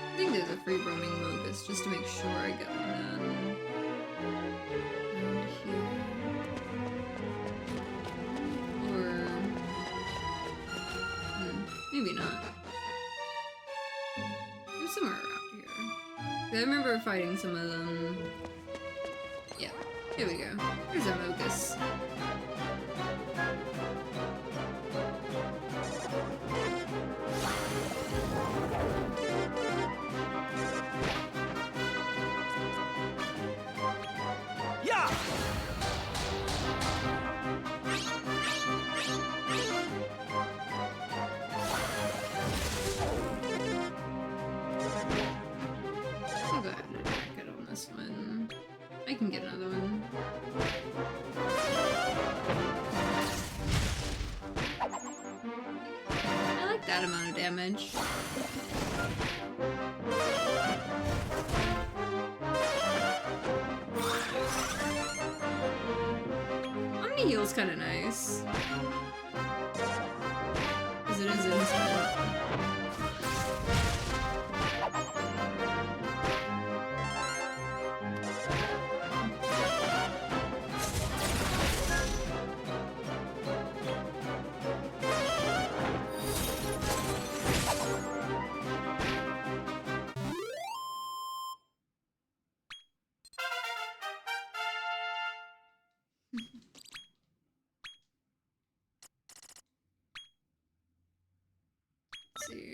I think there's a free roaming Mogus just to make sure I get one in. Around here. Or maybe not. There's somewhere around here. I remember fighting some of them. Yeah, here we go. There's a Mogus. Yeah! I'll go ahead and attack it on this one. I can get another one. I like that amount of damage. Omni heal's kind of nice. Because it is instant. Let's see.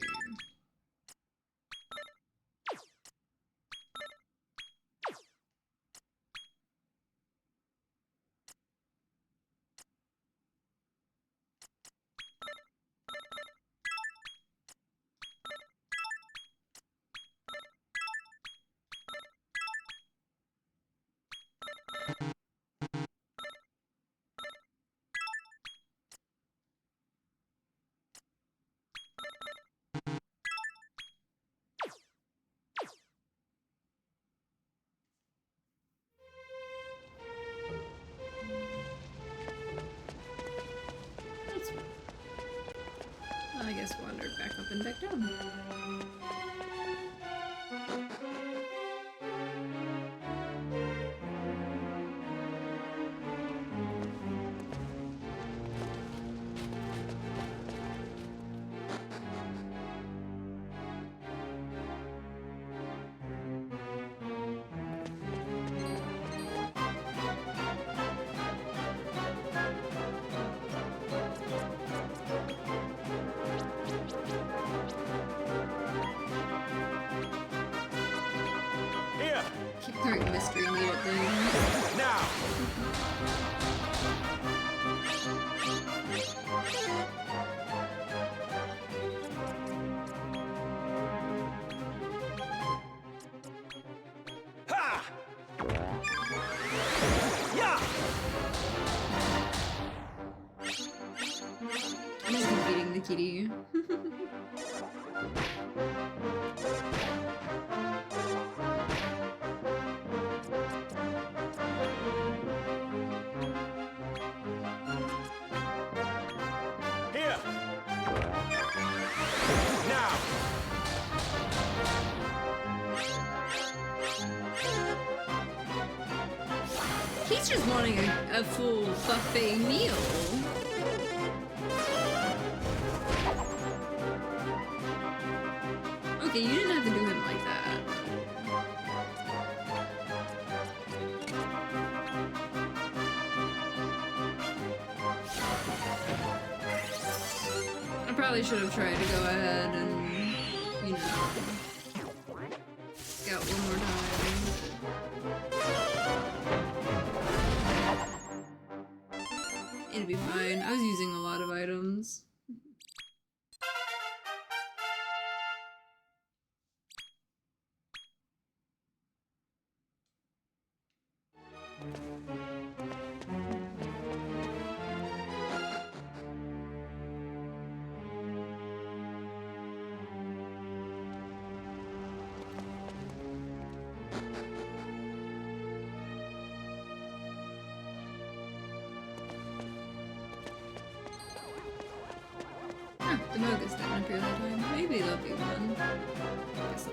then back down. Here! Keep throwing mystery meat at things. Now! Ha! Yeah! I'm just defeating the kitty. Here! Now! He's just wanting a full buffet meal. Okay, you didn't have to do him like that. I probably should have tried to go ahead and, you know, scout one more time. It'll be fine. I was using a lot of items. Huh, the Mogus didn't appear that time. Maybe there'll be one. Guess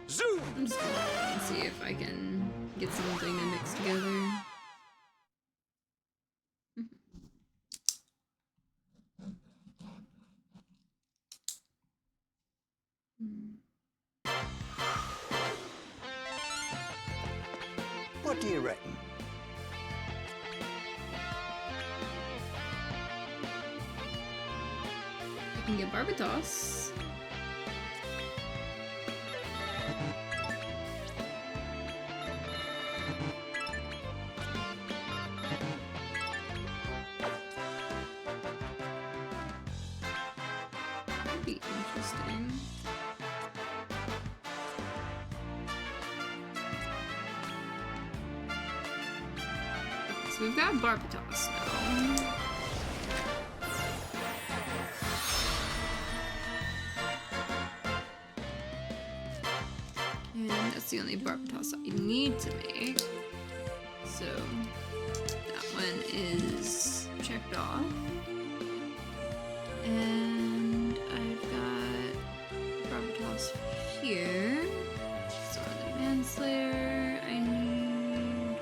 Zoom! I'm just gonna see if I can get something to mix together. What do you reckon? I can get Barbatos. That'd be interesting. So we've got Barbatos now. And that's the only Barbatos I need to make. So that one is checked off. And I've got Barbatos here. So the Manslayer I need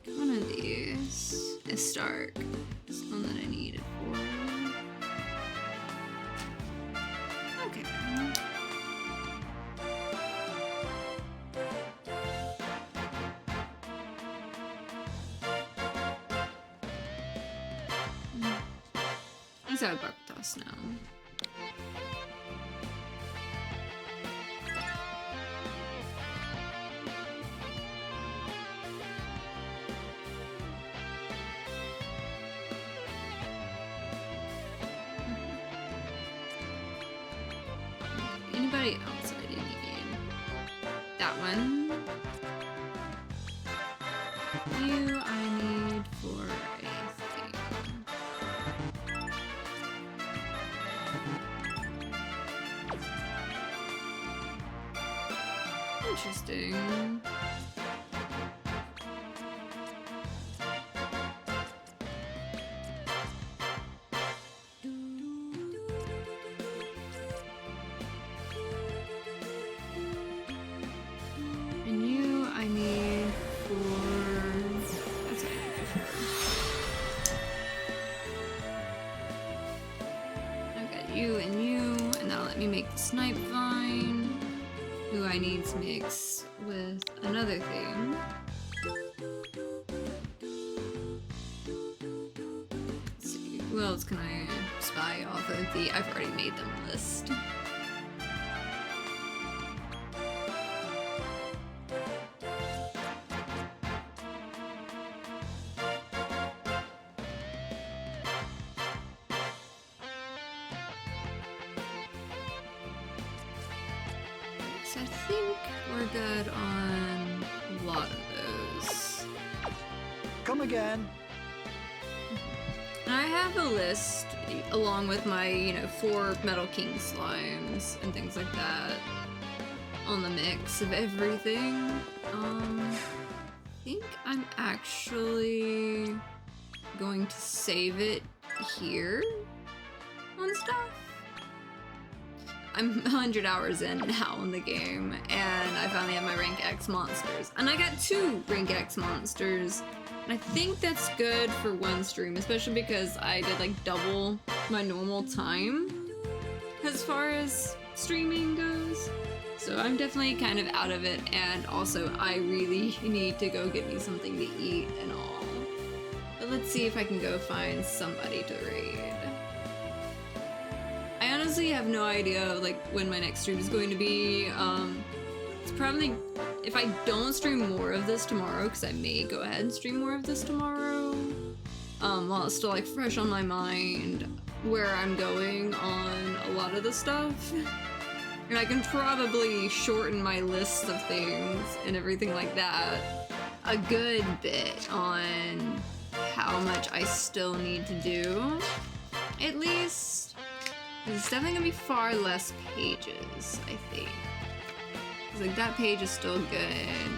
for one of these. A Stark. It's the one that I need it for. Okay. He's out of Barbatos now. Oh, sorry, I didn't need that one. You, I need for a thing. Interesting. And you, I need for... That's what I need for. I've got you, and that'll let me make the snipe vine. Who I need to mix with another thing. Let's see, who else can I spy off of the I've already made them list? So I think we're good on a lot of those. Come again. And I have a list along with my, 4 Metal King slimes and things like that on the mix of everything. I think I'm actually going to save it here on stuff. I'm 100 hours in now in the game, and I finally have my rank X monsters. And I got 2 rank X monsters, and I think that's good for one stream, especially because I did like double my normal time as far as streaming goes. So I'm definitely kind of out of it, and also I really need to go get me something to eat and all. But let's see if I can go find somebody to raid. I honestly have no idea like when my next stream is going to be. It's probably, if I don't stream more of this tomorrow, because I may go ahead and stream more of this tomorrow, while it's still like fresh on my mind where I'm going on a lot of the stuff. And I can probably shorten my list of things and everything like that a good bit on how much I still need to do, at least. It's definitely gonna be far less pages, I think. 'Cause like that page is still good.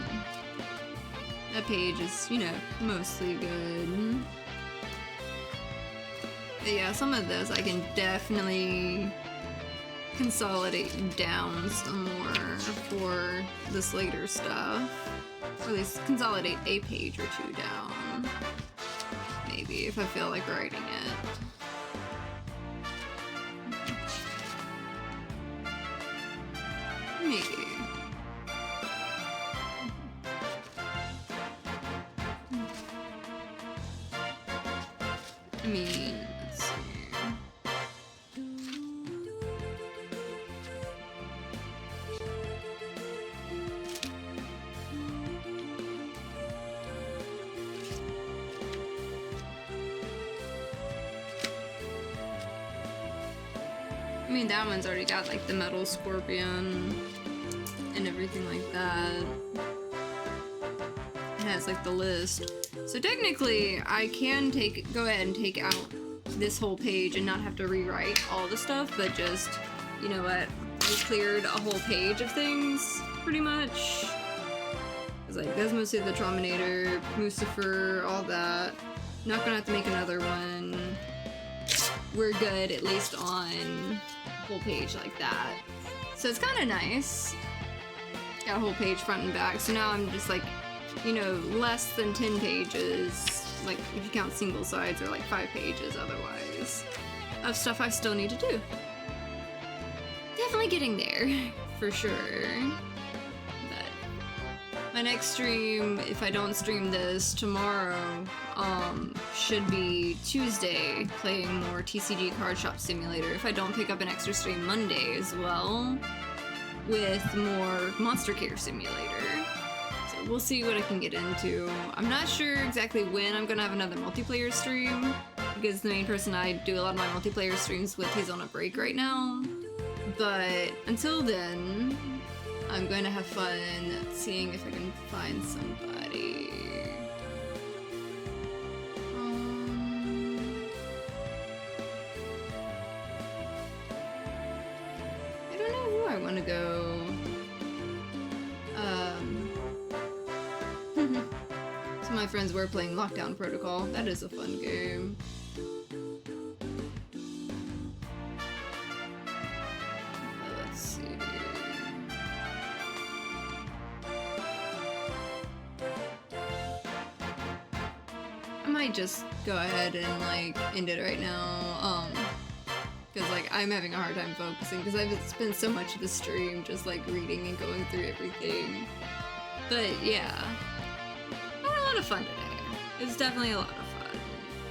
That page is, mostly good. But yeah, some of this I can definitely consolidate down some more for this later stuff. Or at least consolidate a page or 2 down. Maybe, if I feel like writing it. Maybe. I mean, let's see. I mean, that one's already got like the metal scorpion and everything like that. It has like the list. So technically, I can go ahead and take out this whole page and not have to rewrite all the stuff, but just, you know what, I cleared a whole page of things, pretty much. Cause like, that's mostly the Trominator, Mucifer, all that. Not gonna have to make another one. We're good, at least on a whole page like that. So it's kind of nice. Got a whole page front and back. So now I'm just like, less than 10 pages. Like, if you count single sides, or like 5 pages otherwise. Of stuff I still need to do. Definitely getting there, for sure. But my next stream, if I don't stream this tomorrow, should be Tuesday, playing more TCG Card Shop Simulator, if I don't pick up an extra stream Monday as well, with more Monster Care Simulator. So we'll see what I can get into. I'm not sure exactly when I'm gonna have another multiplayer stream, because the main person I do a lot of my multiplayer streams with, he's on a break right now. But until then, I'm going to have fun seeing if I can find somebody. I don't know who I want to go. So my friends were playing Lockdown Protocol. That is a fun game. Let's see. I might just go ahead and like end it right now. Because like I'm having a hard time focusing because I've spent so much of the stream just like reading and going through everything. But yeah, I had a lot of fun today. It was definitely a lot of fun,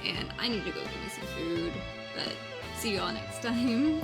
and I need to go get me some food. But see you all next time.